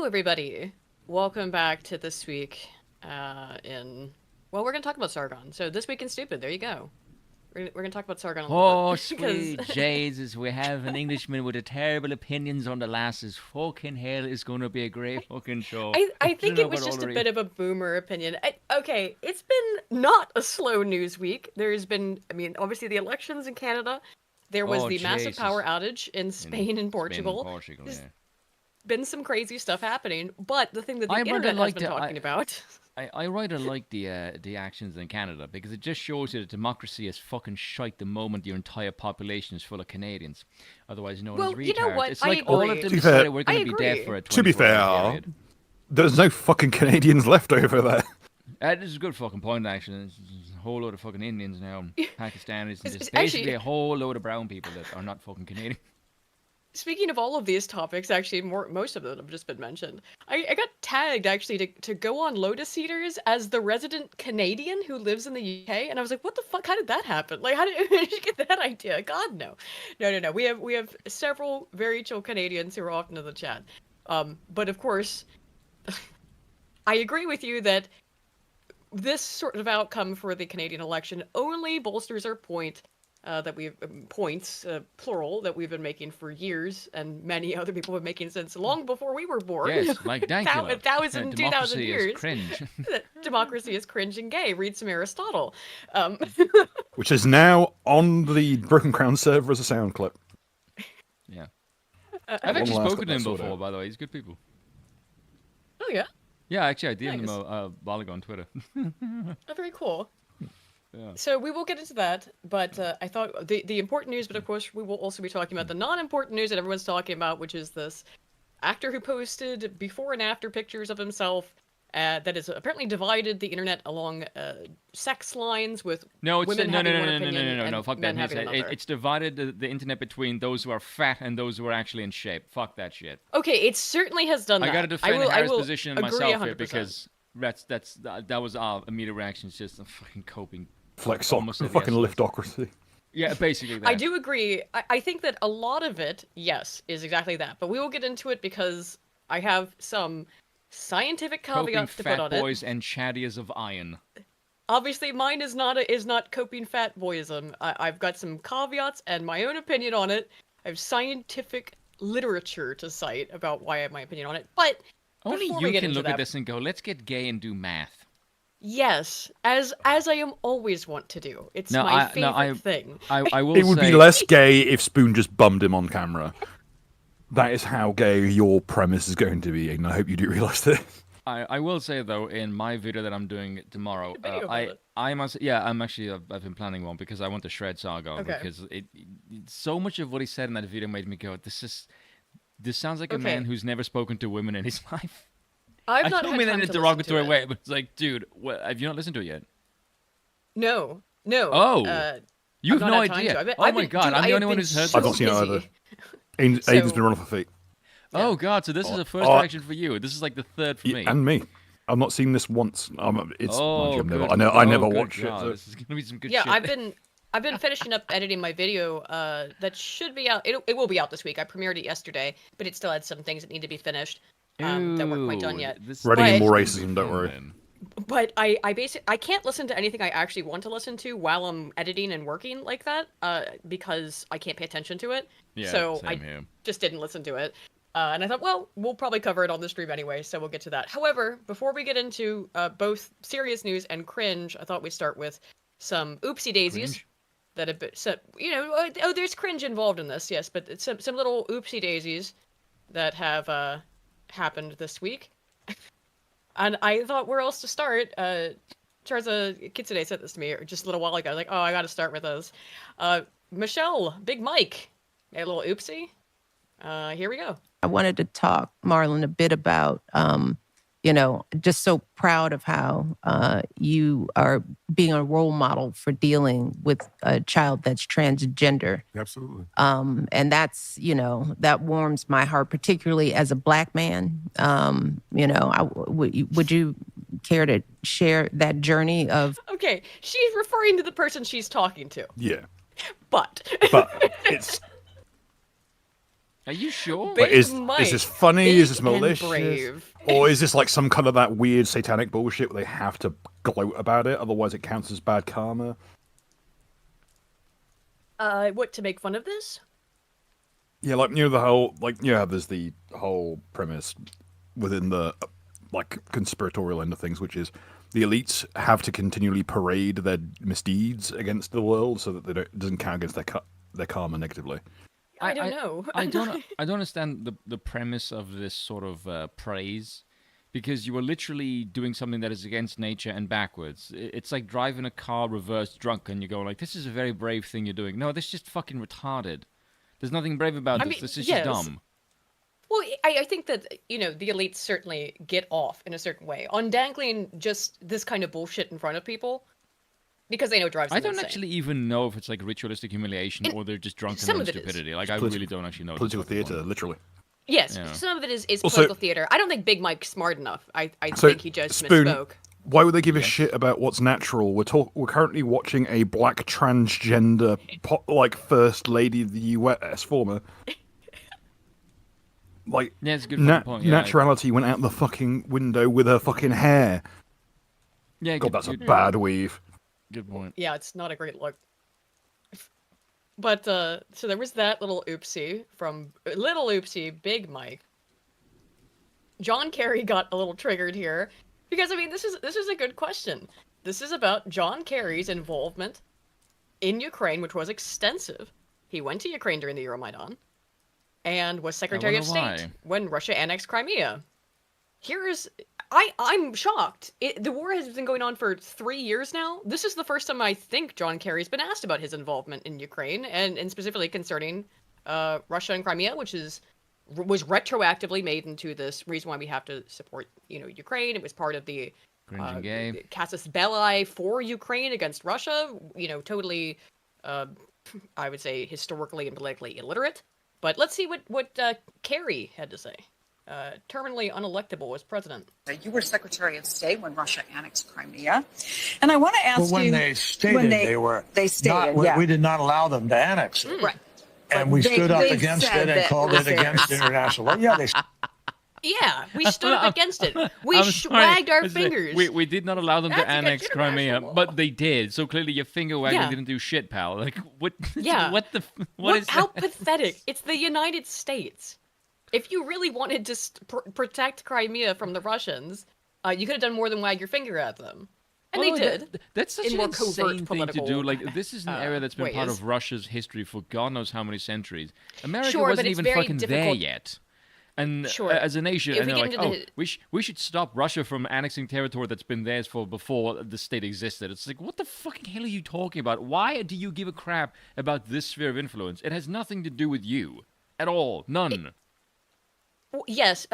Hello, everybody. Welcome back to this week we're going to talk about Sargon. So this week in Stupid, there you go. We're going to talk about Sargon a little Oh, bit. because sweet Jesus, we have an Englishman with the terrible opinions on the lasses. Fucking hell, it's going to be a great fucking show. I I don't think know it about was all just the a bit of a boomer opinion. Okay, it's been not a slow news week. There's been, obviously the elections in Canada. There was Oh, the massive power Jesus. outage in In Spain and Spain and Portugal. Portugal, There's yeah. been some crazy stuff happening, but the thing that the I rather internet has like been talking about. I rather like the actions in Canada because it just shows you that democracy is fucking shite the moment your entire population is full of Canadians, otherwise known as Well, you know retards. what? It's I like all of agree. them To be fair, decided we're I going to be dead agree. for a to be 24-hour fair, period. there's no fucking Canadians left over there. This is a good fucking point, actually. There's a whole load of fucking Indians now, Pakistanis, and just basically Actually, a whole load of brown people that are not fucking Canadian. speaking of all of these topics, actually, most of them have just been mentioned. I got tagged actually to go on Lotus Eaters as the resident Canadian who lives in the UK, and I was like, "What the fuck? How did that happen? Like, how did you get that idea? God, no, no. We have several very chill Canadians who are often in the chat, but of course, I agree with you that this sort of outcome for the Canadian election only bolsters our point that we've points plural that we've been making for years, and many other people have been making since long before we were born. Yes, like A Dankula. thousand, 2,000 Democracy is years. cringe. That democracy is cringe and gay. Read some Aristotle. Um, Which is now on the Broken Crown server as a sound clip. Yeah. uh, I've At long actually last spoken got to him that sorted before, out. by the way. He's good people. oh yeah, Yeah, actually, I DM'd him Nice. a while ago on Twitter. oh, very cool. Yeah. So we will get into that, but I thought the important news, but of course we will also be talking about the non-important news that everyone's talking about, which is this actor who posted before and after pictures of himself that has apparently divided the internet along sex lines with No, it's women no, no, having no, one no, no, no, opinion no, no, and no. Fuck men that. having another. It's divided the internet between those who are fat and those who are actually in shape. Fuck that shit. Okay, it certainly has done that. I gotta defend I Harris' will position agree myself 100%. here because that was our immediate reaction. It's just a fucking coping. Flex Almost on said fucking yes. liftocracy. Yeah, basically that. I do agree. I think that a lot of it, yes, is exactly that. But we will get into it because I have some scientific Coping caveats to put fat on boys it. and chattiers of iron. Obviously, mine is not coping fat boyism. I've got some caveats and my own opinion on it. I have scientific literature to cite about why I have my opinion on it. But Only before you we get can into look that, at this and go, let's get gay and do math. yes, as I am always want to do. It's No, my no, favorite thing. I will It would say, be less gay if Spoon just bummed him on camera. That is how gay your premise is going to be, and I hope you do realise that. I will say though, in my video that I'm doing tomorrow, Video about it. I've been planning one because I want to shred Sargon Okay. because so much of what he said in that video made me go, this sounds like a Okay. man who's never spoken to women in his life. I've I not don't had mean that time in a to listen to derogatory it. way, but it's like, dude, have you not listened to it yet? No. Oh. You I've have not no had time idea. to. Oh my god, dude, I'm the I've only one been who's heard so I've not seen it busy. either. Aiden's So- been run off her feet. Oh god, so this is a first Oh. reaction for you. This is like the third for me. And me. I've not seen this once. It's Oh, I've never, good. I never good watch God. it. This is gonna be some good Yeah, shit. I've been finishing up editing my video. That should be out. It will be out this week. I premiered it yesterday, but it still had some things that need to be finished. That weren't quite done Ooh, yet. Reading in But- more this is racism, gonna be don't fun worry. then. But I can't listen to anything I actually want to listen to while I'm editing and working like that. Because I can't pay attention to it. Yeah, so same I here. just didn't listen to it. And I thought, well, we'll probably cover it on the stream anyway, so we'll get to that. However, before we get into both serious news and cringe, I thought we'd start with some oopsie daisies Cringe? that have been, so, there's cringe involved in this, yes, but it's some little oopsie daisies that have happened this week. And I thought, where else to start? Charza Kitsune sent this to me just a little while ago. Like, oh, I got to start with those. Michelle, Big Mike, made a little oopsie. Here we go. I wanted to talk, Marlon, a bit about, just so proud of how you are being a role model for dealing with a child that's transgender. Absolutely. And that's, that warms my heart, particularly as a Black man. Would you care to share that journey of? Okay, she's referring to the person she's talking to. Yeah. But But it's Are you sure? Big Is Mike, this funny? big Is this and malicious? brave. Or is this like some kind of that weird satanic bullshit where they have to gloat about it, otherwise it counts as bad karma? What, to make fun of this? Yeah, like, the whole, like, there's the whole premise within the, like, conspiratorial end of things, which is the elites have to continually parade their misdeeds against the world so that it doesn't count against their karma negatively. I don't know. I don't understand the premise of this sort of praise, because you are literally doing something that is against nature and backwards. It's like driving a car reverse drunk, and you go like, "This is a very brave thing you're doing." No, this is just fucking retarded. There's nothing brave about this. This is just dumb. Well, I think that, the elites certainly get off in a certain way on dangling just this kind of bullshit in front of people because they know it drives them I don't insane. actually even know if it's like ritualistic humiliation or they're just drunk and stupidity. Like, I really don't actually know. Political theater, literally. Yes, some of it is political theater. I don't think Big Mike's smart enough. I think he just Spoon, misspoke. Why would they give a shit about what's natural? We're currently watching a black transgender first lady of the US, former. Like, yeah, it's a good point. Yeah, naturality went out the fucking window with her fucking hair. Yeah, God, that's a bad weave. Good point. Yeah, it's not a great look. But so there was that little oopsie from Big Mike. John Kerry got a little triggered here because this is a good question. This is about John Kerry's involvement in Ukraine, which was extensive. He went to Ukraine during the Euromaidan and was Secretary of State when Russia annexed Crimea. I'm shocked. The war has been going on for 3 years now. This is the first time I think John Kerry's been asked about his involvement in Ukraine, and specifically concerning Russia and Crimea, which was retroactively made into this reason why we have to support Ukraine. It was part of the casus belli for Ukraine against Russia. Totally, I would say, historically and politically illiterate. But let's see what Kerry had to say. Terminally unelectable as president. You were Secretary of State when Russia annexed Crimea, and I want to ask when you. They stated they stated, yeah. We did not allow them to annex it. Right. And we stood up against it and called it against international law. Yeah, Yeah, we stood up against it. We wagged our fingers. We did not allow them to annex Crimea, but they did. So clearly your finger wagging didn't do shit, pal. Like, what? Yeah. What is how that? pathetic. It's the United States. If you really wanted to protect Crimea from the Russians, you could have done more than wag your finger at them. And they did. That's such in an more insane covert thing to do. Like, this is an area that's been part of Russia's history for God knows how many centuries. America wasn't even fucking there yet. And as a nation, and they're like, we should stop Russia from annexing territory that's been theirs for before the state existed. It's like, what the fucking hell are you talking about? Why do you give a crap about this sphere of influence? It has nothing to do with you. At all. None. Yes.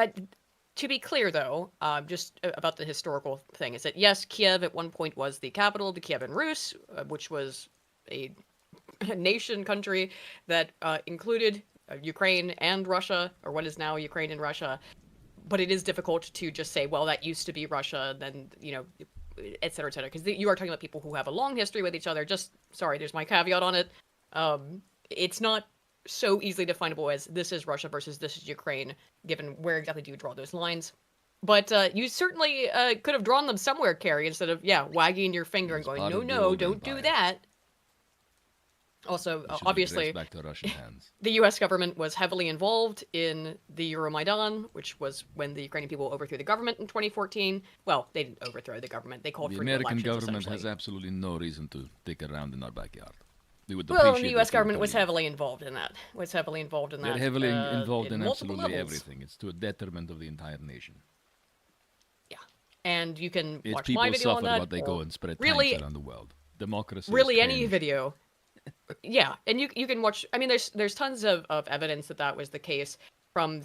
To be clear, though, just about the historical thing, is that, yes, Kiev at one point was the capital of the Kievan Rus, which was a nation country that included Ukraine and Russia, or what is now Ukraine and Russia. But it is difficult to just say, well, that used to be Russia, then, et cetera, because you are talking about people who have a long history with each other. There's my caveat on it. It's not so easily definable as this is Russia versus this is Ukraine, given where exactly do you draw those lines. But you certainly could have drawn them somewhere, Kerry, instead of, wagging your finger and going, no, don't do that. Also, obviously, back to Russian hands. The U.S. government was heavily involved in the Euromaidan, which was when the Ukrainian people overthrew the government in 2014. Well, they didn't overthrow the government. They called for new elections, the American government has absolutely no reason to dick around in our backyard. And the U.S. government was heavily involved in that. They're heavily involved in absolutely everything. It's to a detriment of the entire nation. Yeah. And you can watch people my video on that. What they go and spread really, tanks around the world. Democracy really any video. Yeah, and you can watch. I mean, there's tons of evidence that was the case from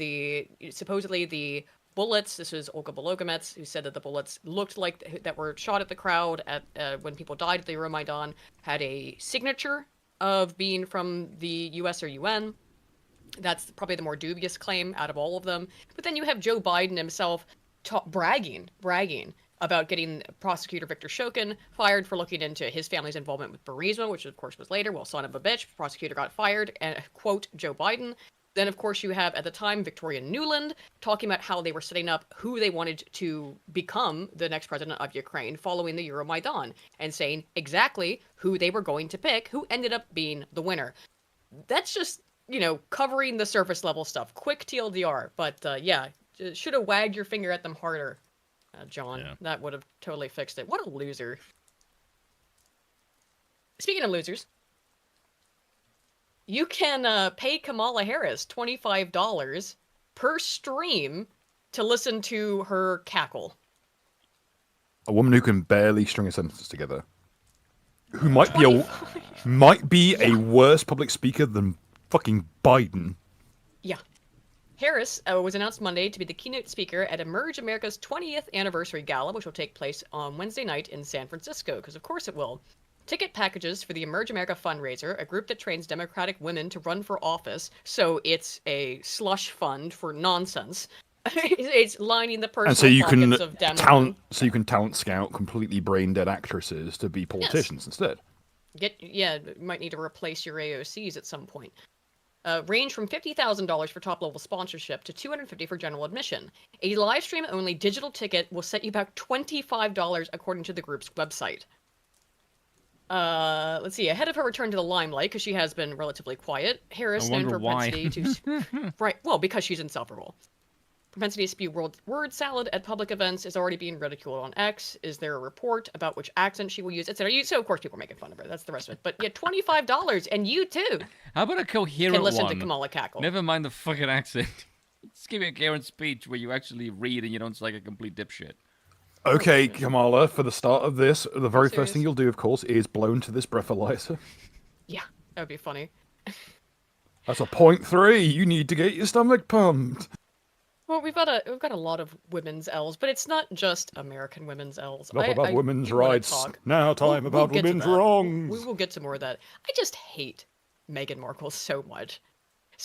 supposedly the bullets. This was Olga Vologomets, who said that the bullets looked like that were shot at the crowd at when people died at the Euromaidan had a signature of being from the U.S. or UN. That's probably the more dubious claim out of all of them. But then you have Joe Biden himself bragging about getting prosecutor Victor Shokin fired for looking into his family's involvement with Burisma, which of course was later. Well, son of a bitch, prosecutor got fired, and quote, Joe Biden. Then, of course, you have, at the time, Victoria Nuland talking about how they were setting up who they wanted to become the next president of Ukraine following the Euromaidan, and saying exactly who they were going to pick, who ended up being the winner. That's just, covering the surface level stuff. Quick TLDR. But, yeah, should have wagged your finger at them harder, John. Yeah. That would have totally fixed it. What a loser. Speaking of losers, you can pay Kamala Harris $25 per stream to listen to her cackle. A woman who can barely string a sentence together. Who might be a worse public speaker than fucking Biden. Yeah. Harris was announced Monday to be the keynote speaker at Emerge America's 20th anniversary gala, which will take place on Wednesday night in San Francisco, because of course it will. Ticket packages for the Emerge America fundraiser, a group that trains Democratic women to run for office, so it's a slush fund for nonsense. It's lining the personal pockets of Democrats. So you can talent scout completely brain-dead actresses to be politicians instead. You might need to replace your AOCs at some point. Range from $50,000 for top-level sponsorship to $250 for general admission. A live stream-only digital ticket will set you back $25 according to the group's website. Let's see. Ahead of her return to the limelight, because she has been relatively quiet, Harris, known for propensity to right, well, because she's insufferable. Propensity to spew word salad at public events is already being ridiculed on X. Is there a report about which accent she will use, etc.? So of course people are making fun of her. That's the rest of it. But yeah, $25, and you too. How about a coherent can listen one? To Kamala cackle. Never mind the fucking accent. Just give me a coherent speech where you actually read and you don't sound like a complete dipshit. Okay, Kamala, for the start of this, the very first thing you'll do, of course, is blow into this breathalyzer. Yeah, that would be funny. That's a 0.3. You need to get your stomach pumped. Well, we've got a lot of women's L's, but it's not just American women's L's. Enough about women's rights. Now time about women's wrongs. We will get to more of that. I just hate Meghan Markle so much.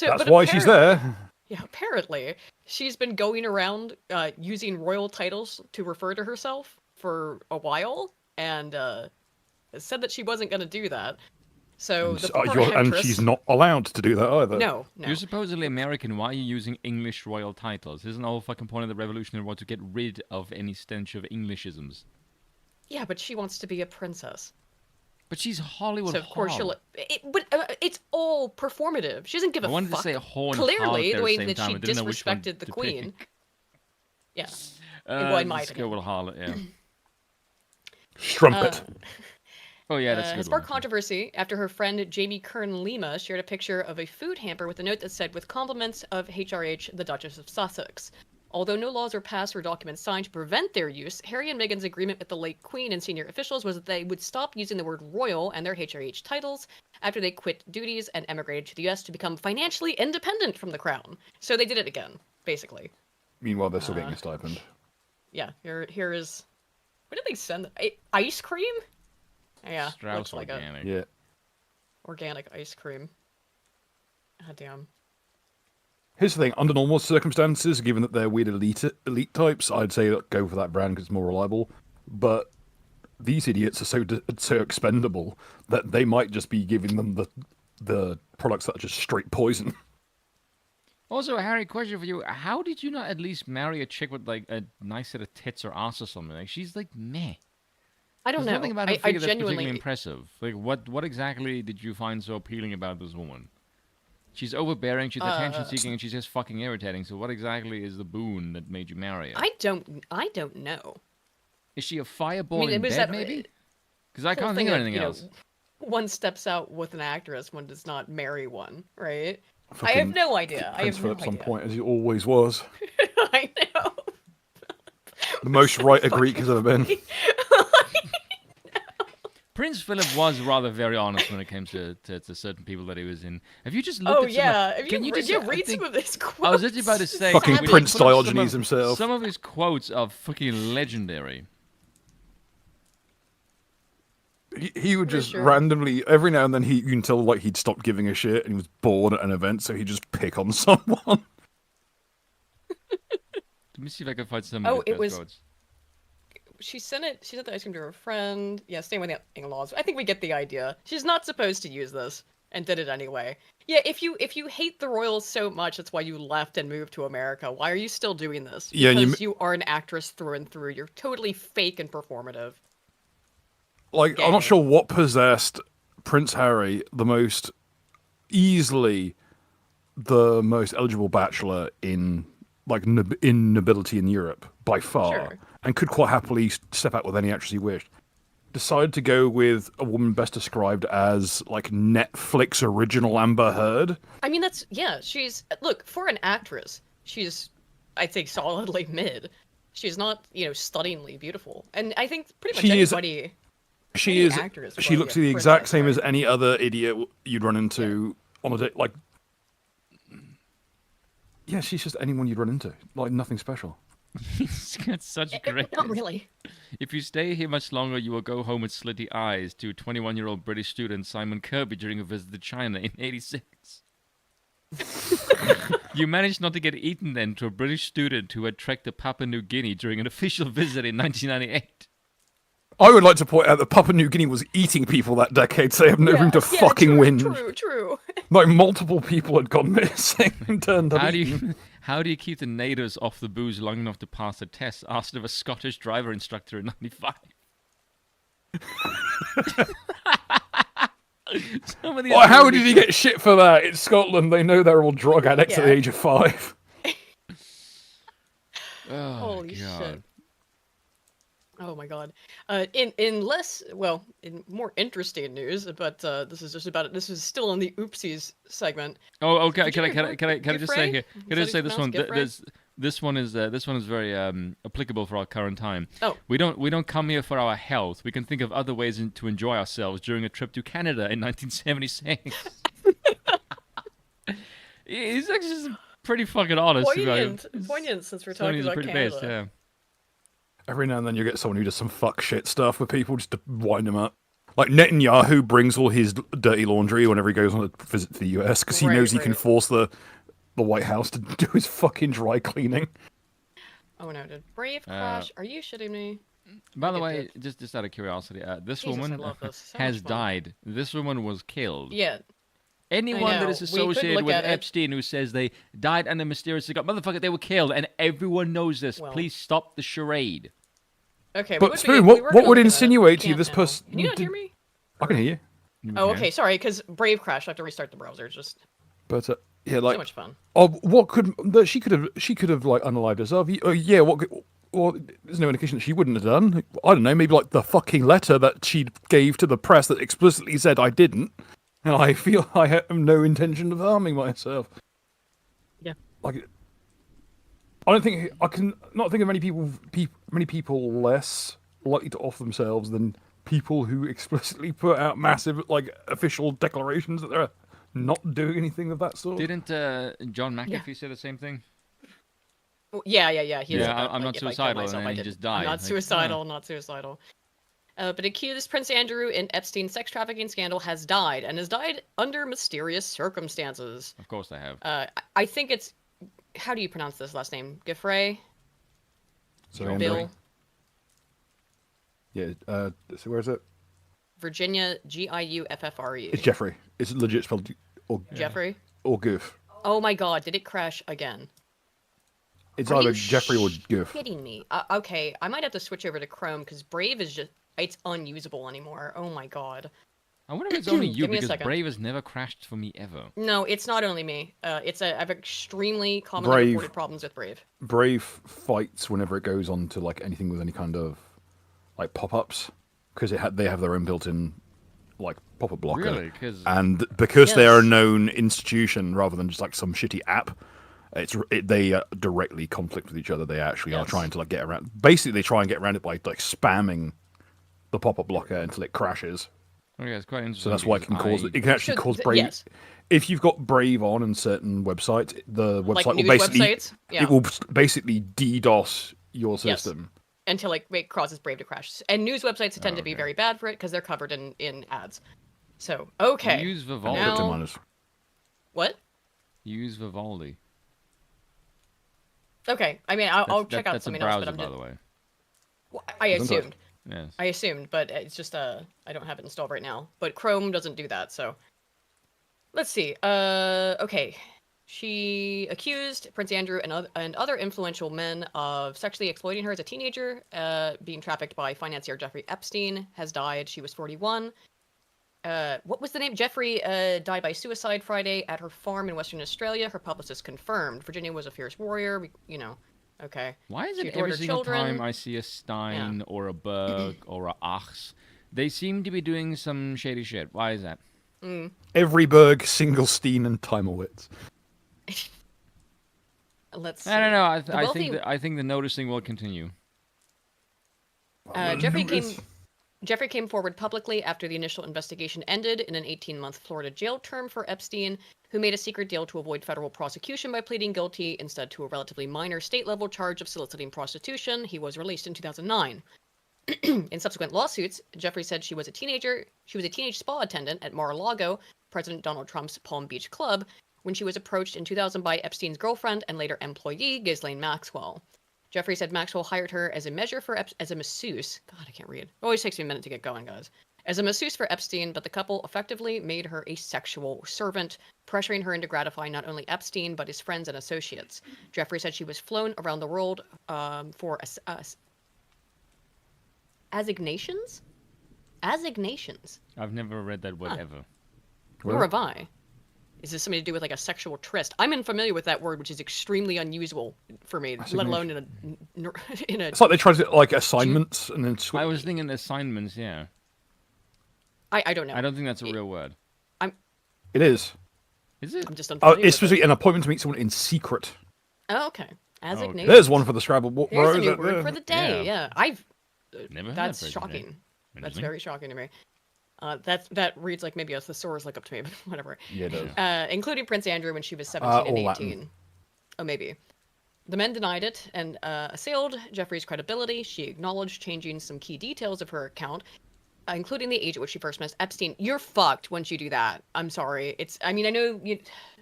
That's why she's there. Yeah, apparently. She's been going around using royal titles to refer to herself for a while, and said that she wasn't going to do that. So and she's not allowed to do that either. No. You're supposedly American. Why are you using English royal Titles? Isn't the whole fucking point of the Revolutionary War to get rid of any stench of Englishisms? Yeah, but she wants to be a princess. But she's Hollywood. So of course she'll. But it's all performative. She doesn't give a fuck. I wanted to say whore and clearly, the way that she disrespected the queen. Yeah. Well, in my opinion. Go with harlot, yeah. Strumpet. Oh yeah, that's good. Sparked controversy after her friend Jamie Kern-Lima shared a picture of a food hamper with a note that said, "With compliments of HRH, the Duchess of Sussex." Although no laws were passed or documents signed to prevent their use, Harry and Meghan's agreement with the late Queen and senior officials was that they would stop using the word royal and their HRH titles after they quit duties and emigrated to the US to become financially independent from the crown. So they did it again, basically. Meanwhile, they're still getting a stipend. Yeah, here is... What did they send? Ice cream? Yeah, Strauss Organic. Yeah. Organic ice cream. God damn. Here's the thing, under normal circumstances, given that they're weird elite types, I'd say go for that brand because it's more reliable. But these idiots are so expendable that they might just be giving them the products that are just straight poison. Also, Harry, question for you. How did you not at least marry a chick with, like, a nice set of tits or ass or something? Like, she's, like, meh. I don't know. There's nothing about her figure that's genuinely... particularly impressive. Like, what exactly did you find so appealing about this woman? She's overbearing, she's attention-seeking, and she's just fucking irritating. So what exactly is the boon that made you marry her? I don't know. Is she a fireball in bed, maybe? Because I can't think of anything else. One steps out with an actress, one does not marry one, right? I have no idea. Prince Philip, some point, as he always was. I know. The most right a Greek has ever been. Prince Philip was rather very honest when it came to certain people that he was in. Have you just looked at yeah. Can you read some of his quotes? I was just about to say... Fucking Prince Diogenes himself. Some of his quotes are fucking legendary. He would just randomly, every now and then, you can tell like he'd stopped giving a shit and he was bored at an event, so he'd just pick on someone. Let me see if I can find some of his quotes. She sent the ice cream to her friend. Yeah, staying with the in-laws. I think we get the idea. She's not supposed to use this. and did it anyway. Yeah, if you hate the royals so much, that's why you left and moved to America. Why are you still doing this? Because you are an actress through and through. You're totally fake and performative. Like, I'm not sure what possessed Prince Harry, the most eligible bachelor in nobility in Europe by far, and could quite happily step out with any actress he wished. Decided to go with a woman best described as like Netflix original Amber Heard. I mean, she's, look, for an actress, she's, I think, solidly mid. She's not, stunningly beautiful. And I think pretty much anybody... She looks the exact same as any other idiot you'd run into on a day. Like, yeah, she's just anyone you'd run into. Like, nothing special. He's got such great... Not really. If you stay here much longer, you will go home with slitty eyes, to 21-year-old British student Simon Kirby during a visit to China in 86. You managed not to get eaten then to a British student who had trekked to Papua New Guinea during an official visit in 1998. I would like to point out that Papua New Guinea was eating people that decade, so they have no room to fucking win. True. Like, multiple people had gone missing and turned up. How do you keep the natives off the booze long enough to pass the test? Asked of a Scottish driver instructor in 95. How did he get shit for that? It's Scotland. They know they're all drug addicts at the age of 5. Holy shit. Oh my god. In more interesting news, but this is still in the oopsies segment. Oh, okay. Can I just say here? Can I just say this one? This one is very applicable for our current time. Oh. We don't come here for our health. We can think of other ways to enjoy ourselves during a trip to Canada in 1976. He's actually just pretty fucking honest. Poignant since we're talking about Canada. Based, yeah. Every now and then you get someone who does some fuck shit stuff with people just to wind them up. Like Netanyahu brings all his dirty laundry whenever he goes on a visit to the US because he knows he can force the White House to do his fucking dry cleaning. Oh no, did Brave crash? Are you shitting me? By the way, just out of curiosity, this woman has died. This woman was killed. Yeah. Anyone that is associated with Epstein who says they died under mysterious cigar, motherfucker, they were killed, and everyone knows this. Please stop the charade. Okay, but Spoon, what would insinuate to you this person? Can you not hear me? I can hear you. Oh, okay, sorry, because Brave crashed. I have to restart the browser. But yeah, like so much fun. Oh, she could have like unalived herself. Oh yeah, well, there's no indication that she wouldn't have done. I don't know, maybe like the fucking letter that she gave to the press that explicitly said I didn't. And I feel I have no intention of harming myself. Yeah. Like, I can not think of many people less likely to off themselves than people who explicitly put out massive, like, official declarations that they're not doing anything of that sort. Didn't John McAfee say the same thing? Yeah. I'm not suicidal, and then he just died. I'm not suicidal, not suicidal. But accused Prince Andrew in Epstein's sex trafficking scandal has died, and has died under mysterious circumstances. Of course they have. I think it's... How do you pronounce this last name? Giffrey? Sorry, Bill? Yeah, so where is it? Virginia, Giuffre. It's Jeffrey. It's legit spelled... Jeffrey? Or Goof. Oh my god, did it crash again? It's either Jeffrey or Goof. Kidding me. Okay, I might have to switch over to Chrome, because Brave is just... It's unusable anymore. Oh my god. I wonder if it's only you, because Brave has never crashed for me ever. No, it's not only me. I have extremely commonly reported problems with Brave. Brave fights whenever it goes on to like anything with any kind of like pop-ups, because they have their own built-in like pop-up blocker. Really? And because they are a known institution rather than just like some shitty app, they directly conflict with each other. They actually are trying to like get around. Basically, they try and get around it by like spamming the pop-up blocker until it crashes. Okay, it's quite interesting. So that's why it can cause it. It can actually cause Brave. Yes. If you've got Brave on in certain websites, the website will basically it will basically DDoS your system until it causes Brave to crash. And news websites tend to be very bad for it because they're covered in ads. So okay. Use Vivaldi. What? Use Vivaldi. Okay, I mean I'll check out something else. That's a browser, by the way. Well, I assumed. Yes. I assumed, but it's just I don't have it installed right now. But Chrome doesn't do that, so Let's see. Okay. She accused Prince Andrew and other influential men of sexually exploiting her as a teenager, being trafficked by financier Jeffrey Epstein, has died. She was 41. What was the name? Jeffrey died by suicide Friday at her farm in Western Australia. Her publicist confirmed. Virginia was a fierce warrior. Okay. Why is it every single time I see a Stein or a Berg or a Achs, they seem to be doing some shady shit? Why is that? Every Berg, Singlestein, and Timowitz. Let's see. I don't know. I think the noticing will continue. Jeffrey came forward publicly after the initial investigation ended in an 18-month Florida jail term for Epstein, who made a secret deal to avoid federal prosecution by pleading guilty instead to a relatively minor state-level charge of soliciting prostitution. He was released in 2009. In subsequent lawsuits, Jeffrey said she was a teenage spa attendant at Mar-a-Lago, President Donald Trump's Palm Beach club, when she was approached in 2000 by Epstein's girlfriend and later employee, Ghislaine Maxwell. Jeffrey said Maxwell hired her as a masseuse. God, I can't read. It always takes me a minute to get going, guys. As a masseuse for Epstein, but the couple effectively made her a sexual servant, pressuring her into gratifying not only Epstein, but his friends and associates. Jeffrey said she was flown around the world for assignations? Assignations. I've never read that word ever. Nor have I. Is this something to do with like a sexual tryst? I'm unfamiliar with that word, which is extremely unusual for me, let alone in a. It's like they try to do like assignments and then switch. I was thinking assignments, yeah. I don't know. I don't think that's a real word. It is. Is it? I'm just unfamiliar. It's supposed to be an appointment to meet someone in secret. Oh, okay. Assignation. There's one for the Scrabble. There's a new word for the day. Yeah, I've never. That's shocking. That's very shocking to me. That reads like maybe a thesaurus look up to me, but whatever. Yeah, it does. Including Prince Andrew when she was 17 and 18. Latin. Oh, maybe. The men denied it and assailed Jeffrey's credibility. She acknowledged changing some key details of her account, including the age at which she first met Epstein. You're fucked once you do that. I'm sorry. I know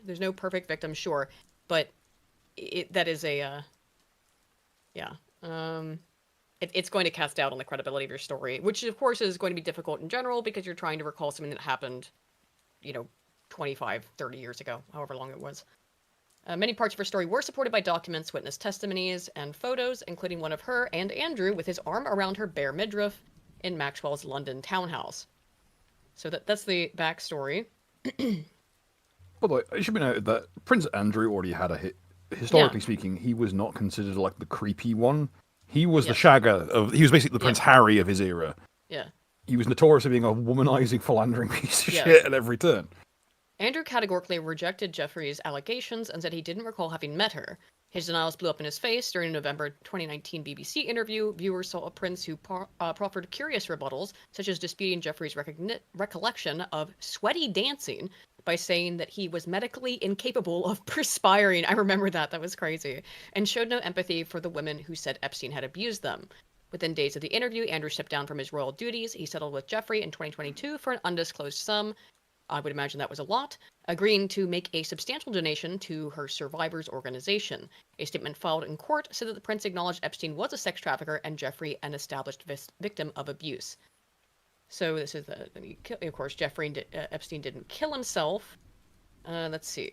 there's no perfect victim, sure, but that is a, yeah. It's going to cast doubt on the credibility of your story, which of course is going to be difficult in general because you're trying to recall something that happened, 25, 30 years ago, however long it was. Many parts of her story were supported by documents, witness testimonies, and photos, including one of her and Andrew with his arm around her bare midriff in Maxwell's London townhouse. So that's the backstory. By the way, it should be noted that Prince Andrew already had a hit. Historically speaking, he was not considered like the creepy one. He was the shagger he was basically the Prince Harry of his era. Yeah. He was notorious for being a womanizing, philandering piece of shit at every turn. Andrew categorically rejected Jeffrey's allegations and said he didn't recall having met her. His denials blew up in his face. During a November 2019 BBC interview, viewers saw a prince who proffered curious rebuttals, such as disputing Jeffrey's recollection of sweaty dancing by saying that he was medically incapable of perspiring. I remember that. That was crazy. And showed no empathy for the women who said Epstein had abused them. Within days of the interview, Andrew stepped down from his royal duties. He settled with Jeffrey in 2022 for an undisclosed sum. I would imagine that was a lot, agreeing to make a substantial donation to her survivors organization. A statement filed in court said that the prince acknowledged Epstein was a sex trafficker and Jeffrey an established victim of abuse. So this is of course, Epstein didn't kill himself. Let's see.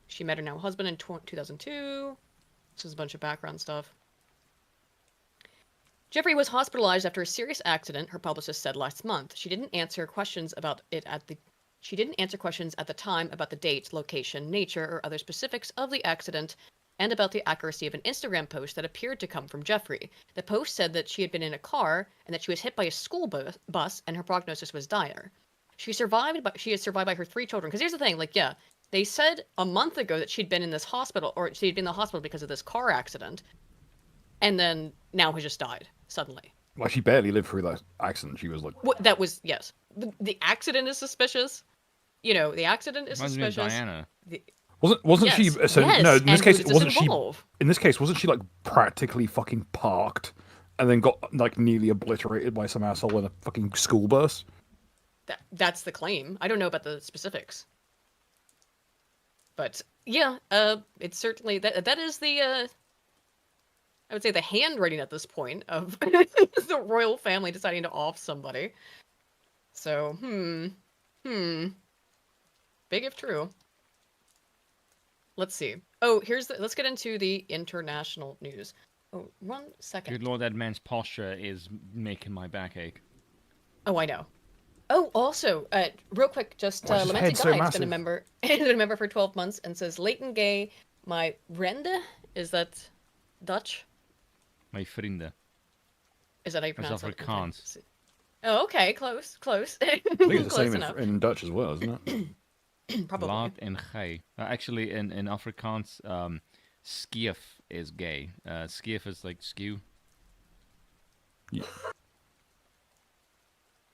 She met her now husband in 2002. This is a bunch of background stuff. Jeffrey was hospitalized after a serious accident, her publicist said last month. She didn't answer questions about it at the time about the date, location, nature, or other specifics of the accident, and about the accuracy of an Instagram post that appeared to come from Jeffrey. The post said that she had been in a car and that she was hit by a school bus and her prognosis was dire. She is survived by her 3 children. Because here's the thing, they said a month ago that she'd been in this hospital, or she'd been in the hospital because of this car accident, and then now has just died suddenly. Like, she barely lived through that accident. She was like... That was, yes. The accident is suspicious. The accident is suspicious. Diana. Wasn't she? So, yes. No, in this case, wasn't she? Involve? In this case, wasn't she like practically fucking parked, and then got like nearly obliterated by some asshole in a fucking school bus? That's the claim. I don't know about the specifics, but yeah, it's certainly that is the I would say the handwriting at this point of the royal family deciding to off somebody. So, Big if true. Let's see. Oh, let's get into the international news. Oh, 1 second. Good lord, that man's posture is making my back ache. Oh, I know. Oh, also, real quick, just Lamented Guy's been a member for 12 months and says, Leighton Gay, my vrienden, is that Dutch? My vrienden. Is that how you pronounce it? Afrikaans. Oh, okay, close. I think it's the same in Dutch as well, isn't it? Probably. Laat en gij. Actually, in Afrikaans, skief is gay. Skief is like skew. Yeah.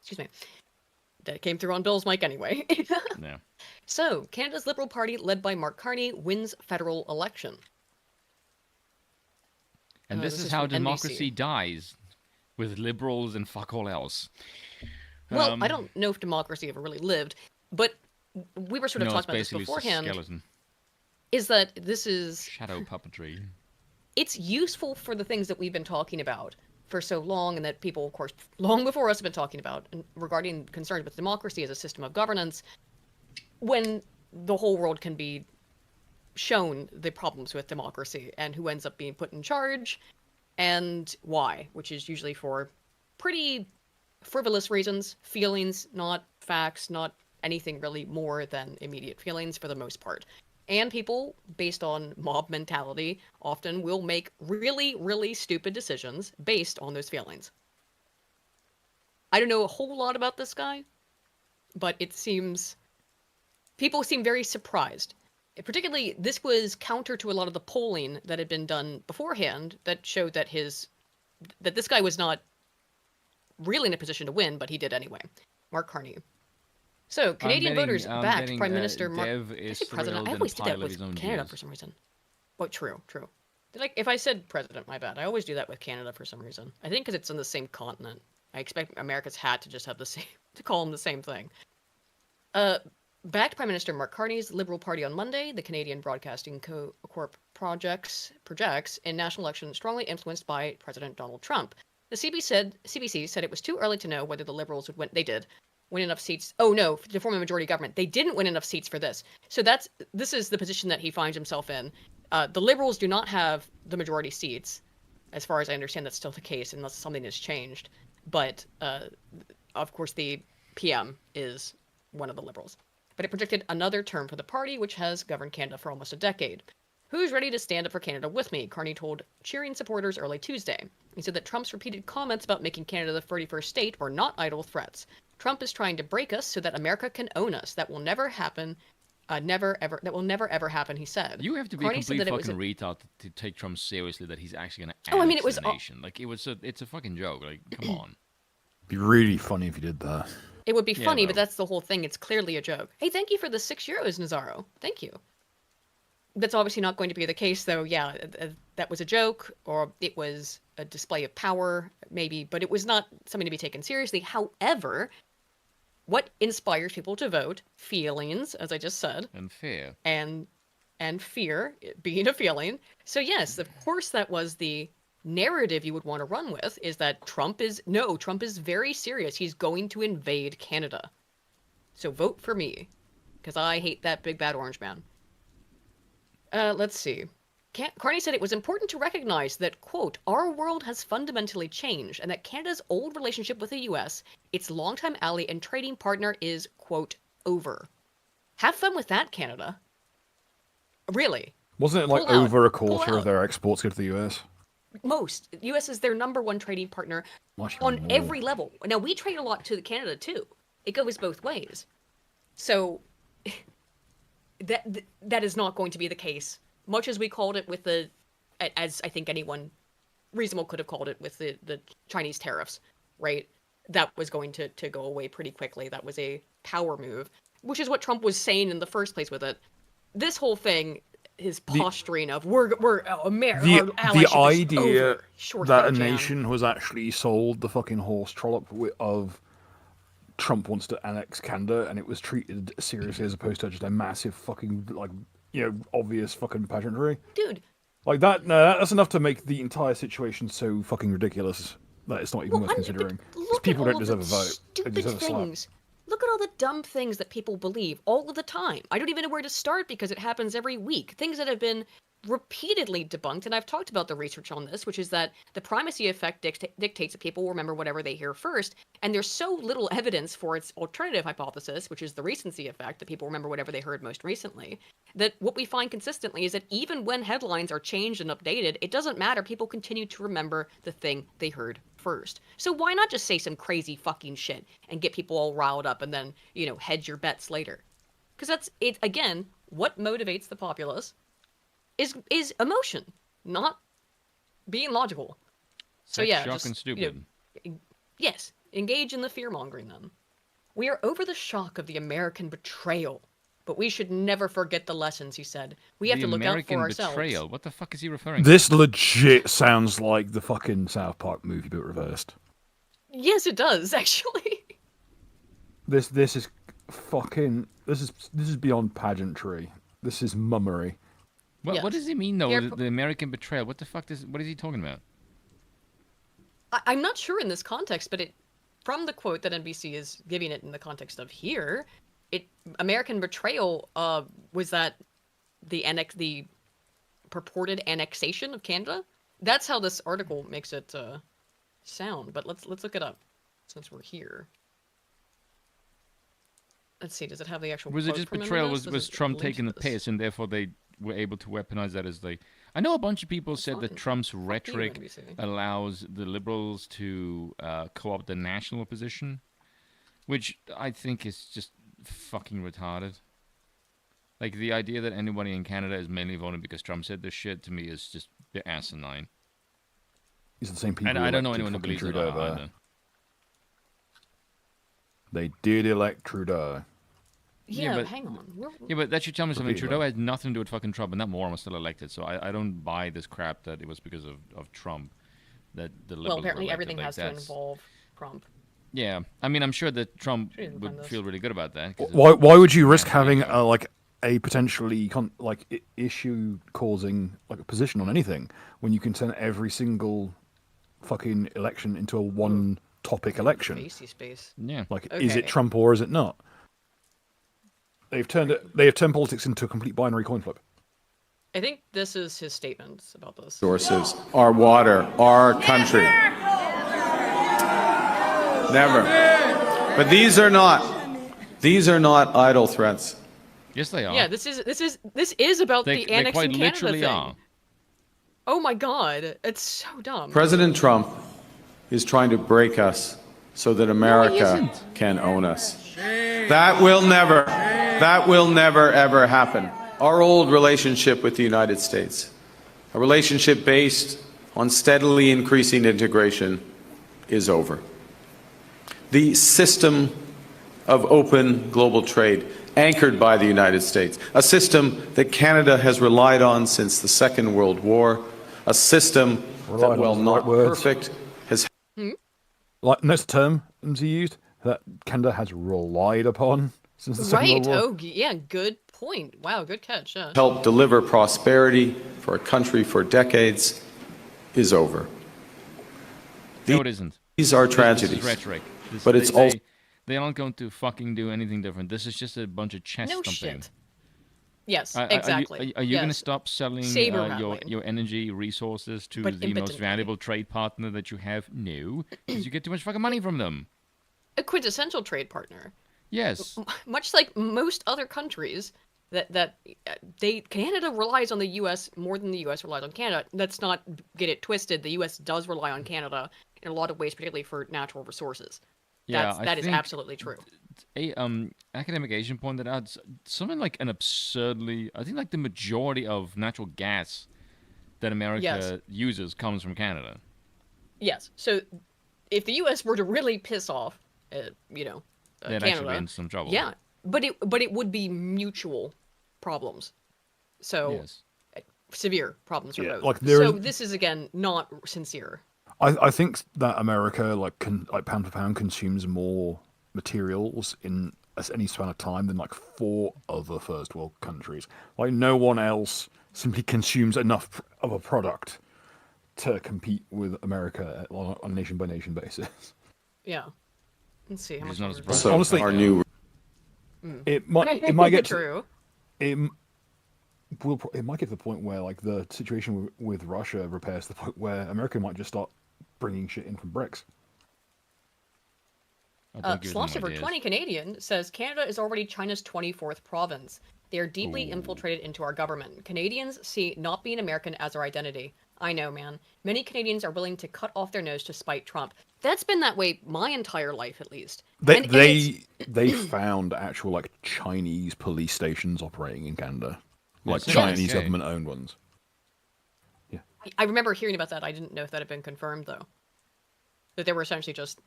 Excuse me. That came through on Bill's mic anyway. Yeah. So, Canada's Liberal Party, led by Mark Carney, wins federal election. And this is how democracy dies, with liberals and fuck all else. Well, I don't know if democracy ever really lived, but we were sort of talking about this beforehand. Skeleton. Is that this is shadow puppetry? It's useful for the things that we've been talking about for so long, and that people, of course, long before us have been talking about, regarding concerns with democracy as a system of governance, when the whole world can be shown the problems with democracy and who ends up being put in charge and why, which is usually for pretty frivolous reasons, feelings, not facts, not anything really more than immediate feelings for the most part. And people, based on mob mentality, often will make really, really stupid decisions based on those feelings. I don't know a whole lot about this guy, but it seems... people seem very surprised. Particularly, this was counter to a lot of the polling that had been done beforehand that showed that this guy was not really in a position to win, but he did anyway. Mark Carney. So, Canadian voters backed Prime Minister Mark... I say president. I always do that with Canada for some reason. Oh, true. If I said president, my bad. I always do that with Canada for some reason. I think because it's on the same continent. I expect America's hat to just have the same... to call him the same thing. Backed Prime Minister Mark Carney's Liberal Party on Monday, the Canadian Broadcasting Corp projects in national election strongly influenced by President Donald Trump. The CBC said it was too early to know whether the Liberals would win. They did win enough seats. Oh no, to form a majority government. They didn't win enough seats for this. So this is the position that he finds himself in. The Liberals do not have the majority seats. As far as I understand, that's still the case unless something has changed. But of course, the PM is one of the Liberals. But it predicted another term for the party, which has governed Canada for almost a decade. Who's ready to stand up for Canada with me? Carney told cheering supporters early Tuesday. He said that Trump's repeated comments about making Canada the 31st state were not idle threats. Trump is trying to break us so that America can own us. That will never happen. That will never ever happen, he said. You have to be a complete fucking retard to take Trump seriously that he's actually going to annex the nation. Like, it's a fucking joke. Like, come on. It'd be really funny if you did that. It would be funny, but that's the whole thing. It's clearly a joke. Hey, thank you for the €6, Nazaro. Thank you. That's obviously not going to be the case, though. Yeah, that was a joke, or it was a display of power, maybe, but it was not something to be taken seriously. However, what inspires people to vote? Feelings, as I just said. And fear. And fear being a feeling. So yes, of course that was the narrative you would want to run with, is that Trump is very serious. He's going to invade Canada. So vote for me, because I hate that big bad orange man. Let's see. Carney said it was important to recognize that, quote, our world has fundamentally changed and that Canada's old relationship with the U.S., its longtime ally and trading partner, is, quote, over. Have fun with that, Canada. Really. Wasn't it like over a quarter of their exports go to the U.S.? Most. The U.S. is their number one trading partner on every level. Now, we trade a lot to Canada, too. It goes both ways. So, that is not going to be the case. Much as we called it with as I think anyone reasonable could have called it with the Chinese tariffs, right? That was going to go away pretty quickly. That was a power move, which is what Trump was saying in the first place with it. This whole thing, his posturing of we're America. The idea that a nation was actually sold the fucking horse trollop of Trump wants to annex Canada, and it was treated seriously as opposed to just a massive fucking obvious fucking pageantry. Dude. Like that, no, that's enough to make the entire situation so fucking ridiculous that it's not even worth considering. Because people don't deserve a vote. They deserve a slap. look at all the dumb things that people believe all of the time. I don't even know where to start because it happens every week. Things that have been repeatedly debunked, and I've talked about the research on this, which is that the primacy effect dictates that people will remember whatever they hear first, and there's so little evidence for its alternative hypothesis, which is the recency effect, that people remember whatever they heard most recently, that what we find consistently is that even when headlines are changed and updated, it doesn't matter, people continue to remember the thing they heard first. So why not just say some crazy fucking shit and get people all riled up and then, hedge your bets later? Because that's it. Again, what motivates the populace is emotion, not being logical. So yeah, shock and stupid. Yes, engage in the fear-mongering then. We are over the shock of the American betrayal, but we should never forget the lessons, he said. We have to look out for ourselves. American betrayal? What the fuck is he referring to? This legit sounds like the fucking South Park movie, but reversed. Yes, it does, actually. This is fucking... This is beyond pageantry. This is mummery. What does he mean, though, the American betrayal? What the fuck what is he talking about? I'm not sure in this context, but from the quote that NBC is giving it in the context of here, American betrayal was that the purported annexation of Canada. That's how this article makes it sound. But let's look it up since we're here. Let's see. Does it have the actual? Was it just betrayal? Was Trump taking the piss, and therefore they were able to weaponize that as I know a bunch of people said that Trump's rhetoric allows the liberals to co-opt the national opposition, which I think is just fucking retarded. Like, the idea that anybody in Canada is mainly voting because Trump said this shit, to me, is just asinine. These are the same people. And I don't know anyone who believes it either. They did elect Trudeau. Yeah, but hang on. But that should tell me something. Trudeau has nothing to do with fucking Trump, and that moron was still elected. So I don't buy this crap that it was because of Trump that the liberals apparently were everything has to involve Trump. Yeah, I mean, I'm sure that Trump would feel really good about that. Why would you risk having a potentially issue causing a position on anything when you can turn every single fucking election into a one topic election? Space. Yeah. Is it Trump or is it not? They have turned politics into a complete binary coin flip. I think this is his statements about this. Sources, our water, our country. Never. But these are not idle threats. Yes, they are. Yeah, this is about the annexing Canada literally thing. Are. Oh my God, it's so dumb. President Trump is trying to break us so that America can own us. That will never ever happen. Our old relationship with the United States, a relationship based on steadily increasing integration, is over. The system of open global trade, anchored by the United States, a system that Canada has relied on since the Second World War, a system that, while not perfect, has... Next term he used, that Canada has relied upon since the Second World War. Oh, yeah, good point. Wow, good catch. Yeah. Helped deliver prosperity for a country for decades, is over. No, it isn't. These are tragedies. This is rhetoric. But it's also... They aren't going to fucking do anything different. This is just a bunch of chest thumping. Shit. Yes, exactly. Are you going to stop selling your energy resources to the most valuable trade partner that you have? No, because you get too much fucking money from them. A quintessential trade partner. Yes. Much like most other countries, Canada relies on the U.S. more than the U.S. relies on Canada. Let's not get it twisted. The U.S. does rely on Canada in a lot of ways, particularly for natural resources. That is absolutely true. A academic Asian pointed out something like an absurdly, I think, like the majority of natural gas that America uses comes from Canada. Yes. So if the U.S. were to really piss off, they'd Canada, actually be in some trouble. Yeah, but it would be mutual problems. So severe problems for both. So this is again not sincere. I think that America, pound for pound, consumes more materials in any span of time than 4 other first world countries. No one else simply consumes enough of a product to compete with America on a nation by nation basis. Yeah. Let's see how much. So honestly, our new. It might get true. It might get to the point where like the situation with Russia repairs to the point where America might just start bringing shit in from BRICS. Sloshiver 20 Canadian says Canada is already China's 24th province. They are deeply infiltrated into our government. Canadians see not being American as our identity. I know, man. Many Canadians are willing to cut off their nose to spite Trump. That's been that way my entire life, at least. They found actual like Chinese police stations operating in Canada, like Chinese government-owned ones. Yeah, I remember hearing about that. I didn't know if that had been confirmed though. That they were essentially just.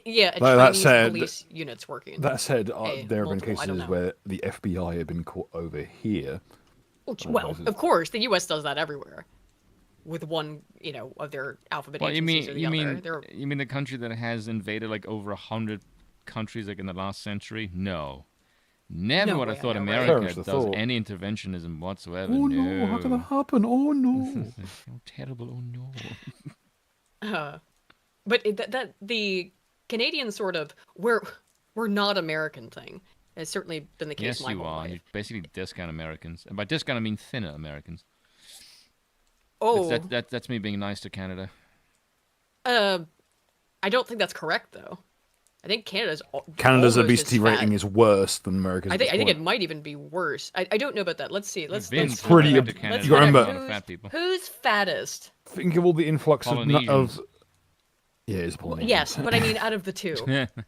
Yeah, Chinese police units working. That said, there have been cases where the FBI have been caught over here. Well, of course, the U.S. does that everywhere, with one, of their alphabet agencies or the other. You mean the country that has invaded like over 100 countries like in the last century? No, never would have thought America does any interventionism whatsoever. Oh no, how can that happen? Oh no, so terrible. Oh no. But the Canadian sort of we're not American thing has certainly been the case. Yes, you are. You basically discount Americans, and by discount I mean thinner Americans. Oh, that's me being nice to Canada. I don't think that's correct though. I think Canada's obesity rating is worse than America's. I think it might even be worse. I don't know about that. Let's see. Let's pretty. Let's you remember who's fattest? Think of all the influx of. Yeah, it's Polynesian. Yes, but I mean, out of the two.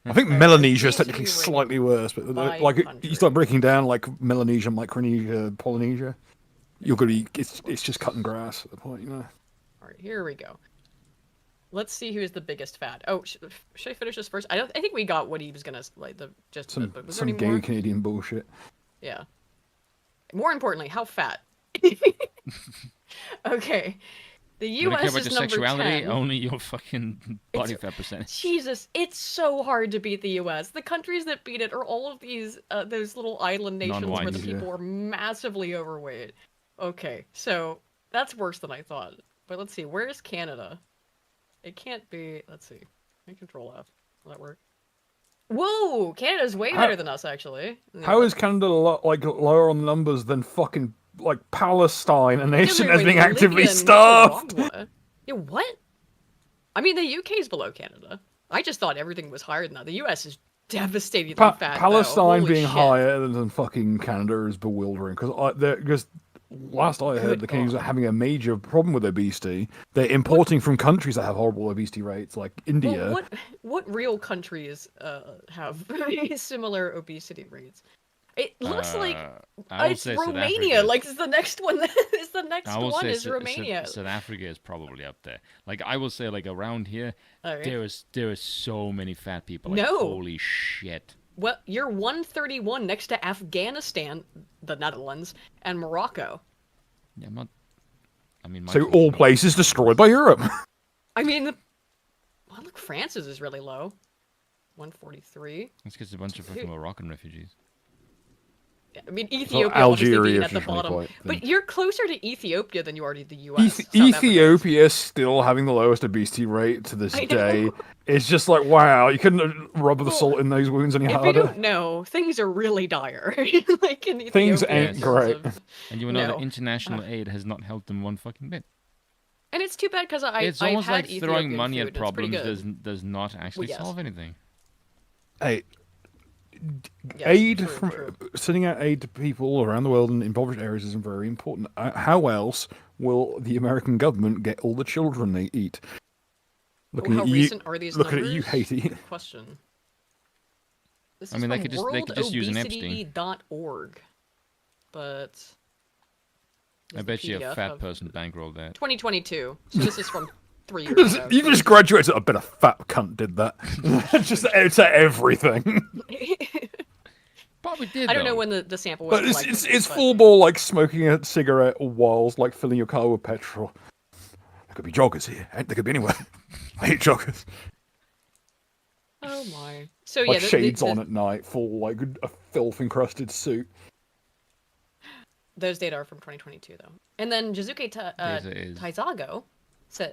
I think Melanesia is technically slightly worse, but like you start breaking down like Melanesia, Micronesia, Polynesia, you're gonna be. It's just cutting grass at the point, All right, here we go. Let's see who's the biggest fat. Oh, should I finish this first? I think we got what he was gonna like. Some gay Canadian bullshit. Yeah. More importantly, how fat? Okay. The U.S. is number 10. Only your fucking body fat percentage. Jesus, it's so hard to beat the U.S. The countries that beat it are all of these those little island nations where the people are massively overweight. Okay, so that's worse than I thought. But let's see, where is Canada? It can't be. Let's see. Control F. Will that work? Whoa, Canada's way better than us, actually. How is Canada lower on the numbers than fucking like Palestine, a nation that's being actively starved? Yeah, what? I mean, the UK's below Canada. I just thought everything was higher than that. The US is devastatingly fat. Palestine being higher than fucking Canada is bewildering because last I heard, the Canadians are having a major problem with obesity. They're importing from countries that have horrible obesity rates, like India. Well, what real countries have similar obesity rates? It looks like it's Romania. Like it's the next one. Is the next one is Romania. South Africa is probably up there. Like I will say, like around here, there is so many fat people. Like, holy shit. Well, you're 131 next to Afghanistan, the Netherlands, and Morocco. Yeah, I'm not. I mean, so all places destroyed by Europe. I mean, look, France's is really low. 143. That's because a bunch of fucking Moroccan refugees. I mean, Ethiopia obviously being at the bottom. But you're closer to Ethiopia than you are to the U.S. Ethiopia is still having the lowest obesity rate to this day. It's just like, wow, you couldn't rub the salt in those wounds any harder. If you don't know, things are really dire. Like in Ethiopia, things ain't great. And you know that international aid has not helped them one fucking bit. And it's too bad because it's almost like throwing money at problems does not actually solve anything. Hey. Sending out aid to people around the world in impoverished areas is very important. How else will the American government get all the children they eat? Looking at you, looking at you, Haiti. Good question. This is they could just use an Epstein. .org, but I bet you a fat person bankrolled that. 2022. So this is from 3 years ago. You just graduated. I bet a fat cunt did that. Just it's everything. Probably did. I don't know when the sample was. But it's full ball like smoking a cigarette whilst like filling your car with petrol. There could be joggers here. There could be anywhere. I hate joggers. Oh my! So like shades on at night, full like a filth encrusted suit. Those data are from 2022 though. And then Jizuke Taizago.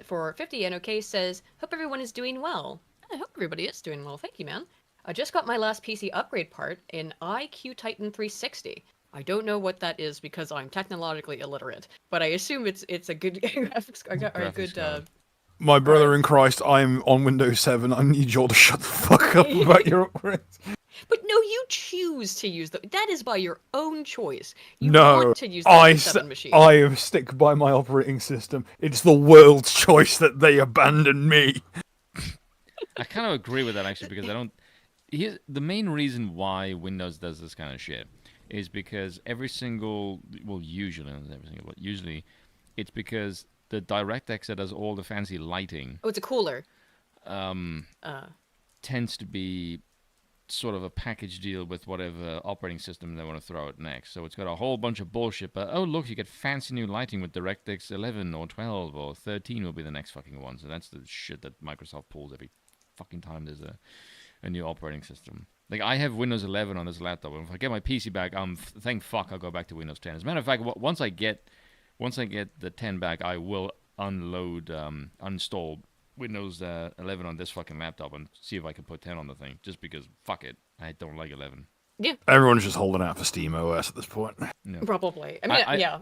For 50 NOK says, hope everyone is doing well. I hope everybody is doing well. Thank you, man. I just got my last PC upgrade part in iQ Titan 360. I don't know what that is because I'm technologically illiterate, but I assume it's a good graphics card or a good. My brother in Christ, I'm on Windows 7. I need you all to shut the fuck up about your upgrades. But no, you choose to use that is by your own choice. You no, want to use that 7 machine. I stick by my operating system. It's the world's choice that they abandon me. I kind of agree with that actually because I don't. Here's the main reason why Windows does this kind of shit is because usually it's because the DirectX that does all the fancy lighting. Oh, it's a cooler. Tends to be sort of a package deal with whatever operating system they want to throw out next. So it's got a whole bunch of bullshit, but oh look, you get fancy new lighting with DirectX 11 or 12 or 13 will be the next fucking one. So that's the shit that Microsoft pulls every fucking time there's a new operating system. Like I have Windows 11 on this laptop, and if I get my PC back, thank fuck I'll go back to Windows 10. As a matter of fact, once I get the 10 back, I will uninstall Windows 11 on this fucking laptop and see if I can put 10 on the thing. Just because, fuck it, I don't like 11. Yeah. Everyone's just holding out for Steam OS at this point. No. Probably. I mean,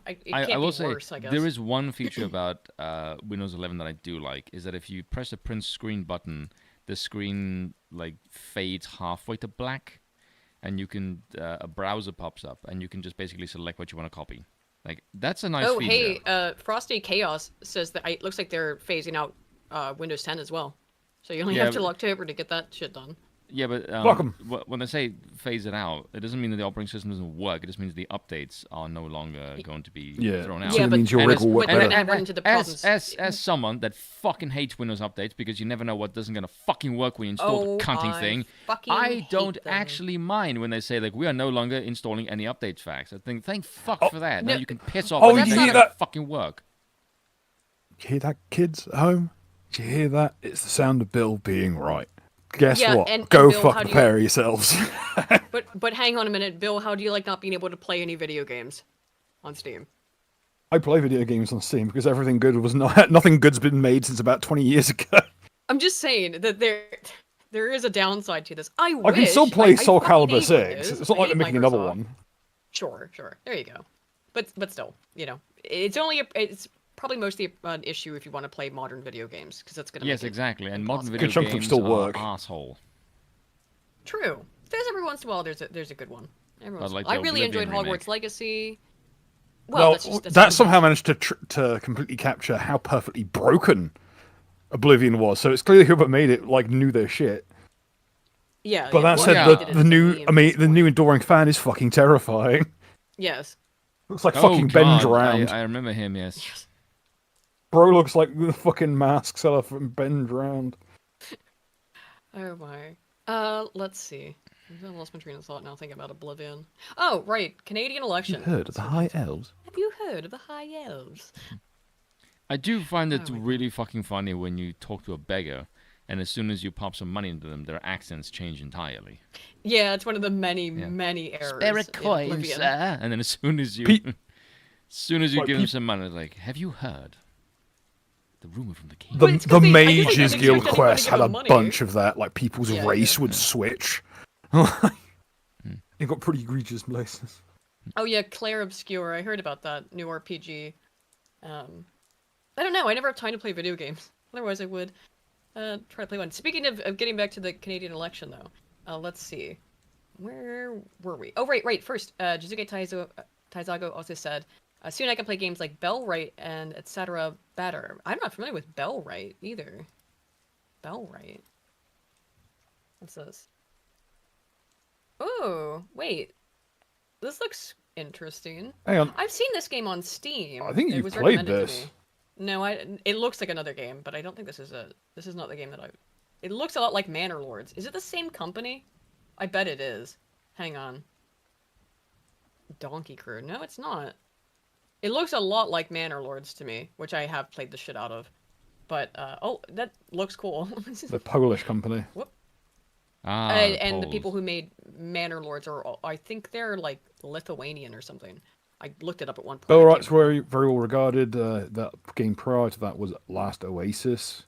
it can't be worse, I guess. There is one feature about Windows 11 that I do like, is that if you press the print screen button, the screen like fades halfway to black, and you can a browser pops up, and you can just basically select what you want to copy. Like that's a nice feature. Hey, Frosty Chaos says that it looks like they're phasing out Windows 10 as well. So you only have till October to get that shit done. Yeah, but when they say phase it out, it doesn't mean that the operating system doesn't work. It just means the updates are no longer going to be thrown out. So it means your rig will work better. As someone that fucking hates Windows updates because you never know what isn't going to fucking work when you install the cunting thing, I don't actually mind when they say like we are no longer installing any updates facts. I think thank fuck for that. Now you can piss off. You hear that? Fucking work. You hear that, kids at home? Did you hear that? It's the sound of Bill being right. Guess what? Go Bill, fuck the pair of yourselves. but hang on a minute, Bill. How do you like not being able to play any video games on Steam? I play video games on Steam because everything good was nothing good's been made since about 20 years ago. I'm just saying that there is a downside to this. I can still play Soul Calibur 6. It's not like they're making another one. Sure. There you go. But still, it's probably mostly an issue if you want to play modern video games, because that's going to Yes, exactly. And modern video games chunk of them still work. Asshole. True. There's every once in a while there's a good one. I really enjoyed Hogwarts Legacy. Well, that somehow managed to completely capture how perfectly broken Oblivion was. So it's clearly whoever made it knew their shit. Yeah. But that said, the new Enduring Fan is fucking terrifying. Yes. Looks like fucking Ben Drowned. I remember him. Yes. Bro looks like the fucking mask seller from Ben Drowned. Oh my. Let's see. I lost my train of thought now thinking about Oblivion. Oh, right. Canadian election. Have you heard of the High Elves? Have you heard of the High Elves? I do find it really fucking funny when you talk to a beggar, and as soon as you pop some money into them, their accents change entirely. Yeah, it's one of the many errors. Spare a coin, sir. And then as soon as you give them some money, it's like, have you heard? The rumor from the king. The Mages Guild quest had a bunch of that. Like people's race would switch. It got pretty egregious places. Oh yeah, Claire Obscure. I heard about that new RPG. I don't know. I never have time to play video games. Otherwise, I would try to play one. Speaking of getting back to the Canadian election, though, let's see. Where were we? Oh, right. First, Jizuke Taizago also said, soon I can play games like Bellwright and etc. better. I'm not familiar with Bellwright either. Bellwright. What's this? Oh, wait. This looks interesting. Hang on. I've seen this game on Steam. I think you've played this. No, it looks like another game, but I don't think this is not the game that it looks a lot like Manor Lords. Is it the same company? I bet it is. Hang on. Donkey Crew. No, it's not. It looks a lot like Manor Lords to me, which I have played the shit out of. But, oh, that looks cool. The Polish company. Whoop. And the people who made Manor Lords I think they're like Lithuanian or something. I looked it up at one point. Bellwright's very well regarded. That game prior to that was Last Oasis,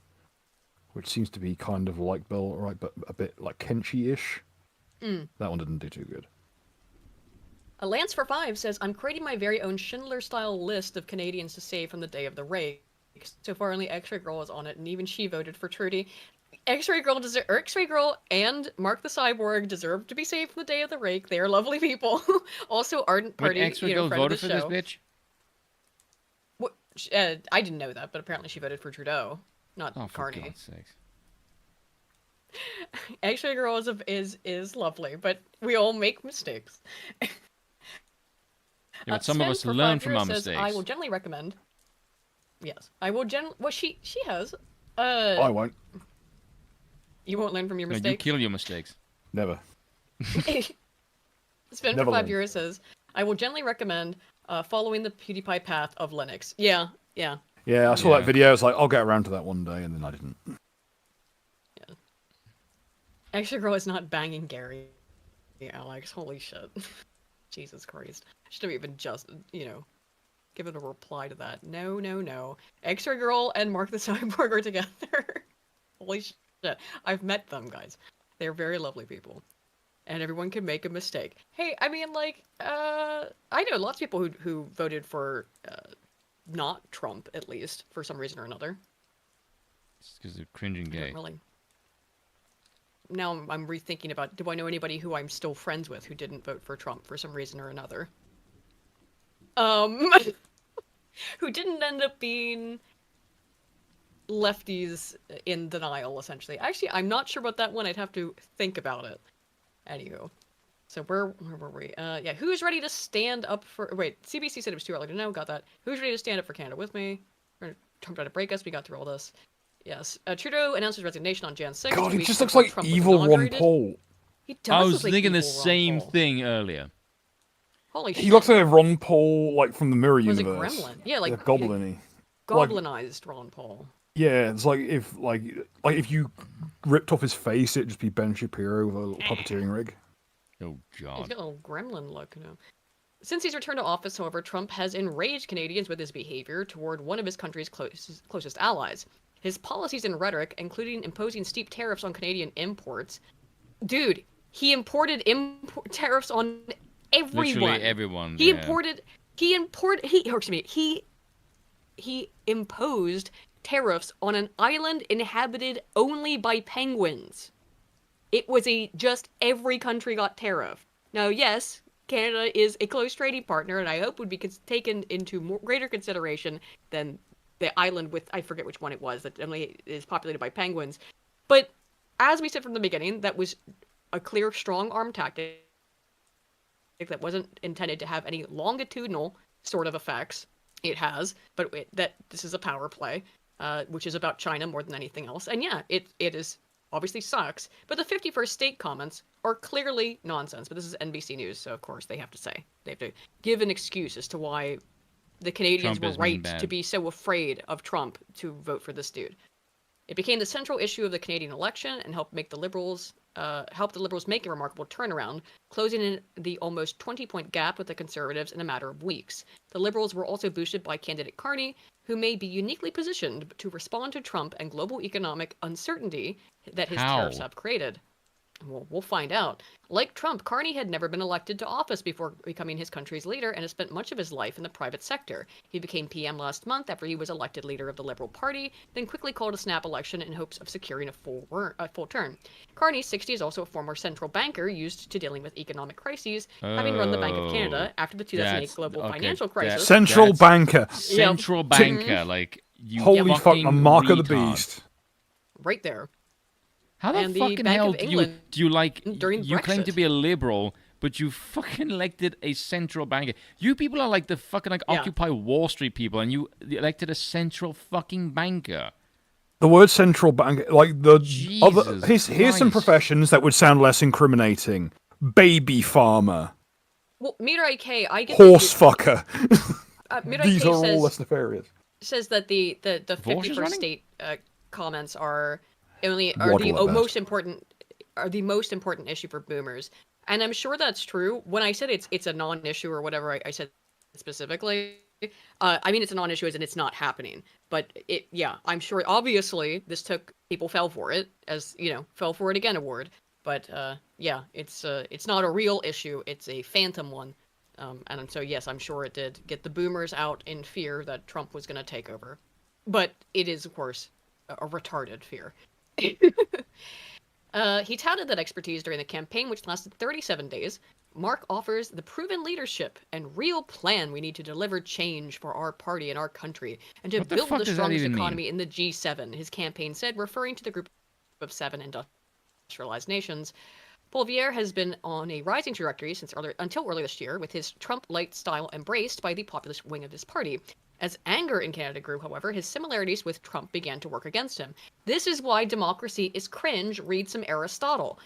which seems to be kind of like Bill, right, but a bit like Kenchi-ish. That one didn't do too good. Lance for 5 says, I'm creating my very own Schindler-style list of Canadians to save from the day of the rake. So far, only X-Ray Girl is on it, and even she voted for Trudy. X-Ray Girl and Mark the Cyborg deserve to be saved from the day of the rake. They are lovely people. Also, Ardent Party, X-Ray Girl friend voted of the for show. this bitch? What, I didn't know that, but apparently she voted for Trudeau, not Carney. For God's sakes. X-Ray Girl is lovely, but we all make mistakes. Yeah, but some of us learn from our mistakes. I will generally recommend. Yes, I will Well, she has. I won't. You won't learn from your mistakes? No, you kill your mistakes. Never. Spin for 5 years says, I will generally recommend following the PewDiePie path of Linux. Yeah. Yeah, I saw that video. It's like, I'll get around to that one day, and then I didn't. Yeah. Extra Girl is not banging Gary. Alex, holy shit. Jesus Christ. I should have even just, given a reply to that. No. Extra Girl and Mark the Cyborg are together. Holy shit. I've met them, guys. They're very lovely people. And everyone can make a mistake. Hey, I mean, I know lots of people who voted for not Trump, at least, for some reason or another. It's because they're cringing gay. Really. Now I'm rethinking about, do I know anybody who I'm still friends with who didn't vote for Trump for some reason or another? Who didn't end up being lefties in denial, essentially. Actually, I'm not sure about that one. I'd have to think about it. Anywho. So where were we? Yeah, who's ready to stand up for... Wait, CBC said it was too early to know. Got that. Who's ready to stand up for Canada with me? Trump tried to break us. We got through all this. Yes. Trudeau announced his resignation on Jan 6th. God, he just looks like Trump evil Ron Paul. He does. I was thinking the same thing earlier. Holy shit. He looks like a Ron Paul, like from the Mirror Was Universe. a gremlin. Yeah, like goblin-y. Goblinized Ron Paul. Yeah, it's like if you ripped off his face, it'd just be Ben Shapiro with a little puppeteering rig. Oh God. He's got a little gremlin look, Since he's returned to office, however, Trump has enraged Canadians with his behavior toward one of his country's closest allies. His policies and rhetoric, including imposing steep tariffs on Canadian imports. Dude, he imported tariffs on everyone. Literally everyone. He imposed tariffs on an island inhabited only by penguins. It was just every country got tariff. Now, yes, Canada is a close trading partner, and I hope would be taken into greater consideration than the island with, I forget which one it was, that only is populated by penguins. But as we said from the beginning, that was a clear strong-arm tactic that wasn't intended to have any longitudinal sort of effects. It has, but that this is a power play, which is about China more than anything else. And yeah, it is obviously sucks, but the 51st state comments are clearly nonsense. But this is NBC News, so of course they have to give an excuse as to why the Canadians were right to be so afraid of Trump to vote for this dude. It became the central issue of the Canadian election and helped the Liberals make a remarkable turnaround, closing in the almost 20-point gap with the Conservatives in a matter of weeks. The Liberals were also boosted by candidate Carney, who may be uniquely positioned to respond to Trump and global economic uncertainty that his tariffs have created. Well, we'll find out. Like Trump, Carney had never been elected to office before becoming his country's leader and has spent much of his life in the private sector. He became PM last month after he was elected leader of the Liberal Party, then quickly called a snap election in hopes of securing a full term. Carney, 60, is also a former central banker used to dealing with economic crises, having run the Bank of Canada after the 2008 global financial crisis. Central banker. Central banker, like you. Holy fuck, a mark of the beast. Right there. How the fucking hell do you claim to be a liberal, but you fucking elected a central banker? You people are like the fucking Occupy Wall Street people, and you elected a central fucking banker. The word central banker, like the other. Here's some professions that would sound less incriminating: baby farmer. Well, Mirai K, I get horse fucker. These are all less nefarious. Says that the 51st state comments are the most important issue for boomers, and I'm sure that's true. When I said it's a non-issue or whatever I said specifically, I mean, it's a non-issue and it's not happening. But I'm sure, obviously, people fell for it, as, fell for it again award. But, it's not a real issue. It's a phantom one. And so, yes, I'm sure it did get the boomers out in fear that Trump was going to take over. But it is, of course, a retarded fear. He touted that expertise during the campaign, which lasted 37 days. Mark offers the proven leadership and real plan we need to deliver change for our party and our country, and to build the strongest economy in the G7, his campaign said, referring to the group of 7 industrialized nations. Poilievre has been on a rising trajectory until early this year, with his Trump-light style embraced by the populist wing of his party. As anger in Canada grew, however, his similarities with Trump began to work against him. This is why democracy is cringe, read some Aristotle.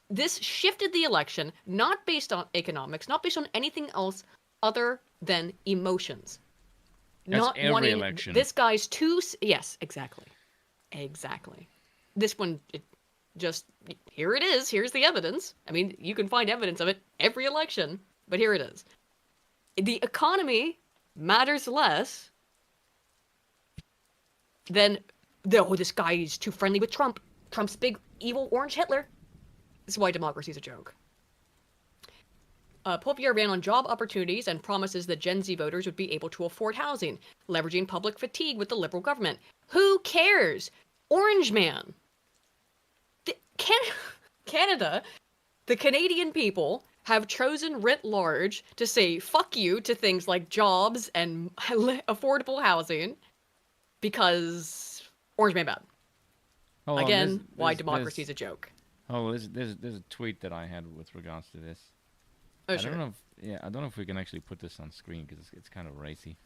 This shifted the election, not based on economics, not based on anything else other than emotions. That's not every wanting election. This guy's too... Yes, exactly. This one, here it is. Here's the evidence. I mean, you can find evidence of it every election, but here it is. The economy matters less than, this guy is too friendly with Trump. Trump's big, evil, orange Hitler. This is why democracy is a joke. Poilievre ran on job opportunities and promises that Gen Z voters would be able to afford housing, leveraging public fatigue with the Liberal government. Who cares? Orange man. Canada, the Canadian people, have chosen writ large to say fuck you to things like jobs and affordable housing because orange man bad. Again, why democracy is a joke. Oh, there's a tweet that I had with regards to this. Oh, I sure. don't know if we can actually put this on screen because it's kind of racy.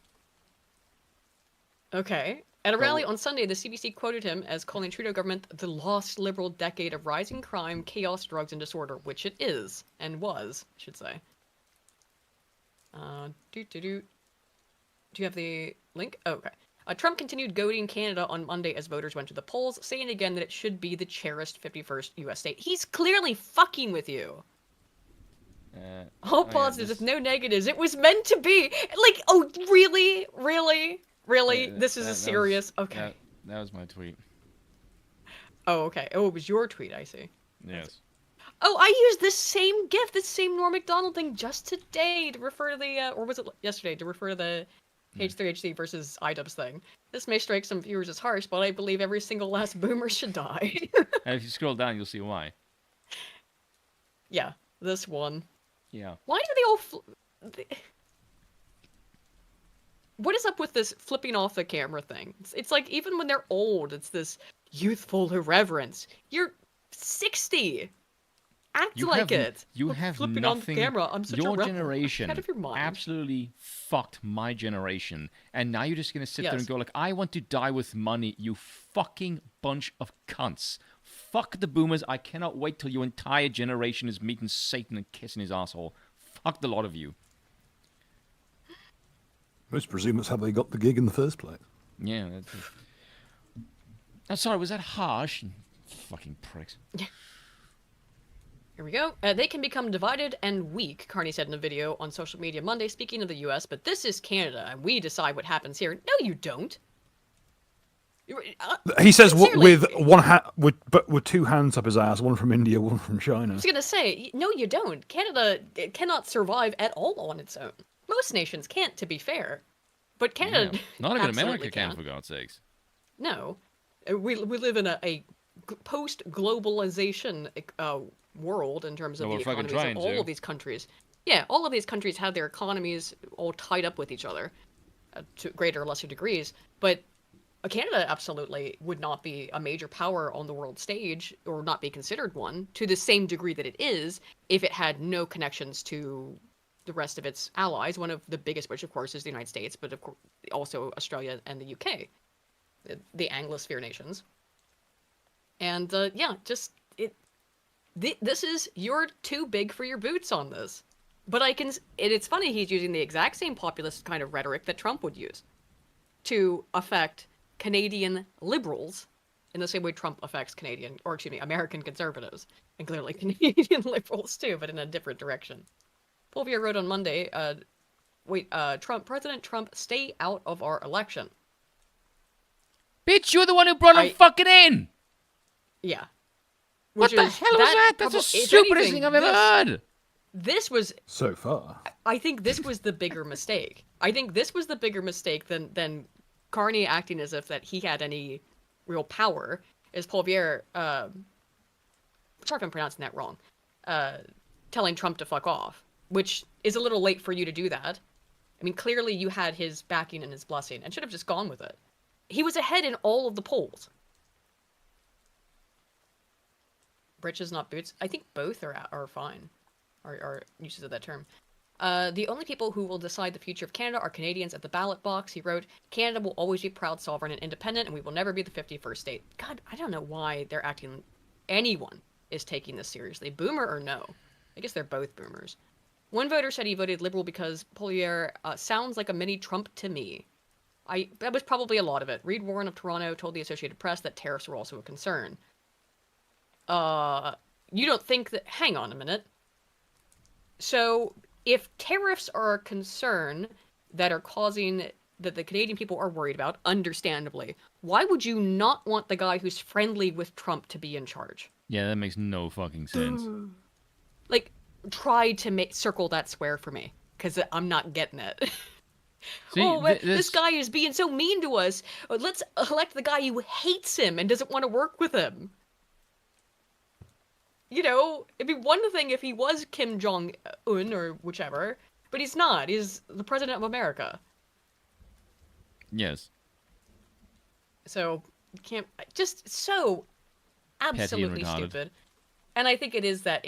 Okay. At a rally on Sunday, the CBC quoted him as calling Trudeau government the lost Liberal decade of rising crime, chaos, drugs, and disorder, which it is, and was, I should say. Do you have the link? Oh, okay. Trump continued goading Canada on Monday as voters went to the polls, saying again that it should be the cherished 51st U.S. state. He's clearly fucking with you. All positives with no negatives. It was meant to be. Like, oh, really? Really? Really? This is a serious... Okay. That was my tweet. Oh, okay. Oh, it was your tweet, I see. Yes. Oh, I used this same GIF, this same Norm Macdonald thing just today to refer to the... or was it yesterday? To refer to the H3HC versus iDubbbz thing. This may strike some viewers as harsh, but I believe every single last boomer should die. And if you scroll down, you'll see why. Yeah, this one. Yeah. Why do they all... What is up with this flipping off the camera thing? It's like, even when they're old, it's this youthful irreverence. You're 60! Act like it! You have flipping nothing... on the camera. I'm such your a generation out of your mind. absolutely fucked my generation. And now you're just going to sit there and go like, I want to die with money, you fucking bunch of cunts. Fuck the boomers. I cannot wait till your entire generation is meeting Satan and kissing his asshole. Fuck the lot of you. Most presume that's how they got the gig in the first place. Yeah. Sorry, was that harsh? Fucking pricks. Here we go. They can become divided and weak, Carney said in a video on social media Monday, speaking of the U.S., but this is Canada, and we decide what happens here. No, you don't. He says with one hand, with two hands up his ass, one from India, one from China. I was gonna say, no, you don't. Canada cannot survive at all on its own. Most nations can't, to be fair, but Canada. Yeah. Not even America can, for God's sakes. No, we live in a post-globalization world in terms of the economies of all of these countries. Yeah, all of these countries have their economies all tied up with each other to greater or lesser degrees, but Canada absolutely would not be a major power on the world stage, or not be considered one, to the same degree that it is, if it had no connections to the rest of its allies, one of the biggest which, of course, is the United States, but of course also Australia and the UK, the Anglosphere nations. And this is, you're too big for your boots on this. But it's funny, he's using the exact same populist kind of rhetoric that Trump would use to affect Canadian liberals in the same way Trump affects American conservatives, and clearly Canadian liberals too, but in a different direction. Poilievre wrote on Monday, President Trump, stay out of our election. Bitch, you're the one who brought him fucking in. Yeah. What the hell was that? That's the stupidest thing I've ever heard. This was so far. I think this was the bigger mistake. I think this was the bigger mistake than Carney acting as if that he had any real power. Is Paul Pierre, sorry if I'm pronouncing that wrong, telling Trump to fuck off, which is a little late for you to do that. I mean, clearly you had his backing and his blessing and should have just gone with it. He was ahead in all of the polls. Britches, not boots. I think both are fine, are uses of that term. The only people who will decide the future of Canada are Canadians at the ballot box. He wrote, Canada will always be proud, sovereign, and independent, and we will never be the 51st state. God, I don't know why they're acting... Anyone is taking this seriously. Boomer or no? I guess they're both boomers. One voter said he voted Liberal because Poilievre sounds like a mini Trump to me. That was probably a lot of it. Reed Warren of Toronto told the Associated Press that tariffs were also a concern. You don't think that... Hang on a minute. So... If tariffs are a concern that are causing that the Canadian people are worried about, understandably, why would you not want the guy who's friendly with Trump to be in charge? Yeah, that makes no fucking sense. Like, try to circle that square for me, because I'm not getting it. See, this guy is being so mean to us. Let's elect the guy who hates him and doesn't want to work with him. You know, it'd be one thing if he was Kim Jong-un or whichever, but he's not. He's the president of America. Yes. So, can't... Just so absolutely stupid. And I think it is that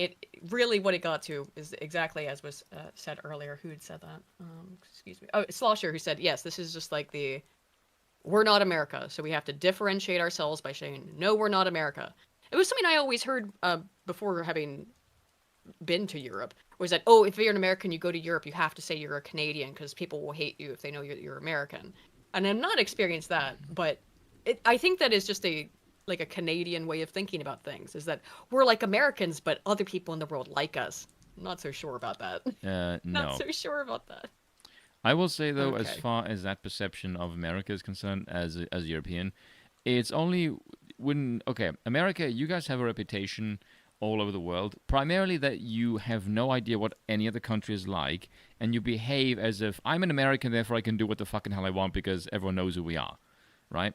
really what it got to is exactly as was said earlier. Who had said that? Excuse me. Oh, Slosher, who said, yes, this is just like we're not America, so we have to differentiate ourselves by saying, no, we're not America. It was something I always heard before having been to Europe, was that, oh, if you're an American, you go to Europe, you have to say you're a Canadian because people will hate you if they know you're American. And I've not experienced that, but I think that is just a Canadian way of thinking about things, is that we're like Americans, but other people in the world like us. I'm not so sure about that. No. Not so sure about that. I will say, though, as far as that perception of America is concerned, as European, it's only... America, you guys have a reputation all over the world, primarily that you have no idea what any other country is like, and you behave as if I'm an American, therefore I can do what the fucking hell I want because everyone knows who we are, right?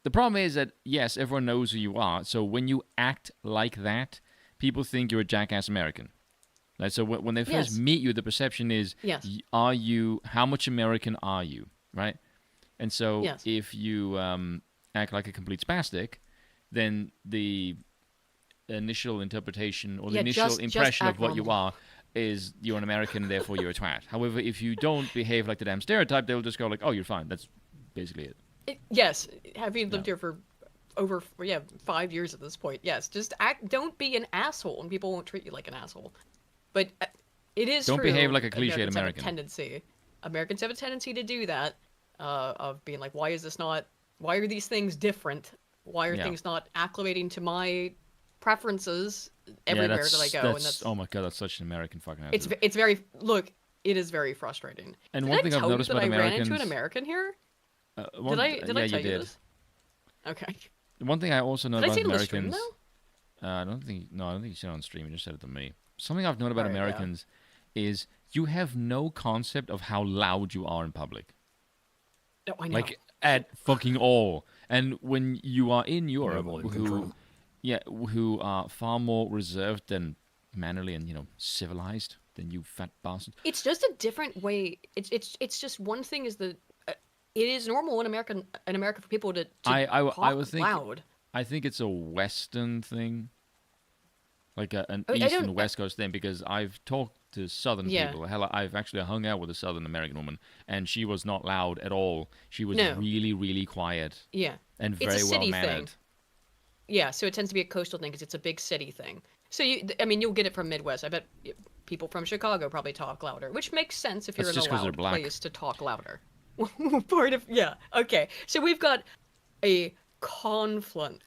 The problem is that, yes, everyone knows who you are, so when you act like that, people think you're a jackass American. Right? So when they first meet you, the perception is, how much American are you, right? And so if you act like a complete spastic, then the initial interpretation or the initial impression of what you are is you're an American and therefore you're a twat. However, if you don't behave like the damn stereotype, they'll just go like, oh, you're fine. That's basically it. Yes. Having lived here for over 5 years at this point, yes. Just don't be an asshole and people won't treat you like an asshole. But it is Don't true. behave like a cliched American. Americans have a tendency to do that, of being like, why are these things different? Why are things not acclimating to my preferences everywhere that I go? Oh my god, that's such an American fucking attitude. It is very frustrating. And one thing I've noticed about Americans... I ran into an American here? Did I tell you this? Okay. One thing I also know about Americans... Did I say it on the stream, though? I don't think you said it on stream. You just said it to me. Something I've known about Americans is you have no concept of how loud you are in public. No, I know. Like, at fucking all. And when you are in Europe, who are far more reserved and mannerly and civilized than you fat bastard. It's just a different way. It's just one thing is it is normal in America for people to talk loud. I think it's a Western thing, like an East and West Coast thing, because I've talked to Southern people. Hell, I've actually hung out with a Southern American woman, and she was not loud at all. She was really, really quiet. Yeah. And very well mannered. Yeah, so it tends to be a coastal thing because it's a big city thing. So you'll get it from Midwest. I bet people from Chicago probably talk louder, which makes sense if you're in a loud place to talk louder. Okay. So we've got a conflux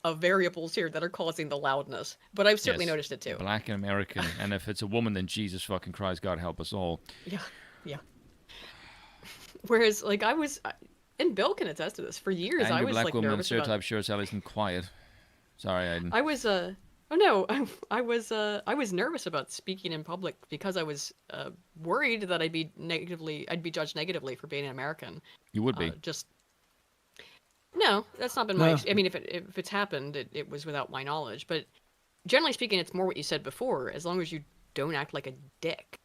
of variables here that are causing the loudness, but I've certainly noticed it too. Black and American, and if it's a woman, then Jesus fucking Christ, God help us all. Yeah. Whereas, like, I was, and Bill can attest to this, for years I was, black woman nervous in about... stereotype shirts, Alison, quiet. Sorry, I was, I was nervous about speaking in public because I was worried that I'd be judged negatively for being an American. You would be. No, that's not been my... I mean, if it's happened, it was without my knowledge. But generally speaking, it's more what you said before. As long as you don't act like a dick,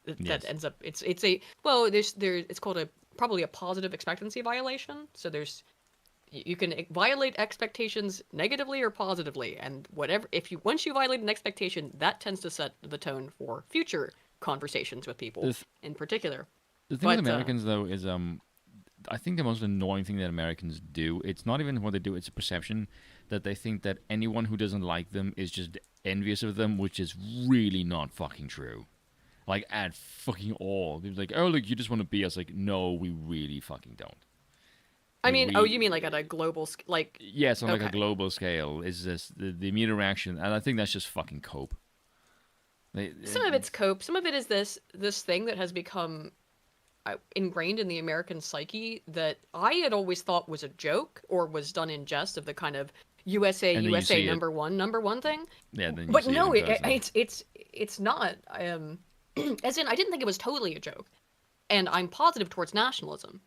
that ends up... It's called probably a positive expectancy violation. So you can violate expectations negatively or positively, and once you violate an expectation, that tends to set the tone for future conversations with people in particular. The thing with Americans, though, is I think the most annoying thing that Americans do, it's not even what they do, it's a perception that they think that anyone who doesn't like them is just envious of them, which is really not fucking true. Like, at fucking all. People like, oh, look, you just want to be us. Like, no, we really fucking don't. I mean, you mean like at a global scale? Like, yes, on like a global scale. Is this the immediate reaction, and I think that's just fucking cope. Some of it's cope. Some of it is this thing that has become ingrained in the American psyche that I had always thought was a joke or was done in jest, of the kind of USA number one thing. Yeah, then but no, it's not. As in, I didn't think it was totally a joke, and I'm positive towards nationalism.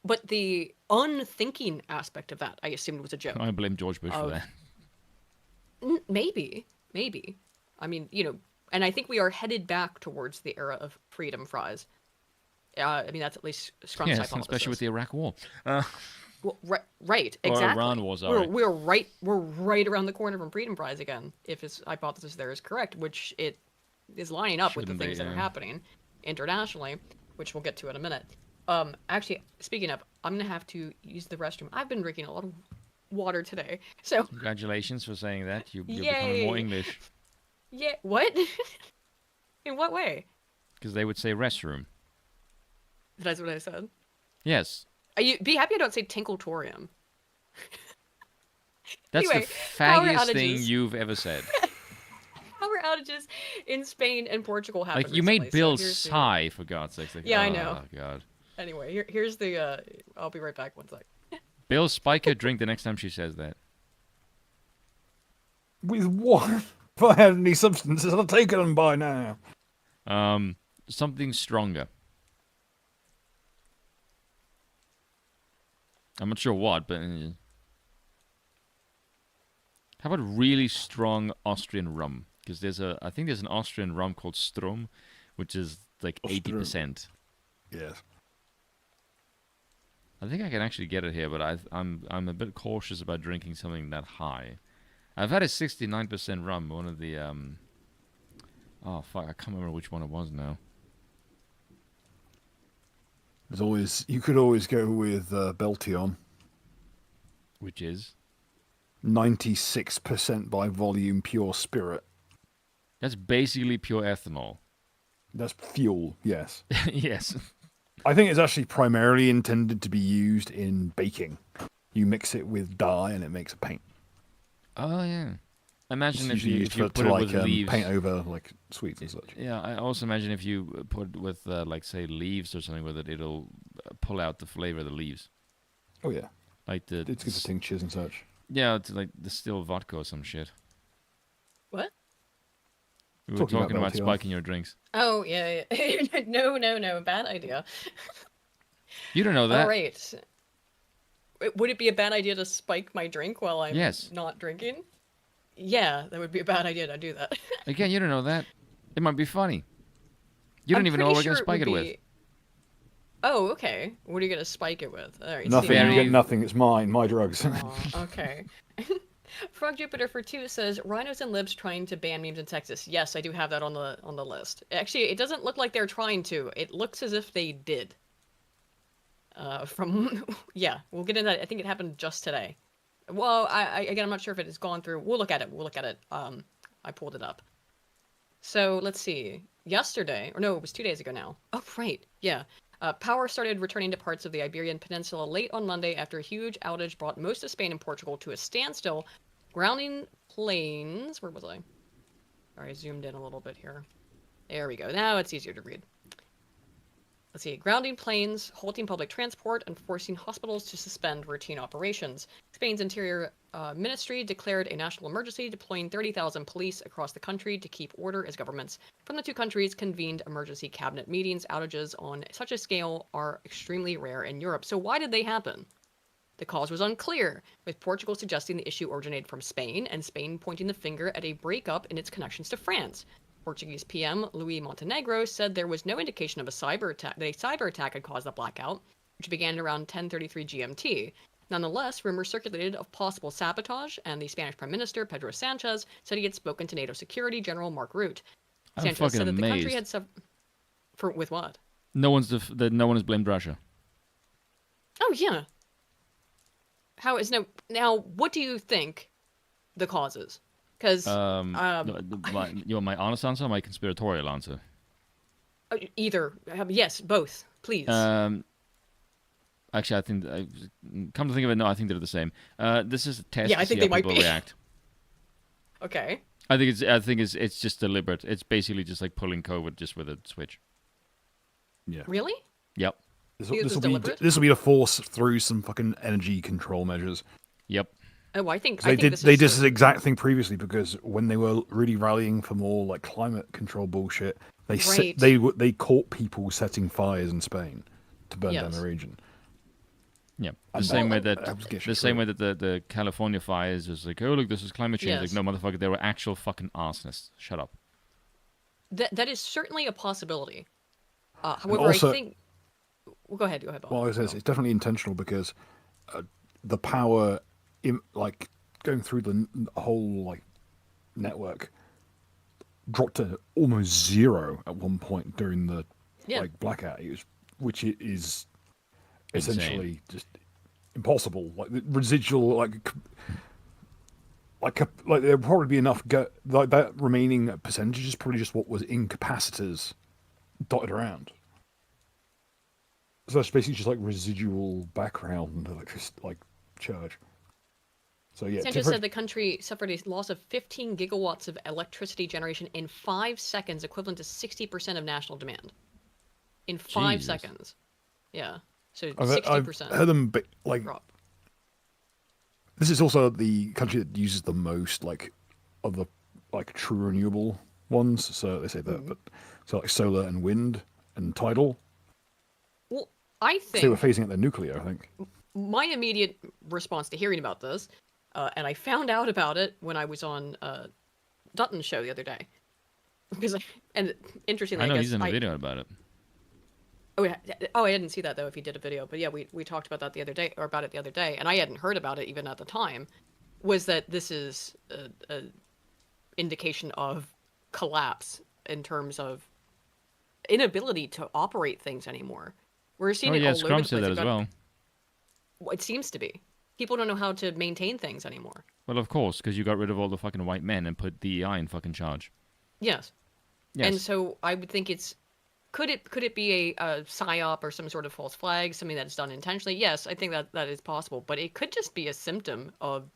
But the unthinking aspect of that, I assumed, was a joke. I blame George Bush for that. Maybe. I mean, and I think we are headed back towards the era of freedom fries. I mean, that's at least Scrump's hypothesis. Especially with the Iraq War. Well, right, exactly. Or Iran War, sorry. We're right around the corner from freedom fries again, if his hypothesis there is correct, which it is lining up with the things that are happening internationally, which we'll get to in a minute. Actually, speaking of, I'm gonna have to use the restroom. I've been drinking a lot of water today, so... Congratulations for saying that. You're becoming more English. Yeah, what? In what way? Because they would say restroom. That's what I said? Yes. Be happy I don't say tinkletorium. That's anyway, the faggiest thing you've ever said. Power outages in Spain and Portugal happened Like, you made Bill sigh, for God's sake. Like, I know. Oh, God. Anyway, here's the... I'll be right back, one sec. Bill, spike her drink the next time she says that. With what? If I had any substances, I'd have taken them by now. Something stronger. I'm not sure what, but... How about really strong Austrian rum? Because I think there's an Austrian rum called Strom, which is like 80%. Yes. I think I can actually get it here, but I'm a bit cautious about drinking something that high. I've had a 69% rum, one of the oh fuck, I can't remember which one it was now. You could always go with Beltion, which is 96% by volume pure spirit. That's basically pure ethanol. That's fuel, yes. Yes. I think it's actually primarily intended to be used in baking. You mix it with dye and it makes a paint. Oh, yeah. Imagine if you put it with leaves. Paint over like sweets and such. Yeah, I also imagine if you put it with like say leaves or something with it, it'll pull out the flavor of the leaves. Oh yeah. Like it's good for tinctures and such. Yeah, it's like distilled vodka or some shit. What? We were talking about spiking your drinks. Oh, yeah. No. Bad idea. You don't know that. All right. Would it be a bad idea to spike my drink while I'm not drinking? Yeah, that would be a bad idea to do that. Again, you don't know that. It might be funny. You don't even know what we're going to spike it with. Oh, okay. What are you going to spike it with? All right, nothing. You get nothing. It's mine. My drugs. Okay. Frog Jupiter for 2 says, rhinos and libs trying to ban memes in Texas. Yes, I do have that on the list. Actually, it doesn't look like they're trying to. It looks as if they did. Yeah, we'll get into that. I think it happened just today. Well, again, I'm not sure if it has gone through. We'll look at it. I pulled it up. So let's see. Yesterday, or no, it was 2 days ago now. Oh, right. Yeah. Power started returning to parts of the Iberian Peninsula late on Monday after a huge outage brought most of Spain and Portugal to a standstill, grounding planes. Where was I? Sorry, I zoomed in a little bit here. There we go. Now it's easier to read. Let's see. Grounding planes, halting public transport, and forcing hospitals to suspend routine operations. Spain's Interior Ministry declared a national emergency, deploying 30,000 police across the country to keep order as governments from the two countries convened emergency cabinet meetings. Outages on such a scale are extremely rare in Europe. So why did they happen? The cause was unclear, with Portugal suggesting the issue originated from Spain, and Spain pointing the finger at a breakup in its connections to France. Portuguese PM Luis Montenegro said there was no indication of a cyber attack. That a cyber attack had caused the blackout, which began around 10:33 GMT. Nonetheless, rumors circulated of possible sabotage, and the Spanish Prime Minister Pedro Sanchez said he had spoken to NATO Security General Mark Rutte. Sanchez said that the country had with what? No one has blamed Russia. Oh yeah. How is now? What do you think the cause is? Because you want my honest answer or my conspiratorial answer? Either. Yes, both, please. Actually, I think come to think of it, no, I think they're the same. This is a test I to think see they how people might be. react. Okay. I think it's just deliberate. It's basically just like pulling COVID just with a switch. Yeah. Really? Yep. This will be to force through some fucking energy control measures. Yep. Oh, I think they did this this exact thing previously, because when they were really rallying for more like climate control bullshit, they caught people setting fires in Spain to burn down the region. Yeah, the same way that the California fires was like, oh look, this is climate change. Yes. Like, no, motherfucker, they were actual fucking arsonists. Shut up. That is certainly a possibility. However, also, I think. Well, go ahead, Bob. Well, it's definitely intentional, because the power, like going through the whole like network, dropped to almost zero at one point during the like blackout, which is essentially just impossible. Like the residual, like there'd probably be enough. Like that remaining percentage is probably just what was in capacitors dotted around. So that's basically just like residual background, like charge. So yeah. Sanchez said the country suffered a loss of 15 gigawatts of electricity generation in 5 seconds, equivalent to 60% of national demand. In 5 seconds. Yeah. So 60%. I've heard them like drop. This is also the country that uses the most like of the like true renewable ones. So they say that, but so like solar and wind and tidal. Well, I think they were phasing out their nuclear. I think my immediate response to hearing about this, and I found out about it when I was on Dutton's show the other day, because interestingly, I know he's in a video about it. Oh yeah. Oh, I didn't see that though. If he did a video, but yeah, we talked about that the other day, and I hadn't heard about it even at the time. Was that this is a indication of collapse in terms of inability to operate things anymore. We're seeing it all over the place. Said that as well. It seems to be. People don't know how to maintain things anymore. Well, of course, because you got rid of all the fucking white men and put DEI in fucking charge. Yes. And so I would think it's. Could it be a psyop or some sort of false flag, something that's done intentionally? Yes, I think that is possible. But it could just be a symptom of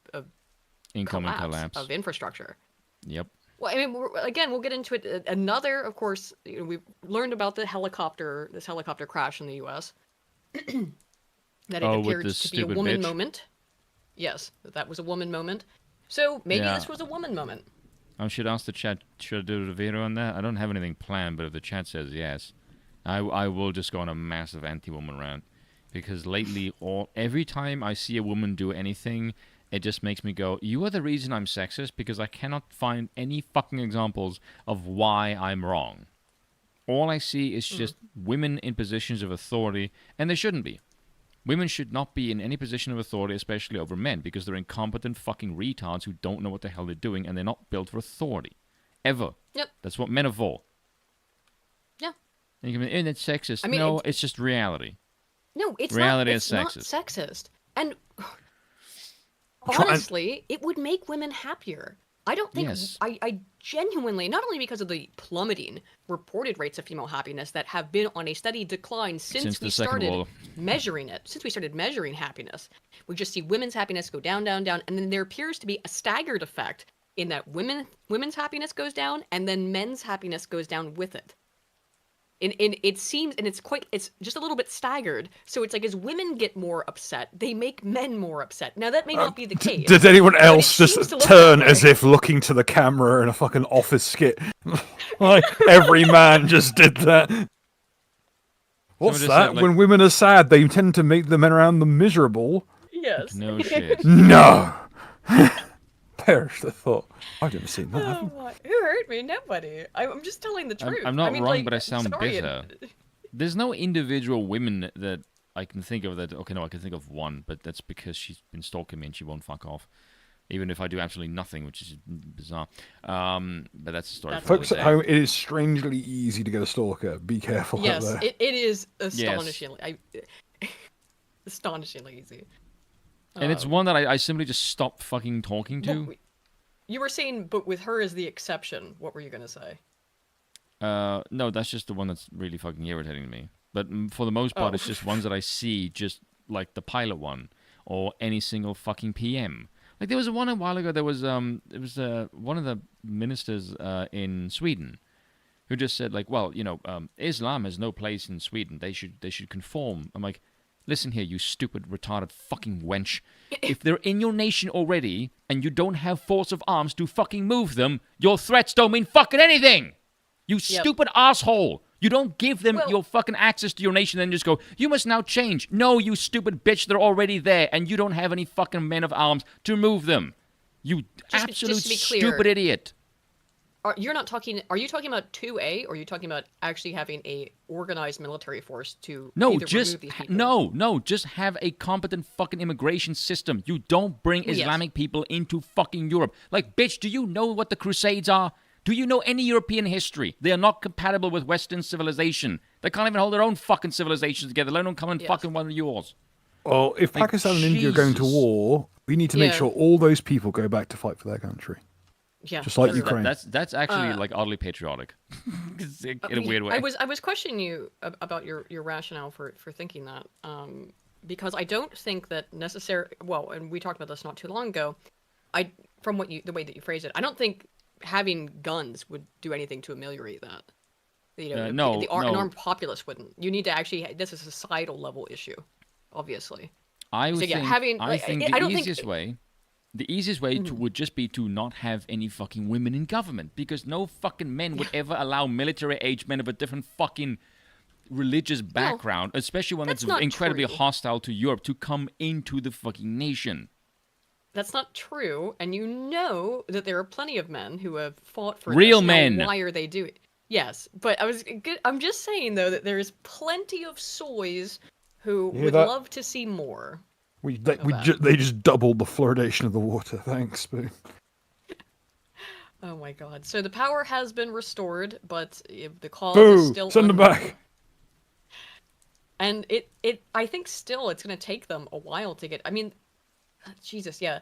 incoming collapse of infrastructure. Yep. Well, I mean, we'll get into it. Another, of course, we've learned about this helicopter crash in the U.S. that it appeared to be a woman moment. Yes, that was a woman moment. So maybe this was a woman moment. I should ask the chat, should I do a video on that? I don't have anything planned, but if the chat says yes, I will just go on a massive anti-woman rant. Because lately, every time I see a woman do anything, it just makes me go, you are the reason I'm sexist, because I cannot find any fucking examples of why I'm wrong. All I see is just women in positions of authority, and they shouldn't be. Women should not be in any position of authority, especially over men, because they're incompetent fucking retards who don't know what the hell they're doing, and they're not built for authority. Ever. Yep. That's what men are for. Yeah. And you can be, and it's sexist. I mean, no, it's just reality. No, it's reality not. It's not sexist. And honestly, it would make women happier. I don't think I genuinely, not only because of the plummeting reported rates of female happiness that have been on a steady decline since we started measuring it, since we started measuring happiness, we just see women's happiness go down, down, down, and then there appears to be a staggered effect in that women's happiness goes down, and then men's happiness goes down with it. And it seems, and it's just a little bit staggered. So it's like as women get more upset, they make men more upset. Now that may not be the case. Did anyone else just turn as if looking to the camera in a fucking office skit? Like every man just did that. What's that? When women are sad, they tend to make the men around them miserable. Yes. No shit. No. Perish the thought. I've never seen that. Who hurt me? Nobody. I'm just telling the truth. I'm not wrong, but I sound bitter. There's no individual women that I can think of that. Okay, no, I can think of one, but that's because she's been stalking me and she won't fuck off. Even if I do absolutely nothing, which is bizarre. But that's a story. Folks at home, it is strangely easy to get a stalker. Be careful. Yes, out there. It is astonishingly, astonishingly easy. And it's one that I simply just stopped fucking talking to. Well, you were saying, but with her as the exception, what were you going to say? No, that's just the one that's really fucking irritating me. But for the most part, it's just ones that I see, just like the pilot one, or any single fucking PM. Like there was one a while ago. There was one of the ministers in Sweden who just said like, well, Islam has no place in Sweden. They should conform. I'm like, listen here, you stupid, retarded fucking wench. If they're in your nation already, and you don't have force of arms to fucking move them, your threats don't mean fucking anything! You stupid asshole! You don't give them your fucking access to your nation and just go, you must now change. No, you stupid bitch, they're already there, and you don't have any fucking men of arms to move them. You absolute stupid idiot. Are you talking about 2A, or are you talking about actually having a organized military force to remove these people? No, just have a competent fucking immigration system. You don't bring Islamic people into fucking Europe. Like, bitch, do you know what the Crusades are? Do you know any European history? They are not compatible with Western civilization. They can't even hold their own fucking civilizations together, let alone come and fucking one of yours. Well, if Pakistan and India are going to war, we need to make sure all those people go back to fight for their country. Yeah, just like Ukraine. That's actually like oddly patriotic, in a weird way. I was questioning you about your rationale for thinking that, because I don't think that necessarily. Well, and we talked about this not too long ago. From the way that you phrased it, I don't think having guns would do anything to ameliorate that. An armed populace wouldn't. You need to actually. This is a societal level issue, obviously. I think the easiest way. The easiest way would just be to not have any fucking women in government, because no fucking men would ever allow military-age men of a different fucking religious background, especially one that's incredibly hostile to Europe, to come into the fucking nation. That's not true, and you know that there are plenty of men who have fought for real men. Now, why are they doing it? Yes, but I'm just saying though that there is plenty of soys who would love to see more. They just doubled the fluoridation of the water. Thanks, Spoon. Oh my god. So the power has been restored, but the cause is still send them back. And I think still it's going to take them a while to get. I mean, Jesus, yeah.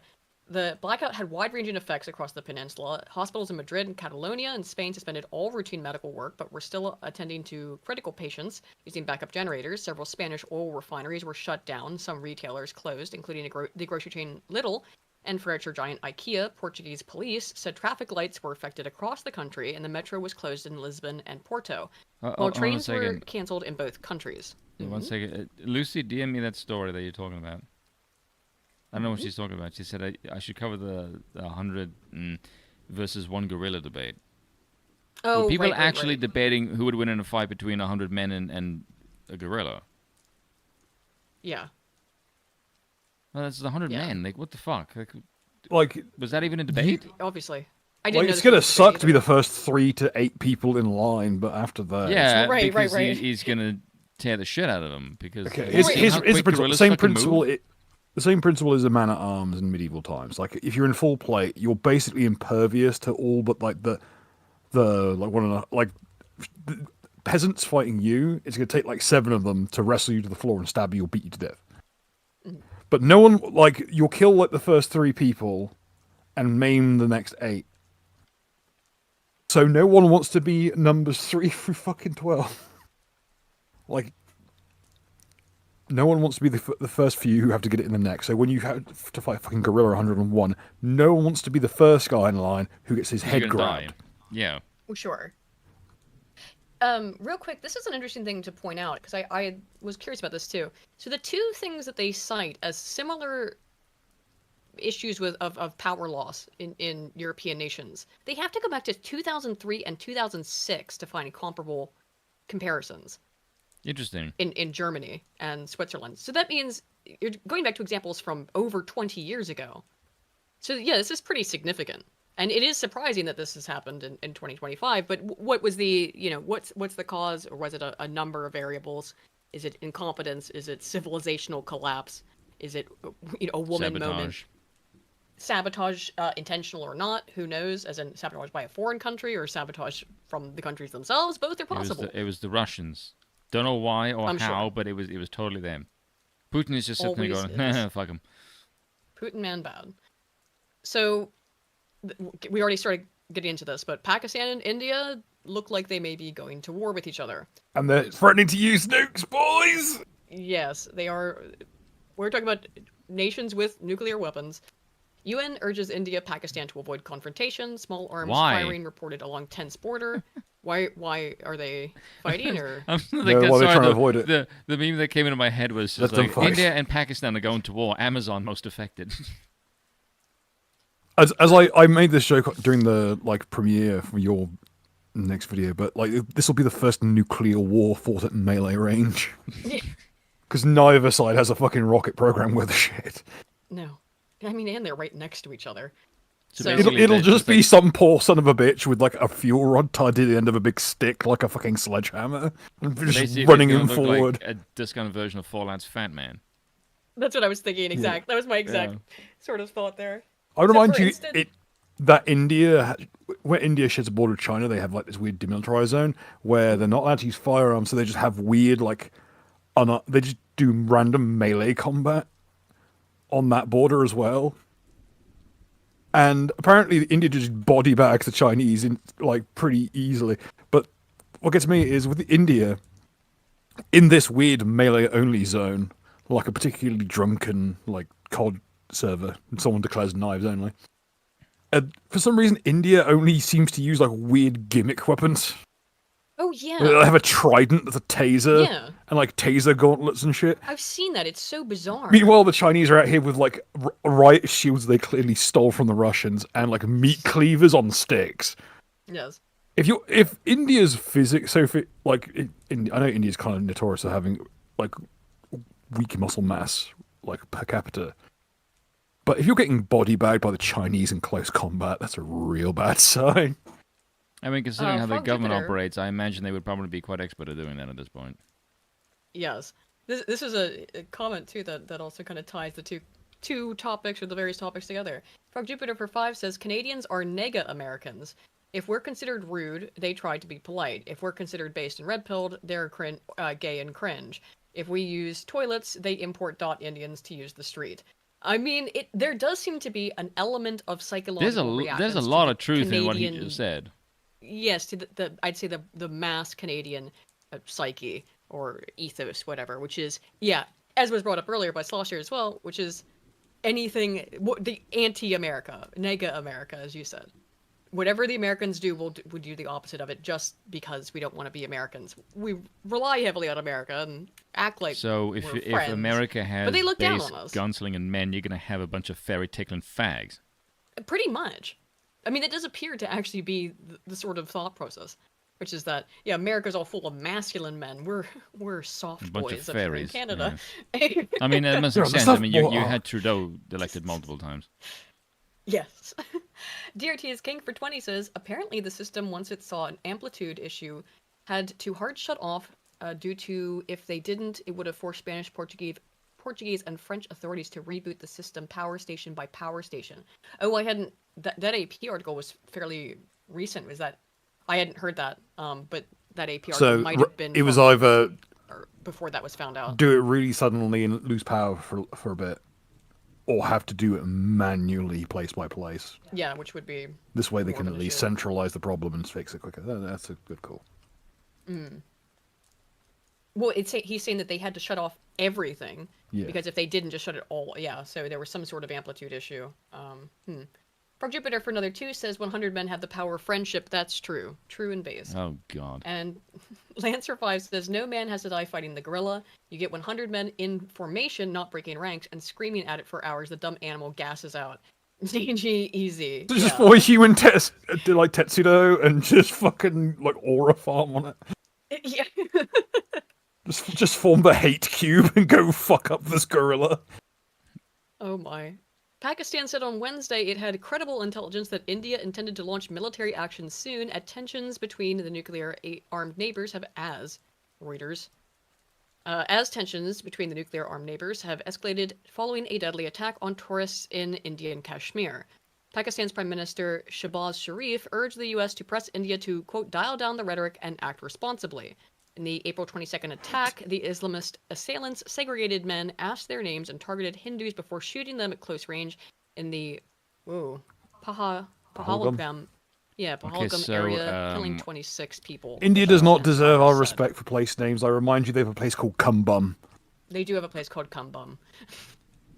The blackout had wide-ranging effects across the peninsula. Hospitals in Madrid and Catalonia and Spain suspended all routine medical work, but were still attending to critical patients using backup generators. Several Spanish oil refineries were shut down. Some retailers closed, including the grocery chain Lidl and furniture giant IKEA. Portuguese police said traffic lights were affected across the country, and the metro was closed in Lisbon and Porto, while trains were cancelled in both countries. One second. Lucy, DM me that story that you're talking about. I don't know what she's talking about. She said I should cover the 100 versus 1 gorilla debate. Oh, were people right. debating who would win in a fight between 100 men and a gorilla? Yeah. Well, that's 100 men. Like, what the fuck? Like, was that even a debate? Obviously. I didn't know it's gonna suck to be the first 3 to 8 people in line, but after that, right. He's gonna tear the shit out of them because the same principle is a man at arms in medieval times. Like, if you're in full play, you're basically impervious to all but like the peasants fighting you. It's gonna take like 7 of them to wrestle you to the floor and stab you or beat you to death. But no one, like, you'll kill like the first 3 people and maim the next 8, So no one wants to be numbers 3 through fucking 12. Like, no one wants to be the first few who have to get it in the neck. So when you have to fight fucking Gorilla 101, no one wants to be the first guy in line who gets his head grabbed. Die. Yeah. Sure. Real quick, this is an interesting thing to point out, because I was curious about this too. So the two things that they cite as similar issues of power loss in European nations, they have to go back to 2003 and 2006 to find comparable comparisons. Interesting. In Germany and Switzerland. So that means you're going back to examples from over 20 years ago. So yeah, this is pretty significant. And it is surprising that this has happened in 2025, but what was the, what's the cause? Or was it a number of variables? Is it incompetence? Is it civilizational collapse? Is it, a woman moment? Sabotage, intentional or not, who knows? As in sabotage by a foreign country or sabotage from the countries themselves? Both are possible. It was the Russians. Don't know why or how, but it was totally them. Putin is just sitting there going, nah, fuck him. Putin man bad. So, we already started getting into this, but Pakistan and India look like they may be going to war with each other. And they're threatening to use nukes, boys! Yes, they are. We're talking about nations with nuclear weapons. UN urges India, Pakistan to avoid confrontation. Small arms firing reported along tense border. Why are they fighting? Or they're trying to avoid it. The meme that came into my head was just like, India and Pakistan are going to war. Amazon most affected. As I made this joke during the premiere for your next video, but this will be the first nuclear war fought at melee range. Because neither side has a fucking rocket program worth of shit. No. I mean, and they're right next to each other. So it'll just be some poor son of a bitch with a fuel rod tied to the end of a big stick like a fucking sledgehammer, and just running him forward. Like a discounted version of Fallout's Fat Man. That's what I was thinking. Exact. Yeah. That was my exact sort of thought there. I remind you that India, where India shares a border with China, they have this weird demilitarized zone where they're not allowed to use firearms, so they just have weird they just do random melee combat on that border as well. And apparently India just body bags the Chinese pretty easily. But what gets me is with India, in this weird melee only zone, like a particularly drunken COD server, and someone declares knives only. For some reason, India only seems to use weird gimmick weapons. Oh yeah. They have a trident that's a taser, and taser gauntlets and shit. I've seen that. It's so bizarre. Meanwhile, the Chinese are out here with riot shields they clearly stole from the Russians and meat cleavers on sticks. Yes. If India's physics, I know India's kind of notorious for having weak muscle mass per capita. But if you're getting body bagged by the Chinese in close combat, that's a real bad sign. I mean, considering how the government operates, I imagine they would probably be quite expert at doing that at this point. Yes. This is a comment, too, that also kind of ties the two topics or the various topics together. Frog Jupiter for 5 says, Canadians are nega-Americans. If we're considered rude, they try to be polite. If we're considered based and red-pilled, they're gay and cringe. If we use toilets, they import Indians to use the street. I mean, there does seem to be an element of psychological reactions. There's a lot of truth in what he just said. Yes, to I'd say the mass Canadian psyche or ethos, whatever, which is, as was brought up earlier by Slosher as well, which is anything, the anti-America, nega-America, as you said. Whatever the Americans do, we'll do the opposite of it just because we don't want to be Americans. We rely heavily on America and act like we're friends, if America has they look down on us. Gunslinging men, you're going to have a bunch of fairy-tickling fags. Pretty much. I mean, it does appear to actually be the sort of thought process, which is that America's all full of masculine men. We're soft boys of fairies in Canada. Yeah. I mean, that must make sense. I mean, you had Trudeau elected multiple times. Yes. DRT is King for 20 says, apparently the system, once it saw an amplitude issue, had to hard shut off due to if they didn't, it would have forced Spanish, Portuguese, and French authorities to reboot the system power station by power station. Oh, I hadn't... That AP article was fairly recent. Was that... I hadn't heard that, but that AP article might have been... It was either... Or before that was found out. Do it really suddenly and lose power for a bit. or have to do it manually, place by place. Yeah, which would be... This way they can at least centralize the problem and fix it quicker. That's a good call. Well, he's saying that they had to shut off everything, because if they didn't just shut it all... Yeah, so there was some sort of amplitude issue. Frog Jupiter for another 2 says 100 men have the power of friendship. That's true. True and base. Oh, God. And Lancer 5 says, no man has to die fighting the gorilla. You get 100 men in formation, not breaking ranks, and screaming at it for hours. The dumb animal gasses out. GG, easy. So just voice you and do like Tetsudo and just fucking like aura farm on it. Yeah. just form the hate cube and go fuck up this gorilla. Oh my. Pakistan said on Wednesday it had credible intelligence that India intended to launch military action soon as tensions between the nuclear-armed neighbors have Reuters. As tensions between the nuclear-armed neighbors have escalated following a deadly attack on tourists in Indian Kashmir. Pakistan's Prime Minister Shehbaz Sharif urged the U.S. to press India to, quote, dial down the rhetoric and act responsibly. In the April 22nd attack, the Islamist assailants segregated men, asked their names, and targeted Hindus before shooting them at close range in the Pahalgam area, killing 26 people. India does not deserve our respect for place names. I remind you, they have a place called Kumbum. They do have a place called Kumbum.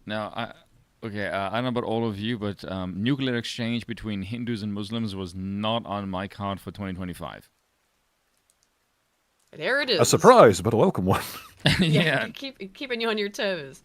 Now, I don't know about all of you, but nuclear exchange between Hindus and Muslims was not on my card for 2025. There it is. A surprise, but a welcome one. Yeah. Keeping you on your toes.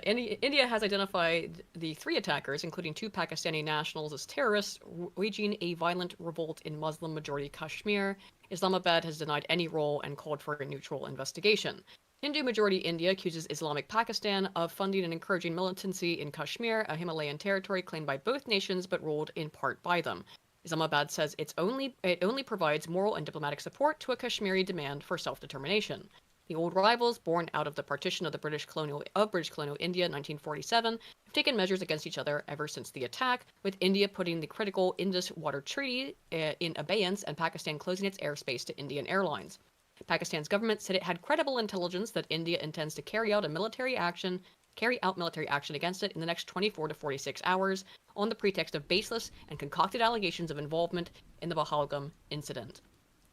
India has identified the 3 attackers, including 2 Pakistani nationals, as terrorists waging a violent revolt in Muslim-majority Kashmir. Islamabad has denied any role and called for a neutral investigation. Hindu-majority India accuses Islamic Pakistan of funding and encouraging militancy in Kashmir, a Himalayan territory claimed by both nations but ruled in part by them. Islamabad says it only provides moral and diplomatic support to a Kashmiri demand for self-determination. The old rivals, born out of the partition of British colonial India in 1947, have taken measures against each other ever since the attack, with India putting the critical Indus Water Treaty in abeyance and Pakistan closing its airspace to Indian airlines. Pakistan's government said it had credible intelligence that India intends to carry out military action against it in the next 24 to 46 hours on the pretext of baseless and concocted allegations of involvement in the Pahalgam incident.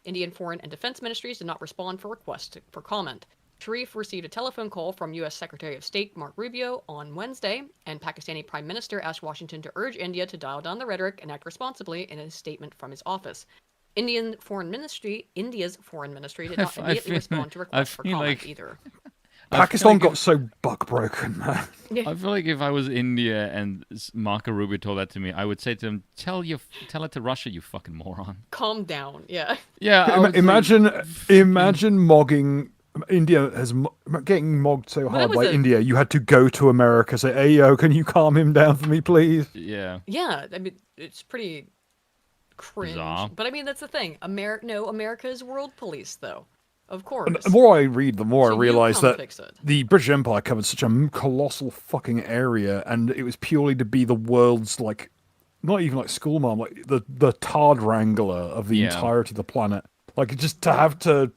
Indian Foreign and Defense Ministries did not respond for requests for comment. Sharif received a telephone call from U.S. Secretary of State Mark Rubio on Wednesday, and Pakistani Prime Minister asked Washington to urge India to dial down the rhetoric and act responsibly in a statement from his office. India's foreign ministry did not immediately respond to requests for comment either. Pakistan got so buck-broken, man. I feel like if I was India and Marco Rubio told that to me, I would say to him, tell it to Russia, you fucking moron. Calm down, yeah. Yeah. Imagine mogging... India getting mogged so hard by India, you had to go to America, say, hey, yo, can you calm him down for me, please? Yeah. Yeah, I mean, it's pretty cringe. Bizarre. But I mean, that's the thing. America is world police, though. Of course. And the more I read, the more I realize that the British Empire covered such a colossal fucking area, and it was purely to be the world's, like, not even like school mom, like the tard wrangler of the entirety of the planet. Like, just to have to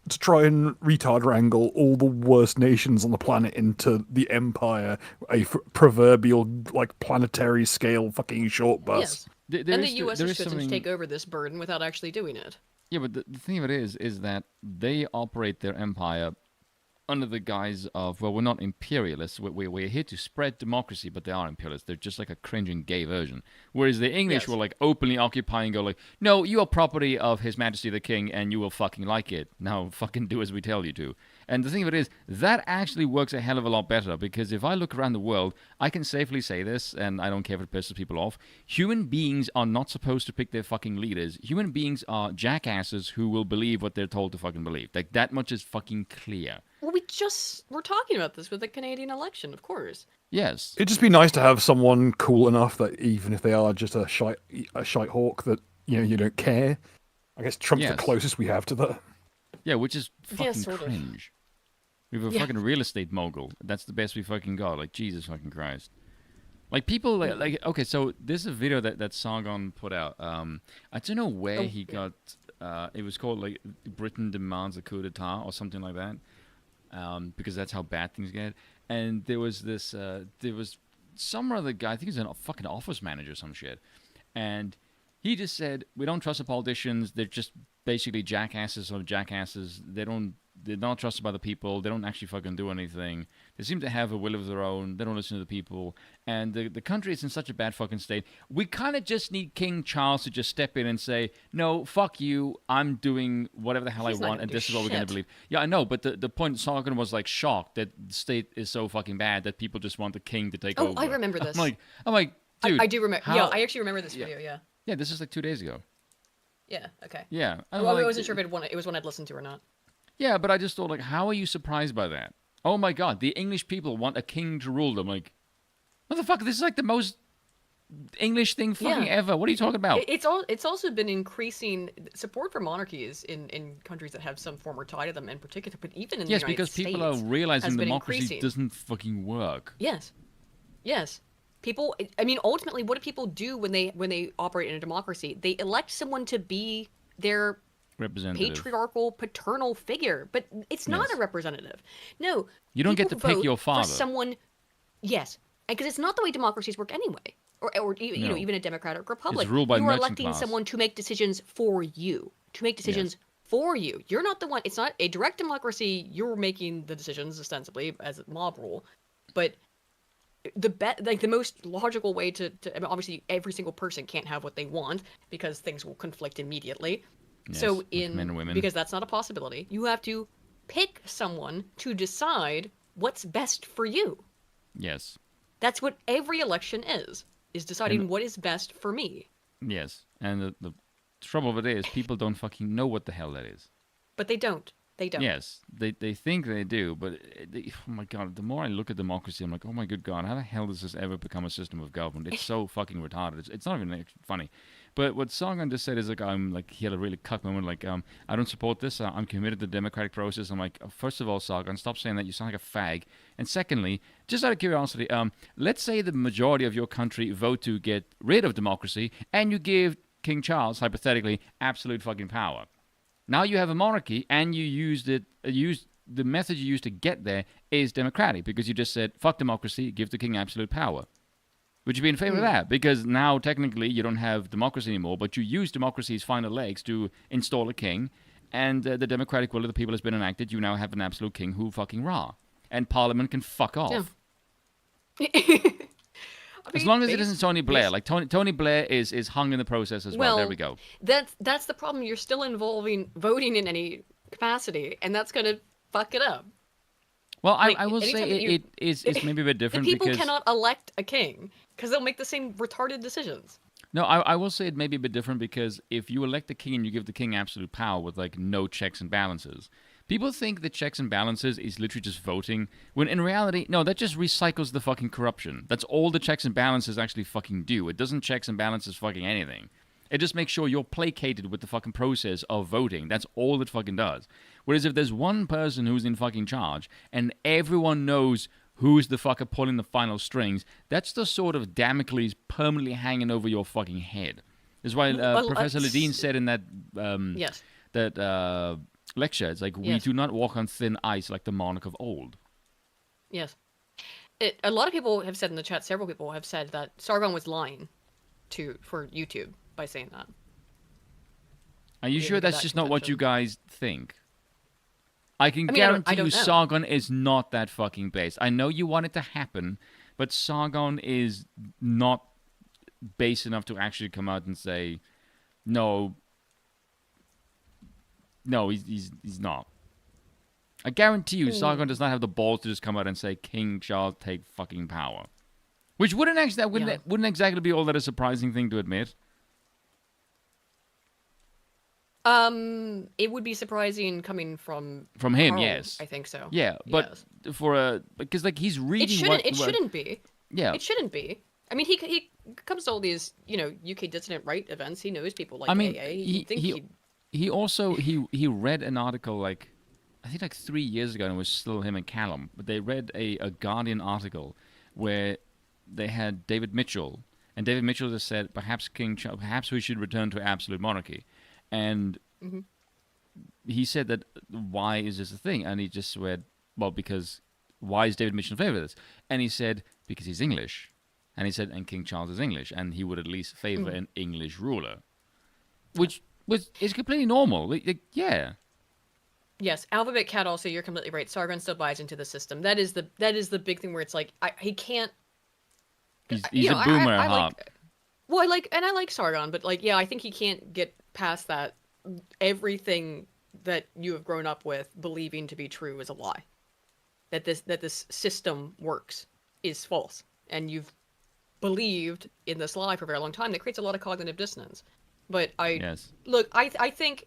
to try and retard wrangle all the worst nations on the planet into the empire, a proverbial, like, planetary scale fucking short bus. Yes. And the US is chosen to take over this burden without actually doing it. Yeah, but the thing of it is that they operate their empire under the guise of, well, we're not imperialists. We're here to spread democracy, but they are imperialists. They're just like a cringing gay version. Whereas the English were like openly occupying, go like, no, you are property of His Majesty the King, and you will fucking like it. Now fucking do as we tell you to. And the thing of it is, that actually works a hell of a lot better, because if I look around the world, I can safely say this, and I don't care if it pisses people off, human beings are not supposed to pick their fucking leaders. Human beings are jackasses who will believe what they're told to fucking believe. Like, that much is fucking clear. Well, we're talking about this with the Canadian election, of course. Yes. It'd just be nice to have someone cool enough that even if they are just a shite hawk, that, you know, you don't care. I guess Trump's the closest we have to that. Yeah, which is fucking cringe. We have a fucking real estate mogul. That's the best we fucking got. Like, Jesus fucking Christ. Like, people, like okay, so this is a video that Sargon put out. I don't know where he got, it was called, like, Britain Demands a Coup d'etat or something like that. Because that's how bad things get. and there was some other guy, I think he's a fucking office manager or some shit, and he just said, we don't trust the politicians, they're just basically jackasses of jackasses, they're not trusted by the people, they don't actually fucking do anything, they seem to have a will of their own, they don't listen to the people, and the country is in such a bad fucking state. We kind of just need King Charles to just step in and say, no, fuck you, I'm doing whatever the hell I want, and this is what we're going to believe. Yeah, I know, but the point, Sargon was like shocked that the state is so fucking bad that people just want the king to take over. Oh, I remember this. I'm like, dude. I do remember. Yeah, I actually remember this video, yeah. Yeah, this is like 2 days ago. Yeah, okay. Yeah. I wasn't sure if it was one I'd listened to or not. Yeah, but I just thought, like, how are you surprised by that? Oh my god, the English people want a king to rule them. Like, motherfucker, this is like the most English thing fucking ever. What are you talking about? It's also been increasing support for monarchies in countries that have some form or tie to them in particular, but even in the United States. Yes, because people are realizing democracy doesn't fucking work. Yes. People, I mean, ultimately, what do people do when they operate in a democracy? They elect someone to be their patriarchal, paternal figure, but it's not a representative. No, you don't get to pick your father. For someone, yes, because it's not the way democracies work anyway, or you know, even a democratic republic. It's ruled by you are merchant electing class. Someone to make decisions for you, for you. You're not the one. It's not a direct democracy. You're making the decisions ostensibly as a mob rule, but the most logical way to I mean, obviously every single person can't have what they want because things will conflict immediately. Yes, so men and women. because that's not a possibility, you have to pick someone to decide what's best for you. Yes. That's what every election is deciding what is best for me. Yes. And the trouble with it is people don't fucking know what the hell that is. But they don't. Yes, they think they do, but oh my god, the more I look at democracy, I'm like, oh my good god, how the hell does this ever become a system of government? It's so fucking retarded. It's not even funny. But what Sargon just said is like he had a really cuck moment, like I don't support this. I'm committed to the democratic process. I'm like, first of all, Sargon, stop saying that. You sound like a fag. And secondly, just out of curiosity, let's say the majority of your country vote to get rid of democracy, and you give King Charles, hypothetically, absolute fucking power. Now you have a monarchy, and you the method you used to get there is democratic, because you just said, fuck democracy, give the king absolute power. Would you be in favor of that? Because now, technically, you don't have democracy anymore, but you use democracy's final legs to install a king, and the democratic will of the people has been enacted. You now have an absolute king who fucking rah. And Parliament can fuck off. Yeah. As long as it isn't Tony Blair. Like, Tony Blair is hung in the process as well. There we go. That's the problem. You're still involving voting in any capacity, and that's going to fuck it up. Well, I will say it is maybe a bit different the people because cannot elect a king because they'll make the same retarded decisions. No, I will say it may be a bit different because if you elect the king and you give the king absolute power with like no checks and balances, people think that checks and balances is literally just voting, when in reality, no, that just recycles the fucking corruption. That's all the checks and balances actually fucking do. It doesn't checks and balances fucking anything. It just makes sure you're placated with the fucking process of voting. That's all it fucking does. Whereas if there's one person who's in fucking charge and everyone knows who's the fucker pulling the final strings, that's the sort of Damocles permanently hanging over your fucking head. That's why Professor Ledeen said in that lecture, it's like, we do not walk on thin ice like the monarch of old. Yes. A lot of people have said in the chat, several people have said that Sargon was lying for YouTube by saying that. Are you sure that's just not what you guys think? I can guarantee you Sargon is not that fucking base. I know you want it to happen, but Sargon is not base enough to actually come out and say, no, he's not. I guarantee you Sargon does not have the balls to just come out and say, King Charles, take fucking power. Which wouldn't exactly be all that a surprising thing to admit. It would be surprising coming from him, Carl, yes. I think so. Yeah, but because like he's reading it shouldn't be. Yeah. It shouldn't be. I mean, he comes to all these, UK dissident right events. He knows people like AA. He read an article like, I think like 3 years ago, and it was still him and Callum, but they read a Guardian article where they had David Mitchell, and David Mitchell just said, perhaps we should return to absolute monarchy. And he said that, why is this a thing? And he just said, well, because why is David Mitchell in favor of this? And he said, because he's English. And he said, and King Charles is English, and he would at least favor an English ruler. Which is completely normal. Yeah. Yes, Alphabet Cat also, you're completely right. Sargon still buys into the system. That is the big thing where it's like, he can't... He's a boomer hop. Well, I like Sargon, but like, yeah, I think he can't get past that. Everything that you have grown up with believing to be true is a lie. That this system works is false, and you've believed in this lie for a very long time. That creates a lot of cognitive dissonance. But I think,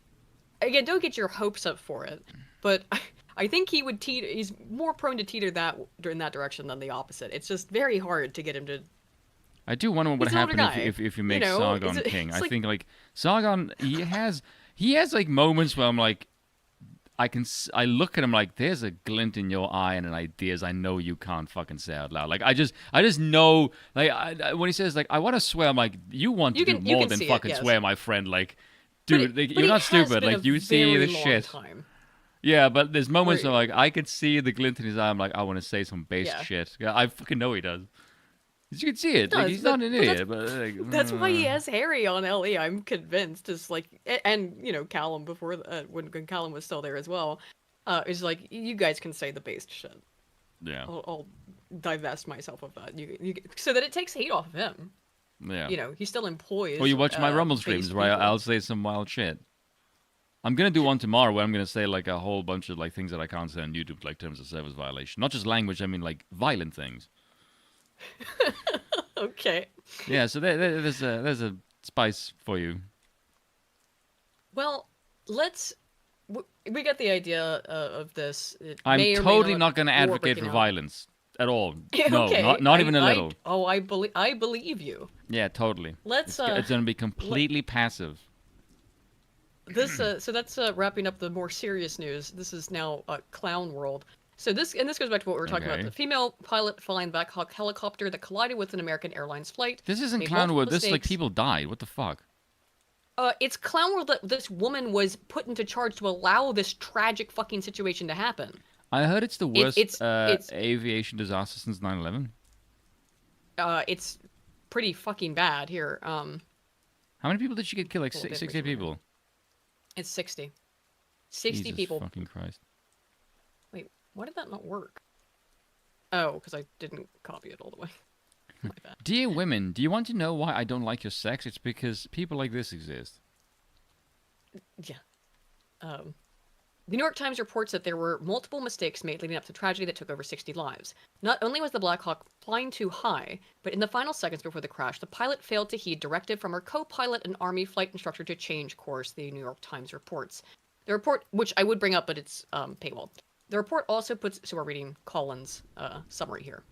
again, don't get your hopes up for it. But I think he would he's more prone to teeter in that direction than the opposite. It's just very hard to get him to. I do wonder what would happen if you make Sargon king. I think like Sargon, he has like moments where I'm like, I look at him like, there's a glint in your eye and an ideas I know you can't fucking say out loud. Like I just know, like when he says like I want to swear, I'm like, you want to do more than fucking swear, my friend. Like, dude, you're not stupid. Like you see the shit. Yeah, but there's moments where like I could see the glint in his eye. I'm like, I want to say some base shit. Yeah, I fucking know he does. You can see it. Like, he's not an idiot, but like, that's why he has Harry on LE. I'm convinced. Just like, and Callum before when Callum was still there as well, is like, you guys can say the based shit. Yeah, I'll divest myself of that. So that it takes hate off of him. Yeah, he still employs. Well, you watch my Rumble streams where I'll say some wild shit. I'm gonna do one tomorrow where I'm gonna say like a whole bunch of like things that I can't say on YouTube, like terms of service violation. Not just language. I mean like violent things. Okay. Yeah, so there's a spice for you. Well, we got the idea of this. I'm totally not going to advocate for violence at all. No, okay. not even a little. I believe you. Yeah, totally. It's going to be completely passive. So that's wrapping up the more serious news. This is now clown world. So this goes back to what we were talking about. The female pilot flying Black Hawk helicopter that collided with an American Airlines flight. This isn't clown world. This is like people died. What the fuck? It's clown world that this woman was put into charge to allow this tragic fucking situation to happen. I heard it's the worst aviation disaster since 9/11. It's pretty fucking bad here. How many people did she get killed? Like 60 people? It's 60. 60 Jesus people. Fucking Christ. Why did that not work? Oh, because I didn't copy it all the way. My bad. Dear women, do you want to know why I don't like your sex? It's because people like this exist. Yeah. The New York Times reports that there were multiple mistakes made leading up to tragedy that took over 60 lives. Not only was the Black Hawk flying too high, but in the final seconds before the crash, the pilot failed to heed directive from her co-pilot and Army flight instructor to change course, the New York Times reports. The report, which I would bring up, but it's paywalled. The report also puts, so we're reading Colin's summary here.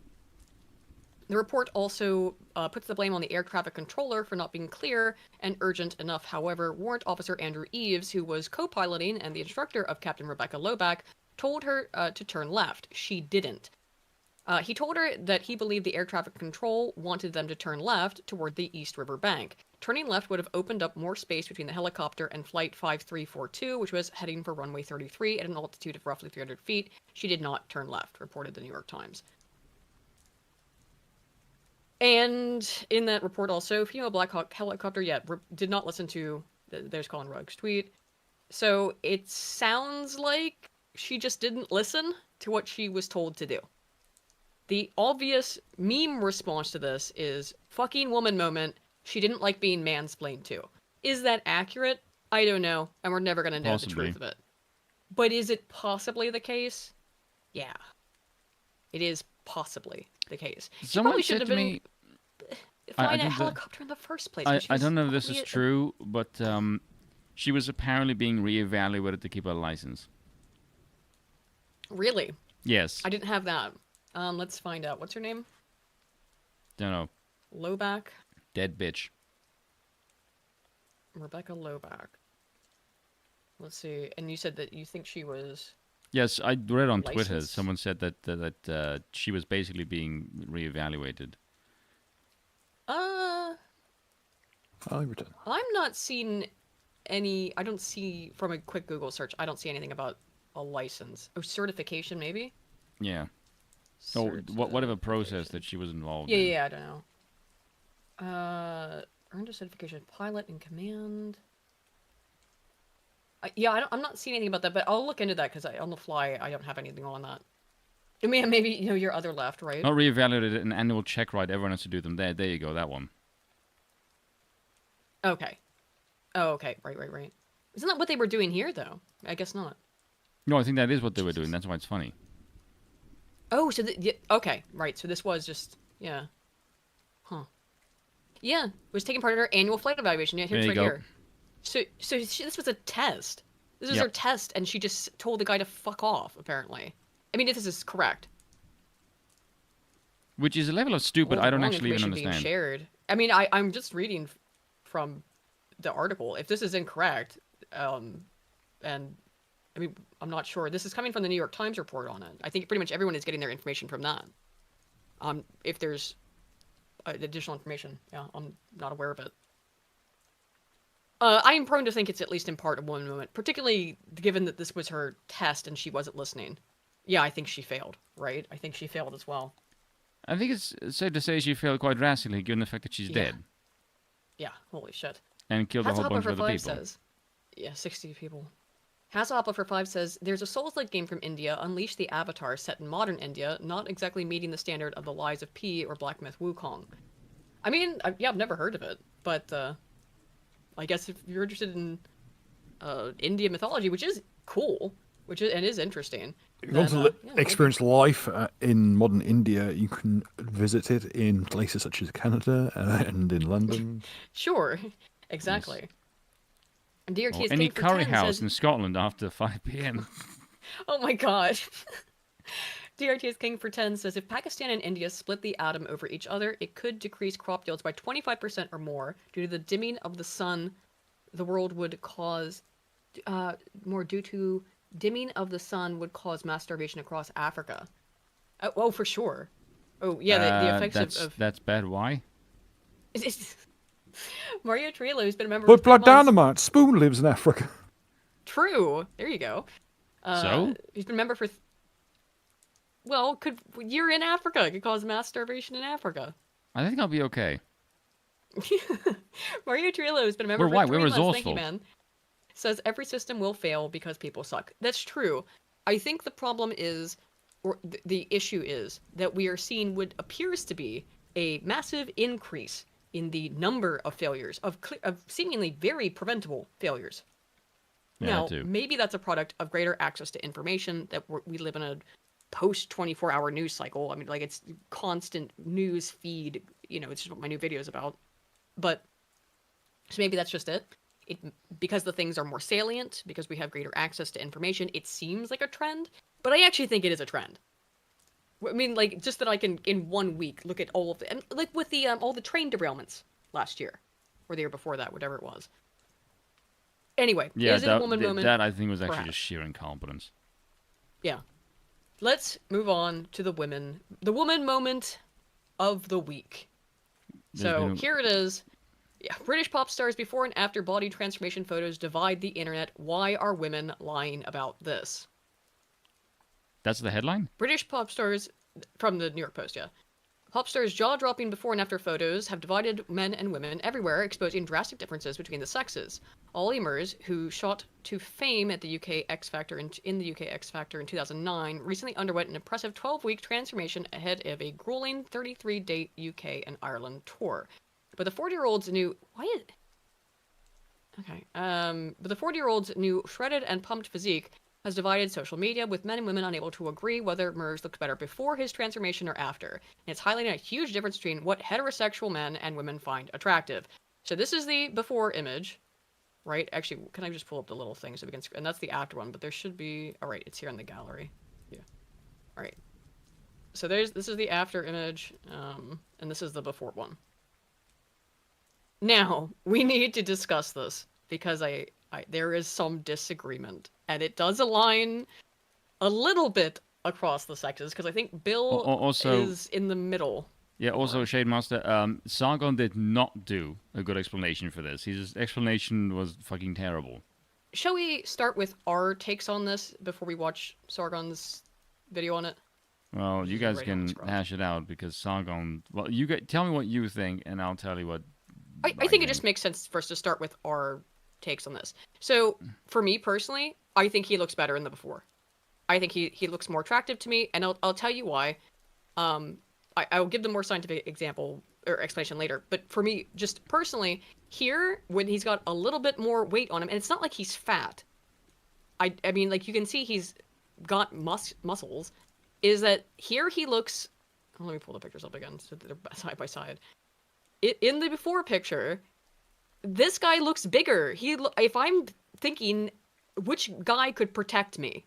The report also puts the blame on the air traffic controller for not being clear and urgent enough. However, Warrant Officer Andrew Eves, who was co-piloting and the instructor of Captain Rebecca Loback, told her to turn left. She didn't. He told her that he believed the air traffic control wanted them to turn left toward the East River bank. Turning left would have opened up more space between the helicopter and Flight 5342, which was heading for runway 33 at an altitude of roughly 300 feet. She did not turn left, reported the New York Times. And in that report also, female Black Hawk helicopter, did not listen to, there's Colin Rugg's tweet. So it sounds like she just didn't listen to what she was told to do. The obvious meme response to this is, fucking woman moment, she didn't like being mansplained to. Is that accurate? I don't know, and we're never going to know the truth of it. But is it possibly the case? Yeah. It is possibly the case. Someone said to me... flying a helicopter in the first place. I don't know if this is true, but she was apparently being reevaluated to keep her license. Really? Yes. I didn't have that. Let's find out. What's her name? Don't know. Loback. Dead bitch. Rebecca Loback. Let's see. And you said that you think she was... Yes, I read on Twitter. Someone said that she was basically being reevaluated. I'm not seeing any... I don't see, from a quick Google search, I don't see anything about a license. Oh, certification, maybe? Yeah. Whatever process that she was involved in. Yeah, yeah, I don't know. Earned a certification pilot in command. I'm not seeing anything about that, but I'll look into that because on the fly I don't have anything on that. I mean, maybe your other left, right? Not reevaluated an annual check, right? Everyone has to do them. There you go, that one. Okay. Oh, okay. Right. Isn't that what they were doing here, though? I guess not. No, I think that is what they were doing. That's why it's funny. Oh, so okay, right. So this was just Huh. Yeah, was taking part in her annual flight evaluation. Yeah, here's right here. So this was a test. This was her test, and she just told the guy to fuck off, apparently. I mean, if this is correct. Which is a level of stupid I don't actually even understand. Being shared. I mean, I'm just reading from the article. If this is incorrect, and I mean, I'm not sure. This is coming from the New York Times report on it. I think pretty much everyone is getting their information from that. If there's additional information, I'm not aware of it. I am prone to think it's at least in part a woman moment, particularly given that this was her test and she wasn't listening. Yeah, I think she failed, right? I think she failed as well. I think it's safe to say she failed quite drastically, given the fact that she's dead. Yeah, holy shit. And killed a whole bunch of other people. Says, 60 people. Hasselhoff for 5 says, there's a Souls-like game from India, Unleash the Avatar, set in modern India, not exactly meeting the standard of the Lies of P or Black Myth Wukong. I mean, I've never heard of it, but I guess if you're interested in Indian mythology, which is cool, and is interesting. If you want to experience life in modern India, you can visit it in places such as Canada and in London. Sure, exactly. Yes. DRT is any curry house says, in Scotland after 5 p.m. Oh my god. DRT is King for 10 says, if Pakistan and India split the atom over each other, it could decrease crop yields by 25% or more due to the dimming of the sun. The world would cause more due to dimming of the sun would cause mass starvation across Africa. Oh, for sure. Oh, yeah, the effects of... That's bad. Why? Mario Trillo, who's been a member But Blood Dynamite, Spoon lives in Africa. True. There you go. So? He's been a member for... Well, you're in Africa. It could cause mass starvation in Africa. I think I'll be okay. Mario Trillo has been a member for 3 months. We're resourceful. Thank you, man. Says every system will fail because people suck. That's true. I think the problem is, or the issue is, that we are seeing what appears to be a massive increase in the number of failures, of seemingly very preventable failures. Yeah, now, maybe that's a product of greater access to information, that we live in a post-24-hour news cycle. I mean, like, it's constant news feed, it's just what my new video is about. But, so maybe that's just it. Because the things are more salient, because we have greater access to information, it seems like a trend, but I actually think it is a trend. I mean, like, just that I can, in 1 week, look at all of the, and like with the, all the train derailments last year, or the year before that, whatever it was. Anyway, is it a woman moment? That I think was actually just sheer incompetence. Yeah. Let's move on to the woman moment of the week. So here it is. Yeah, British pop stars before and after body transformation photos divide the internet. Why are women lying about this? That's the headline? British pop stars, from the New York Post, yeah. Pop stars' jaw-dropping before and after photos have divided men and women everywhere, exposing drastic differences between the sexes. Ollie Murs, who shot to fame at the UK X Factor in the UK X Factor in 2009, recently underwent an impressive 12-week transformation ahead of a grueling 33-day UK and Ireland tour. But the 40-year-old's new... But the 40-year-old's new shredded and pumped physique has divided social media, with men and women unable to agree whether Murs looked better before his transformation or after. And it's highlighting a huge difference between what heterosexual men and women find attractive. So this is the before image, right? Actually, can I just pull up the little thing so we can... And that's the after one, but there should be... All right, it's here in the gallery. Yeah. All right. So this is the after image, and this is the before one. Now, we need to discuss this, because there is some disagreement, and it does align a little bit across the sexes, because I think Bill is in the middle. Yeah, also, Shademaster, Sargon did not do a good explanation for this. His explanation was fucking terrible. Shall we start with our takes on this before we watch Sargon's video on it? Well, you guys can hash it out because Sargon. Well, tell me what you think, and I'll tell you what. I think it just makes sense for us to start with our takes on this. So, for me personally, I think he looks better in the before. I think he looks more attractive to me, and I'll tell you why. I'll give the more scientific example or explanation later. But for me, just personally, here when he's got a little bit more weight on him, and it's not like he's fat. I mean, like you can see he's got muscles. Is that here he looks? Oh, let me pull the pictures up again so they're side by side. In the before picture, this guy looks bigger. If I'm thinking, which guy could protect me,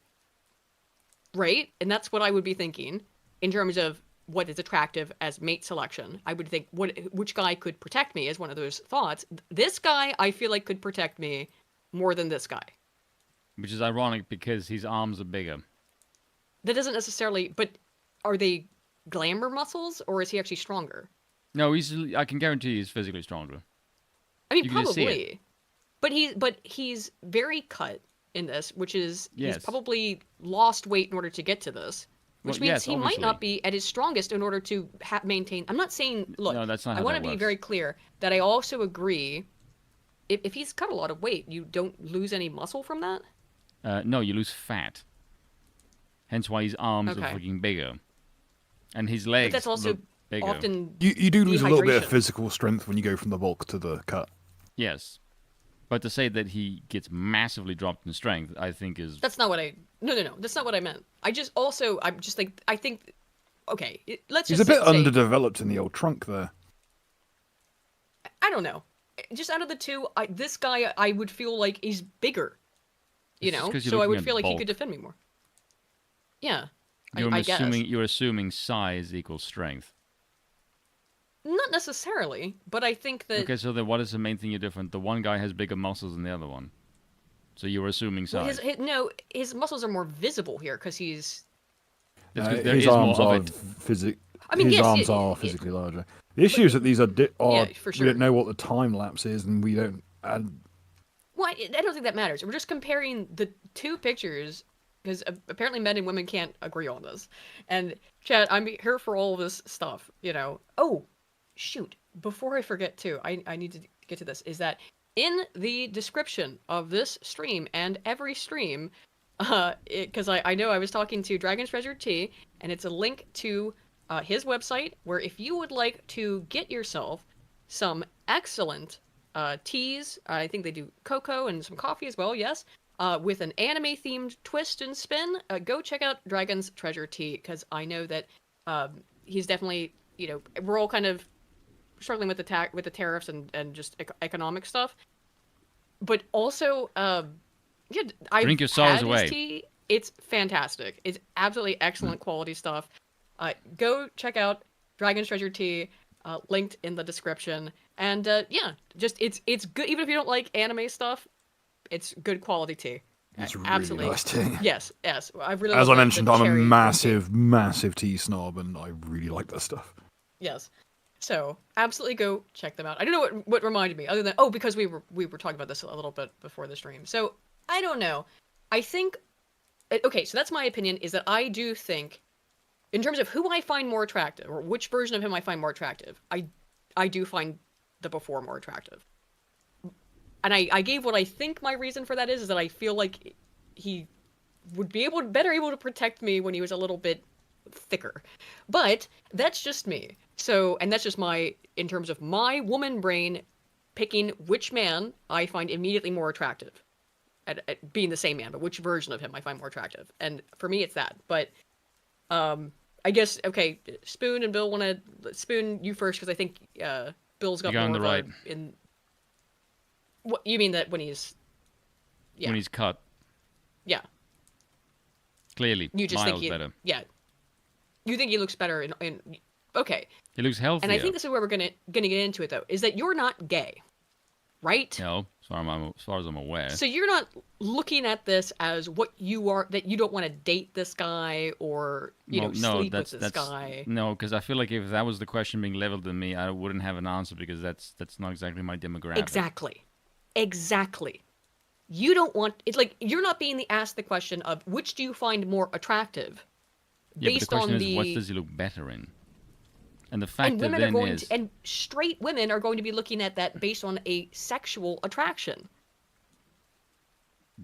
right? And that's what I would be thinking in terms of what is attractive as mate selection. I would think which guy could protect me is one of those thoughts. This guy I feel like could protect me more than this guy. Which is ironic because his arms are bigger. That doesn't necessarily, but are they glamour muscles or is he actually stronger? No, I can guarantee he's physically stronger. I mean, probably. But he's very cut in this, which is he's probably lost weight in order to get to this. Which means he might not be at his strongest in order to maintain. I'm not saying, look, no, that's not how I want to be very clear that I also agree, if he's cut a lot of weight, you don't lose any muscle from that? No, you lose fat. Hence why his arms are freaking bigger. And his legs but that's also bigger. Often you do lose a little bit of physical strength when you go from the bulk to the cut. Yes. But to say that he gets massively dropped in strength, I think is... That's not what I... No. That's not what I meant. I think... Okay, let's just He's a bit underdeveloped in the old trunk there. I don't know. Just out of the two, this guy, I would feel like he's bigger. You know? So I would feel like he could defend me more. Yeah. I guess. You're assuming size equals strength. Not necessarily, but I think that... Okay, so then what is the main thing you're different? The one guy has bigger muscles than the other one. So you're assuming size. Well, his muscles are more visible here because he's... His arms are physically larger. The issue is that these are for sure. We don't know what the time lapse is, and we don't... Well, I don't think that matters. We're just comparing the two pictures... Because apparently men and women can't agree on this. And, Chad, I'm here for all of this stuff, you know. Oh, shoot. Before I forget, too, I need to get to this, is that in the description of this stream and every stream, because I know I was talking to Dragon's Treasure Tea, and it's a link to his website, where if you would like to get yourself some excellent teas, I think they do cocoa and some coffee as well, yes, with an anime-themed twist and spin, go check out Dragon's Treasure Tea, because I know that he's definitely, you know, we're all kind of struggling with the tariffs and just economic stuff. But also, I drink your sorrows away. Tea. It's fantastic. It's absolutely excellent quality stuff. Go check out Dragon's Treasure Tea, linked in the description. And just it's good, even if you don't like anime stuff. It's good quality tea. It's absolutely really nice tea. Yes. I really. As I mentioned, I'm a massive tea snob, and I really like that stuff. Yes. So absolutely go check them out. I don't know what reminded me, other than because we were talking about this a little bit before the stream. So I don't know. I think okay. So that's my opinion. Is that I do think, in terms of who I find more attractive, or which version of him I find more attractive, I do find the before more attractive. And I gave what I think my reason for that is that I feel like he would be better able to protect me when he was a little bit thicker. But that's just me. So, and that's just in terms of my woman brain, picking which man I find immediately more attractive. At being the same man, but which version of him I find more attractive. And for me, it's that. But I guess, okay, Spoon and Bill want to... Spoon, you first, because I think Bill's got more right. in... What you mean that when he's when he's cut? Yeah. Clearly, you just miles think better. Yeah. You think he looks better in okay. He looks healthier. And I think this is where we're gonna get into it though. Is that you're not gay, right? No, as far as I'm aware. So you're not looking at this as what you are, that you don't want to date this guy or sleep with this guy. No, because I feel like if that was the question being leveled at me, I wouldn't have an answer because that's not exactly my demographic. Exactly. You don't want... It's like, you're not being asked the question of which do you find more attractive? based on the... what does he look better in? And the fact and women are going to, and straight women are going to be looking at that based on a sexual attraction.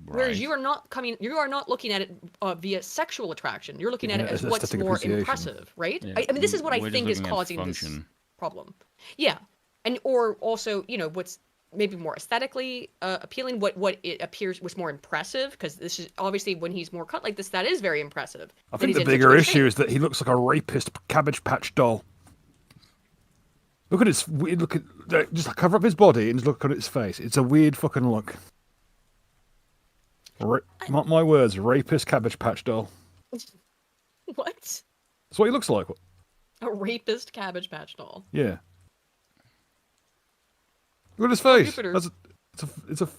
Right. Whereas you are not looking at it via sexual attraction. You're looking at it as what's more impressive, right? Yeah. I mean, this is what I think is causing this problem. Yeah, and or also, what's maybe more aesthetically appealing, what it appears was more impressive, because this is obviously when he's more cut like this, that is very impressive. I think the bigger issue is that he looks like a rapist Cabbage Patch doll. Look at his weird. Look at just cover up his body and just look at his face. It's a weird fucking look. Mark my words, rapist Cabbage Patch doll. What? That's what he looks like. A rapist Cabbage Patch doll. Yeah. Look at his face. It's a.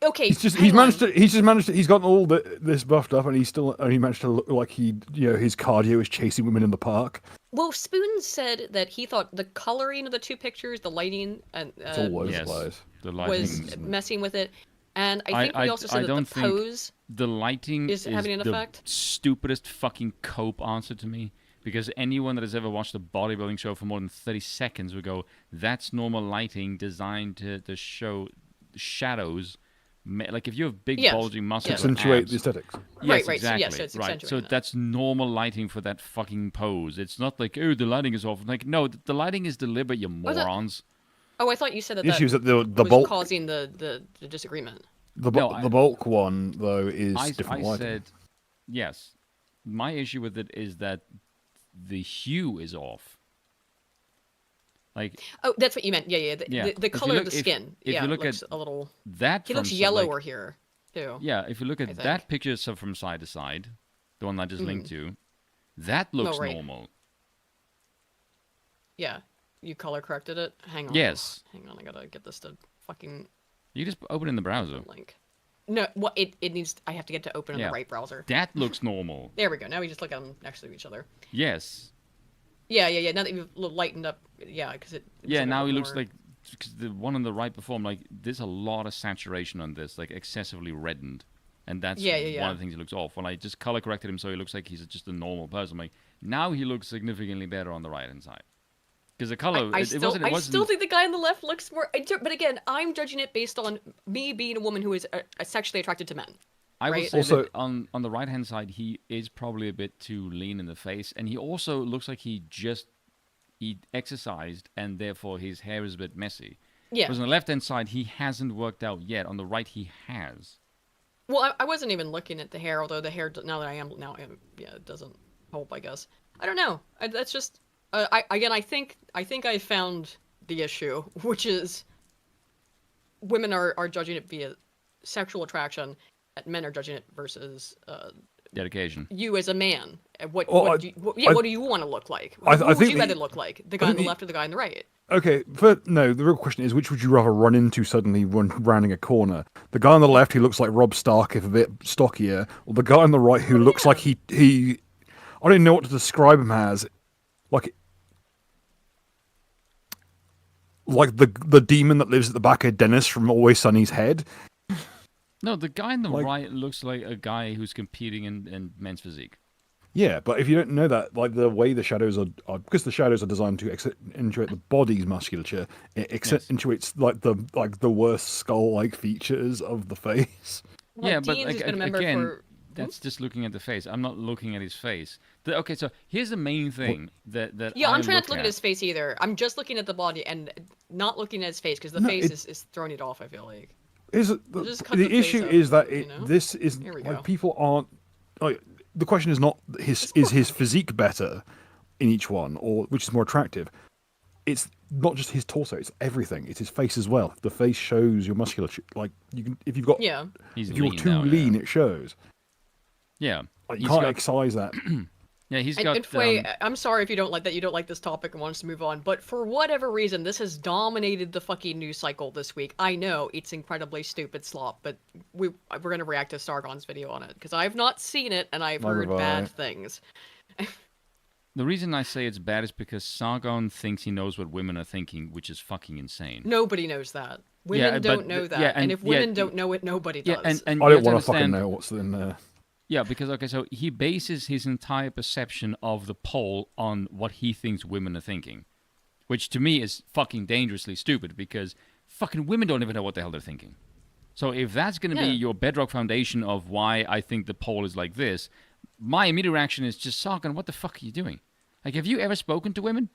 Okay. He's managed to. He's gotten all this buffed up, and he's still only managed to look like his cardio is chasing women in the park. Well, Spoon said that he thought the coloring of the two pictures, the lighting, and it's all lies. The lighting was messing with it. And I think we also said that the pose the lighting is having an effect. Stupidest fucking cope answer to me. Because anyone that has ever watched a bodybuilding show for more than 30 seconds would go, that's normal lighting designed to show shadows. Like if you have big bulging muscles, accentuate the aesthetics. Yes, right, exactly. So it's right. So that's normal lighting for that fucking pose. It's not like, oh, the lighting is off. Like, no, the lighting is deliberate, you morons. I thought you said that the issue is that the was bulk causing the disagreement. The bulk one though is different lighting. I said yes. My issue with it is that the hue is off. Like, oh, that's what you meant. Yeah. The color of the skin. If you look looks at a little. That he looks yellower here too. Yeah, if you look at that picture from side to side, the one I just linked to, that looks normal. Yeah, you color corrected it. Hang on. Yes. Hang on, I gotta get this to fucking. You just open in the browser. Link. No, what it needs. I have to get to open in the right browser. That looks normal. There we go. Now we just look at them next to each other. Yes. Yeah. Now that you've lightened up, because it. Yeah, now he looks like because the one on the right before. I'm like, there's a lot of saturation on this, like excessively reddened, and that's one of the things he looks off. When I just color corrected him so he looks like he's just a normal person, I'm like, now he looks significantly better on the right hand side. Because the color, I still think the guy on the left looks more. But again, I'm judging it based on me being a woman who is sexually attracted to men. I would say that on the right hand side, he is probably a bit too lean in the face, and he also looks like he exercised, and therefore his hair is a bit messy. Yeah. Because on the left hand side, he hasn't worked out yet. On the right, he has. Well, I wasn't even looking at the hair, although the hair it doesn't help. I guess I don't know. That's just. I think I found the issue, which is women are judging it via sexual attraction, and men are judging it versus dedication. You as a man, what do you want to look like? What would you rather look like, the guy on the left or the guy on the right? Okay, the real question is, which would you rather run into suddenly when rounding a corner? The guy on the left who looks like Rob Stark, if a bit stockier, or the guy on the right who looks like he I don't even know what to describe him as, like the demon that lives at the back of Dennis from Always Sunny's head. No, the guy on the right looks like a guy who's competing in men's physique. Yeah, but if you don't know that, like the way the shadows are because the shadows are designed to accentuate the body's musculature, it accentuates like the worst skull-like features of the face. Well, but again, that's just looking at the face. I'm not looking at his face. Okay, so here's the main thing that I'm trying not to look at his face either. I'm just looking at the body and not looking at his face because the face is throwing it off. I feel like. The issue is that this is like people aren't like the question is not is his physique better in each one or which is more attractive. It's not just his torso; it's everything. It's his face as well. The face shows your musculature. Like you can, if you've got, if you're too lean, it shows. Yeah, you can't excise that. Yeah, he's got. And Faye, I'm sorry if you don't like that. You don't like this topic and want us to move on. But for whatever reason, this has dominated the fucking news cycle this week. I know it's incredibly stupid slop, but we're gonna react to Sargon's video on it because I've not seen it and I've heard bad things. The reason I say it's bad is because Sargon thinks he knows what women are thinking, which is fucking insane. Nobody knows that. Women don't know that. And if women don't know it, nobody does. And I don't want to fucking know what's in there. Yeah, because, okay, so he bases his entire perception of the poll on what he thinks women are thinking, which to me is fucking dangerously stupid because fucking women don't even know what the hell they're thinking. So if that's going to be your bedrock foundation of why I think the poll is like this, my immediate reaction is just, Sargon, what the fuck are you doing? Like, have you ever spoken to women?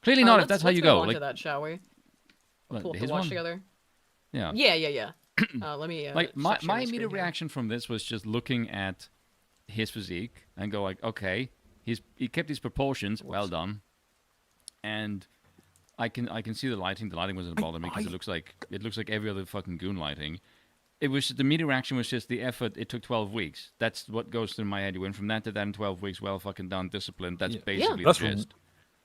Clearly not, if that's how you go. Let's move on to that, shall we? Pull up the watch together. Yeah. Yeah. Let me. Like my immediate reaction from this was just looking at his physique and go like, okay, he kept his proportions, well done, and I can see the lighting. The lighting wasn't bothering me because it looks like every other fucking goon lighting. It was the immediate reaction was just the effort. It took 12 weeks. That's what goes through my head. You went from that to that in 12 weeks. Well, fucking done, disciplined. That's basically the gist.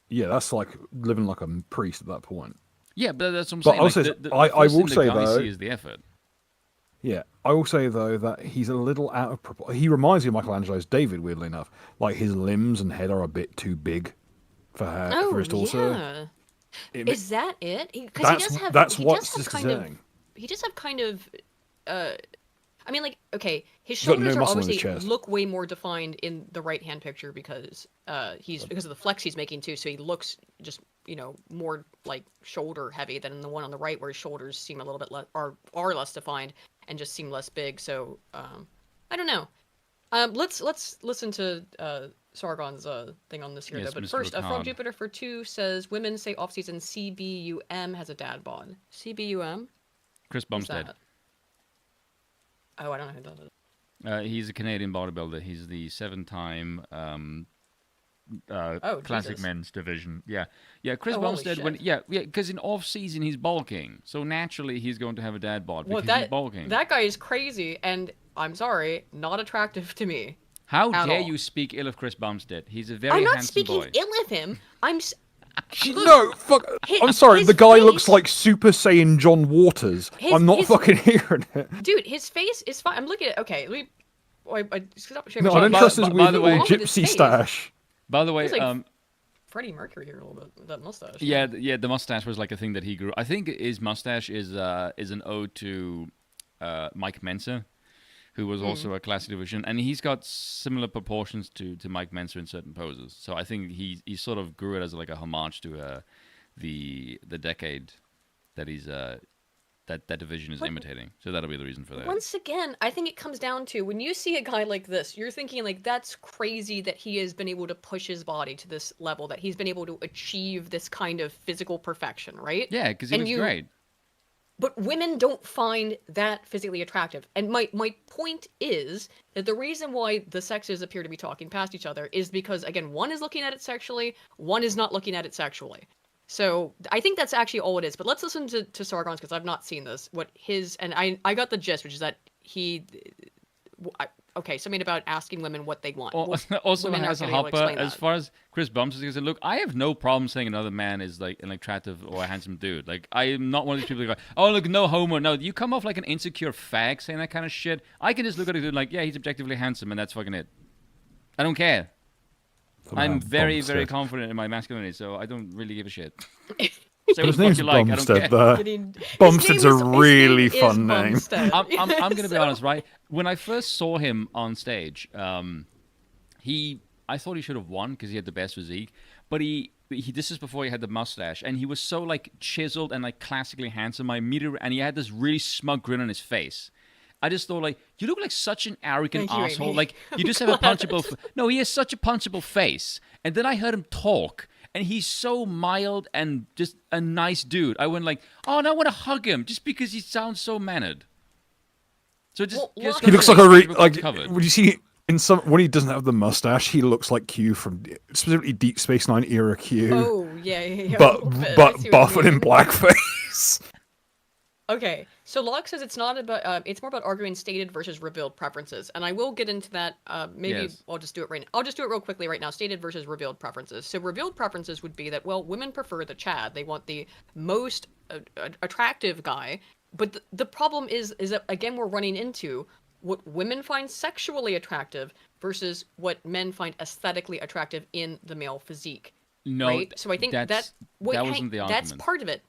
Yeah, that's like living like a priest at that point. Yeah, but that's what I'm saying. I will say though, is the effort. Yeah, I will say though that he's a little out of proportion. He reminds me of Michelangelo's David, weirdly enough. Like his limbs and head are a bit too big for his torso. Yeah. Is that it? Because he does have kind of. I mean, like, okay, his shoulders are obviously look way more defined in the right hand picture because because of the flex he's making too. So he looks just more like shoulder heavy than in the one on the right where his shoulders seem a little bit less are less defined and just seem less big. So I don't know. Let's listen to Sargon's thing on this here though. But Mr. first, From Jupiter for 2 says women say off-season CBUM has a dad bod. CBUM? Chris Bumstead. Oh, I don't know who that is. He's a Canadian bodybuilder. He's the 7-time classic men's division. Yeah. Chris Bumstead. Because in off season he's bulking, so naturally he's going to have a dad bod because he's bulking. That guy is crazy, and I'm sorry, not attractive to me. How dare you speak ill of Chris Bumstead? He's a very handsome boy. I'm not speaking ill of him. No, fuck. I'm sorry. The guy looks like Super Saiyan John Waters. I'm not fucking hearing it. Dude, his face is fine. I'm looking at. Okay, let me. Stop showing I don't trust his weird little gypsy stash. By the way, like Freddie Mercury here a little bit. That mustache. Yeah, the mustache was like a thing that he grew. I think his mustache is an ode to Mike Mensa, who was also a classic division, and he's got similar proportions to Mike Mensa in certain poses. So I think he sort of grew it as like a homage to the decade that he's that division is imitating. So that'll be the reason for that. Once again, I think it comes down to when you see a guy like this, you're thinking like that's crazy that he has been able to push his body to this level, that he's been able to achieve this kind of physical perfection, right? Yeah, because he was great. But women don't find that physically attractive. And my point is that the reason why the sexes appear to be talking past each other is because, again, one is looking at it sexually, one is not looking at it sexually. So I think that's actually all it is. But let's listen to Sargon's, because I've not seen this. And I got the gist, which is that something about asking women what they want. Also, as a hopper, as far as Chris Bumstead is concerned, look, I have no problem saying another man is like an attractive or a handsome dude. Like, I am not one of these people who go, oh, look, no homo. No, you come off like an insecure fag saying that kind of shit. I can just look at a dude like, yeah, he's objectively handsome, and that's fucking it. I don't care. I'm very, very confident in my masculinity, so I don't really give a shit. Say his name's Bumstead, though. Bumstead's a really fun name. I'm going to be honest, right? When I first saw him on stage, I thought he should have won because he had the best physique. But this is before he had the mustache, and he was so like chiseled and like classically handsome. And he had this really smug grin on his face. I just thought, like, you look like such an arrogant asshole. Like, you just have a punchable... No, he has such a punchable face. And then I heard him talk, and he's so mild and just a nice dude. I went like, oh, and I want to hug him just because he sounds so mannered. So he looks like would you see when he doesn't have the mustache, he looks like Q from specifically Deep Space Nine era Q. Oh, yeah. But buff and in blackface. Okay, so Locke says it's not about. It's more about arguing stated versus revealed preferences, and I will get into that. Yes. I'll just do it right now. I'll just do it real quickly right now. Stated versus revealed preferences. So revealed preferences would be that women prefer the Chad. They want the most attractive guy. But the problem is that again we're running into what women find sexually attractive versus what men find aesthetically attractive in the male physique. No, right? So I think that wasn't the argument. That's part of it.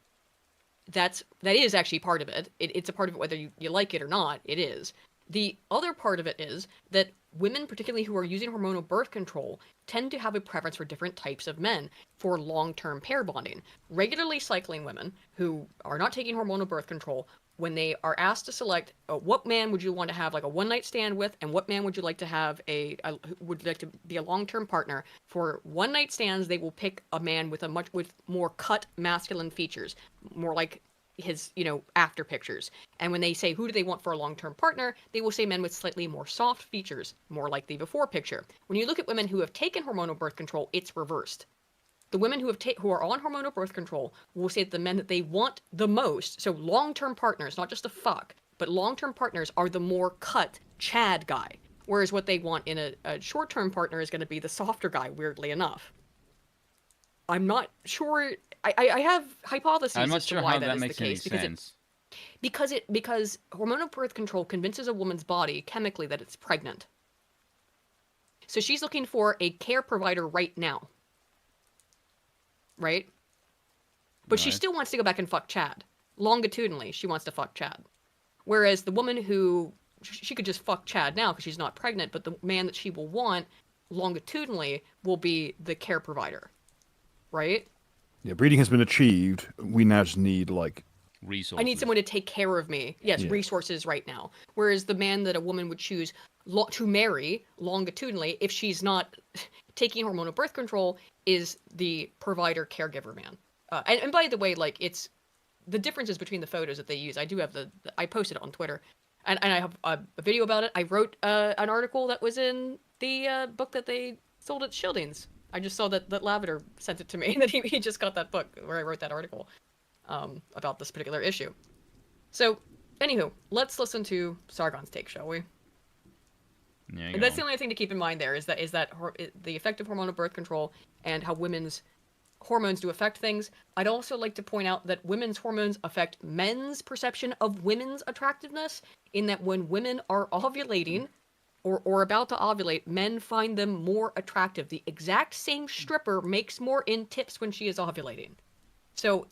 That is actually part of it. It's a part of it whether you like it or not. It is. The other part of it is that women, particularly who are using hormonal birth control, tend to have a preference for different types of men for long-term pair bonding. Regularly cycling women who are not taking hormonal birth control, when they are asked to select what man would you want to have like a one-night stand with, and what man would you like to have would you like to be a long-term partner, for one-night stands, they will pick a man with with more cut masculine features, more like his, after pictures. And when they say who do they want for a long-term partner, they will say men with slightly more soft features, more like the before picture. When you look at women who have taken hormonal birth control, it's reversed. The women who are on hormonal birth control will say that the men that they want the most, so long-term partners, not just a fuck, but long-term partners are the more cut Chad guy. Whereas what they want in a short-term partner is going to be the softer guy, weirdly enough. I'm not sure. I have hypotheses as to why that is the case. Because hormonal birth control convinces a woman's body chemically that it's pregnant. So she's looking for a care provider right now. Right? But she still wants to go back and fuck Chad. Longitudinally, she wants to fuck Chad. Whereas the woman who, she could just fuck Chad now because she's not pregnant, but the man that she will want longitudinally will be the care provider. Right? Yeah, breeding has been achieved. We now just need, resources. I need someone to take care of me. Yes, resources right now. Whereas the man that a woman would choose to marry longitudinally, if she's not taking hormonal birth control, is the provider caregiver man. And by the way, it's the differences between the photos that they use. I do have I posted it on Twitter, and I have a video about it. I wrote an article that was in the book that they sold at Schilding's. I just saw that Lavender sent it to me, that he just got that book where I wrote that article about this particular issue. So, anywho, let's listen to Sargon's take, shall we? And that's the only thing to keep in mind there, is that the effect of hormonal birth control and how women's hormones do affect things. I'd also like to point out that women's hormones affect men's perception of women's attractiveness, in that when women are ovulating or about to ovulate, men find them more attractive. The exact same stripper makes more in tips when she is ovulating. So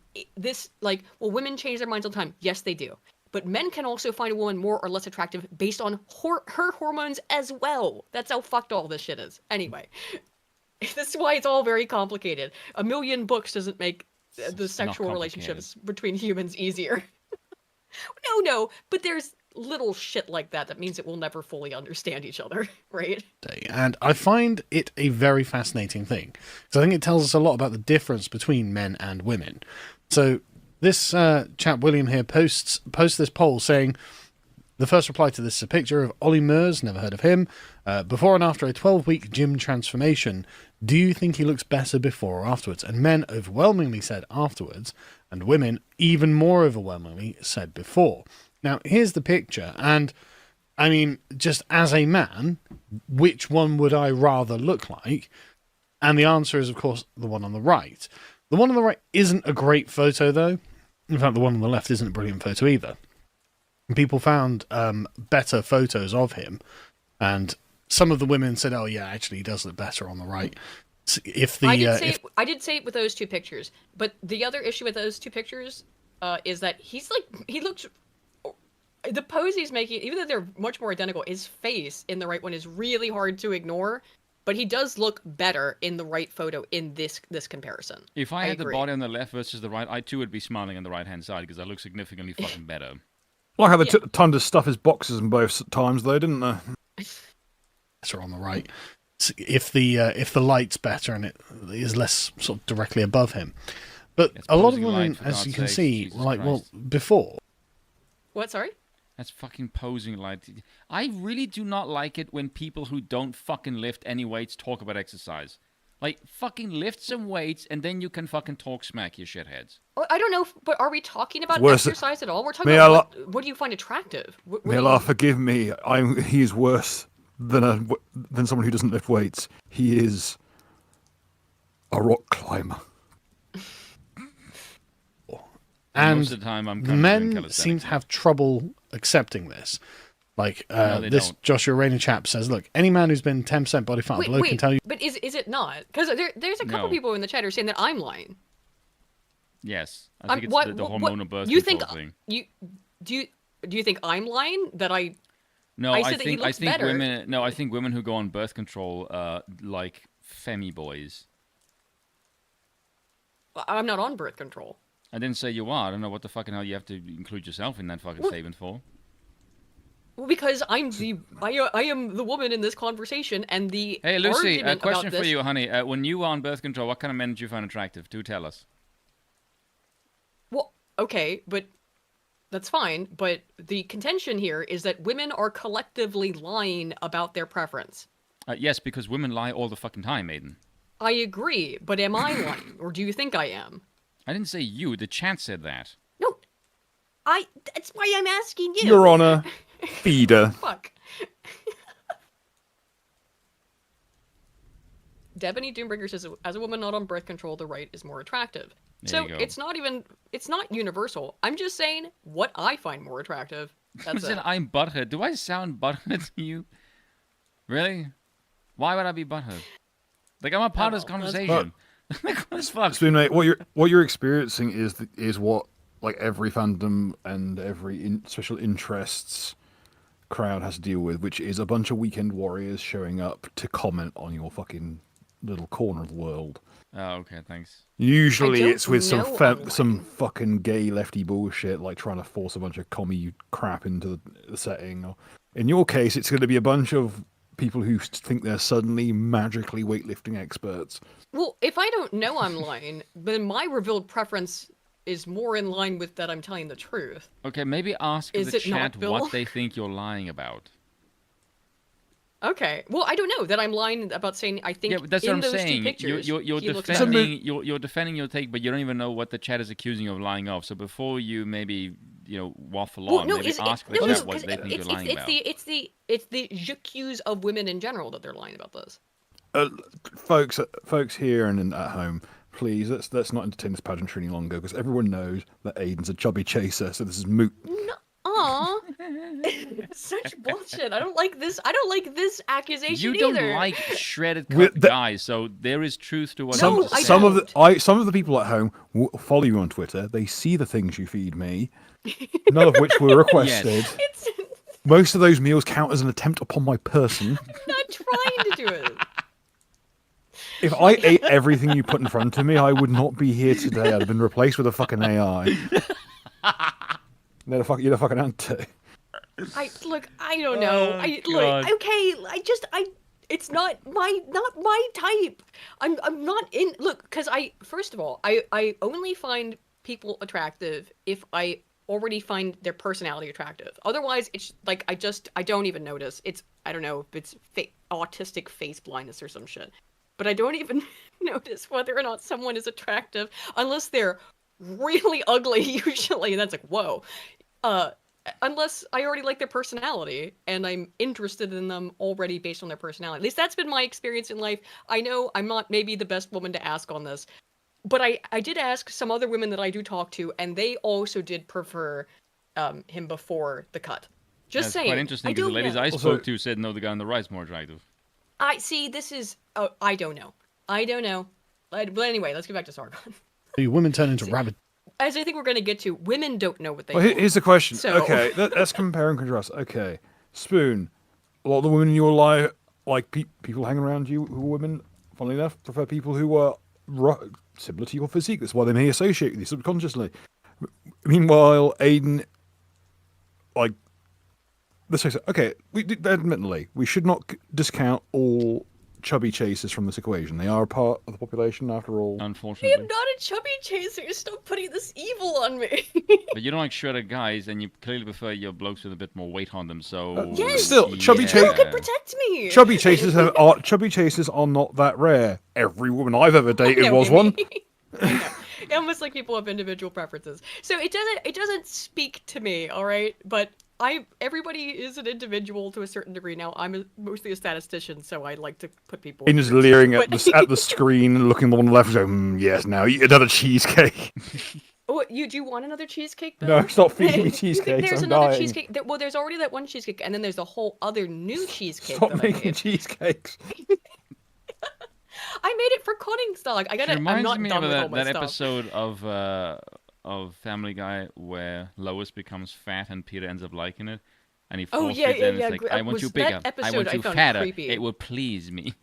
women change their minds all the time. Yes, they do. But men can also find a woman more or less attractive based on her hormones as well. That's how fucked all this shit is. Anyway, this is why it's all very complicated. A million books doesn't make the sexual relationships between humans easier. No, but there's little shit like that means that we'll never fully understand each other, right? And I find it a very fascinating thing, because I think it tells us a lot about the difference between men and women. So this chap William here posts this poll saying, the first reply to this is a picture of Ollie Murs, never heard of him, before and after a 12-week gym transformation. Do you think he looks better before or afterwards? And men overwhelmingly said afterwards, and women even more overwhelmingly said before. Now, here's the picture, and I mean, just as a man, which one would I rather look like? And the answer is, of course, the one on the right. The one on the right isn't a great photo, though. In fact, the one on the left isn't a brilliant photo either. People found better photos of him, and some of the women said, oh, yeah, actually, he does look better on the right. I did say it with those two pictures, but the other issue with those two pictures is that he looks... The pose he's making, even though they're much more identical, his face in the right one is really hard to ignore, but he does look better in the right photo in this comparison. If I had the body on the left versus the right, I too would be smiling on the right-hand side, because I look significantly fucking better. Like how they took time to stuff his boxes in both times, though, didn't they? Better on the right. If the light's better and it is less sort of directly above him. But a lot of women, as you can see, were like, well, before. What, sorry? That's fucking posing light. I really do not like it when people who don't fucking lift any weights talk about exercise. Like, fucking lift some weights and then you can fucking talk smack, you shitheads. Oh, I don't know, but are we talking about exercise at all? We're talking about what do you find attractive? Forgive me. He's worse than someone who doesn't lift weights. He is a rock climber. And most of the time I'm men seem to have trouble accepting this. Like, this Joshua Rainer chap says, look, any man who's been 10% body fat below can tell you... But is it not? Because there's a couple people in the chat who are saying that I'm lying. Yes. I think it's the hormonal birth control thing. Do you think I'm lying? That I No, I think better. women. No, I think women who go on birth control like femi boys. I'm not on birth control. I didn't say you are. I don't know what the fucking hell you have to include yourself in that fucking statement for. Well, because I am the woman in this conversation, and the Hey, Lucy, a question for you, honey. When you were on birth control, what kind of men did you find attractive? Do tell us. Well, okay, but that's fine. But the contention here is that women are collectively lying about their preference. Yes, because women lie all the fucking time, Aiden. I agree, but am I lying, or do you think I am? I didn't say you. The chat said that. No, that's why I'm asking you. Your Honor, feeder. Fuck. Debony Doombringer says, as a woman not on birth control, the right is more attractive. So it's not universal. I'm just saying what I find more attractive. That's it. I'm butthurt. Do I sound butthurt to you? Really? Why would I be butthurt? Like, I'm a part of this conversation. Spoon, mate, what you're experiencing is what like every fandom and every special interests crowd has to deal with, which is a bunch of weekend warriors showing up to comment on your fucking little corner of the world. Oh, okay, thanks. Usually it's with some fucking gay lefty bullshit, like trying to force a bunch of commie crap into the setting. Or, in your case, it's going to be a bunch of people who think they're suddenly magically weightlifting experts. Well, if I don't know I'm lying, then my revealed preference is more in line with that I'm telling the truth. Okay, maybe ask the chat what they think you're lying about. Okay. Well, I don't know that I'm lying about saying I think that's what I'm those saying. Two pictures, You're defending your take, but you don't even know what the chat is accusing you of lying of. So before you maybe waffle on, maybe ask the chat what they think you're lying about. It's the j'accuse of women in general that they're lying about this. Folks here and at home, please let's not entertain this pageantry any longer, because everyone knows that Aiden's a chubby chaser, so this is moot. No. Aw, such bullshit. I don't like this accusation either. You don't like shredded cut guys, so there is truth to what some of the people at home follow you on Twitter. They see the things you feed me, none of which were requested. Yes. Most of those meals count as an attempt upon my person. I'm not trying to do it. If I ate everything you put in front of me, I would not be here today. I'd have been replaced with a fucking AI. You're the fucking answer. I don't know. It's not my type. I'm not in. Look, because first of all, I only find people attractive if I already find their personality attractive. Otherwise, it's like I don't even notice. I don't know if it's autistic face blindness or some shit. But I don't even notice whether or not someone is attractive unless they're really ugly usually, and that's like, whoa. Unless I already like their personality and I'm interested in them already based on their personality. At least that's been my experience in life. I know I'm not maybe the best woman to ask on this, but I did ask some other women that I do talk to, and they also did prefer him before the cut. Just saying. Quite interesting, because the ladies I spoke to said no, the guy on the right is more attractive. I see. This is. I don't know. But anyway, let's get back to Sargon. Women turn into rabbit. As I think we're going to get to, women don't know what they want. Here's the question. So... Okay, let's compare and contrast. Okay, Spoon, a lot of the women in your life, like people hanging around you who are women, funnily enough, prefer people who are similar to your physique. That's why they may associate with you subconsciously. Meanwhile, Aiden, like, let's face it, okay, admittedly, we should not discount all chubby chasers from this equation. They are a part of the population after all. Unfortunately. I am not a chubby chaser. Stop putting this evil on me. But you don't like shredded guys, and you clearly prefer your blokes with a bit more weight on them, so... Yes! Still, chubby chasers... can protect me! Chubby chasers are not that rare. Every woman I've ever dated was one. Almost like people have individual preferences. So it doesn't speak to me, alright? But everybody is an individual to a certain degree. Now, I'm mostly a statistician, so I like to put people... And just leering at the screen and looking on the left and going, yes, now eat another cheesecake. Oh, do you want another cheesecake, Bill? No, stop feeding me cheesecakes. There's another cheesecake. Well, there's already that one cheesecake, and then there's a whole other new cheesecake. Stop making cheesecakes. I made it for Koningsdag. I'm not done with all my that stuff. episode of Family Guy where Lois becomes fat and Peter ends up liking it. And he force feeds and it's like, I want you bigger. I want you fatter. Creepy. It will please me.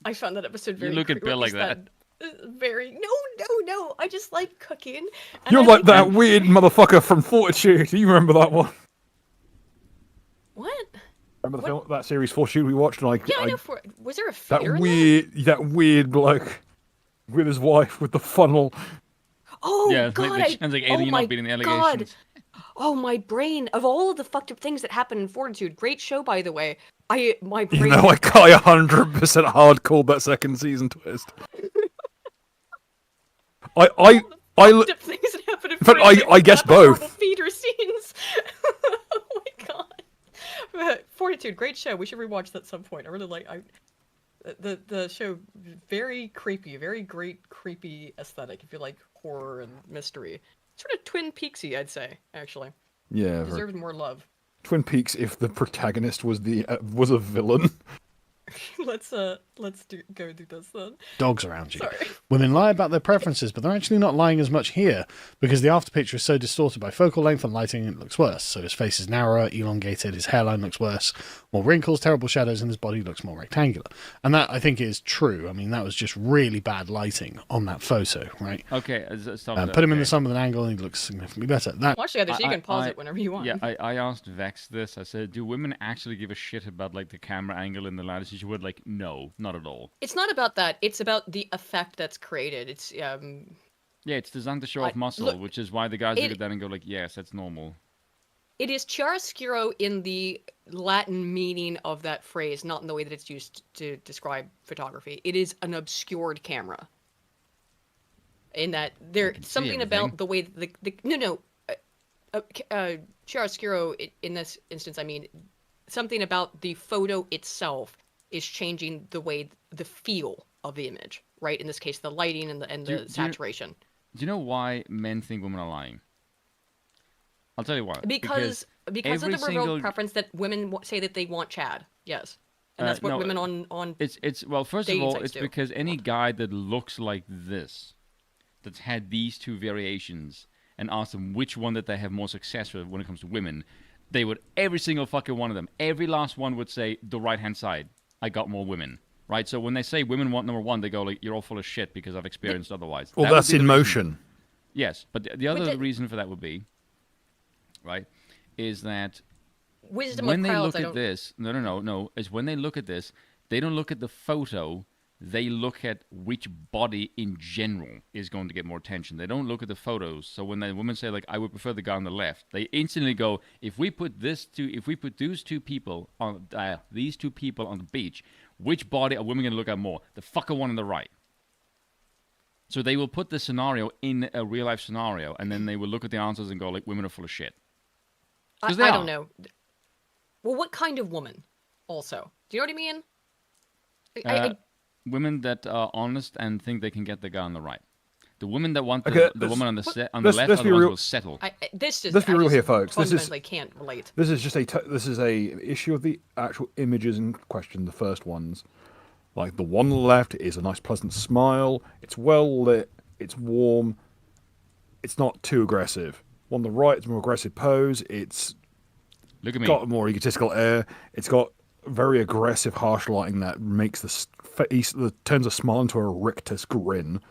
I found that episode very You look at Bill like that. Very no. I just like cooking. You're like that weird motherfucker from Fortitude. Do you remember that one? What? Remember the film, that series Fortitude we watched? And I know. Was there a fear that weird bloke with his wife with the funnel? Oh yeah, God! It sounds like Alien not beating the allegations. God. Oh, my brain! Of all of the fucked up things that happen in Fortitude, great show by the way. My brain. You know, I 100% hard called that second season twist. I things that happen in but I guess both. Feeder scenes. Oh my God! Fortitude, great show. We should rewatch that at some point. I really like the show. Very creepy, very great creepy aesthetic. If you like horror and mystery, sort of Twin Peaksy, I'd say. Actually, yeah, deserved more love. Twin Peaks, if the protagonist was a villain. Let's go do this then. Dogs around you. Sorry. Women lie about their preferences, but they're actually not lying as much here because the after picture is so distorted by focal length and lighting it looks worse. So his face is narrower, elongated, his hairline looks worse, more wrinkles, terrible shadows, and his body looks more rectangular. And that, I think, is true. I mean, that was just really bad lighting on that photo, right? Okay. Put him in the sun with an angle and he looks significantly better. Watch the other so you can pause it whenever you want. Yeah, I asked Vex this. I said, do women actually give a shit about like the camera angle and the light? She would like, no, not at all. It's not about that. It's about the effect that's created. It's yeah, it's designed to show off muscle, which is why the guys look at that and go like, yes, that's normal. It is chiaroscuro in the Latin meaning of that phrase, not in the way that it's used to describe photography. It is an obscured camera. In that there's something about the way chiaroscuro in this instance, I mean, something about the photo itself is changing the way the feel of the image, right? In this case, the lighting and the saturation. Do you know why men think women are lying? I'll tell you why. Because of the revealed preference that women say that they want Chad. Yes. And that's what women on it's well, first of all, it's because any guy that looks like this, that's had these two variations, and ask them which one that they have more success with when it comes to women, they would, every single fucking one of them, every last one would say the right-hand side. I got more women, right? So when they say women want number one, they go like, you're all full of shit because I've experienced otherwise. Well, that's in motion. Yes, but the other reason for that would be, right, is that when they look at this, is when they look at this, they don't look at the photo, they look at which body in general is going to get more attention. They don't look at the photos. So when the women say like, I would prefer the guy on the left, they instantly go, if we put these two people on the beach, which body are women going to look at more? The fucker one on the right. So they will put the scenario in a real life scenario, and then they will look at the answers and go like, women are full of shit. I don't know. Well, what kind of woman? Also, do you know what I mean? Women that are honest and think they can get the guy on the right. The women that want the woman on the left are the ones who will settle. Let's be real here, folks. Fundamentally can't relate. This is just a issue of the actual images in question. The first ones, like the one on the left, is a nice, pleasant smile. It's well lit. It's warm. It's not too aggressive. One on the right, it's a more aggressive pose. It's got a more egotistical air. It's got very aggressive, harsh lighting that makes the face, turns a smile into a rictus grin.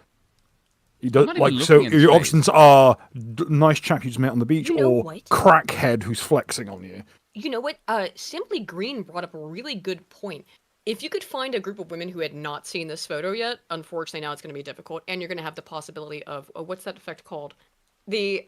You don't like so. Your options are nice chap you just met on the beach, or crackhead who's flexing on you. You know what? Simply Green brought up a really good point. If you could find a group of women who had not seen this photo yet, unfortunately now it's going to be difficult, and you're going to have the possibility of what's that effect called? The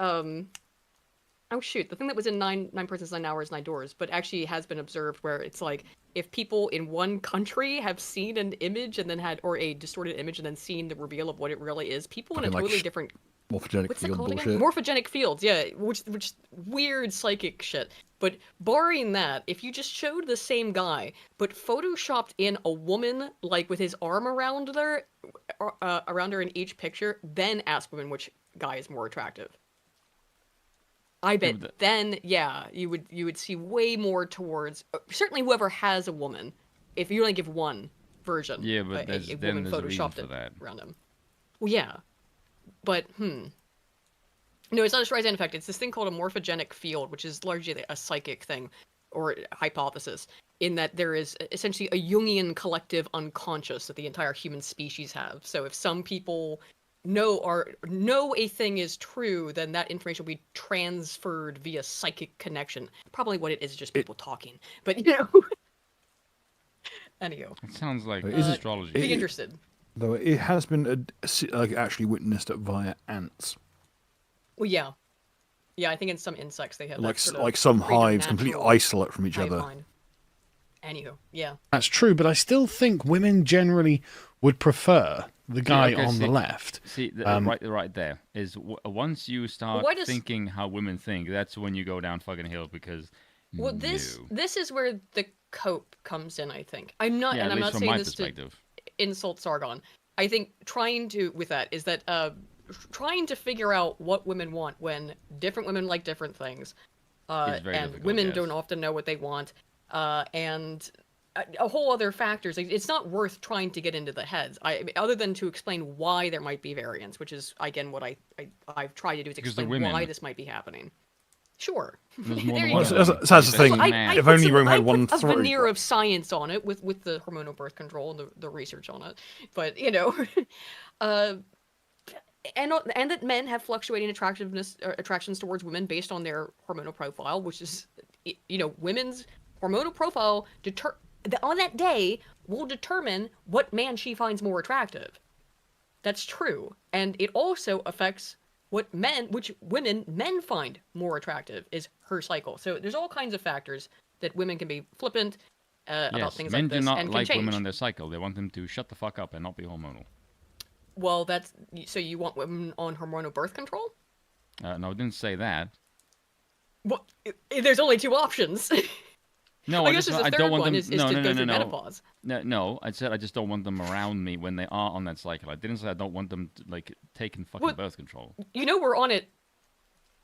oh shoot, the thing that was in nine persons, 9 hours, 9 doors, but actually has been observed where it's like if people in one country have seen an image and then or a distorted image and then seen the reveal of what it really is, people in a totally different morphogenic field bullshit. Morphogenic fields, yeah, which weird psychic shit. But barring that, if you just showed the same guy but photoshopped in a woman like with his arm around her in each picture, then ask women which guy is more attractive. I bet then, yeah, you would see way more towards certainly whoever has a woman. If you only give one version, yeah, but a woman photoshopped it around him. Well, yeah, but no, it's not a Streisand effect. It's this thing called a morphogenic field, which is largely a psychic thing. or hypothesis, in that there is essentially a Jungian collective unconscious that the entire human species have. So if some people know a thing is true, then that information will be transferred via psychic connection. Probably what it is just people talking. But anywho. It sounds like astrology. Be interested. Though it has been actually witnessed via ants. Well, yeah. Yeah, I think in some insects they have like some hives completely isolate from each other. Line. Anywho, yeah. That's true, but I still think women generally would prefer the guy on the left. See, right there is once you start thinking how women think, that's when you go down fucking hill because. Well, this is where the cope comes in. I think I'm not, and I'm not saying this to insult Sargon. I think trying to figure out what women want when different women like different things, and women don't often know what they want, and a whole other factors. It's not worth trying to get into the heads. Other than to explain why there might be variance, which is again what I've tried to do is explain why this might be happening. Sure. That's the thing. If only Rome had one throat. A veneer of science on it with the hormonal birth control and the research on it, but and that men have fluctuating attractions towards women based on their hormonal profile, which is women's hormonal profile on that day will determine what man she finds more attractive. That's true, and it also affects which women men find more attractive is her cycle. So there's all kinds of factors that women can be flippant about things like this. Men do not and like change. Women on their cycle. They want them to shut the fuck up and not be hormonal. Well, so you want women on hormonal birth control? No, I didn't say that. Well, there's only two options. No, I guess there's a third one is to go through menopause. No, I said I just don't want them around me when they are on that cycle. I didn't say I don't want them taking fucking birth control. We're on it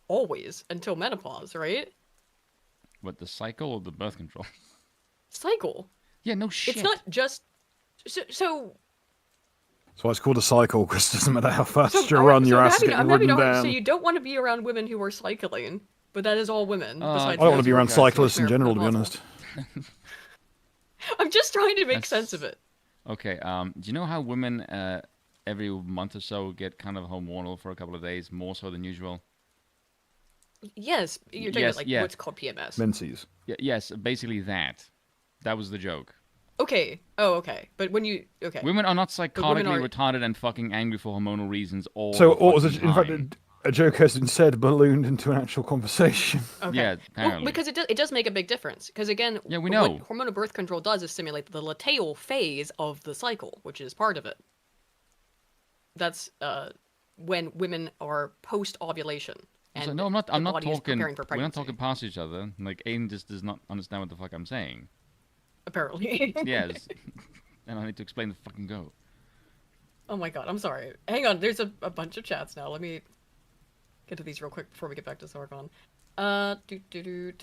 always until menopause, right? What, the cycle or the birth control? Cycle. Yeah, no shit. It's not just so. So it's called a cycle because it doesn't matter how fast you run, your ass is getting ridden down. So you don't want to be around women who are cycling, but that is all women. I don't want to be around cyclists in general, to be honest. I'm just trying to make sense of it. Okay. Do you know how women every month or so get kind of hormonal for a couple of days, more so than usual? Yes, you're talking about what's called PMS. Menses. Yes, basically that. That was the joke. Okay. Oh, okay. But women are not psychotically retarded and fucking angry for hormonal reasons all the what was it? In fact, a joke has instead ballooned into an actual conversation. Okay. Yeah, apparently. Well, because it does make a big difference. Because again, we know. What hormonal birth control does is simulate the luteal phase of the cycle, which is part of it. That's when women are post-ovulation. And so, no, I'm not talking. We're not talking past each other. Like Aiden just does not understand what the fuck I'm saying. Apparently. Yes. And I need to explain the fucking go. Oh my god, I'm sorry. Hang on, there's a bunch of chats now. Let me get to these real quick before we get back to Sargon. Hasselhopper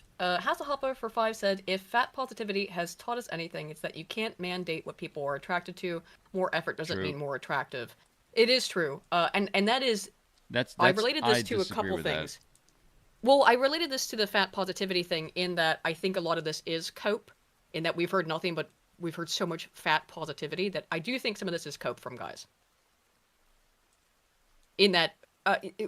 for 5 said, if fat positivity has taught us anything, it's that you can't mandate what people are attracted to. More effort doesn't mean more attractive. It is true. And that is... I related this to a couple things. Well, I related this to the fat positivity thing in that I think a lot of this is cope, in that we've heard nothing but we've heard so much fat positivity that I do think some of this is cope from guys. In that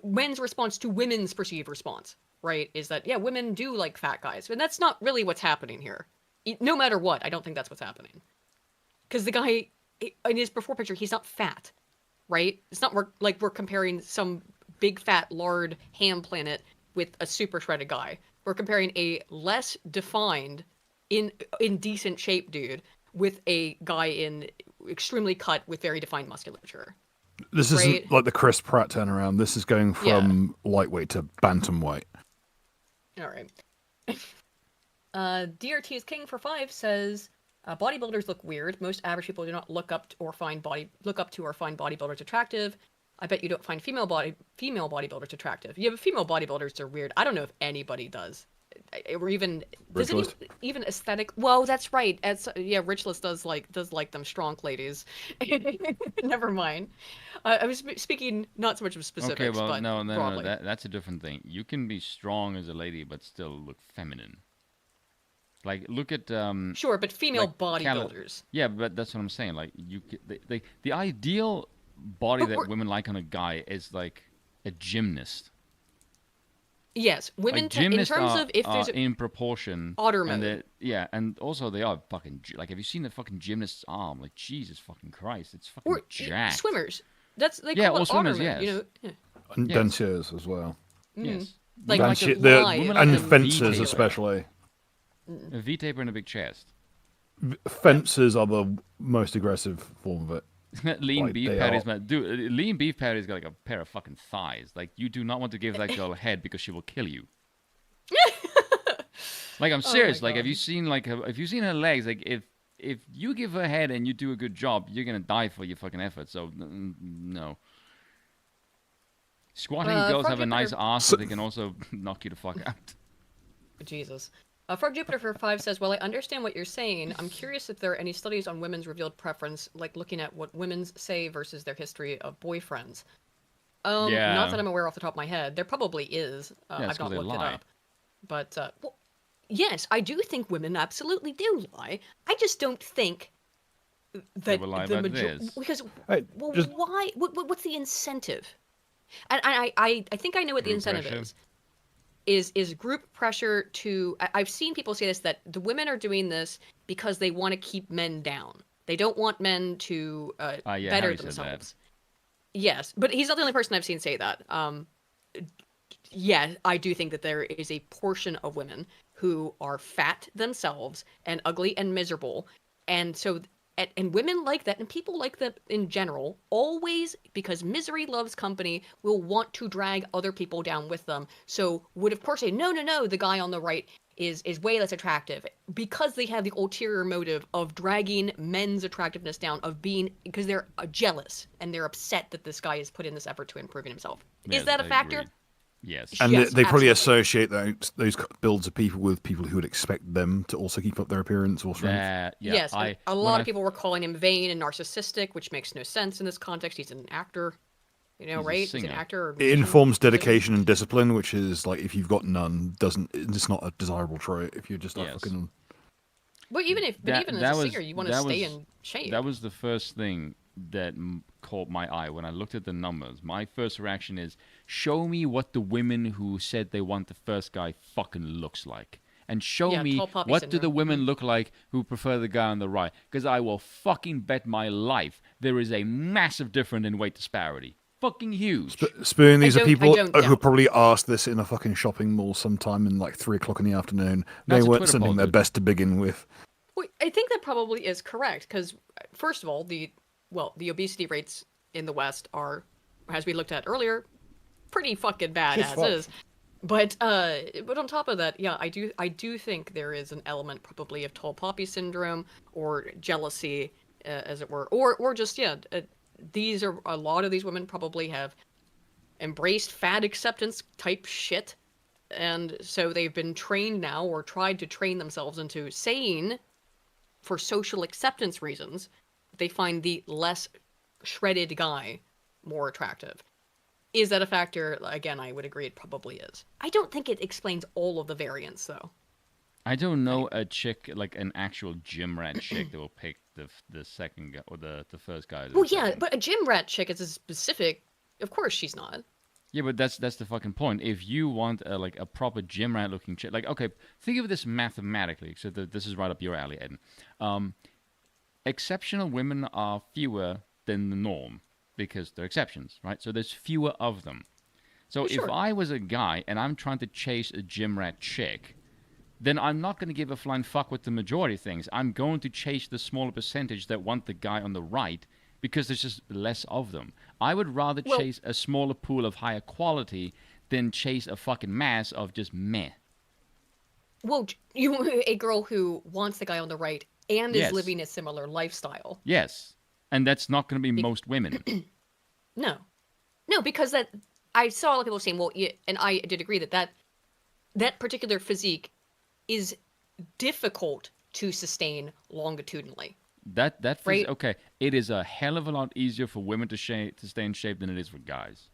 men's response to women's perceived response, right, is that, yeah, women do like fat guys. And that's not really what's happening here. No matter what, I don't think that's what's happening. Because the guy, in his before picture, he's not fat, right? It's not like we're comparing some big fat lard ham planet with a super shredded guy. We're comparing a less defined, in decent shape dude with a guy in extremely cut with very defined musculature. This isn't like the Chris Pratt turnaround. This is going from lightweight to bantamweight. All right. DRT is King for 5 says, bodybuilders look weird. Most average people do not look up to or find bodybuilders attractive. I bet you don't find female bodybuilders attractive. Yeah, but female bodybuilders are weird. I don't know if anybody does. Or even does it even aesthetic? Well, that's right. Richless does like them strong ladies. Never mind. I was speaking not so much of specifics. Okay, well, but no. That's a different thing. You can be strong as a lady but still look feminine. Like, look at sure, but female bodybuilders. Yeah, but that's what I'm saying. Like, the ideal body that women like on a guy is like a gymnast. Yes, women like gymnasts in terms of if there's in proportion. Otter mode. And also they are fucking like. Have you seen the fucking gymnast's arm? Like, Jesus fucking Christ, it's fucking jacked. Swimmers. They call it swimmers, otter mode. yes. You know, yeah. And dancers as well. Yes. Like and fencers especially. A V-taper and a big chest. Fencers are the most aggressive form of it. Lean beef patties, man. Dude, lean beef patties got like a pair of fucking thighs. Like, you do not want to give that girl a head because she will kill you. Like, I'm serious. Like, have you seen her legs? Like, if you give her a head and you do a good job, you're gonna die for your fucking effort. So no. Squatting girls have a nice ass, so they can also knock you the fuck out. Jesus. Frog Jupiter for 5 says, well, I understand what you're saying. I'm curious if there are any studies on women's revealed preference, like looking at what women say versus their history of boyfriends. Not that I'm aware off the top of my head. There probably is. I've not looked it up. But, well, yes, I do think women absolutely do lie. I just don't think that the majority... Because, why? What's the incentive? And I think I know what the incentive is group pressure to... I've seen people say this, that the women are doing this because they want to keep men down. They don't want men to better themselves. Yes, but he's not the only person I've seen say that. Yeah, I do think that there is a portion of women who are fat themselves and ugly and miserable. And so... And women like that, and people like that in general, always, because misery loves company, will want to drag other people down with them. So would, of course, say, no, the guy on the right is way less attractive. Because they have the ulterior motive of dragging men's attractiveness down, because they're jealous, and they're upset that this guy has put in this effort to improve himself. Yes, is that a factor? Agreed. Yes. And they probably associate those builds of people with people who would expect them to also keep up their appearance or strength. Yes, a lot of people were calling him vain and narcissistic, which makes no sense in this context. He's an actor, right? He's an actor. It informs dedication and discipline, which is like, if you've got none, it's not a desirable trait. If you're just not fucking... But even as a singer, you want to stay in shape. That was the first thing that caught my eye when I looked at the numbers. My first reaction is, show me what the women who said they want the first guy fucking looks like. And show me what do the women look like who prefer the guy on the right. Because I will fucking bet my life there is a massive difference in weight disparity. Fucking huge. Spoon, these are people who probably asked this in a fucking shopping mall sometime in like 3 o'clock in the afternoon. They weren't sending their best to begin with. Well, I think that probably is correct. Because, first of all, the obesity rates in the West are, as we looked at earlier, pretty fucking bad is. But on top of that, yeah, I do think there is an element probably of tall poppy syndrome or jealousy, as it were, or just a lot of these women probably have embraced fat acceptance type shit, and so they've been trained now or tried to train themselves into saying, for social acceptance reasons, they find the less shredded guy more attractive. Is that a factor? Again, I would agree it probably is. I don't think it explains all of the variants, though. I don't know a chick, like an actual gym rat chick, that will pick the second guy or the first guy. Well, yeah, but a gym rat chick is a specific... Of course she's not. Yeah, but that's the fucking point. If you want a proper gym rat looking chick... Like, okay, think of this mathematically. So this is right up your alley, Eden. Exceptional women are fewer than the norm because they're exceptions, right? So there's fewer of them. So if I was a guy and I'm trying to chase a gym rat chick, then I'm not going to give a flying fuck with the majority of things. I'm going to chase the smaller percentage that want the guy on the right because there's just less of them. I would rather chase a smaller pool of higher quality than chase a fucking mass of just meh. Well, a girl who wants the guy on the right and is living a similar lifestyle. Yes. And that's not going to be most women. No, because I saw a lot of people saying, well, and I did agree that particular physique is difficult to sustain longitudinally. Right? Okay, it is a hell of a lot easier for women to stay in shape than it is for guys.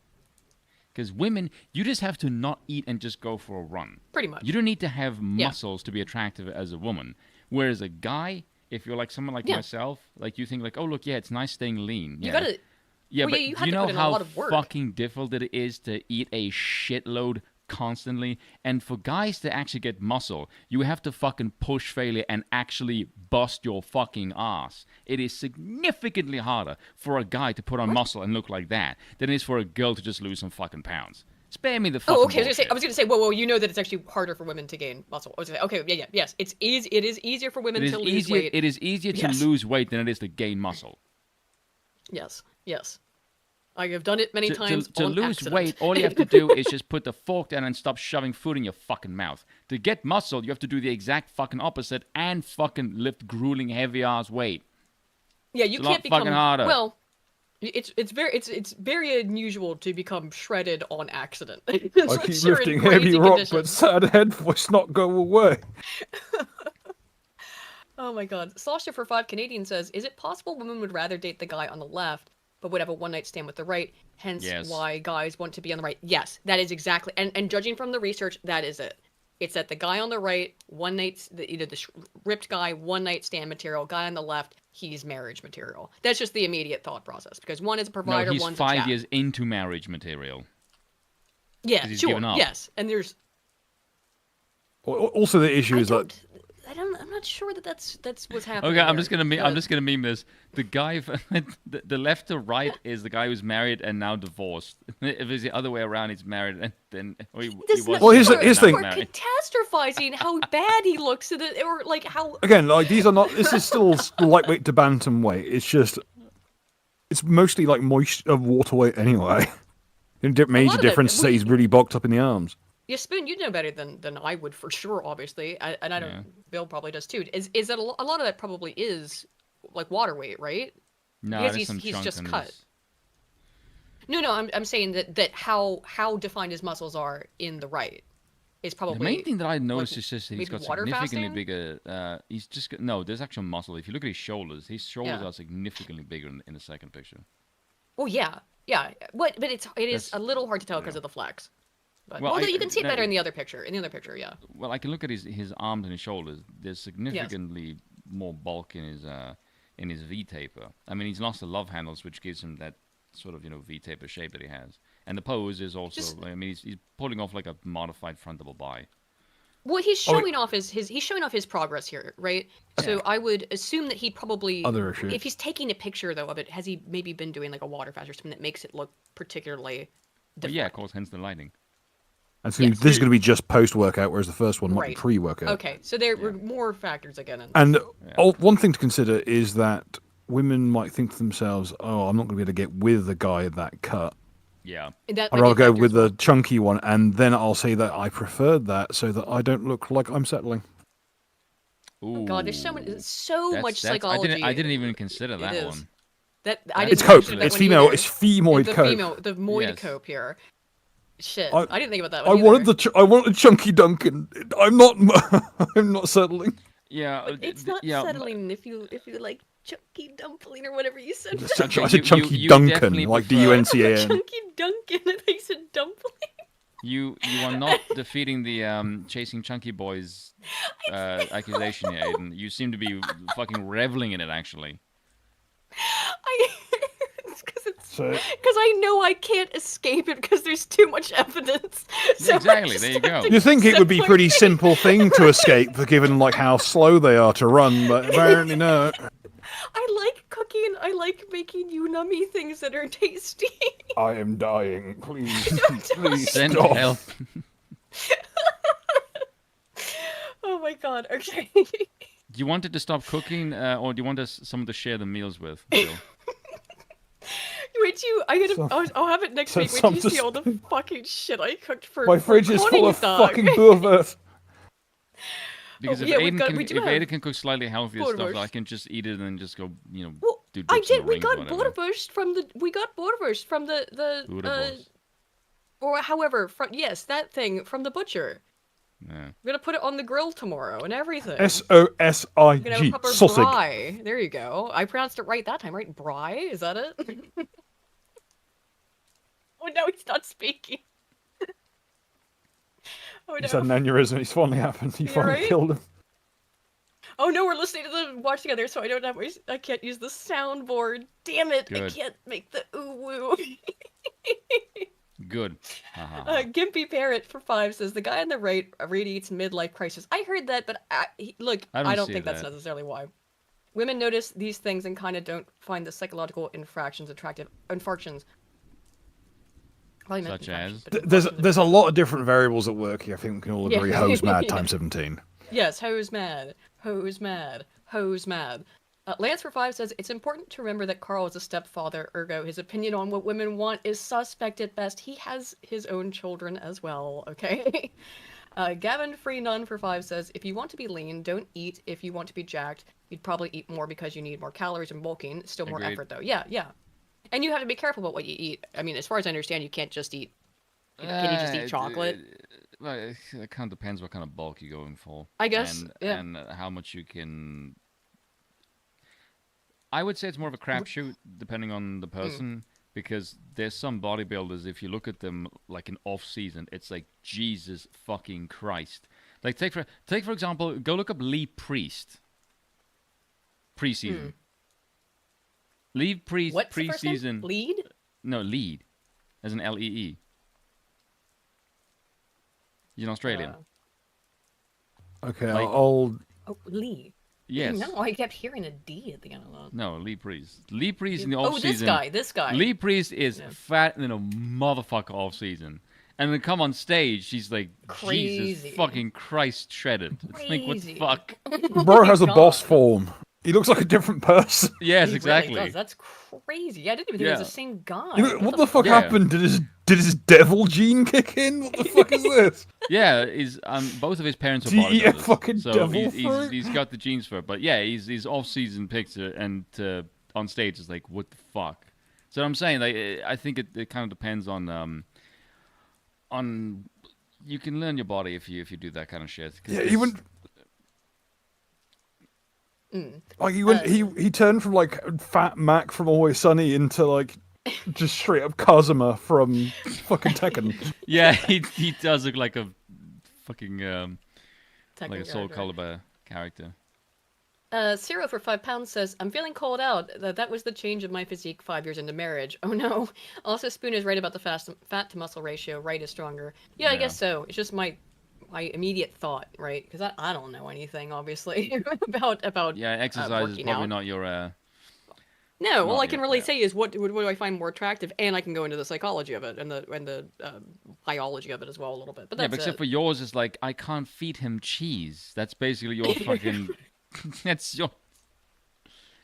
Because women, you just have to not eat and just go for a run. Pretty much. You don't need to have muscles to be attractive as a woman. Whereas a guy, if you're like someone like myself, like you think like, oh look, it's nice staying lean. You gotta. Yeah, well, but you know how work. fucking difficult it is to eat a shitload constantly? And for guys to actually get muscle, you have to fucking push failure and actually bust your fucking ass. It is significantly harder for a guy to put on muscle and look like that than it is for a girl to just lose some fucking pounds. Spare me the fucking okay. I was gonna say, whoa, you know that it's actually harder for women to gain muscle. I was gonna say, okay, yes, it is easier for women to lose weight. It is easier to lose weight than it is to gain muscle. Yes. I have done it many times. To lose accident. weight, all you have to do is just put the fork down and stop shoving food in your fucking mouth. To get muscle, you have to do the exact fucking opposite and fucking lift grueling heavy ass weight. Yeah, you can't become fucking harder. Well, it's very unusual to become shredded on accident. I keep lifting heavy rock, but sad head voice not go away. Oh my god. Sasha for 5 Canadian says, is it possible women would rather date the guy on the left, but would have a one-night stand with the right, hence why guys want to be on the right? Yes, that is exactly, and judging from the research, that is it. It's that the guy on the right, the ripped guy, one-night stand material, guy on the left, he's marriage material. That's just the immediate thought process, because one is a provider, he's one's 5 years into marriage material. Yeah, sure, yes, and there's... Also the issue is that... I'm not sure that that's what's happening. Okay, I'm just gonna meme this. The guy, the left to right is the guy who's married and now divorced. If it's the other way around, he's married and then he was. Well, here's the thing. We're catastrophizing how bad he looks, or like how. Again, like these are not. This is still lightweight to bantamweight. It's just, it's mostly like water weight anyway. The major difference is that he's really bulked up in the arms. Yeah, Spoon, you know better than I would for sure, obviously, and I don't. Bill probably does too. Is that a lot of that probably is like water weight, right? No, because he's just cut. No, I'm saying that how defined his muscles are in the right is probably. The main thing that I noticed is just he's got significantly bigger. He's just there's actual muscle. If you look at his shoulders are significantly bigger in the second picture. Well, yeah. But it is a little hard to tell because of the flex. But, well, you can see it better in the other picture. Yeah. Well, I can look at his arms and his shoulders. There's significantly more bulk in his V-taper. I mean, he's lost the love handles, which gives him that sort of V-taper shape that he has. And the pose is also. He's pulling off like a modified front double bi. Well, he's showing off his progress here, right? Yeah. So I would assume that he probably, if he's taking a picture though of it, has he maybe been doing like a water fast or something that makes it look particularly different? Yeah, of course, hence the lighting. And so this is going to be just post-workout, whereas the first one might be pre-workout. Okay, so there were more factors again. One thing to consider is that women might think to themselves, "Oh, I'm not going to be able to get with a guy that cut. Yeah, I'd rather go with the chunky one, and then I'll say that I preferred that, so that I don't look like I'm settling." Ooh, oh God, there's so much psychology. I didn't even consider that one. It's cope. It's female. It's femoid cope. The moid cope here. Shit, I didn't think about that. I wanted chunky Duncan. I'm not settling. Yeah, but it's not settling if you like chunky dumpling or whatever you said. I said chunky Duncan, like D-U-N-C-A-N. Chunky Duncan. I think you said dumpling. You are not defeating the chasing chunky boys accusation here, Aiden. You seem to be fucking reveling in it, actually. Because I know I can't escape it because there's too much evidence. So exactly, there you go. You think it would be a pretty simple thing to escape, given like how slow they are to run, but apparently no. I like cooking. I like making you nummy things that are tasty. I am dying. Please, please send stop. help. Oh my God. Okay. Do you want it to stop cooking, or do you want someone to share the meals with? Bill? Wait, I'll have it next week. Wait till you see all the fucking shit I cooked for. My fridge is full of fucking bourvert. Because if Aiden can cook slightly healthier stuff, I can just eat it and just go, do. I did. We got boerewurst from the or however, that thing from the butcher. Yeah. We're gonna put it on the grill tomorrow and everything. SOSIG. Sausage. Brie. There you go. I pronounced it right that time, right? Brie? Is that it? Oh no, he's not speaking. Oh, no. He's had an aneurysm. He's finally happened. He finally killed him. Oh no, we're listening to the watch together, so I can't use the soundboard. Damn it! Good. I can't make the ooh woo. Good. Gimpy Parrot for 5 says the guy on the right radiates midlife crisis. I heard that, but I don't think that's necessarily why. Women notice these things and kind of don't find the psychological infractions attractive. Infractions. Such as? There's a lot of different variables at work here. I think we can all agree. Hose mad times 17. Yes, hose mad. Hose mad. Hose mad. Lance for 5 says, it's important to remember that Carl is a stepfather, ergo his opinion on what women want is suspect at best. He has his own children as well, okay? Gavin Free Nun for 5 says, if you want to be lean, don't eat. If you want to be jacked, you'd probably eat more because you need more calories and bulking. Still more effort, though. Yeah. And you have to be careful about what you eat. I mean, as far as I understand, you can't just eat... Can you just eat chocolate? Well, it kind of depends what kind of bulk you're going for. I guess, and how much you can... I would say it's more of a crapshoot, depending on the person, because there's some bodybuilders, if you look at them, like in off-season, it's like, Jesus fucking Christ. Like, take for example, go look up Lee Priest. Preseason. Lee Priest, what's preseason. Lead? No, lead. As an L-E-E. He's an Australian. Okay, like, Oh, Lee. Yes. No, I kept hearing a D at the end of that. No, Lee Priest. Lee Priest in the off-season. Oh, this guy. Lee Priest is fat than a motherfucker off-season. And then come on stage, she's like, crazy. Jesus fucking Christ shredded. It's like, what the fuck? Bro has a boss form. He looks like a different person. Yes, exactly. Really does. That's crazy. I didn't even think it was the same guy. You know, what the fuck happened? Did his devil gene kick in? What the fuck is this? Yeah, both of his parents are bodybuilders. Yeah, fucking so devil he's got the genes for it. But yeah, he's off-season picture and on stage is like, what the fuck? So I'm saying, like, I think it kind of depends on you can learn your body if you do that kind of shit. Yeah, even. Like he turned from like Fat Mac from Always Sunny into like just straight up Kazuma from fucking Tekken. Yeah, he does look like a fucking like a Soul character. Calibur character. Ciro for £5 says, I'm feeling called out. That was the change of my physique 5 years into marriage. Oh no. Also, Spoon is right about the fat to muscle ratio. Right is stronger. Yeah, I guess so. It's just my immediate thought, right? Because I don't know anything, obviously, about yeah, exercise is probably not your no, all I can really say is what do I find more attractive, and I can go into the psychology of it and the biology of it as well a little bit. But that's except for yours is like, I can't feed him cheese. That's basically your fucking that's your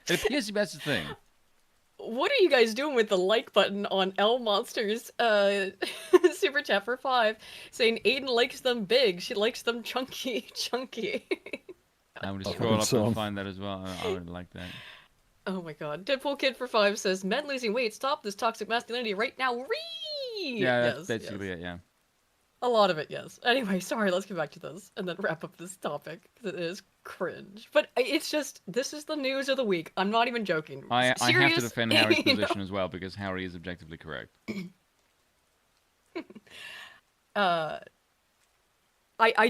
it appears that's the thing. What are you guys doing with the like button on L Monsters super chat for 5 saying Aiden likes them big, she likes them chunky. I'm gonna scroll up and find that as well. I would like that. Oh my god. Deadpool Kid for 5 says men losing weight, stop this toxic masculinity right now. Yeah, that's basically it, yeah. A lot of it, yes. Anyway, sorry, let's get back to this and then wrap up this topic because it is cringe. But it's just, this is the news of the week. I'm not even joking. I have to defend Harry's position as well because Harry is objectively correct. I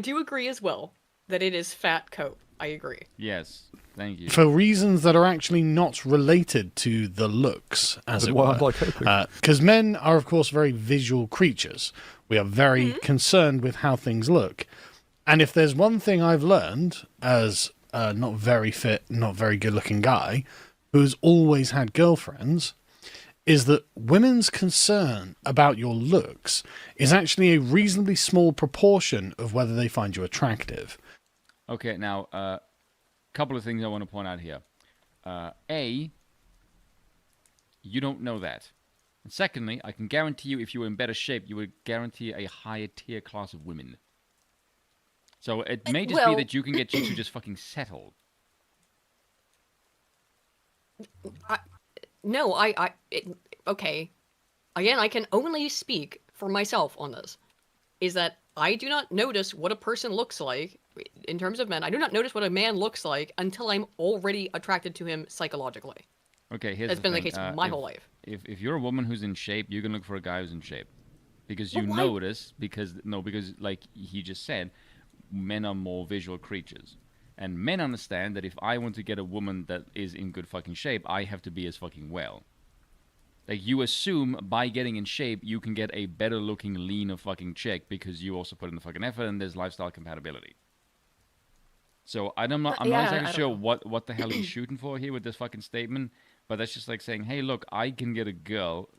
do agree as well that it is fat cope. I agree. Yes, thank you. For reasons that are actually not related to the looks, as it were. Because men are, of course, very visual creatures. We are very concerned with how things look. And if there's one thing I've learned as a not very fit, not very good-looking guy who's always had girlfriends, is that women's concern about your looks is actually a reasonably small proportion of whether they find you attractive. Okay, now, a couple of things I want to point out here. A, you don't know that. And secondly, I can guarantee you if you were in better shape, you would guarantee a higher tier class of women. So it may just be that you can get chicks who just fucking settle. Okay. Again, I can only speak for myself on this. Is that I do not notice what a person looks like in terms of men. I do not notice what a man looks like until I'm already attracted to him psychologically. Okay, here's That's been the case my whole life. If you're a woman who's in shape, you're gonna look for a guy who's in shape. Because you notice, because like he just said, men are more visual creatures. And men understand that if I want to get a woman that is in good fucking shape, I have to be as fucking well. Like, you assume by getting in shape, you can get a better looking, leaner fucking chick because you also put in the fucking effort and there's lifestyle compatibility. So I'm not exactly sure what the hell he's shooting for here with this fucking statement, but that's just like saying, hey, look, I can get a girl,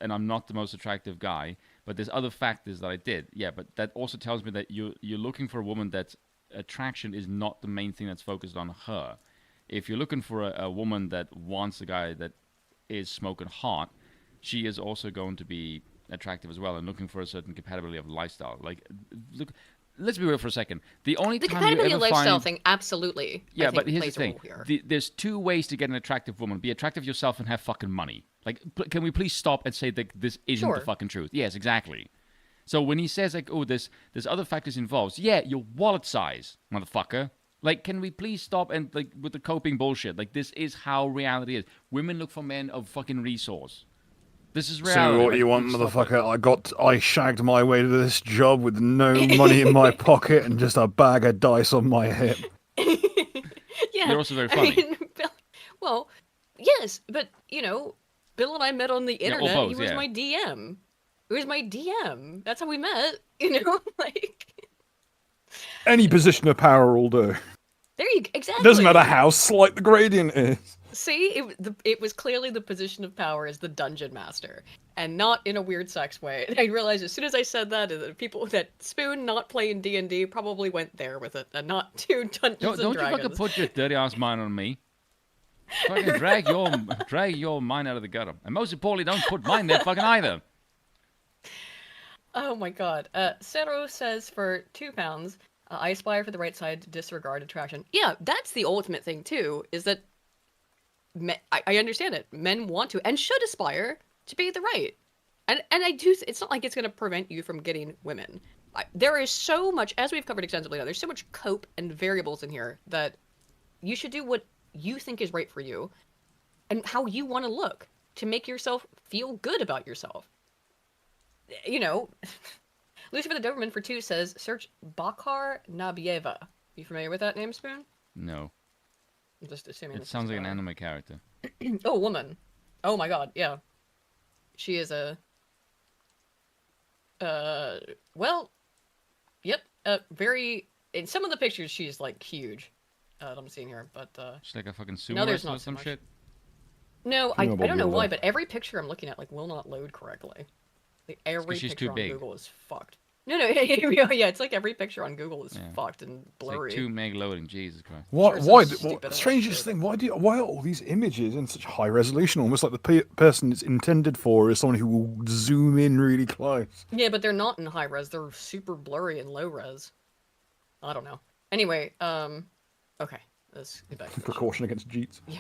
and I'm not the most attractive guy, but there's other factors that I did. Yeah, but that also tells me that you're looking for a woman that's attraction is not the main thing that's focused on her. If you're looking for a woman that wants a guy that is smoking hot, she is also going to be attractive as well and looking for a certain compatibility of lifestyle. Like, look... Let's be real for a second. The compatibility of lifestyle thing, absolutely. Yeah, but here's the thing. There's two ways to get an attractive woman. Be attractive yourself and have fucking money. Like, can we please stop and say that this isn't the fucking truth? Yes, exactly. So when he says, like, oh, there's other factors involved. Yeah, your wallet size, motherfucker. Like, can we please stop and, like, with the coping bullshit? Like, this is how reality is. Women look for men of fucking resource. This is reality. So what you want, motherfucker? I shagged my way to this job with no money in my pocket and just a bag of dice on my hip. Yeah. You're also very funny. Well, yes, but, Bill and I met on the internet. He was my DM. It was my DM. That's how we met, like... Any position of power will do. Exactly. Doesn't matter how slight the gradient is. See, it was clearly the position of power as the dungeon master, and not in a weird sex way. And I realized as soon as I said that people that Spoon not playing D&D probably went there with it, and not to Dungeons and Dragons. Don't you fucking put your dirty ass mind on me. Fucking drag your mind out of the gutter, and most importantly, don't put mine there fucking either. Oh my god. Cero says for £2, I aspire for the right side to disregard attraction. Yeah, that's the ultimate thing too. Is that I understand it. Men want to and should aspire to be the right. And I do. It's not like it's going to prevent you from getting women. There is so much, as we've covered extensively now, there's so much cope and variables in here that you should do what you think is right for you and how you want to look to make yourself feel good about yourself. Lucifer the Doberman for 2 says, search Bakar Nabieva. You familiar with that name, Spoon? No. I'm just assuming it sounds like an anime character. Oh, woman. Oh my god, yeah. She is very... In some of the pictures, she's, like, huge. I'm seeing here, but, she's like a fucking sumo wrestler or some shit? No, I don't know why, but every picture I'm looking at, like, will not load correctly. Like, every picture on Google is fucked. No, yeah, it's like every picture on Google is fucked and blurry. It's like 2 meg loading, Jesus Christ. Why? Strangest thing, why are all these images in such high resolution? Almost like the person it's intended for is someone who will zoom in really close. Yeah, but they're not in high res. They're super blurry and low res. I don't know. Anyway, okay, let's get back to precaution against Jeets. Yeah.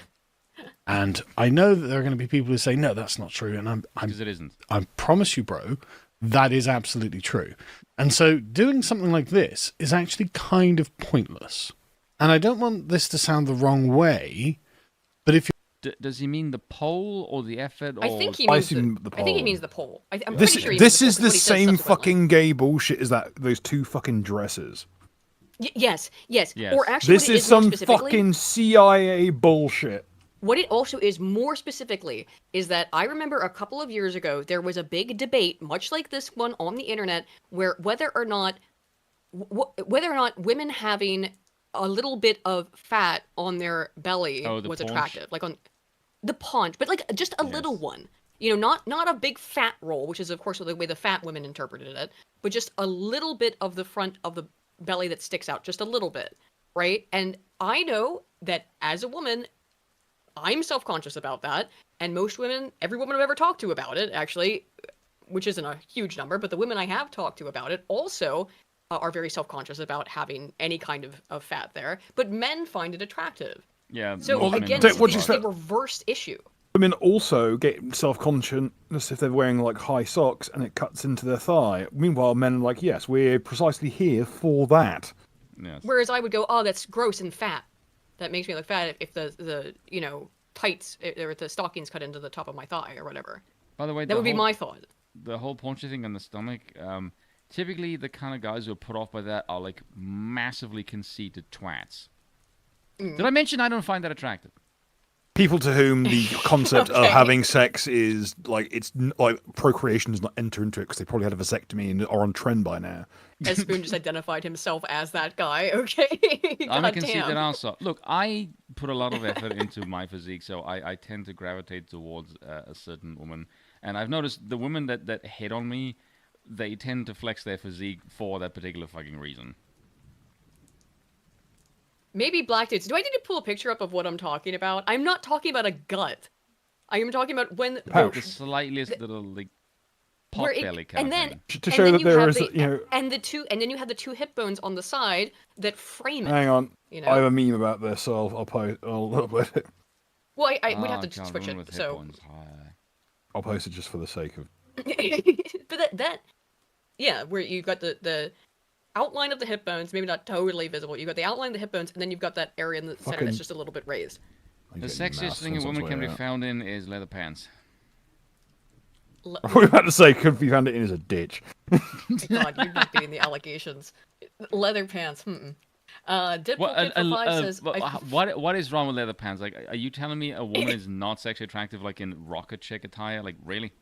And I know that there are going to be people who say, no, that's not true. And because it isn't. I promise you, bro, that is absolutely true. And so doing something like this is actually kind of pointless. And I don't want this to sound the wrong way, but if you... Does he mean the poll or the effort? Or... I think he means the poll. I think he means the poll. I'm pretty sure this is the same fucking gay bullshit as those 2 fucking dresses. Yes. Or actually, this is some fucking CIA bullshit. What it also is more specifically is that I remember a couple of years ago, there was a big debate, much like this one on the internet, where whether or not women having a little bit of fat on their belly was attractive. Like on the paunch, but like just a little one. Not a big fat roll, which is of course the way the fat women interpreted it, but just a little bit of the front of the belly that sticks out, just a little bit, right? And I know that as a woman, I'm self-conscious about that, and most women, every woman I've ever talked to about it, actually, which isn't a huge number, but the women I have talked to about it also are very self-conscious about having any kind of fat there, but men find it attractive. Yeah. So again, it's a reversed issue. Women also get self-conscious if they're wearing like high socks and it cuts into their thigh. Meanwhile, men are like, yes, we're precisely here for that. Yes. Whereas I would go, oh, that's gross and fat. That makes me look fat if the tights or the stockings cut into the top of my thigh or whatever. By the way, that would be my thought. the whole puncture thing on the stomach. Typically, the kind of guys who are put off by that are like massively conceited twats. Did I mention I don't find that attractive? People to whom the concept of having sex is like procreation does not enter into it because they probably had a vasectomy and are on trend by now. Spoon just identified himself as that guy. Okay, I'm a conceited arsehole. Look, I put a lot of effort into my physique, so I tend to gravitate towards a certain woman. And I've noticed the women that hit on me, they tend to flex their physique for that particular fucking reason. Maybe black dudes. Do I need to pull a picture up of what I'm talking about? I'm not talking about a gut. I am talking about when the slightest little like pot belly kind of thing. To show that there is, and then you have the two hip bones on the side that frame it. Hang on, I have a meme about this, so I'll post. I'll upload it. Well, we'd have to switch it. So I'll post it just for the sake of. But where you've got the outline of the hip bones, maybe not totally visible. You've got the outline of the hip bones, and then you've got that area in the center that's just a little bit raised. The sexiest thing a woman can be found in is leather pants. I was about to say, could be found in as a ditch. God, you're not beating the allegations. Leather pants. Says, what is wrong with leather pants? Like, are you telling me a woman is not sexually attractive, like in rocket chick attire? Like, really?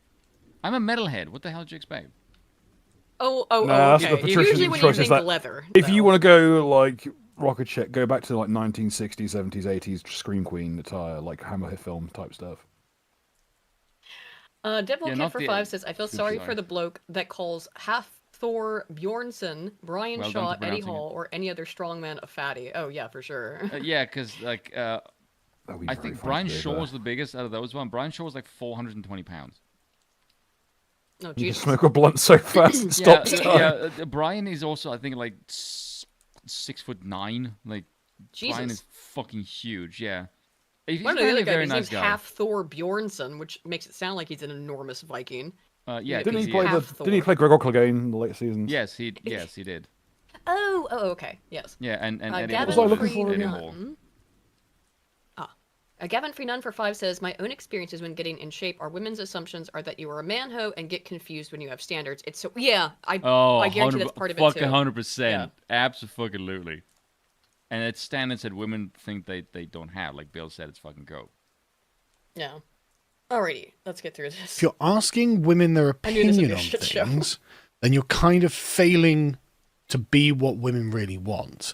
I'm a metalhead. What the hell did you expect? Okay. Usually when you think leather. If you want to go like rocket chick, go back to like 1960s, 70s, 80s Scream Queen attire, like Hammer film type stuff. Deadpool Kid for 5 says, I feel sorry for the bloke that calls half Thor Bjornsson, Brian Shaw, Eddie Hall, or any other strongman a fatty. Oh, yeah, for sure. Yeah, because like I think Brian Shaw was the biggest out of those one. Brian Shaw was like 420 pounds. Oh, Jesus. You smoke a blunt so fast and stops time. Yeah, Brian is also, I think, like 6'9". Like, Jesus. Brian is fucking huge, yeah. One of the other guys, his name's half Thor Bjornsson, which makes it sound like he's an enormous Viking. Yeah, didn't he play Gregor Clegane in the late seasons? Yes, he did. Oh, okay, yes. Yeah, and Eddie Gavin Hall. Eddie Hall. Gavin Free Nun for 5 says, my own experiences when getting in shape are women's assumptions are that you are a man-ho and get confused when you have standards. It's so, I guarantee that's part of it too. Fucking 100%. Absolutely. And it's standards that women think they don't have. Like Bill said, it's fucking go. Yeah. Alrighty, let's get through this. If you're asking women their opinion on things, then you're kind of failing to be what women really want.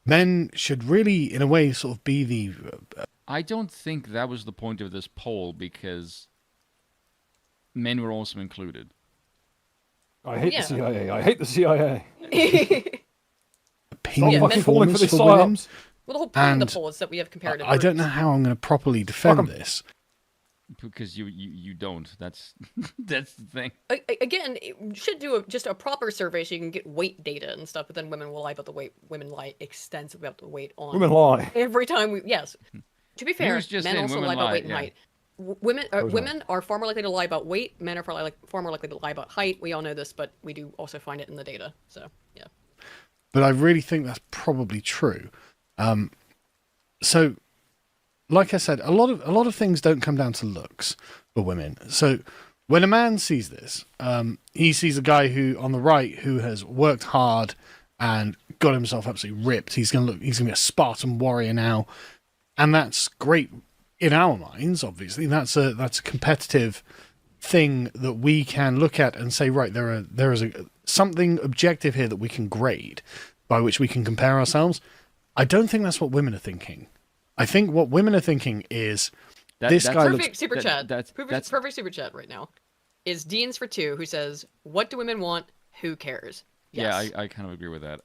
Men should really, in a way, sort of be the... I don't think that was the point of this poll, because men were also included. I hate the CIA. I hate the CIA. Opinion fucking falling for this for women. Well, the whole point of the poll is that we have comparative I don't know how I'm going to properly defend this. Because you don't. That's the thing. Again, it should do just a proper survey so you can get weight data and stuff, but then women will lie about the weight. Women lie extensively about the weight on... Women lie. Every time we... Yes. To be fair, men also lie about weight and height. Women are far more likely to lie about weight. Men are far more likely to lie about height. We all know this, but we do also find it in the data. So, yeah. But I really think that's probably true. So, like I said, a lot of things don't come down to looks for women. So, when a man sees this, he sees a guy who on the right who has worked hard and got himself absolutely ripped. He's gonna be a Spartan warrior now. And that's great in our minds, obviously. That's a competitive thing that we can look at and say, right, there is something objective here that we can grade, by which we can compare ourselves. I don't think that's what women are thinking. I think what women are thinking is this guy looks... Perfect super chat. Perfect super chat right now is Dean's for 2, who says, what do women want? Who cares? Yes. Yeah, I kind of agree with that.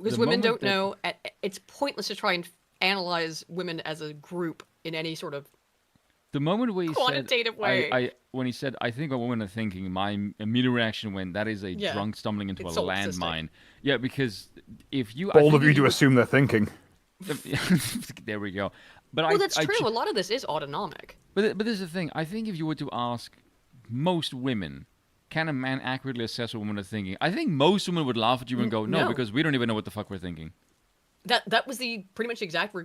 Because women don't know. It's pointless to try and analyze women as a group in any sort of the moment where he quantitative said, way. When he said, I think what women are thinking, my immediate reaction went, that is a drunk stumbling into a landmine. Yeah, because if you... Bold of you to assume they're thinking. There we go. But that's true. A lot of this is autonomic. But this is the thing. I think if you were to ask most women, can a man accurately assess what women are thinking? I think most women would laugh at you and go, no, because we don't even know what the fuck we're thinking. That was the pretty much exact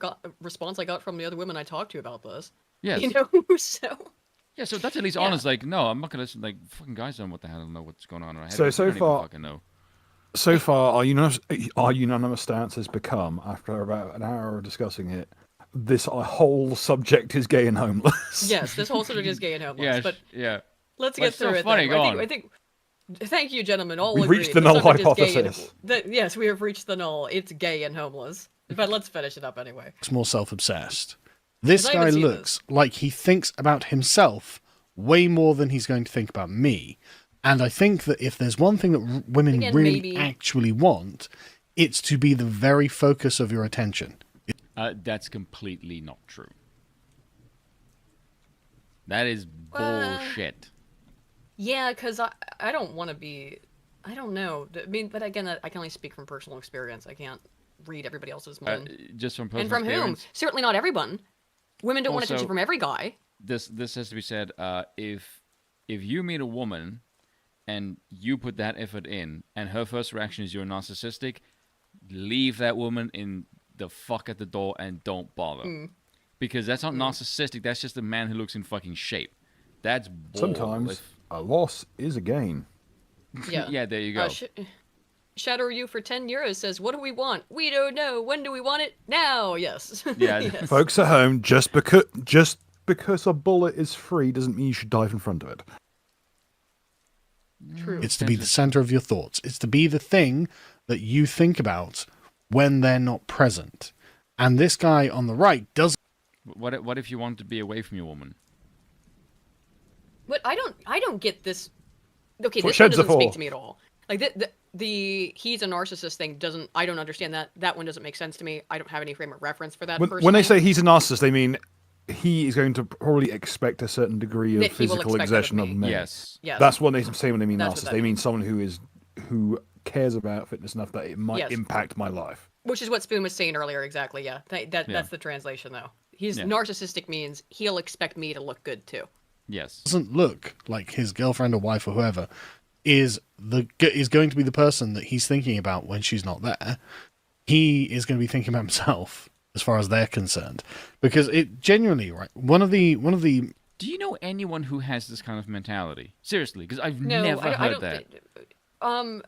response I got from the other women I talked to about this. Yes. So... Yeah, so that's at least honest. Like, no, I'm not gonna listen. Like, fucking guys don't know what the hell know what's going on in our head. So far, fucking know. So far, our unanimous stance has become, after about an hour of discussing it, this whole subject is gay and homeless. Yes, this whole subject is gay and homeless. Yeah, but yeah. Let's get through it. Funny. Then. I think. Thank you, gentlemen. All We've agreed. reached the null hypothesis. Yes, we have reached the null. It's gay and homeless. But let's finish it up anyway. It's more self-obsessed. This guy looks like he thinks about himself way more than he's going to think about me. And I think that if there's one thing that women really actually want, it's to be the very focus of your attention. That's completely not true. That is bullshit. Yeah, because I don't want to be... I don't know. I mean, but again, I can only speak from personal experience. I can't read everybody else's mind. Just from personal experience. And from whom? Certainly not everyone. Women don't want attention from every guy. This has to be said. If you meet a woman and you put that effort in, and her first reaction is you're narcissistic, leave that woman in the fuck at the door and don't bother. Because that's not narcissistic. That's just a man who looks in fucking shape. That's bull. Sometimes a loss is a gain. Yeah. Yeah, there you go. Shadow You for 10 euros says, what do we want? We don't know. When do we want it? Now. Yes. Yeah. Yes. Folks at home, just because a bullet is free doesn't mean you should dive in front of it. True. It's to be the center of your thoughts. It's to be the thing that you think about when they're not present. And this guy on the right does. What if you want to be away from your woman? But I don't get this. Okay, this one doesn't speak to me at all. Like the he's a narcissist thing doesn't. I don't understand that. That one doesn't make sense to me. I don't have any frame of reference for that. When they say he's a narcissist, they mean he is going to probably expect a certain degree of physical exertion of men. Yes. That's what they say when they mean narcissist. They mean someone who cares about fitness enough that it might impact my life. Which is what Spoon was saying earlier, exactly. Yeah, that's the translation though. He's narcissistic means he'll expect me to look good too. Yes. Doesn't look like his girlfriend or wife or whoever is going to be the person that he's thinking about when she's not there. He is going to be thinking about himself as far as they're concerned, because it genuinely, right? One of the. Do you know anyone who has this kind of mentality? Seriously, because I've never heard that. I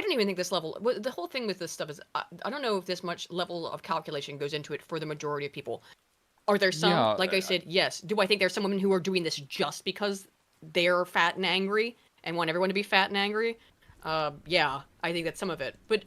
don't even think this level. The whole thing with this stuff is I don't know if this much level of calculation goes into it for the majority of people. Are there some, like I said, yes. Do I think there's some women who are doing this just because they're fat and angry and want everyone to be fat and angry? Yeah, I think that's some of it. But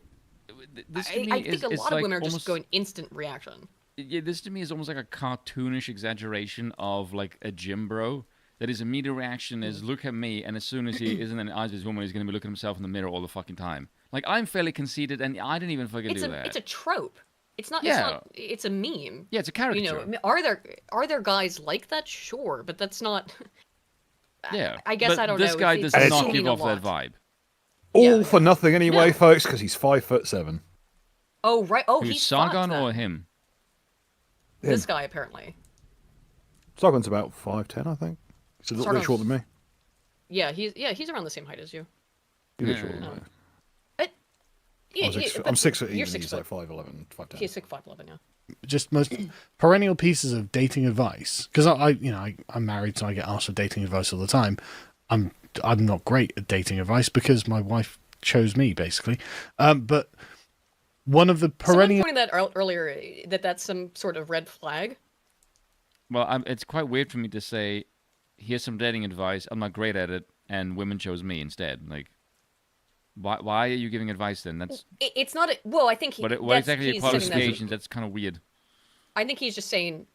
I think a lot of women are just going instant reaction. Yeah, this to me is almost like a cartoonish exaggeration of like a gym bro. That his immediate reaction is, look at me, and as soon as he isn't in the eyes of his woman, he's going to be looking at himself in the mirror all the fucking time. Like, I'm fairly conceited, and I didn't even fucking do that. It's a trope. It's not. It's a meme. Yeah, it's a caricature. You know, are there guys like that? Sure, but that's not. Yeah, I guess I don't know. This guy does not give off that vibe. All for nothing anyway, folks, because he's 5'7". Oh right. Oh, he's Sargon or him? This guy apparently. Sargon's about 5'10", I think. He's a little bit shorter than me. Yeah, he's around the same height as you. He's a bit shorter than me. I'm 6 foot even. He's like 5'11", 5'10". He's 5'11", yeah. Just most perennial pieces of dating advice, because I'm married, so I get asked for dating advice all the time. I'm not great at dating advice because my wife chose me, basically. But one of the perennial. Someone pointed that earlier that's some sort of red flag. Well, it's quite weird for me to say, here's some dating advice. I'm not great at it, and women chose me instead. Like. Why are you giving advice then? It's not. Well, I think what exactly are your qualifications? That's kind of weird. I think he's just saying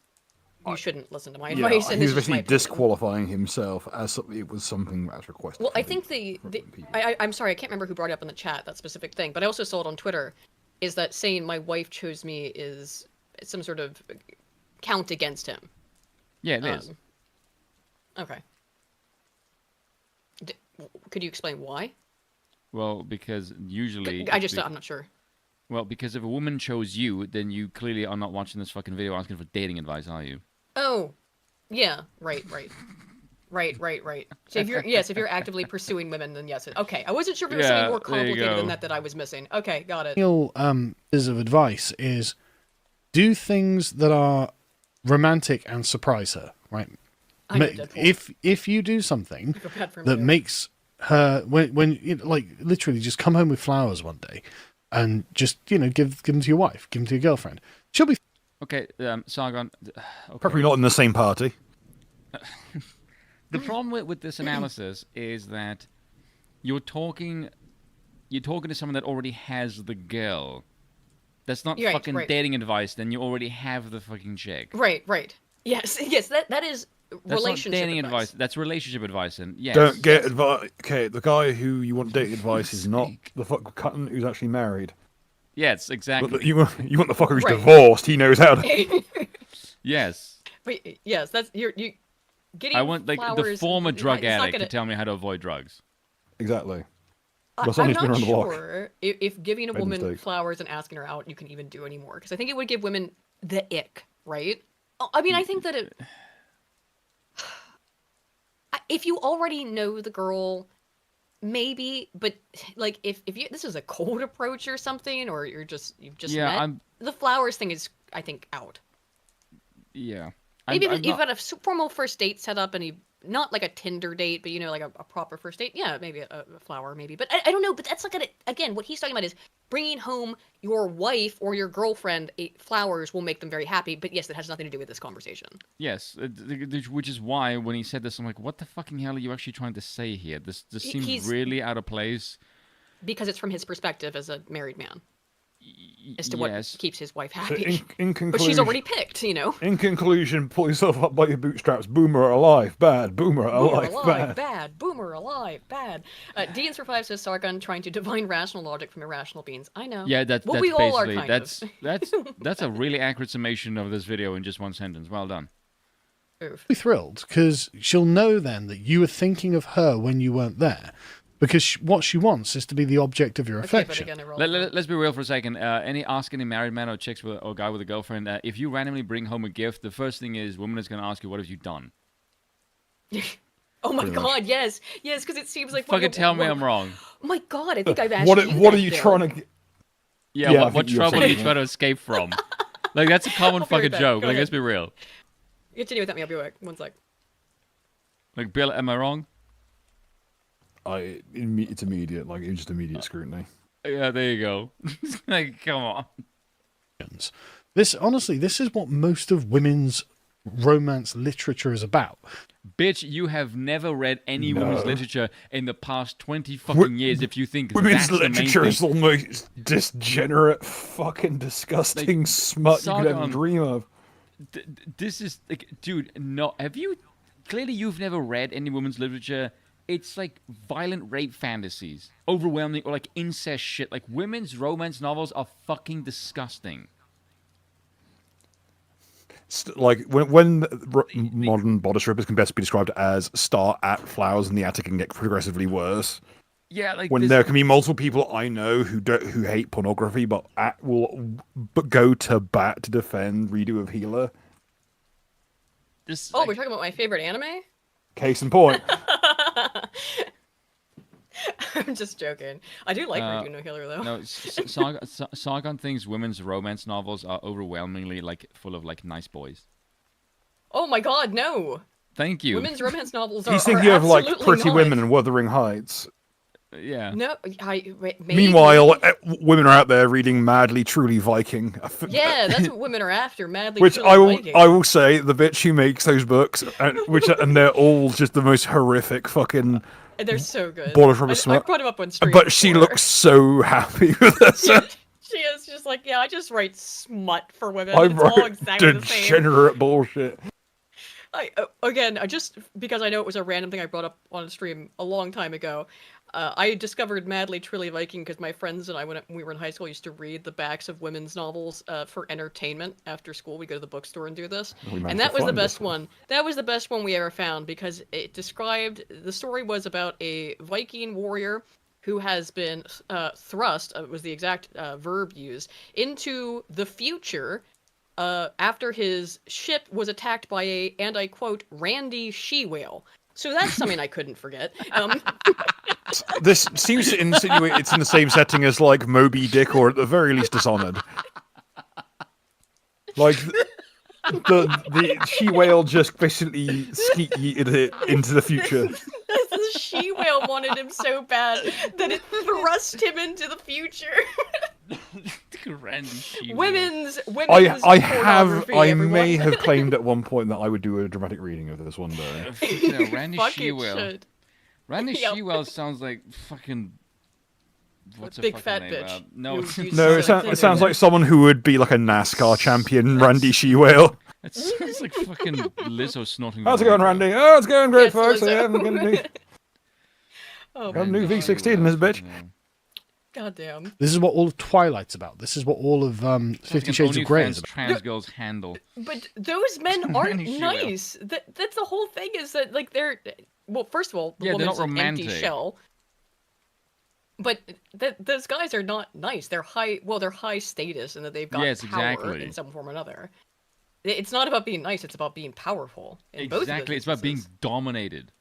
you shouldn't listen to my advice. Yeah, he's basically disqualifying himself as it was something that's requested. Well, I think I'm sorry, I can't remember who brought it up in the chat, that specific thing, but I also saw it on Twitter. Is that saying my wife chose me is some sort of count against him? Yeah, it is. Okay. Could you explain why? Well, because usually... I'm not sure. Well, because if a woman chose you, then you clearly are not watching this fucking video asking for dating advice, are you? Oh, yeah, right. So if you're actively pursuing women, then yes. Okay, I wasn't sure if it was something more complicated than that I was missing. Okay, got it. Real bit of advice is do things that are romantic and surprise her, right? if you do something that makes her like literally just come home with flowers one day and just give them to your wife, give them to your girlfriend, she'll be okay. Sargon, okay. Probably not in the same party. The problem with this analysis is that you're talking to someone that already has the girl. That's not fucking dating advice. Then you already have the fucking chick. Right. Yes. That is relationship not dating advice. That's relationship advice, and yes. Don't get advice. Okay, the guy who you want dating advice is not the cunt who's actually married. Yes, exactly. But you want the fucker who's divorced. He knows how to. Yes. But yes, that's you. Getting I want the former drug addict to tell me how to avoid drugs. Exactly. I'm not sure if giving a woman flowers and asking her out you can even do anymore, because I think it would give women the ick, right? I mean, I think that if you already know the girl, maybe, but like if you this is a cold approach or something, or you've just met, the flowers thing is, I think, out. Yeah. Maybe if you've got a formal first date set up and not like a Tinder date, but like a proper first date. Yeah, maybe a flower, maybe. But I don't know. But that's like again, what he's talking about is bringing home your wife or your girlfriend flowers will make them very happy. But yes, it has nothing to do with this conversation. Yes, which is why when he said this, I'm like, what the fucking hell are you actually trying to say here? This seems really out of place. Because it's from his perspective as a married man. As to what keeps his wife happy. So in conclusion, but she's already picked, In conclusion, pull yourself up by your bootstraps. Boomer alive, bad. Boomer alive, bad. Boomer alive, bad. Deans for 5 says Sargon trying to divine rational logic from irrational beings. I know. Yeah, that's we all are kind that's a really accurate summation of this video in just one sentence. Well done. Oof. Be thrilled because she'll know then that you were thinking of her when you weren't there. Because what she wants is to be the object of your affection. Let's be real for a second. Ask any married man or chicks or guy with a girlfriend, if you randomly bring home a gift, the first thing is woman is going to ask you, what have you done? Oh my God, yes, because it seems like... Fucking tell me I'm wrong. Oh my God, I think I've asked What are you trying to get? Yeah, what trouble are you trying to escape from? Like, that's a common fucking joke. Like, let's be real. Continue without me, I'll be back. One sec. Like, Bill, am I wrong? It's immediate, like it's just immediate scrutiny. Yeah, there you go. Like, come on. This is what most of women's romance literature is about. Bitch, you have never read any women's literature in the past 20 fucking years. If you think women's literature is the most degenerate, fucking disgusting smut you could ever dream of. This is like, dude. No, clearly you've never read any women's literature. It's like violent rape fantasies, overwhelming, or like incest shit. Like, women's romance novels are fucking disgusting. Like, when modern bodice rippers can best be described as start at flowers in the attic and get progressively worse. Yeah, like when there can be multiple people I know who hate pornography, but will go to bat to defend Redo of Healer. We're talking about my favorite anime? Case in point. I'm just joking. I do like Redo No Healer though. No, Sargon thinks women's romance novels are overwhelmingly like full of like nice boys. Oh my God, no! Thank you. Women's romance novels are. He's thinking of like Pretty Women and Wuthering Heights. Yeah. No, maybe. Meanwhile, women are out there reading Madly Truly Viking. Yeah, that's what women are after, Madly Truly Viking. I will say, the bitch who makes those books, and they're all just the most horrific fucking... They're so good. I brought him up on stream. But she looks so happy with this. She is just like, yeah, I just write smut for women. I it's all exactly the same. Degenerate bullshit. Again, just because I know it was a random thing I brought up on a stream a long time ago, I discovered Madly Truly Viking because my friends and I, when we were in high school, used to read the backs of women's novels for entertainment after school. We go to the bookstore and do this. And that was the best one. That was the best one we ever found because it described, the story was about a Viking warrior who has been thrust, was the exact verb used, into the future after his ship was attacked by a, and I quote, Randy she-whale. So that's something I couldn't forget. This seems to insinuate it's in the same setting as, like, Moby Dick, or at the very least Dishonored. Like, the she whale just basically skeet yeeted it into the future. The she whale wanted him so bad that it thrust him into the future. Randy she women's I may have claimed at one point that I would do a dramatic reading of this one day. Randy She-Whale. Randy She-Whale sounds like fucking. What's a big fat bitch? No, it sounds like someone who would be like a NASCAR champion, Randy She-Whale. It sounds like fucking Lizzo snorting. How's it going, Randy? Oh, it's going great, folks. I'm gonna got a new V16 in this bitch. God damn. This is what all of Twilight's about. This is what all of 50 Shades of Grey is about. Trans girls handle. But those men aren't nice. That's the whole thing. Is that like they're first of all, the woman's an empty shell. But those guys are not nice. They're high status, and that they've got power in some form or another. It's not about being nice. It's about being powerful. Exactly. It's about being dominated.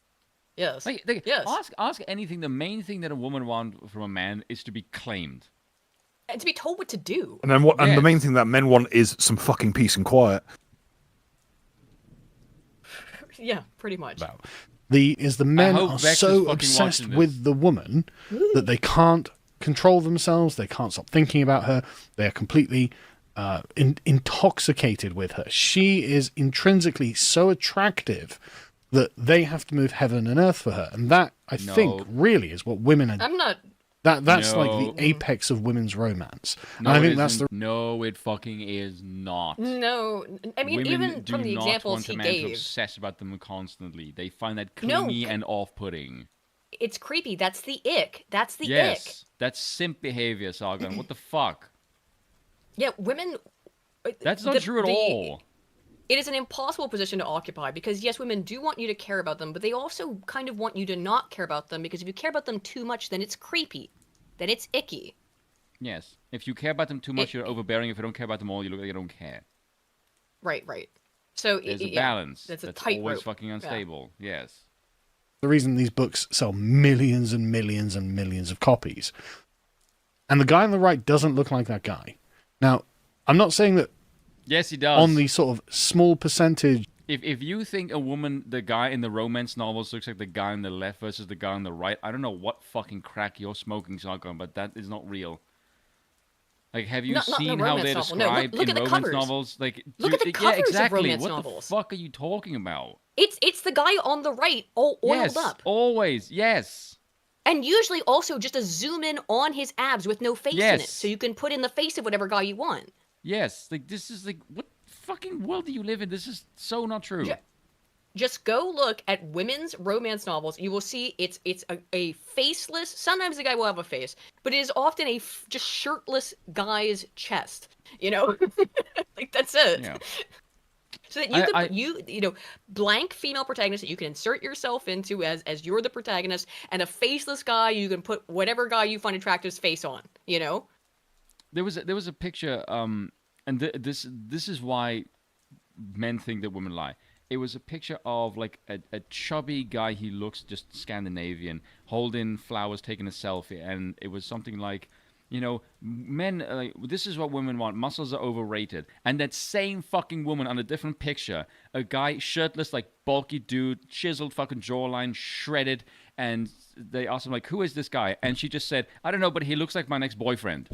Yes. Yes. Ask anything. The main thing that a woman wants from a man is to be claimed. And to be told what to do. And then and the main thing that men want is some fucking peace and quiet. Yeah, pretty much. The men are so obsessed with the woman that they can't control themselves. They can't stop thinking about her. They are completely intoxicated with her. She is intrinsically so attractive that they have to move heaven and earth for her. And that, I think, really is what women are... I'm not... That's like the apex of women's romance. No, and I think that's the... No, it fucking is not. No. I mean, women even from the examples he gave... Women do not want a man to obsess about them constantly. They find that clingy and off-putting. It's creepy. That's the ick. That's the ick. Yes, that's simp behavior, Sargon. What the fuck? Yeah, women... That's not true at all. It is an impossible position to occupy because, yes, women do want you to care about them, but they also kind of want you to not care about them because if you care about them too much, then it's creepy. Then it's icky. Yes. If you care about them too much, you're overbearing. If you don't care about them all, you look like you don't care. Right. So there's a balance. That's that's tight always rope. Fucking unstable. Yeah. Yes. The reason these books sell millions and millions and millions of copies. And the guy on the right doesn't look like that guy. Now, I'm not saying that. Yes, he does. On the sort of small percentage. If you think the guy in the romance novels looks like the guy on the left versus the guy on the right, I don't know what fucking crack you're smoking, Sargon, but that is not real. Like, have you seen how they're described in romance novels? Like, look at the covers of romance what novels. What the fuck are you talking about? It's the guy on the right, all oiled up. Always, yes. And usually also just a zoom in on his abs with no face in it, so you can put in the face of whatever guy you want. Yes, like this is like what fucking world do you live in? This is so not true. Just go look at women's romance novels. You will see it's a faceless. Sometimes the guy will have a face, but it is often a just shirtless guy's chest. You know, like that's it. Yeah. So that you can blank female protagonist that you can insert yourself into as you're the protagonist, and a faceless guy you can put whatever guy you find attractive's face on. You know. There was a picture, and this is why men think that women lie. It was a picture of like a chubby guy. He looks just Scandinavian, holding flowers, taking a selfie, and it was something like, men. This is what women want. Muscles are overrated. And that same fucking woman on a different picture, a guy shirtless, like bulky dude, chiseled fucking jawline, shredded, and they asked him like, "Who is this guy?" And she just said, "I don't know, but he looks like my next boyfriend."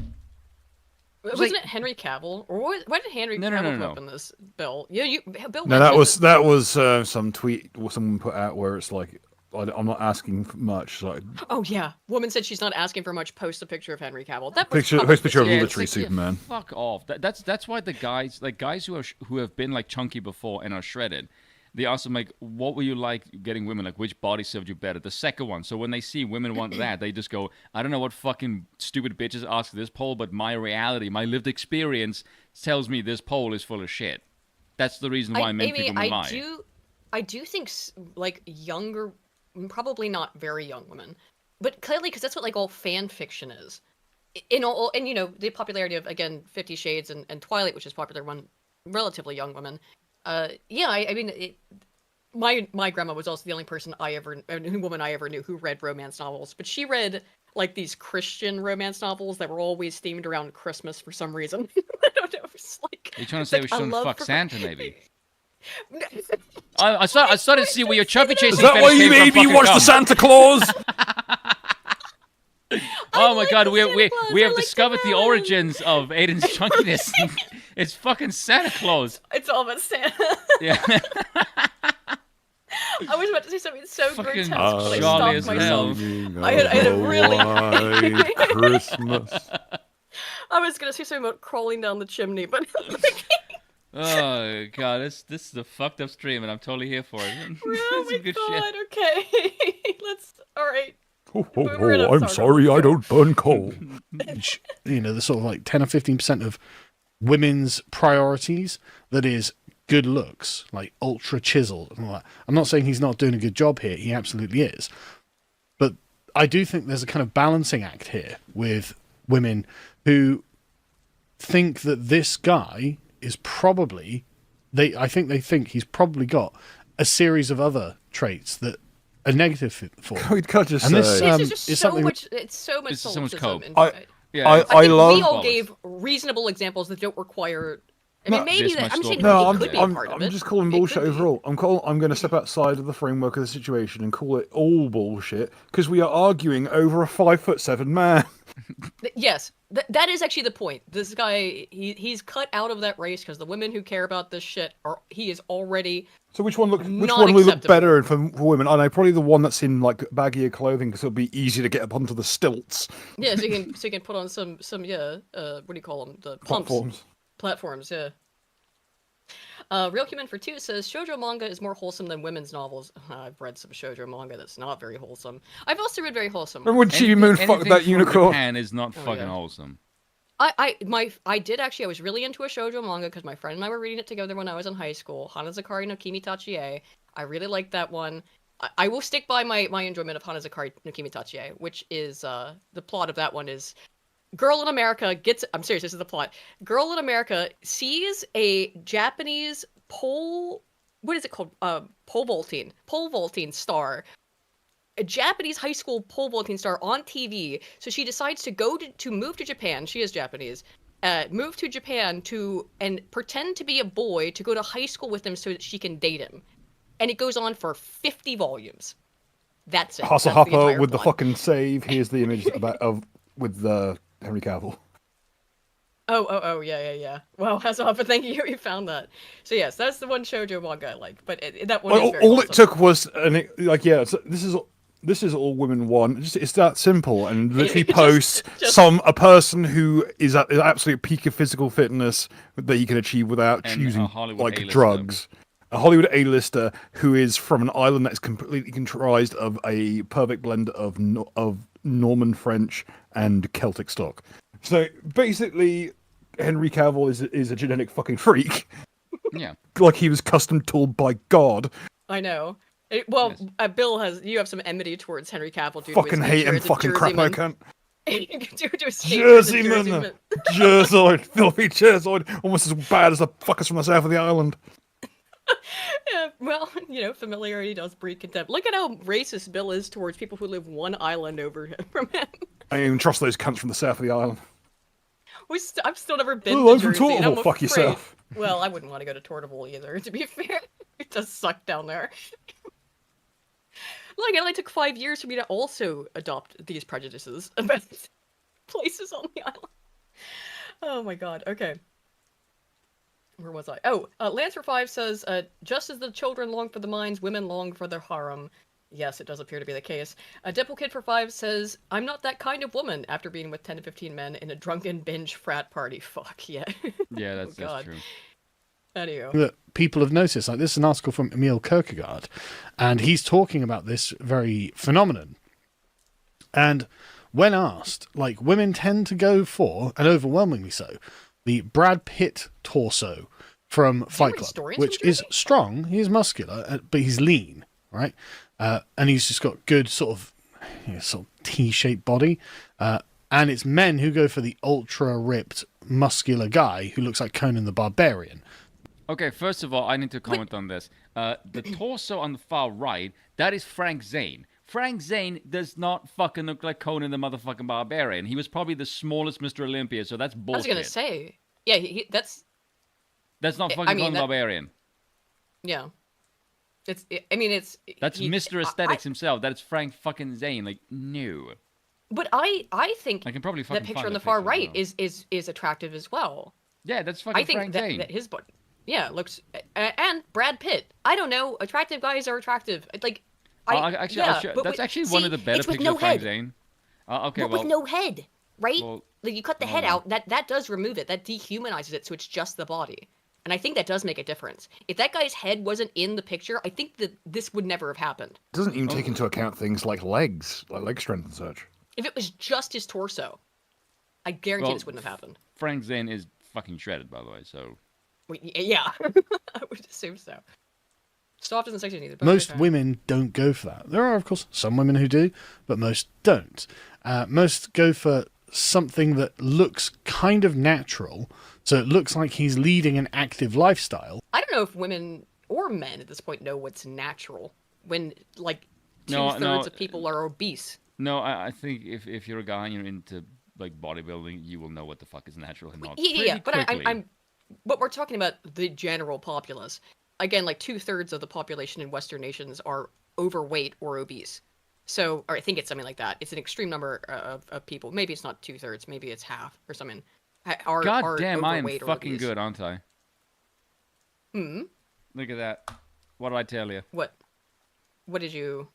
Wasn't it Henry Cavill? Or why did Henry Cavill come up in this, Bill? Bill. No, that was some tweet someone put out where it's like, I'm not asking for much. Like, oh yeah, woman said she's not asking for much. Post a picture of Henry Cavill. That picture of literary Superman. Fuck off. That's why the guys who have been like chunky before and are shredded. They ask them, like, what were you like getting women? Like, which body served you better? The second one. So when they see women want that, they just go, I don't know what fucking stupid bitches ask this poll, but my reality, my lived experience tells me this poll is full of shit. That's the reason why men think women lie. I do think, like, younger, probably not very young women, but clearly, because that's what, like, all fan fiction is. And, the popularity of, again, 50 Shades and Twilight, which is popular among relatively young women. I mean, my grandma was also the only woman I ever knew who read romance novels, but she read like these Christian romance novels that were always themed around Christmas for some reason. I don't know. It's like, you're trying to say we shouldn't fuck Santa, maybe? I started to see where your chubby chasing. Is that why you made me watch the Santa Claus? Oh my god, we have discovered the origins of Aiden's chunkiness. It's fucking Santa Claus. It's all about Santa. Yeah. I was about to say something so fucking grotesque, but I jolly stopped myself. as I had a really Christmas. I was gonna say something about crawling down the chimney, but oh god, this is a fucked up stream, and I'm totally here for it. oh my good god, shit. okay. All right. I'm sorry, I don't burn coal. You know, the sort of like 10 or 15% of women's priorities that is good looks, like ultra chiseled and all that. I'm not saying he's not doing a good job here. He absolutely is. But I do think there's a kind of balancing act here with women who think that this guy is probably, I think they think he's probably got a series of other traits that are negative for him. We can't just and say. this This is just so much. It's so much This is so much cope. solipsism. Yeah, I think love. we all gave reasonable examples that don't require. I mean, maybe this that. much I'm saying thought. No, it could be a part of I'm it. just calling It bullshit could be. overall. I'm going to step outside of the framework of the situation and call it all bullshit because we are arguing over a 5'7" man. Yes, that is actually the point. This guy, he's cut out of that race because the women who care about this shit he is already. So which one Not will look acceptable. better for women? I know probably the one that's in like baggier clothing because it'll be easy to get up onto the stilts. Yeah, so you can put on some what do you call them? The pumps. Platforms, yeah. Real Human for 2 says shoujo manga is more wholesome than women's novels. I've read some shoujo manga that's not very wholesome. I've also read very wholesome. Remember when Chi Moon fucked that unicorn? Japan is not fucking wholesome. I was really into a shoujo manga because my friend and I were reading it together when I was in high school. Hanazakari no Kimi Tachie. I really liked that one. I will stick by my enjoyment of Hanazakari no Kimi Tachie, which is the plot of that one is girl in America I'm serious, this is the plot. Girl in America sees a Japanese pole vaulting star. A Japanese high school pole vaulting star on TV. So she decides to move to Japan. She is Japanese. Move to Japan and pretend to be a boy to go to high school with him so that she can date him. And it goes on for 50 volumes. That's it. Hasahapa with the fucking save. Here's the image with the Henry Cavill. Oh, yeah. Wow, Hasahapa, thank you. You found that. So yes, that's the one shoujo manga I like. But that one is very all awesome. it took was this is all women want. It's that simple, and literally post a person who is at the absolute peak of physical fitness that you can achieve without choosing like drugs. A Hollywood A-lister who is from an island that is completely comprised of a perfect blend of Norman French and Celtic stock. So basically, Henry Cavill is a genetic fucking freak. Yeah, like he was custom tooled by God. I know. Bill you have some enmity towards Henry Cavill due fucking to his hate him, nature as a fucking crap I can't. Jerseyman. Jerzoid, filthy Jerzoid, almost as bad as the fuckers from the south of the island. Yeah, well, familiarity does breed contempt. Look at how racist Bill is towards people who live one island over from him. I don't even trust those cunts from the south of the island. I've still never been I'm to from Jersey. Tortable, fuck yourself. Well, I wouldn't want to go to Tortable either, to be fair. It does suck down there. Look, it only took 5 years for me to also adopt these prejudices about places on the island. Oh my god, okay. Where was I? Oh, Lancer5 says, just as the children long for the mines, women long for their harem. Yes, it does appear to be the case. Dimple Kid for 5 says, I'm not that kind of woman after being with 10 to 15 men in a drunken binge frat party. Fuck, yeah. Yeah, that's true. Anyway. That people have noticed, like this is an article from Emil Kierkegaard, and he's talking about this very phenomenon. And when asked, like women tend to go for, and overwhelmingly so, the Brad Pitt torso from Fight Club, which is strong. He's muscular, but he's lean, right? And he's just got good sort of T-shaped body. And it's men who go for the ultra ripped, muscular guy who looks like Conan the Barbarian. Okay, first of all, I need to comment on this. The torso on the far right, that is Frank Zane. Frank Zane does not fucking look like Conan the motherfucking Barbarian. He was probably the smallest Mr. Olympia, so that's bullshit. I was gonna say, yeah, that's not fucking Conan the Barbarian. Yeah. That's Mr. Aesthetics himself. That's Frank fucking Zane. Like, no. But I think I can probably that picture on the far right is attractive as well. Yeah, that's fucking Frank Zane. I think that his body, looks, and Brad Pitt. I don't know, attractive guys are attractive. Like, that's actually one of the better pictures of Frank Zane. With no head, right? Well, like you cut the head out, that does remove it. That dehumanizes it, so it's just the body. And I think that does make a difference. If that guy's head wasn't in the picture, I think that this would never have happened. It doesn't even take into account things like legs, like leg strength and such. If it was just his torso, I guarantee this wouldn't have happened. Frank Zane is fucking shredded, by the way, so... Yeah, I would assume so. Soft isn't sexy either. Most women don't go for that. There are, of course, some women who do, but most don't. Most go for something that looks kind of natural, so it looks like he's leading an active lifestyle. I don't know if women or men at this point know what's natural when, like, two-thirds of people are obese. No, I think if you're a guy and you're into, like, bodybuilding, you will know what the fuck is natural and not. Yeah, but but we're talking about the general populace. Again, like 2/3 of the population in Western nations are overweight or obese. So, or I think it's something like that. It's an extreme number of people. Maybe it's not 2/3. Maybe it's half or something. God damn, I am fucking good, aren't I? Look at that. What did I tell you? What did you...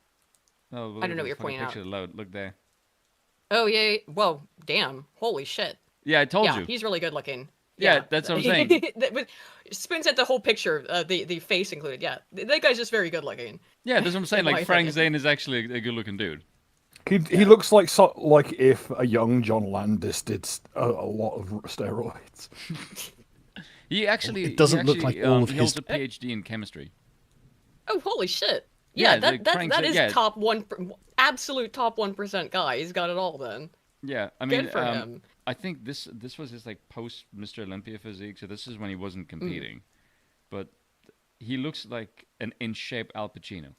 Oh, I don't know what you're pointing out. Load. Look there. Oh, yeah. Whoa, damn. Holy shit. Yeah, I told you. Yeah, he's really good looking. Yeah, that's what I'm saying. Spin set the whole picture, the face included. Yeah, that guy's just very good looking. Yeah, that's what I'm saying. Like, Frank Zane is actually a good looking dude. He looks like if a young John Landis did a lot of steroids. He actually... It doesn't look like all of his... He holds a PhD in chemistry. Oh, holy shit. Yeah, that is top 1%, absolute top 1% guy. He's got it all then. Yeah, I mean, good for him. I think this was his like post Mr. Olympia physique, so this is when he wasn't competing. But he looks like an in shape Al Pacino.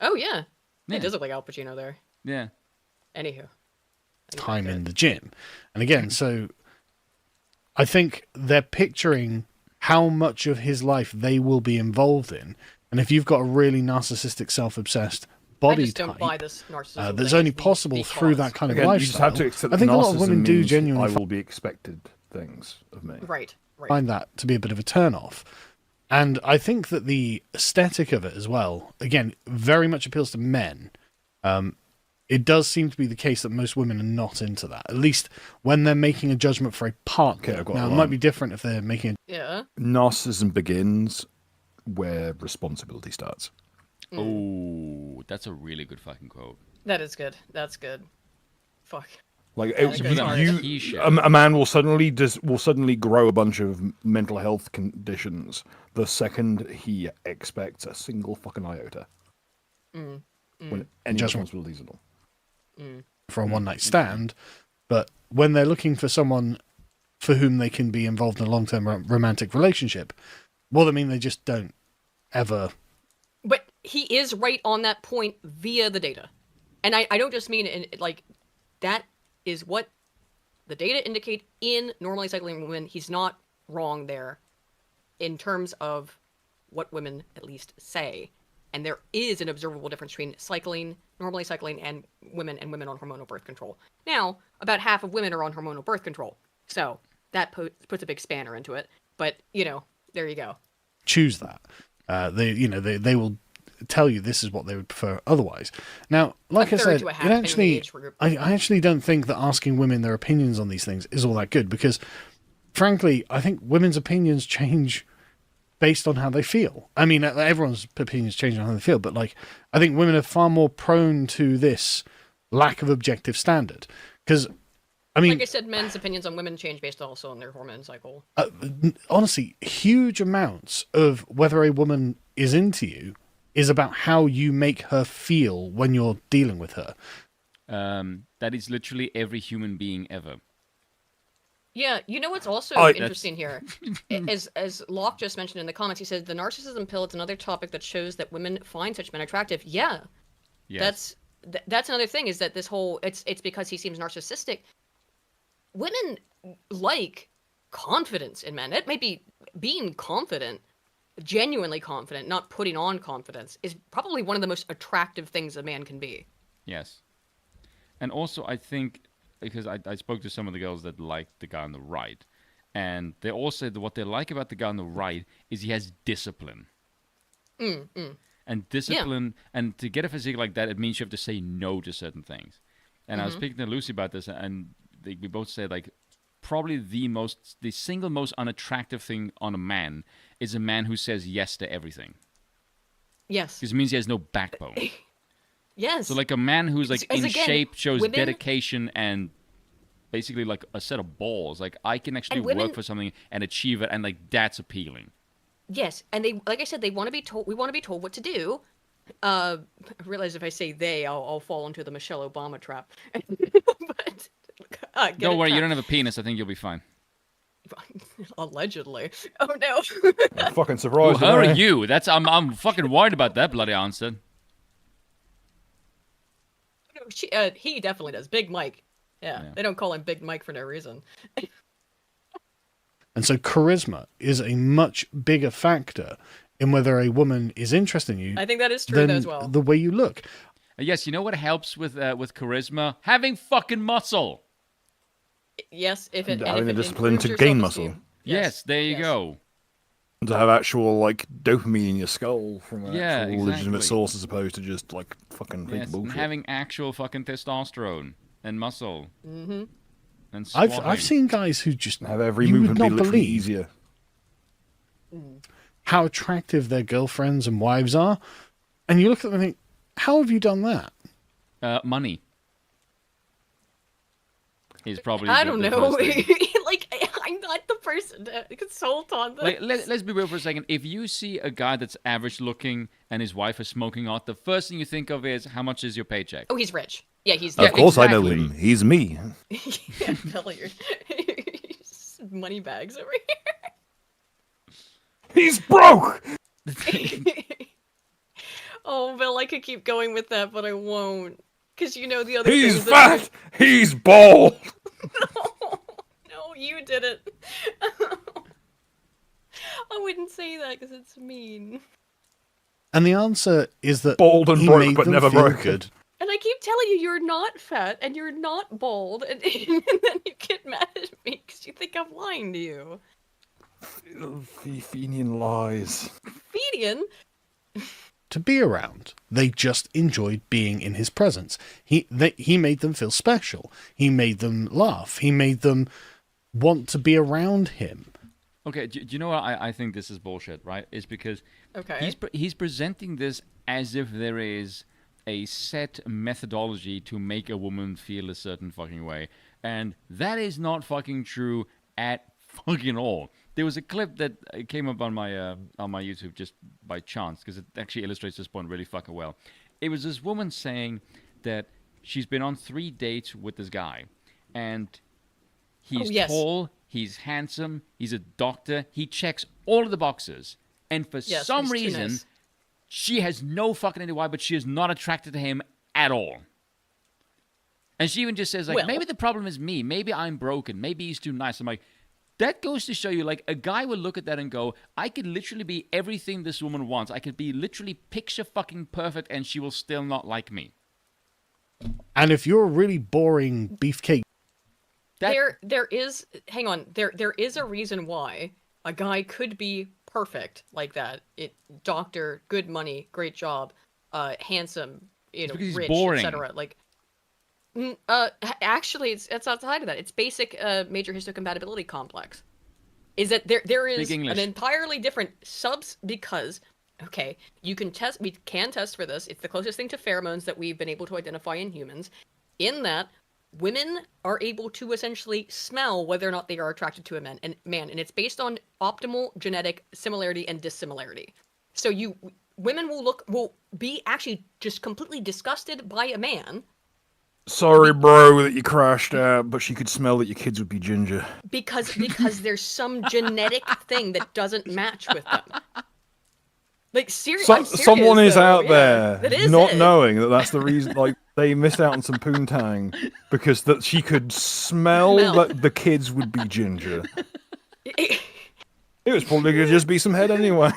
Oh yeah. It does look like Al Pacino there. Yeah. Anywho. Time in the gym. And again, so I think they're picturing how much of his life they will be involved in. And if you've got a really narcissistic, self-obsessed body type, that's only possible through that kind of lifestyle. You just have to accept I think a lot of women do genuinely I will be expected things of me. Right. Find that to be a bit of a turn-off. And I think that the aesthetic of it as well, again, very much appeals to men. It does seem to be the case that most women are not into that, at least when they're making a judgment for a partner. Okay, now, it might be different if they're making a... Yeah. Narcissism begins where responsibility starts. Oh, that's a really good fucking quote. That is good. That's good. Fuck. Like a man will suddenly grow a bunch of mental health conditions the second he expects a single fucking iota. When any responsibilities at all. For a one-night stand, but when they're looking for someone for whom they can be involved in a long-term romantic relationship, well, I mean, they just don't ever... But he is right on that point via the data. And I don't just mean, that is what the data indicate in normally cycling women. He's not wrong there in terms of what women at least say. And there is an observable difference between normally cycling, and women on hormonal birth control. Now, about half of women are on hormonal birth control. So that puts a big spanner into it. But, there you go. Choose that. They will tell you this is what they would prefer otherwise. Now, like I said, I actually don't think that asking women their opinions on these things is all that good, because, frankly, I think women's opinions change based on how they feel. I mean, everyone's opinions change on how they feel, but I think women are far more prone to this lack of objective standard. Because, I mean, like I said, men's opinions on women change based also on their hormone cycle. Honestly, huge amounts of whether a woman is into you is about how you make her feel when you're dealing with her. That is literally every human being ever. Yeah, you know what's also interesting here? As Locke just mentioned in the comments, he said the narcissism pill is another topic that shows that women find such men attractive. Yeah. Yes. That's another thing, is that this whole it's because he seems narcissistic. Women like confidence in men. It may be being confident, genuinely confident, not putting on confidence, is probably one of the most attractive things a man can be. Yes. And also, I think, because I spoke to some of the girls that like the guy on the right, and they all said that what they like about the guy on the right is he has discipline. And discipline, and to get a physique like that, it means you have to say no to certain things. And I was speaking to Lucy about this, and we both said, like, probably the single most unattractive thing on a man is a man who says yes to everything. Yes. Because it means he has no backbone. Yes. So, like, a man who's, like, in shape, shows women, dedication, and basically, like, a set of balls. Like, I can actually work for something and achieve it, and, like, that's appealing. Yes, and they, like I said, they want to be told. We want to be told what to do. I realize if I say they, I'll fall into the Michelle Obama trap. But don't worry, you don't have a penis. I think you'll be fine. Allegedly. Oh no. I'm fucking surprised. Who are you? I'm fucking worried about that bloody answer. No, he definitely does. Big Mike. Yeah, they don't call him Big Mike for no reason. And so charisma is a much bigger factor in whether a woman is interested in you. I think that is true as well. The way you look. Yes, you know what helps with charisma? Having fucking muscle. Yes, having the discipline to gain muscle. Yes, there you go. To have actual like dopamine in your skull from an actual exactly. legitimate source as opposed to just like fucking fake bullshit. And having actual fucking testosterone and muscle. Mm-hmm. And I've seen guys who just have every movement be literally easier. How attractive their girlfriends and wives are, and you look at them and think, "How have you done that?" Money. Is probably. I don't know. Like, I'm not the person to consult on this. Like, let's be real for a second. If you see a guy that's average looking and his wife is smoking hot, the first thing you think of is, how much is your paycheck? Oh, he's rich. Yeah, he's. Of course, exactly. I know him. He's me. Yeah, Bill, you're money bags over here. He's broke. Oh, Bill, I could keep going with that, but I won't. Because you know the other He's things fat! He's bald! No, you did it. I wouldn't say that because it's mean. And the answer is that bald and broke, but never broken. And I keep telling you, you're not fat and you're not bald, and then you get mad at me because you think I'm lying to you. Fenian lies. Fenian? To be around. They just enjoyed being in his presence. He made them feel special. He made them laugh. He made them want to be around him. Okay, do you know what I think this is bullshit, right? Is because he's presenting this as if there is a set methodology to make a woman feel a certain fucking way. And that is not fucking true at fucking all. There was a clip that came up on my YouTube just by chance because it actually illustrates this point really fucking well. It was this woman saying that she's been on 3 dates with this guy, and he's tall, he's handsome, he's a doctor, he checks all of the boxes, and for some reason, she has no fucking idea why, but she is not attracted to him at all. And she even just says, like, maybe the problem is me, maybe I'm broken, maybe he's too nice. I'm like, that goes to show you, like, a guy will look at that and go, I could literally be everything this woman wants. I could be literally picture fucking perfect and she will still not like me. And if you're a really boring beefcake... There is a reason why a guy could be perfect like that. Doctor, good money, great job, handsome, rich, etc. Like, actually, it's outside of that. It's basic major histocompatibility complex. Is that there is an entirely different because we can test for this. It's the closest thing to pheromones that we've been able to identify in humans. In that, women are able to essentially smell whether or not they are attracted to a man, and it's based on optimal genetic similarity and dissimilarity. So women will be actually just completely disgusted by a man. Sorry, bro, that you crashed out, but she could smell that your kids would be ginger. Because there's some genetic thing that doesn't match with them. Like, seriously, someone is out there not knowing that that's the reason. Like, they missed out on some poontang because that she could smell that the kids would be ginger. It It's probably going to just be some head anyway.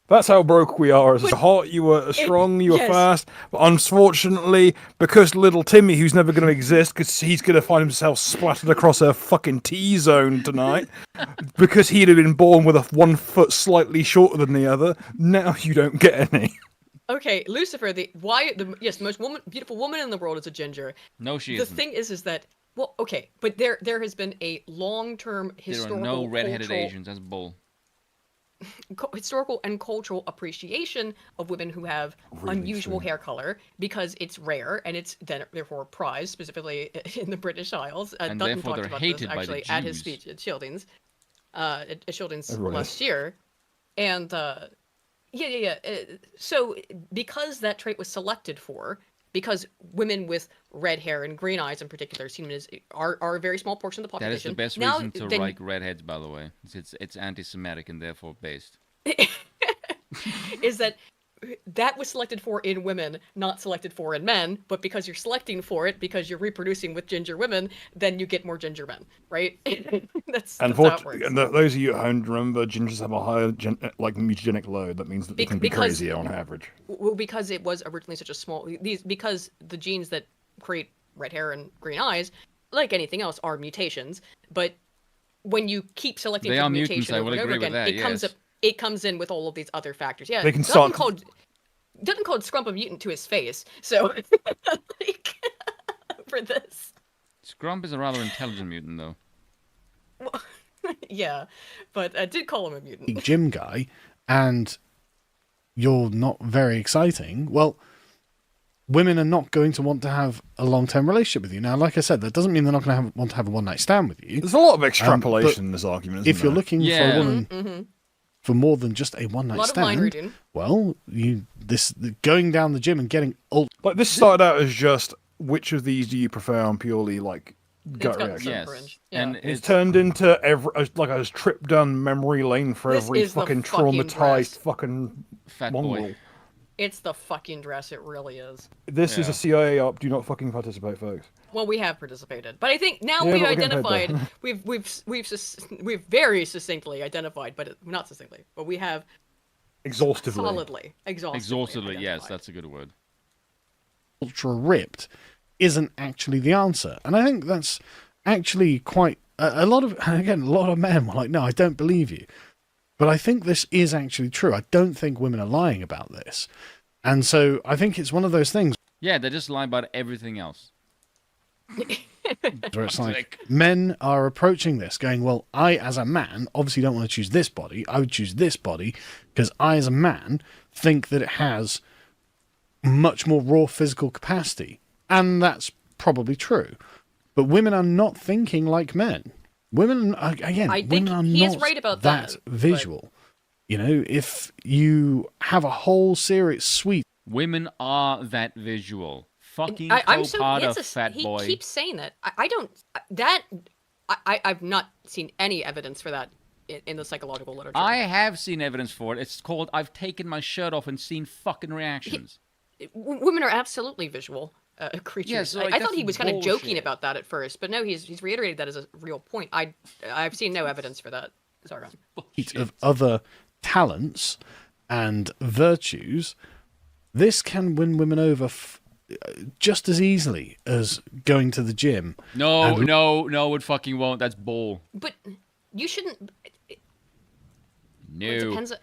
That's how broke we are. As hot, you were strong, you were fast. But unfortunately, because little Timmy, who's never going to exist, because he's going to find himself splattered across a fucking T-zone tonight, because he'd have been born with 1 foot slightly shorter than the other, now you don't get any. Okay, Lucifer, the most beautiful woman in the world is a ginger. No, she isn't. The thing is that, well, okay, but there has been a long-term historical, there are no redheaded Asians. That's bull. Historical and cultural appreciation of women who have unusual hair color because it's rare and it's therefore prized, specifically in the British Isles. And Dutton therefore talked they're about hated this by the actually at his Jews. speech at Schilding's last year. And so because that trait was selected for, because women with red hair and green eyes in particular are a very small portion of the population. That is the best reason to like redheads, by the way. It's anti-Semitic and therefore based. Is that was selected for in women, not selected for in men, but because you're selecting for it because you're reproducing with ginger women, then you get more ginger men, right? That's how it works. And those of you at home remember, gingers have a higher mutagenic load. That means that they can be crazier on average. Well, because it was originally such a small because the genes that create red hair and green eyes, like anything else, are mutations. But when you keep selecting for mutation over and over again, it comes in with all of these other factors. Yeah, Dutton called Scrump a mutant to his face. So, for this, Scrump is a rather intelligent mutant, though. Well, yeah, but I did call him a mutant. Gym guy, and you're not very exciting. Well, women are not going to want to have a long-term relationship with you. Now, like I said, that doesn't mean they're not going to want to have a one-night stand with you. There's a lot of extrapolation in this argument, isn't if you're looking for a woman for more than just a one-night stand, well, going down the gym and getting old. Like, this started out as just, which of these do you prefer on purely, like, gut reaction? Yes. Yeah. And it's turned into a trip down memory lane for every fucking traumatized fucking fat mongrel. boy. It's the fucking dress, it really is. This is a CIA op. Do not fucking participate, folks. Well, we have participated, but I think now we've identified. we've very succinctly identified, but not succinctly, but we have exhaustively. Exhaustively, yes, that's a good word. Ultra ripped isn't actually the answer, and I think that's actually quite a lot of men were like, no, I don't believe you. But I think this is actually true. I don't think women are lying about this. And so I think it's one of those things. Yeah, they just lie about everything else. Where it's like, men are approaching this going, well, I as a man obviously don't want to choose this body. I would choose this body because I as a man think that it has much more raw physical capacity. And that's probably true. But women are not thinking like men. Women, again, women are not right about that visual. But... You know, if you have a whole series, sweet. Women are that visual. Fucking fat boy. He keeps saying that. I've not seen any evidence for that in the psychological literature. I have seen evidence for it. It's called I've taken my shirt off and seen fucking reactions. Women are absolutely visual. Creatures. Yeah, so, I thought he was kind of joking about that at first, but no, he's reiterated that as a real point. I've seen no evidence for that. Sorry. Of other talents and virtues, this can win women over just as easily as going to the gym. No, it fucking won't. That's bull. But you shouldn't. No.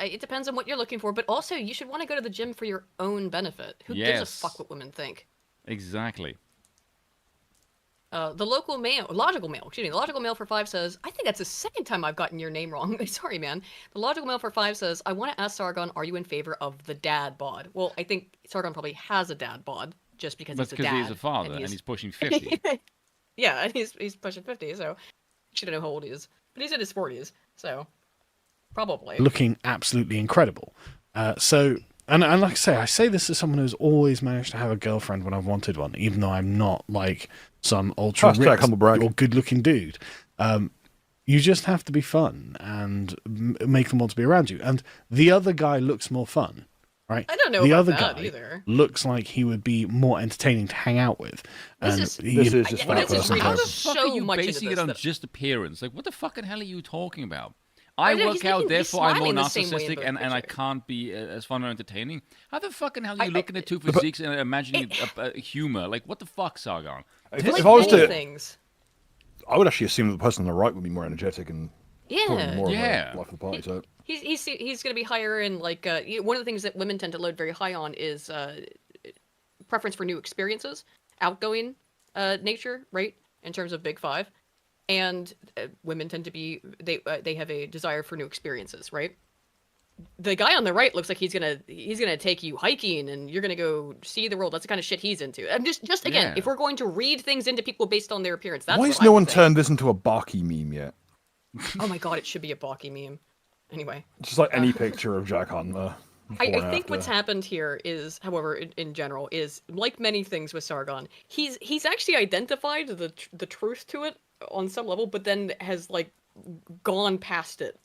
It depends on what you're looking for, but also you should want to go to the gym for your own benefit. Who gives a fuck what women think? Exactly. The logical male for 5 says, I think that's the second time I've gotten your name wrong. Sorry, man. The logical male for 5 says, I want to ask Sargon, are you in favor of the dad bod? Well, I think Sargon probably has a dad bod just because he's a dad. Because he's a father and he's pushing 50. Yeah, and he's pushing 50, so should know how old he is. But he's in his 40s, so probably. Looking absolutely incredible. And like I say this as someone who's always managed to have a girlfriend when I've wanted one, even though I'm not like some ultra ripped or good-looking dude. You just have to be fun and make them want to be around you. And the other guy looks more fun. right? I don't know the about other that guy either. Looks like he would be more entertaining to hang out with. This is just fat person. How the fuck so are you much basing it on just appearance? Like, what the fucking hell are you talking about? I work out, therefore I'm more narcissistic, and I can't be as fun or entertaining. How the fucking hell are you looking at two physiques and imagining humor? Like, what the fuck, Sargon? If I was to, I would actually assume that the person on the right would be more energetic and more of a life of the party. So he's going to be higher in like one of the things that women tend to load very high on is preference for new experiences, outgoing nature, right? In terms of big five. And women tend to be they have a desire for new experiences, right? The guy on the right looks like he's gonna take you hiking and you're gonna go see the world. That's the kind of shit he's into. I'm just again, if we're going to read things into people based on their appearance, that's why has no one turned this into a Barky meme yet? Oh my god, it should be a Barky meme. Anyway, just like any picture of Jack Hunter. I think what's happened here is, however, in general, is like many things with Sargon, he's actually identified the truth to it on some level, but then has like gone past it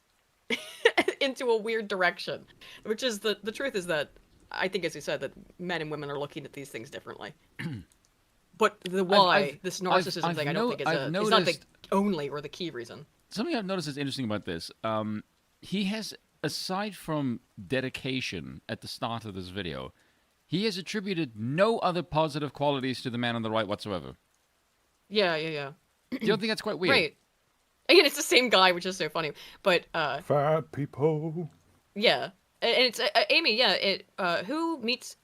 into a weird direction, which is the truth is that I think, as you said, that men and women are looking at these things differently. But this narcissism thing, I don't think is not the only or the key reason. Something I've noticed is interesting about this. He has, aside from dedication at the start of this video, he has attributed no other positive qualities to the man on the right whatsoever. Yeah. You don't think that's quite weird? Right. Again, it's the same guy, which is so funny. But fat people. Yeah, and it's Amy. Yeah, who meets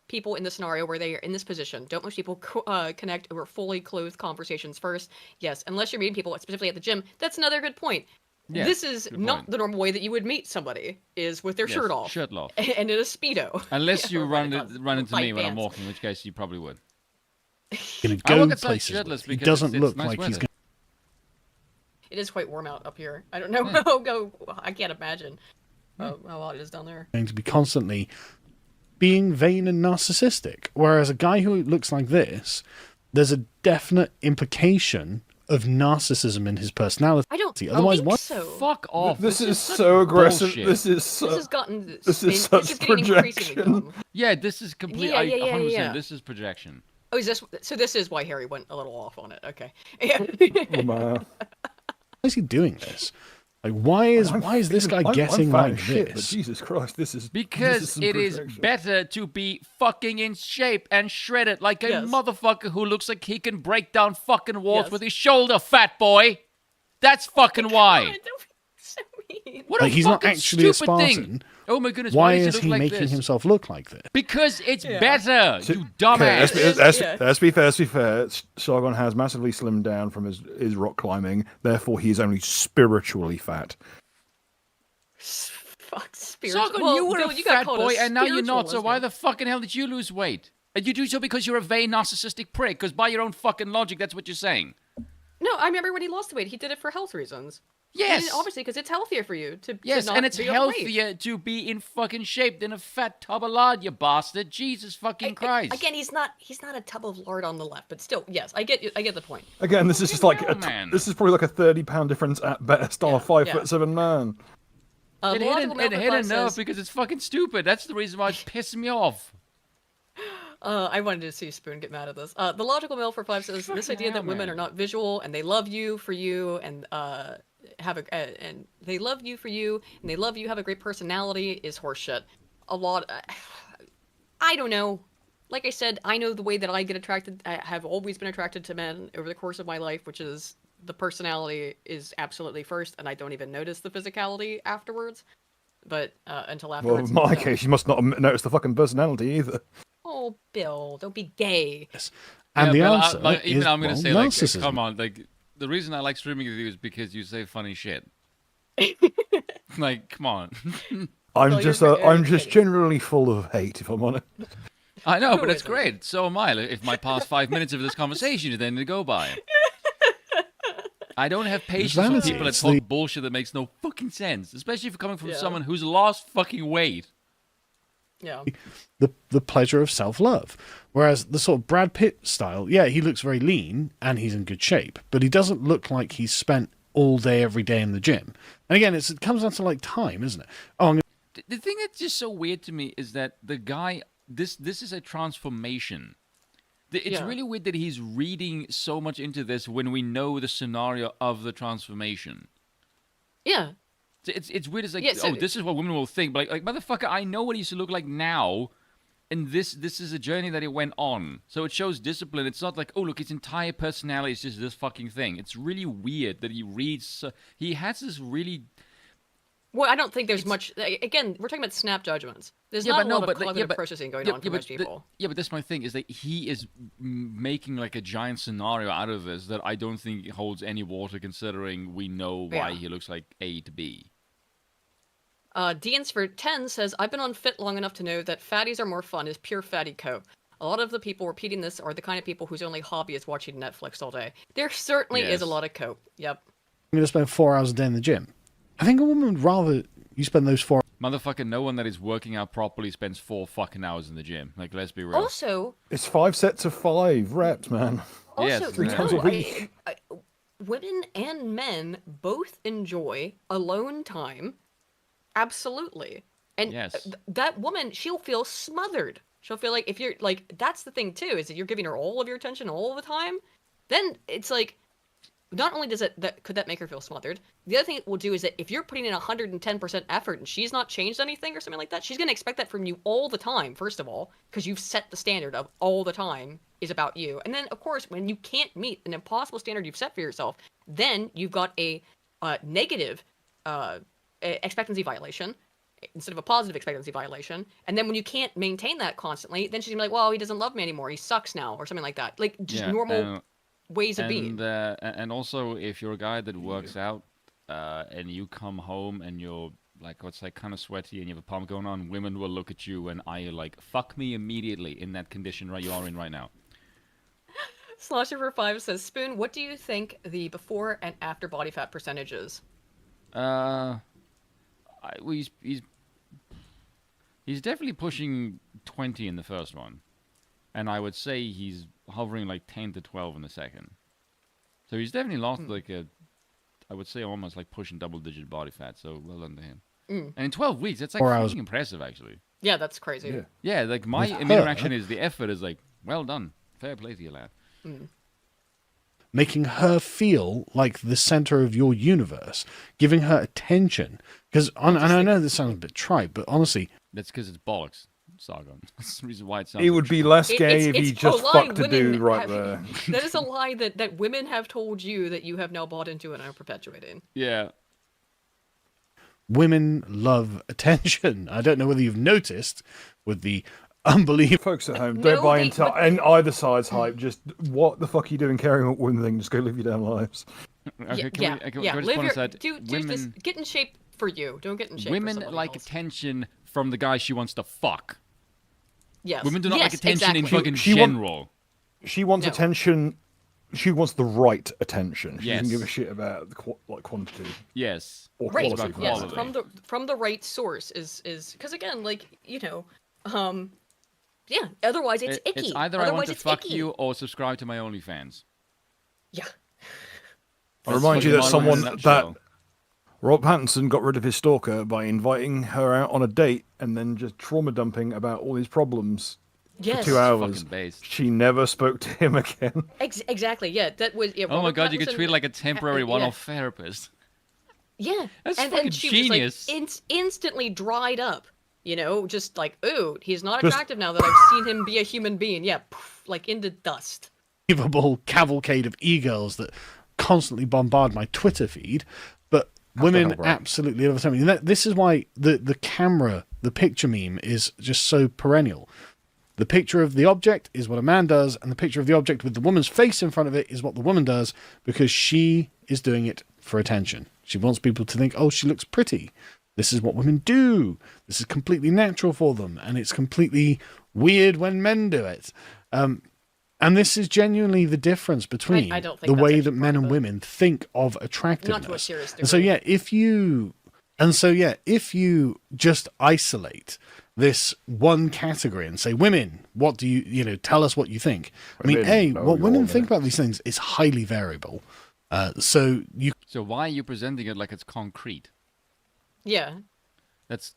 people in the scenario where they are in this position? Don't most people connect over fully clothed conversations first? Yes, unless you're meeting people specifically at the gym. That's another good point. Yeah, this is not the normal way that you would meet somebody, is with their shirt off. Shirtless. And in a Speedo. Unless you run into me when I'm walking, in which case you probably would. Gonna go places. He doesn't look like he's going. It is quite warm out up here. I don't know how I can't imagine how hot it is down there. Going to be constantly being vain and narcissistic. Whereas a guy who looks like this, there's a definite implication of narcissism in his personality. I don't Otherwise, think what? so. Fuck off. This is so aggressive. Bullshit. This is such projection. Yeah, this is complete. Yeah. 100%. This is projection. Oh, this is why Harry went a little off on it. Okay. Oh, man. Why is he doing this? Like, why is this guy getting like shit, this? But Jesus Christ, this is because it is better to be fucking in shape and shredded like a motherfucker who looks like he can break down fucking walls with his shoulder, fat boy. That's fucking why. God, don't be so mean. What like, he's not actually a Spartan. Thing. Oh my goodness! Why is he making himself look like this? Because it's better, you dumbass. Let's be fair. Sargon has massively slimmed down from his rock climbing. Therefore, he is only spiritually fat. Fuck, spiritual. Sargon, you were a fat boy, and now you're not. So why the fucking hell did you lose weight? And you do so because you're a vain, narcissistic prick. Because by your own fucking logic, that's what you're saying. No, I remember when he lost the weight, he did it for health reasons. Yes. Obviously, because it's healthier for you to and it's healthier to be in fucking shape than a fat tub of lard, you bastard. Jesus fucking Christ. Again, he's not a tub of lard on the left, but still, yes, I get the point. Again, this is just like this is probably like a 30-pound difference at best on a 5'7" man. It hit a nerve because it's fucking stupid. That's the reason why it's pissing me off. I wanted to see Spoon get mad at this. The logical male for 5 says this idea that women are not visual and they love you for you and and they love you for you and they love you have a great personality is horseshit. I don't know. Like I said, I know the way that I get attracted. I have always been attracted to men over the course of my life, which is the personality is absolutely first, and I don't even notice the physicality afterwards. But until afterwards. Well, in my case, you must not have noticed the fucking personality either. Oh, Bill, don't be gay. Yes. And the answer is I'm going to say, narcissism. come on, the reason I like streaming with you is because you say funny shit. Come on. I'm just generally full of hate, if I'm honest. I know, but it's great. So am I. If my past 5 minutes of this conversation is then to go by. I don't have patience with people that talk bullshit that makes no fucking sense, especially if you're coming from someone who's lost fucking weight. Yeah. The pleasure of self-love. Whereas the sort of Brad Pitt style, he looks very lean and he's in good shape, but he doesn't look like he's spent all day, every day in the gym. And again, it comes down to time, isn't it? The thing that's just so weird to me is that the guy, this is a transformation. It's really weird that he's reading so much into this when we know the scenario of the transformation. Yeah. It's weird. It's like, this is what women will think. But like motherfucker, I know what he used to look like now. And this is a journey that he went on. So it shows discipline. It's not like, oh, look, his entire personality is just this fucking thing. It's really weird that he reads... he has this really... Well, I don't think there's much... Again, we're talking about snap judgments. There's not a lot of cognitive processing going on for most people. But that's my thing, is that he is making like a giant scenario out of this that I don't think holds any water, considering we know why he looks like A to B. Deansford10 says, I've been on Fit long enough to know that fatties are more fun is pure fatty co. A lot of the people repeating this are the kind of people whose only hobby is watching Netflix all day. There certainly is a lot of cope. Yep. I'm going to spend 4 hours a day in the gym. I think a woman would rather you spend those 4 hours. Motherfucker, no one that is working out properly spends 4 fucking hours in the gym. Like, let's be real. Also... It's 5 sets of 5 reps, man. Also, 3 times a week. Women and men both enjoy alone time. Absolutely. And that woman, she'll feel smothered. She'll feel like if you're like, that's the thing too, is that you're giving her all of your attention all the time. Then it's like, not only does could that make her feel smothered, the other thing it will do is that if you're putting in 110% effort and she's not changed anything or something like that, she's going to expect that from you all the time, first of all, because you've set the standard of all the time is about you. And then, of course, when you can't meet an impossible standard you've set for yourself, then you've got a negative expectancy violation instead of a positive expectancy violation. And then when you can't maintain that constantly, then she's gonna be like, well, he doesn't love me anymore, he sucks now, or something like that. Like just normal ways of being. And also, if you're a guy that works out and you come home and you're like, what's like kind of sweaty and you have a pump going on, women will look at you and are like, fuck me immediately in that condition you are in right now. Slosher5 says, Spoon, what do you think the before and after body fat percentage is? He's definitely pushing 20 in the first one, and I would say he's hovering like 10 to 12 in the second. So he's definitely lost I would say almost like pushing double-digit body fat. So well done to him. And in 12 weeks, that's like fucking impressive, actually. Yeah, that's crazy. Yeah, like my immediate reaction is the effort is like, well done, fair play to you, lad. Making her feel like the center of your universe, giving her attention. Because, and I know this sounds a bit trite, but honestly... That's because it's bollocks, Sargon. That's the reason why it sounds... He would be less gay if he just fucked a dude right there. That is a lie that women have told you that you have now bought into and are perpetuating. Yeah. Women love attention. I don't know whether you've noticed with the... unbelievable. Folks at home, don't buy into either side's hype. Just what the fuck are you doing carrying what women think? Just go live your damn lives. Okay, get in shape for you. Don't get in shape women for like else. Attention from the guy she wants to fuck. Yes. Women do not like attention in fucking general. She wants attention. She wants the right attention. She doesn't give a shit about quantity. Yes. Or right. quality. Yes. From the right source is because again, like, you know, yeah. Otherwise, it's icky. It's either I want to fuck you or subscribe to my OnlyFans. Yeah. I remind you that Rob Pattinson got rid of his stalker by inviting her out on a date and then just trauma dumping about all his problems for 2 hours. She never spoke to him again. Exactly. Yeah. That was. Yeah, oh my God! You could treat like a temporary one-off therapist. Yeah. That's fucking genius. Was like instantly dried up. You know, just like, ooh, he's not attractive now that I've seen him be a human being. Yeah, poof, like into dust. Unbelievable cavalcade of e-girls that constantly bombard my Twitter feed, but women absolutely love something. This is why the camera, the picture meme is just so perennial. The picture of the object is what a man does, and the picture of the object with the woman's face in front of it is what the woman does, because she is doing it for attention. She wants people to think, oh, she looks pretty. This is what women do. This is completely natural for them. And it's completely weird when men do it. And this is genuinely the difference between the way that men and women think of attractiveness. Not to a serious degree. And so, if you just isolate this one category and say, women, what do you tell us what you think? I mean, what women think about these things is highly variable. So why are you presenting it like it's concrete? Yeah. That's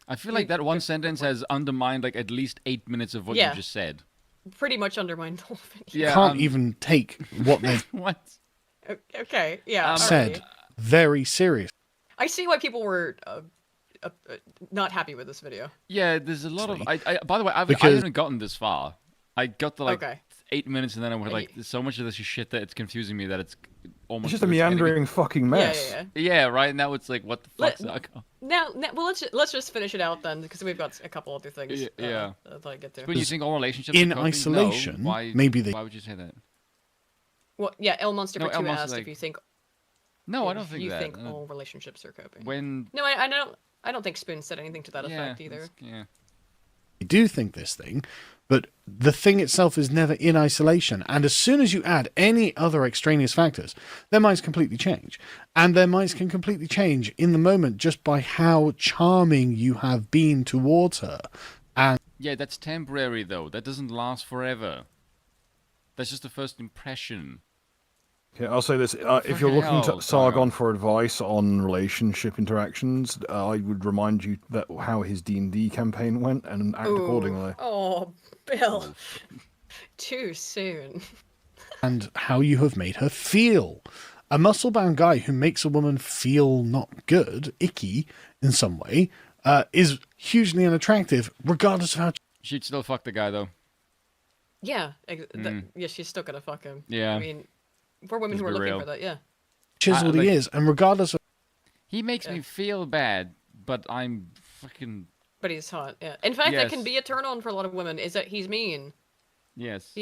I feel like that one sentence has undermined like at least 8 minutes of what you just said. Pretty much undermined the whole video. Yeah, can't even take what they what? Okay, yeah. Said very serious. I see why people were not happy with this video. Yeah, there's a lot of. By the way, I haven't gotten this far. I got to like 8 minutes, and then I was like, "There's so much of this shit that it's confusing me that it's almost." It's just a meandering fucking mess. Yeah, right now it's like, what the fuck's that? Now, well, let's just finish it out then, because we've got a couple other things. Yeah. I get to. But you think all relationships in isolation? No. Why? Maybe Why would you say that? Well, yeah, El Monster for two asked if you think. No, I don't think you that. think all relationships are coping. No, I don't think Spoon said anything to that effect either. I do think this thing, but the thing itself is never in isolation. And as soon as you add any other extraneous factors, their minds completely change. And their minds can completely change in the moment just by how charming you have been towards her. And yeah, that's temporary though. That doesn't last forever. That's just the first impression. Okay, I'll say this. If you're looking to Sargon for advice on relationship interactions, I would remind you that how his D&D campaign went and act accordingly. Oh, Bill. Too soon. And how you have made her feel. A muscle-bound guy who makes a woman feel not good, icky, in some way, is hugely unattractive, regardless of how... She'd still fuck the guy, though. Yeah. Yeah, she's still gonna fuck him. Yeah. I mean... For women who are looking for that, yeah. Chiseled he is, and regardless of... He makes me feel bad, but I'm fucking... But he's hot, yeah. In fact, that can be a turn-on for a lot of women, is that he's mean. Yes.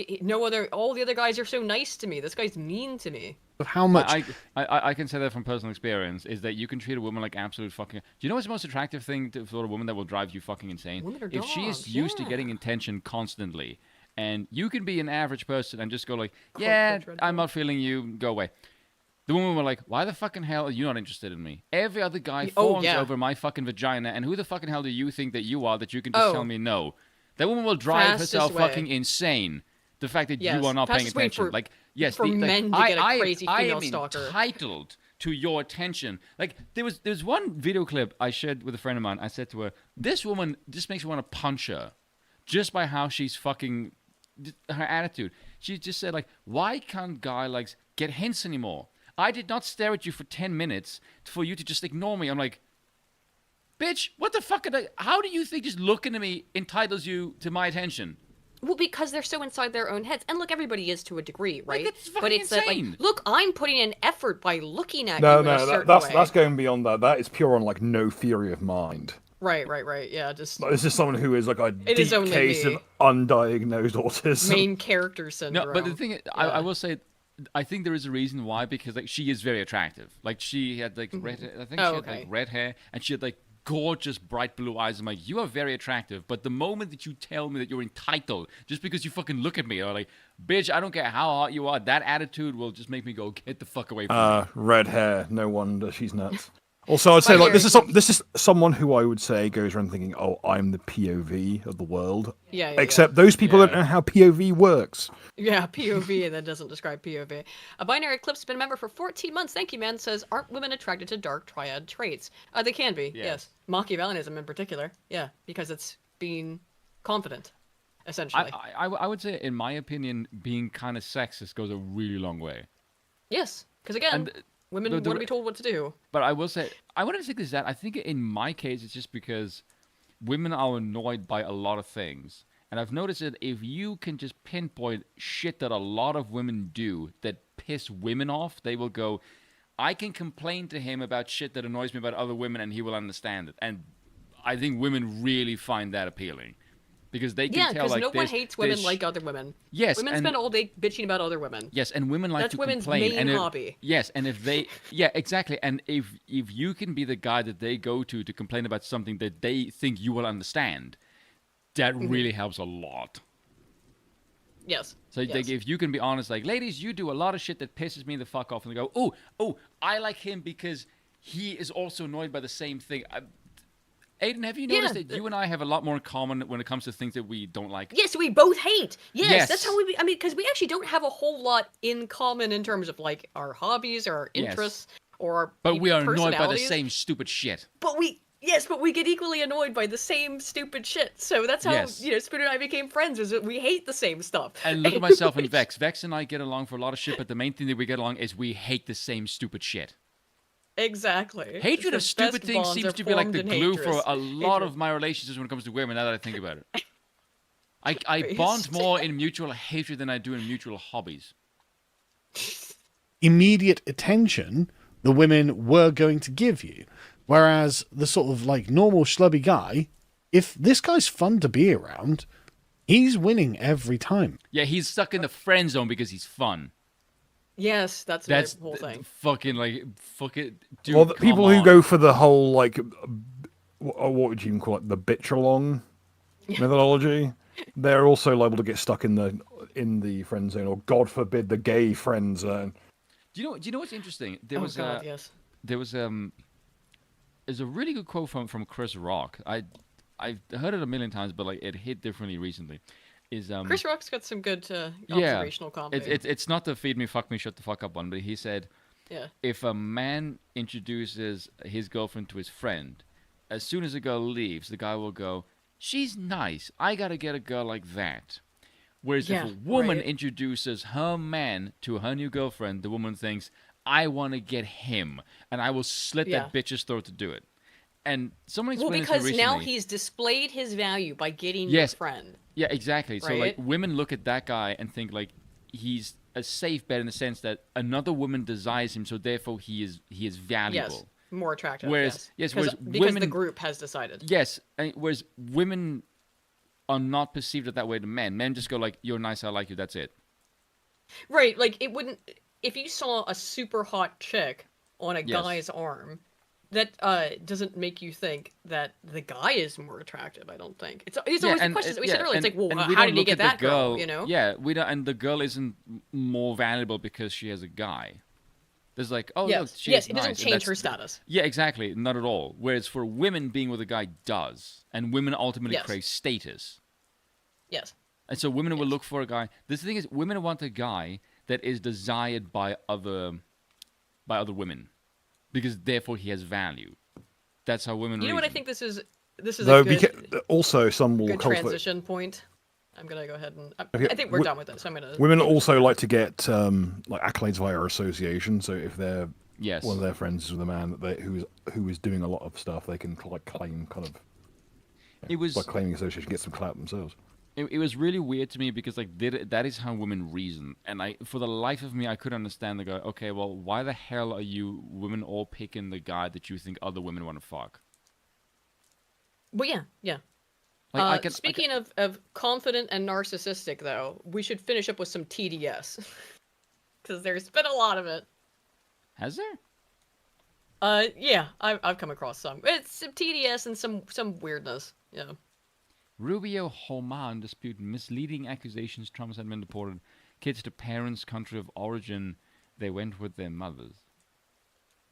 All the other guys are so nice to me. This guy's mean to me. Of how much... I can say that from personal experience, is that you can treat a woman like absolute fucking... Do you know what's the most attractive thing for a woman that will drive you fucking insane? Women are if she is used to getting attention constantly... And you can be an average person and just go like, yeah, I'm not feeling you, go away. The woman will like, why the fucking hell are you not interested in me? Every other guy fawns over my fucking vagina, and who the fucking hell do you think that you are that you can just tell me no? That woman will drive herself fucking insane. The fact that you are not paying attention. For men to get a crazy female stalker. I am entitled to your attention. Like, there's one video clip I shared with a friend of mine. I said to her, this woman just makes me want to punch her. Just by how she's fucking... her attitude. She just said, like, why can't guy like get hints anymore? I did not stare at you for 10 minutes for you to just ignore me. I'm like, bitch, what the fuck? How do you think just looking at me entitles you to my attention? Well, because they're so inside their own heads. And look, everybody is to a degree, right? Like, but it's insane. Like, look, I'm putting in effort by looking at you in a certain way. That's going beyond that. That is pure on, like, no theory of mind. Right. Yeah, just... This is someone who is like a deep case of undiagnosed autism. Main character syndrome. No, but the thing is, I will say, I think there is a reason why, because like she is very attractive. Like she had like red hair, I think she had like red hair, and she had like gorgeous bright blue eyes. I'm like, you are very attractive, but the moment that you tell me that you're entitled, just because you fucking look at me, or like, bitch, I don't care how hot you are, that attitude will just make me go, get the fuck away from me. Red hair, no wonder she's nuts. Also, I'd say like this is someone who I would say goes around thinking, "Oh, I'm the POV of the world." Yeah. Except those people don't know how POV works. Yeah, POV, and that doesn't describe POV. A Binary Eclipse been a member for 14 months. Thank you, man. Says, aren't women attracted to dark triad traits? They can be. Yes. Machiavellianism in particular. Yeah, because it's being confident, essentially. I would say, in my opinion, being kind of sexist goes a really long way. Yes, because again. Women want to be told what to do. But I will say, I wouldn't think it's that. I think in my case, it's just because women are annoyed by a lot of things. And I've noticed that if you can just pinpoint shit that a lot of women do that piss women off, they will go, I can complain to him about shit that annoys me about other women and he will understand it. And I think women really find that appealing. Because they can tell, like, no one hates women like other women. Yes, women spend all day bitching about other women. Yes, and women like to complain. That's women's main hobby. Yes, and if they, exactly. And if you can be the guy that they go to complain about something that they think you will understand, that really helps a lot. Yes. So if you can be honest, like, ladies, you do a lot of shit that pisses me the fuck off, and they go, oh, I like him because he is also annoyed by the same thing. Aiden, have you noticed that you and I have a lot more in common when it comes to things that we don't like? Yes, we both hate. Yes. That's how we... I mean, because we actually don't have a whole lot in common in terms of, like, our hobbies or our interests or our But we are annoyed by the same stupid shit. But we Yes, but we get equally annoyed by the same stupid shit. So that's how, Spoon and I became friends, is that we hate the same stuff. And look at myself and Vex. Vex and I get along for a lot of shit, but the main thing that we get along is we hate the same stupid shit. Exactly. Hatred of stupid things seems to be like the glue for a lot of my relationships when it comes to women, now that I think about it. I bond more in mutual hatred than I do in mutual hobbies. Immediate attention the women were going to give you. Whereas the sort of like normal schlubby guy, if this guy's fun to be around, he's winning every time. Yeah, he's stuck in the friend zone because he's fun. Yes, that's the whole thing. Dude, well, the people who go for the whole, like, what would you even call it, the bitch along methodology, they're also liable to get stuck in the friend zone, or God forbid, the gay friend zone. Do you know what's interesting? There's a really good quote from Chris Rock. I've heard it a million times, but like it hit differently recently. Chris Rock's got some good observational comedy. It's not the feed me, fuck me, shut the fuck up one, but he said, if a man introduces his girlfriend to his friend, as soon as the girl leaves, the guy will go, she's nice, I gotta get a girl like that. Whereas if a woman introduces her man to her new girlfriend, the woman thinks, I want to get him, and I will slit that bitch's throat to do it. And someone explained because recently, now he's displayed his value by getting your friend. Yeah, exactly. Right? So like women look at that guy and think like he's a safe bet in the sense that another woman desires him, so therefore he is valuable. Yes, more attractive. Whereas because women, the group has decided. Yes, and whereas women are not perceived that way to men. Men just go like, you're nice, I like you, that's it. Right, like it wouldn't. If you saw a super hot chick on a guy's arm, that doesn't make you think that the guy is more attractive. I don't think it's always the questions that we said earlier. It's like, well, how did he get that girl? You know? Yeah, we don't, and the girl isn't more valuable because she has a guy. There's like, oh look, she's it doesn't change her status. Yeah, exactly, not at all. Whereas for women, being with a guy does, and women ultimately crave status. Yes. And so women will look for a guy. The thing is, women want a guy that is desired by other women, because therefore he has value. That's how women. You know what I think this is Though, a good, also some will good transition point. I'm gonna go ahead and I think we're done with this. I'm gonna. Women also like to get like accolades via association. So if they're one of their friends is with a man who is doing a lot of stuff, they can like claim kind of. By claiming association, get some clout themselves. It was really weird to me because like that is how women reason, and for the life of me I couldn't understand the guy. Okay, well, why the hell are you women all picking the guy that you think other women want to fuck? Well, yeah. Like, speaking of confident and narcissistic, though, we should finish up with some TDS because there's been a lot of it. Has there? Yeah, I've come across some. It's some TDS and some weirdness. Yeah. Rubio Holman disputed misleading accusations Trump had been deported kids to parents' country of origin. They went with their mothers.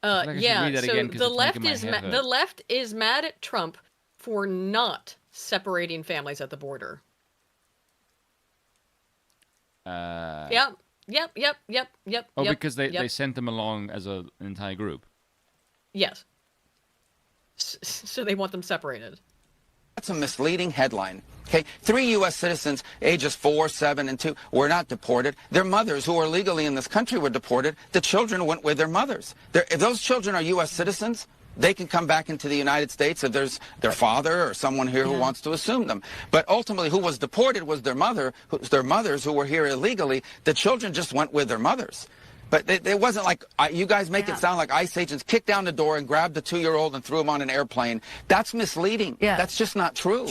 Yeah. So the left is mad at Trump for not separating families at the border. Yep. Oh, because they sent them along as an entire group. Yes. So they want them separated. That's a misleading headline. Okay, 3 U.S. citizens, ages 4, 7, and 2, were not deported. Their mothers, who are legally in this country, were deported. The children went with their mothers. If those children are U.S. citizens, they can come back into the United States if there's their father or someone here who wants to assume them. But ultimately, who was deported was their mothers who were here illegally. The children just went with their mothers. But it wasn't like, you guys make it sound like ICE agents kicked down the door and grabbed the 2-year-old and threw him on an airplane. That's misleading. Yeah. That's just not true.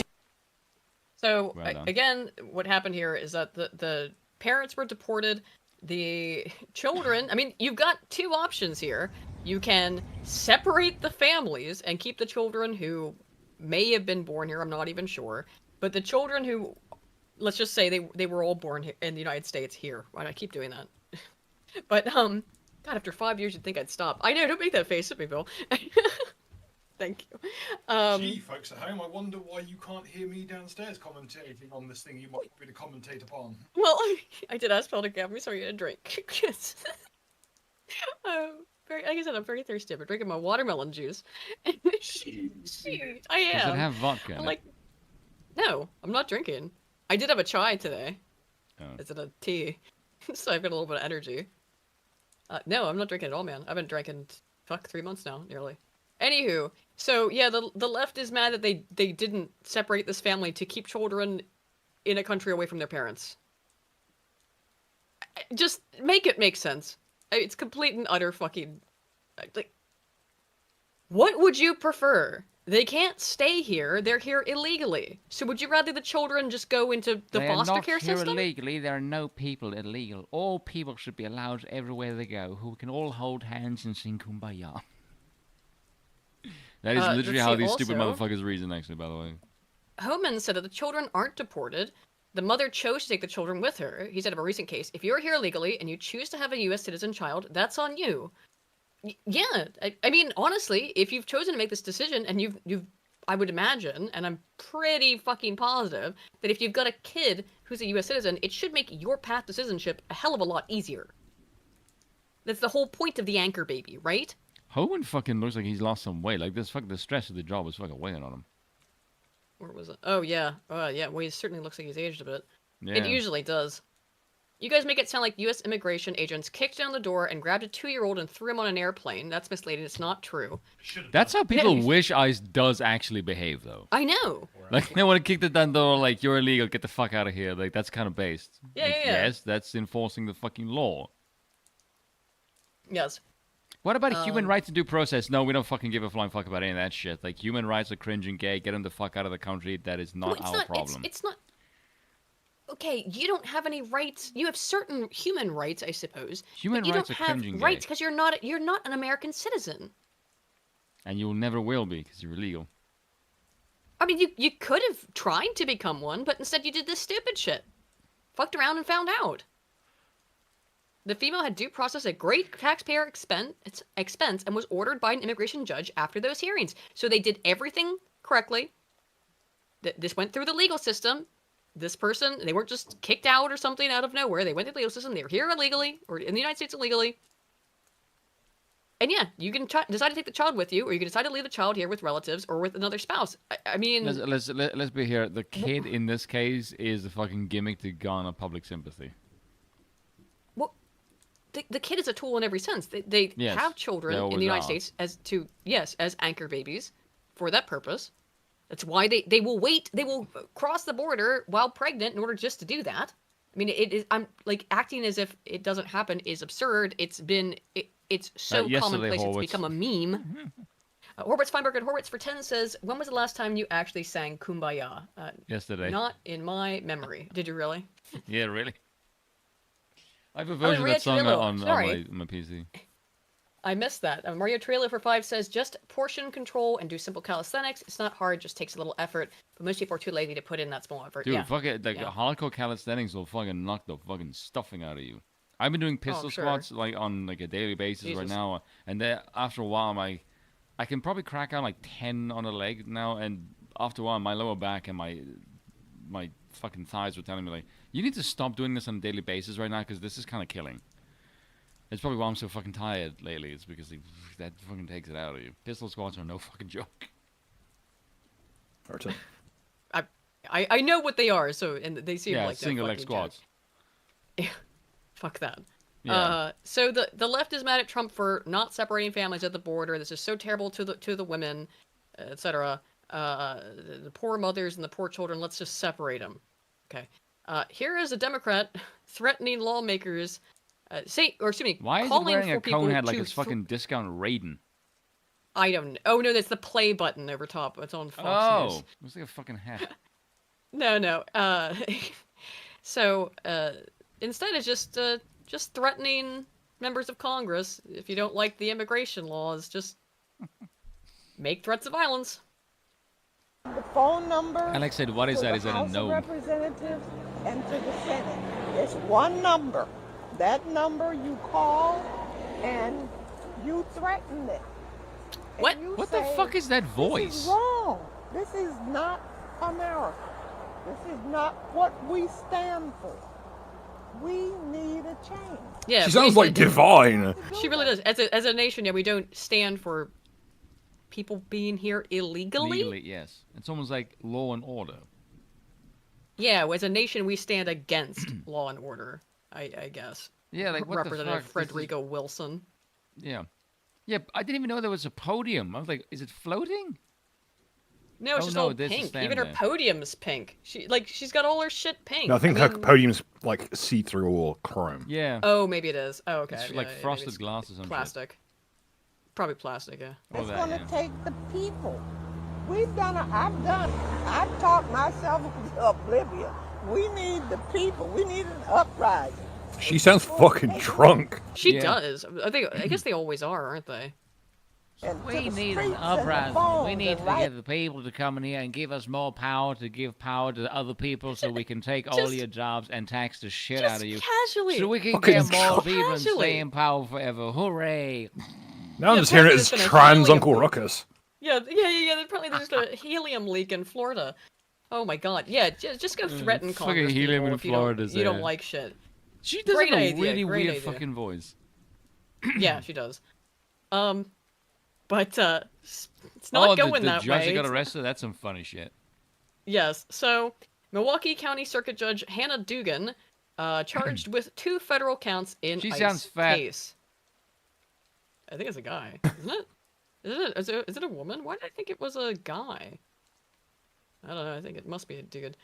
So, again, what happened here is that the parents were deported. The children, I mean, you've got two options here. You can separate the families and keep the children who may have been born here, I'm not even sure. But the children who, let's just say they were all born here in the United States here. Why do I keep doing that? But, God, after 5 years, you'd think I'd stop. I know, don't make that face at me, Bill. Thank you. Gee, folks at home, I wonder why you can't hear me downstairs commentating on this thing you want me to commentate upon. Well, I did ask Bill to give me something to drink. like I said, I'm very thirsty. I'm drinking my watermelon juice. I am. Does it have vodka? I'm like, no, I'm not drinking. I did have a chai today. Oh. Is it a tea? So I've got a little bit of energy. No, I'm not drinking at all, man. I've been drinking, 3 months now, nearly. Anywho, so yeah, the left is mad that they didn't separate this family to keep children in a country away from their parents. Just make it make sense. It's complete and utter fucking... Like, what would you prefer? They can't stay here. They're here illegally. So would you rather the children just go into the foster care system? They're not here illegally. There are no people illegal. All people should be allowed everywhere they go, who can all hold hands and sing Kumbaya. That is literally how these stupid motherfuckers reason, actually, by the way. Homan said that the children aren't deported. The mother chose to take the children with her. He said of a recent case, if you're here illegally and you choose to have a U.S. citizen child, that's on you. Yeah, I mean, honestly, if you've chosen to make this decision, and you've, I would imagine, and I'm pretty fucking positive, that if you've got a kid who's a U.S. citizen, it should make your path to citizenship a hell of a lot easier. That's the whole point of the anchor baby, right? Homan fucking looks like he's lost some weight. Like, the stress of the job is fucking weighing on him. Where was it? Oh, yeah. Yeah, well, he certainly looks like he's aged a bit. Yeah. It usually does. You guys make it sound like U.S. immigration agents kicked down the door and grabbed a 2-year-old and threw him on an airplane. That's misleading. It's not true. That's how people wish ICE does actually behave, though. I know. Like, they want to kick the down door, like, you're illegal, get the fuck out of here. Like, that's kind of based. Yeah, like, yeah. Yes, that's enforcing the fucking law. Yes. What about human rights and due process? No, we don't fucking give a flying fuck about any of that shit. Like, human rights are cringe and gay. Get them the fuck out of the country. That is not our problem. It's not... Okay, you don't have any rights. You have certain human rights, I suppose. Human rights are cringe and gay. You don't have rights because you're not an American citizen. And you never will be because you're illegal. I mean, you could have tried to become one, but instead you did this stupid shit. Fucked around and found out. The female had due process at great taxpayer expense and was ordered by an immigration judge after those hearings. So they did everything correctly. This went through the legal system. This person, they weren't just kicked out or something out of nowhere. They went through the legal system. They were here illegally, or in the United States illegally. And yeah, you can decide to take the child with you, or you can decide to leave the child here with relatives or with another spouse. I mean... Let's be here. The kid in this case is a fucking gimmick to garner public sympathy. Well, the kid is a tool in every sense. They have children in the United States as anchor babies for that purpose. That's why they will wait. They will cross the border while pregnant in order just to do that. I mean, it is. I'm like acting as if it doesn't happen is absurd. It's so commonplace. It's become a meme. Horwitz Feinberg and Horwitz for 10 says, when was the last time you actually sang Kumbaya? Yesterday. Not in my memory. Did you really? Yeah, really. I have a version of that song on my PC. I missed that. Mario Trailer for 5 says, just portion control and do simple calisthenics. It's not hard, just takes a little effort. But most people are too lazy to put in that small effort. Dude, fuck it. Like, hardcore calisthenics will fucking knock the fucking stuffing out of you. I've been doing pistol squats like on like a daily basis right now. And then after a while, I can probably crack out like 10 on a leg now. And after a while, my lower back and my fucking thighs were telling me, like, you need to stop doing this on a daily basis right now because this is kind of killing. It's probably why I'm so fucking tired lately. It's because that fucking takes it out of you. Pistol squats are no fucking joke. I know what they are, so and they seem like single leg squats. Fuck that. Yeah. So the left is mad at Trump for not separating families at the border. This is so terrible to the women, etc. The poor mothers and the poor children. Let's just separate them. Okay. Here is a Democrat threatening lawmakers. Why is he wearing a cone hat like it's fucking discount Raiden? I don't know. Oh, no, that's the play button over top. It's on Fox News. Looks like a fucking hat. No. So, instead it's just threatening members of Congress. If you don't like the immigration laws, just make threats of violence. The phone number. Alex said, what is that? Is that a no? Representatives and to the Senate. It's one number. That number you call and you threaten it. What? What the fuck is that voice? This is wrong. This is not America. This is not what we stand for. We need a change. Yeah, she sounds like divine. She really does. As a nation, yeah, we don't stand for people being here illegally. Legally, yes. It's almost like law and order. Yeah, as a nation, we stand against law and order. I guess. Yeah, like what Representative Frederico Wilson. Yeah. Yeah, I didn't even know there was a podium. I was like, is it floating? No, it's just all pink. Even her podium's pink. She's got all her shit pink. No, I think her podium's like see-through or chrome. Yeah. Oh, maybe it is. Oh, okay. It's like frosted glass or something. Plastic. Probably plastic, yeah. It's going to take the people. I've talked myself into oblivion. We need the people. We need an uprising. She sounds fucking drunk. She does. I guess they always are, aren't they? We need an uprising. We need to get the people to come in here and give us more power, to give power to other people so we can take all your jobs and tax the shit out of you. Casually. So we can get more people and stay in power forever. Hooray. Now I'm just hearing it as trans Uncle Ruckus. Yeah. Apparently there's just a helium leak in Florida. Oh my god. Yeah, just go threaten Congress helium in if Florida. You don't like shit. She does have a really weird fucking voice. Yeah, she does. But it's not going that way. The judge that got arrested, that's some funny shit. Yes. So, Milwaukee County Circuit Judge Hannah Dugan charged with 2 federal counts in She ICE sounds fat. case. I think it's a guy, isn't it? Is it a woman? Why did I think it was a guy? I don't know. I think it must be a dude.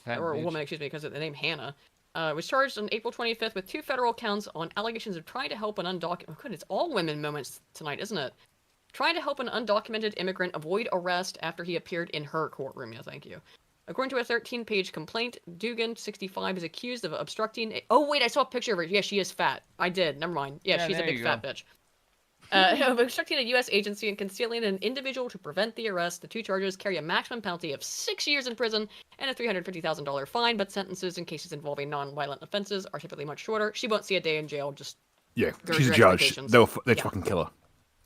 Or a woman, excuse me, because of the name Hannah. Was charged on April 25th with 2 federal counts on allegations of trying to help an undocumented... Oh, good, it's all women moments tonight, isn't it? Trying to help an undocumented immigrant avoid arrest after he appeared in her courtroom. Yeah, thank you. According to a 13-page complaint, Dugan, 65, is accused of obstructing... Oh, wait, I saw a picture of her. Yeah, she is fat. I did. Never mind. Yeah, she's a big fat bitch. Of obstructing a U.S. agency and concealing an individual to prevent the arrest. The 2 charges carry a maximum penalty of 6 years in prison and a $350,000 fine, but sentences in cases involving non-violent offenses are typically much shorter. She won't see a day in jail, just... Yeah, she's a judge. They'd fucking kill her.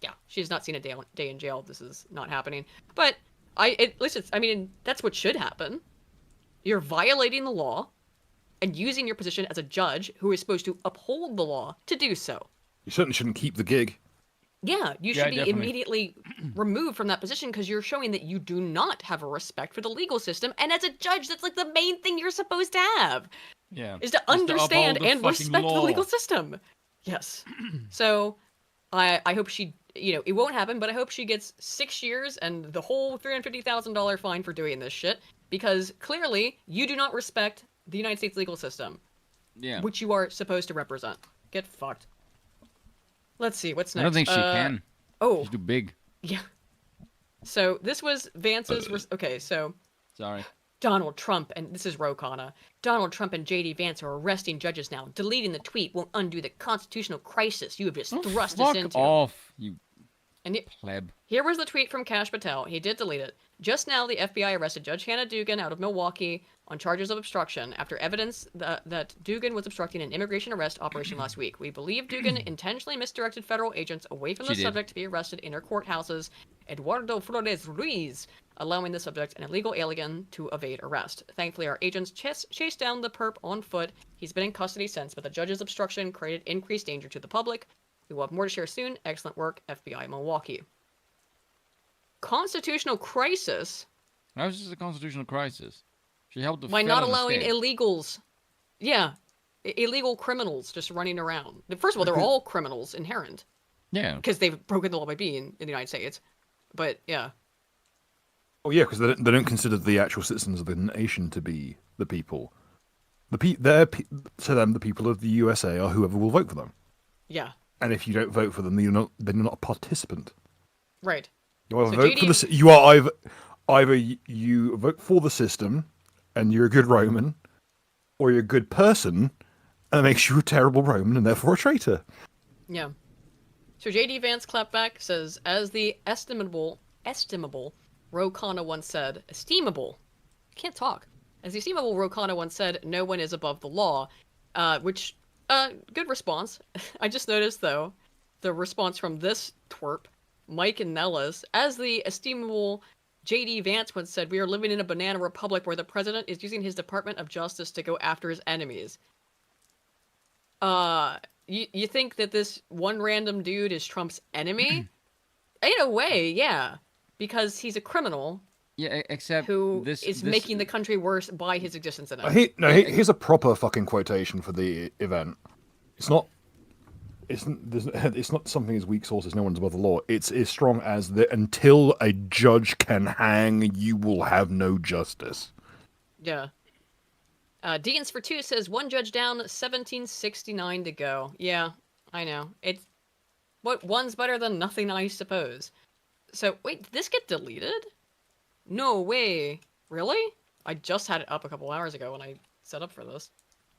Yeah, she's not seen a day in jail. This is not happening. But, listen, I mean, that's what should happen. You're violating the law and using your position as a judge who is supposed to uphold the law to do so. You certainly shouldn't keep the gig. Yeah, you should be immediately removed from that position because you're showing that you do not have a respect for the legal system. And as a judge, that's like the main thing you're supposed to have. Yeah. Is to understand and respect the legal system. Yes. So, I hope she, it won't happen, but I hope she gets 6 years and the whole $350,000 fine for doing this shit. Because clearly, you do not respect the United States legal system. Yeah. Which you are supposed to represent. Get fucked. Let's see, what's next? I don't think she can. Oh. She's too big. Yeah. So, this was Vance's... Okay, so... Sorry. Donald Trump, and this is Ro Khanna. Donald Trump and J.D. Vance are arresting judges now. Deleting the tweet won't undo the constitutional crisis you have just thrust us into. Fuck off, you and pleb. Here was the tweet from Kash Patel. He did delete it. Just now, the FBI arrested Judge Hannah Dugan out of Milwaukee on charges of obstruction after evidence that Dugan was obstructing an immigration arrest operation last week. We believe Dugan intentionally misdirected federal agents away from the subject to be arrested in her courthouses, Eduardo Flores Ruiz, allowing the subject, an illegal alien, to evade arrest. Thankfully, our agents chased down the perp on foot. He's been in custody since, but the judge's obstruction created increased danger to the public. We will have more to share soon. Excellent work, FBI Milwaukee. Constitutional crisis? How is this a constitutional crisis? She helped the by not allowing illegals. Yeah, illegal criminals just running around. First of all, they're all criminals inherent. Yeah. Because they've broken the law by being in the United States. But, yeah. Oh, yeah, because they don't consider the actual citizens of the nation to be the people. To them, the people of the USA are whoever will vote for them. Yeah. And if you don't vote for them, then you're not a participant. Right. You are either you vote for the system, and you're a good Roman, or you're a good person, and it makes you a terrible Roman and therefore a traitor. Yeah. So J.D. Vance Clapback says, as the estimable Ro Khanna once said, esteemable. I can't talk. As the esteemable Ro Khanna once said, no one is above the law. Which, good response. I just noticed, though, the response from this twerp, Mike and Nellis, as the esteemable J.D. Vance once said, we are living in a banana republic where the president is using his Department of Justice to go after his enemies. You think that this one random dude is Trump's enemy? In a way, yeah, because he's a criminal. Yeah, except who is making the country worse by his existence in it. Here's a proper fucking quotation for the event. It's not something as weak sources, no one's above the law. It's as strong as until a judge can hang, you will have no justice. Yeah. Deacons for 2 says 1 judge down, 1769 to go. Yeah, I know. One's better than nothing, I suppose. So, wait, did this get deleted? No way. Really? I just had it up a couple hours ago when I set up for this.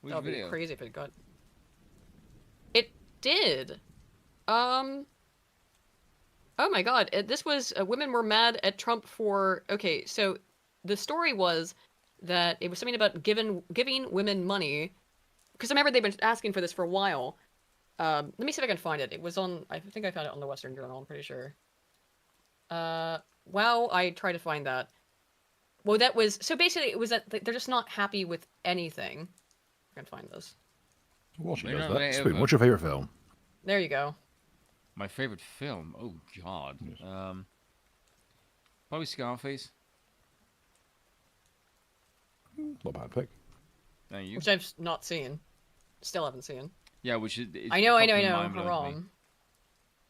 That would be crazy if it got... It did. Oh my god. This was... women were mad at Trump for... Okay, so the story was that it was something about giving women money. Because I remember they've been asking for this for a while. Let me see if I can find it. It was on... I think I found it on the Western Journal, I'm pretty sure. While I try to find that. Well, that was... So basically, it was that they're just not happy with anything. I can find this. Spoon, what's your favorite film? There you go. My favorite film? Oh, God. Probably Scarface. Not a bad pick. Which I've not seen. Still haven't seen. Yeah, which is... I know. I'm wrong.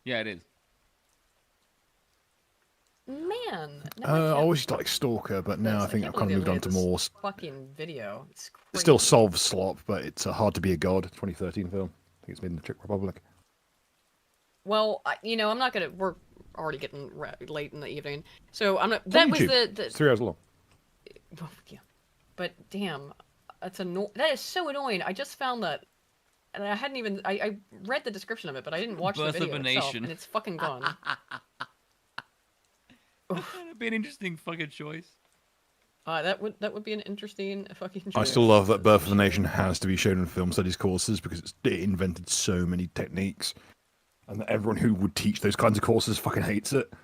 Yeah, it is. Man. I always used to like Stalker, but now I think I've kind of moved on to more... Fucking video. It's crazy. It still solves slop, but it's Hard to Be a God, 2013 film. I think it's made in the Czech Republic. Well, I'm not gonna... We're already getting late in the evening. So I'm not... That was the... It's 3 hours long. Yeah. But damn, that is so annoying. I just found that, and I hadn't even... I read the description of it, but I didn't watch the video itself, and it's fucking gone. That'd be an interesting fucking choice. That would be an interesting fucking choice. I still love that Birth of a Nation has to be shown in film studies courses because it invented so many techniques, and that everyone who would teach those kinds of courses fucking hates it. Oh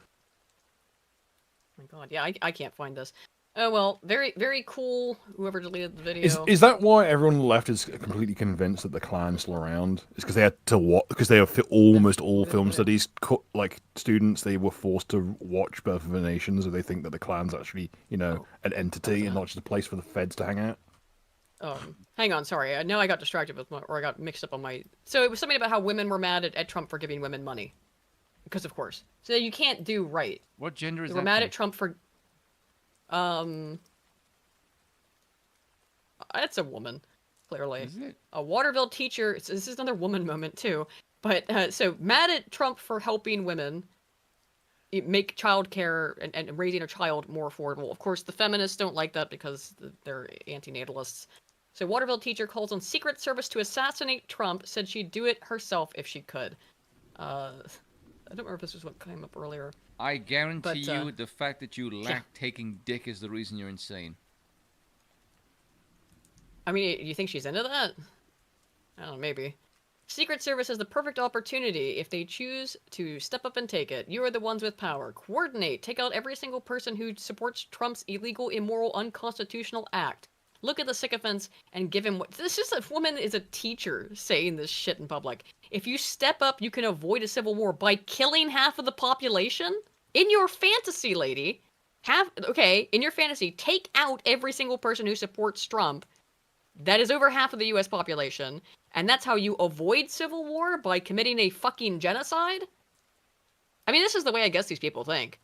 my god, yeah, I can't find this. Oh well, very very cool. Whoever deleted the video. Is that why everyone on the left is completely convinced that the Klan's still around? It's because they had to watch, because they are almost all film studies like students. They were forced to watch Birth of a Nation, so they think that the Klan's actually an entity and not just a place for the feds to hang out. Hang on, sorry. I know I got distracted or I got mixed up on my. So it was something about how women were mad at Trump for giving women money, because of course. So you can't do right. What gender is that? They were mad at Trump for. It's a woman, clearly. Is it? A Waterville teacher. This is another woman moment too. But so mad at Trump for helping women make childcare and raising a child more affordable. Of course, the feminists don't like that because they're anti-natalists. So Waterville teacher calls on Secret Service to assassinate Trump. Said she'd do it herself if she could. I don't remember if this was what came up earlier. I guarantee you the fact that you lack taking dick is the reason you're insane. I mean, you think she's into that? I don't know, maybe. Secret Service has the perfect opportunity if they choose to step up and take it. You are the ones with power. Coordinate. Take out every single person who supports Trump's illegal, immoral, unconstitutional act. Look at the sycophants and give him what... This is a woman is a teacher saying this shit in public. If you step up, you can avoid a civil war by killing half of the population? In your fantasy, lady. In your fantasy, take out every single person who supports Trump. That is over half of the U.S. population. And that's how you avoid civil war? By committing a fucking genocide? I mean, this is the way I guess these people think.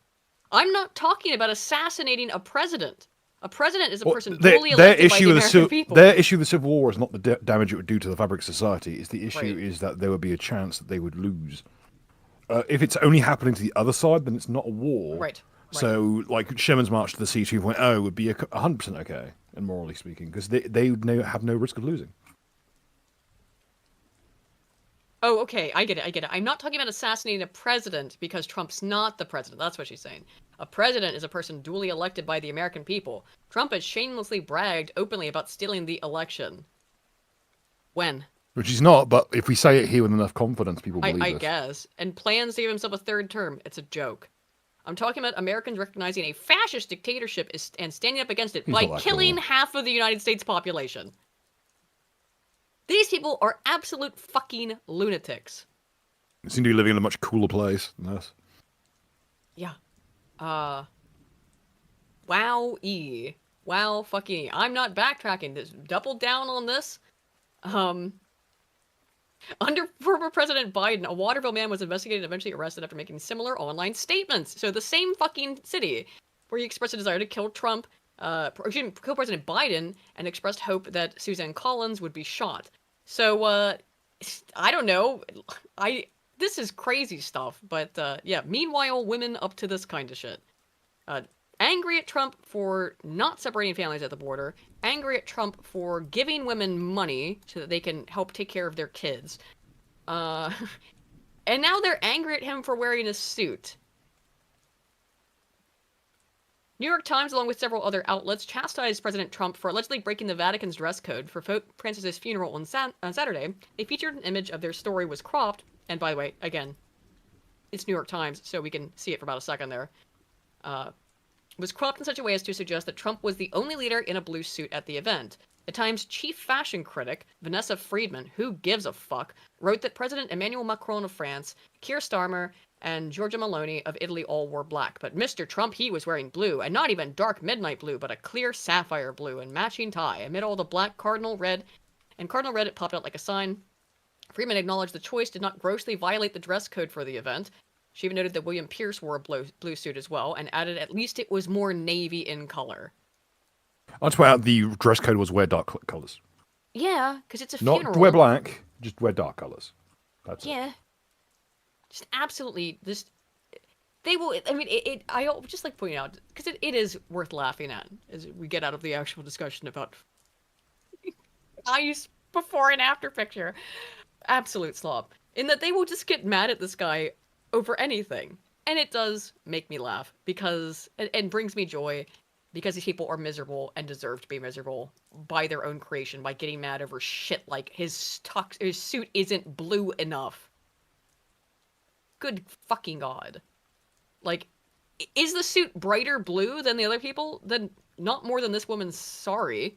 I'm not talking about assassinating a president. A president is a person duly elected by the American people. Their issue with the Civil War is not the damage it would do to the fabric of society. It's the issue is that there would be a chance that they would lose. If it's only happening to the other side, then it's not a war. Right. So, like, Sherman's March to the Sea 2.0 would be 100% okay, and morally speaking, because they have no risk of losing. Oh, okay, I get it. I'm not talking about assassinating a president because Trump's not the president. That's what she's saying. A president is a person duly elected by the American people. Trump has shamelessly bragged openly about stealing the election. When? Which he's not, but if we say it here with enough confidence, people believe I guess. And plans to give himself a third term. It's a joke. I'm talking about Americans recognizing a fascist dictatorship and standing up against it by killing half of the United States population. These people are absolute fucking lunatics. They seem to be living in a much cooler place than us. Yeah. Wow-e. Wow fucking I'm not backtracking. This double down on this. Under former President Biden, a Waterville man was investigated and eventually arrested after making similar online statements. So the same fucking city where he expressed a desire to kill Trump, kill President Biden, and expressed hope that Suzanne Collins would be shot. So, I don't know. This is crazy stuff, but, yeah. Meanwhile, women up to this kind of shit. Angry at Trump for not separating families at the border, angry at Trump for giving women money so that they can help take care of their kids. And now they're angry at him for wearing a suit. New York Times, along with several other outlets, chastised President Trump for allegedly breaking the Vatican's dress code for Pope Francis's funeral on Saturday. They featured an image of their story was cropped, and by the way, again, it's New York Times, so we can see it for about a second there. Was cropped in such a way as to suggest that Trump was the only leader in a blue suit at the event. The Times' chief fashion critic, Vanessa Friedman, who gives a fuck, wrote that President Emmanuel Macron of France, Keir Starmer, and Giorgia Meloni of Italy all wore black. But Mr. Trump, he was wearing blue, and not even dark midnight blue, but a clear sapphire blue and matching tie. Amid all the black cardinal red, and cardinal red, it popped out like a sign. Friedman acknowledged the choice did not grossly violate the dress code for the event. She even noted that William Pierce wore a blue suit as well, and added at least it was more navy in color. I'd swear out the dress code was wear dark colours. Yeah, because it's a funeral. Not wear black, just wear dark colours. That's it. Just absolutely, they will, I mean, I just like pointing out, because it is worth laughing at, as we get out of the actual discussion about eyes before and after picture. Absolute slob. In that they will just get mad at this guy over anything. And it does make me laugh, because, and brings me joy, because these people are miserable and deserve to be miserable by their own creation, by getting mad over shit like his suit isn't blue enough. Good fucking God. Like, is the suit brighter blue than the other people? Then not more than this woman's sorry.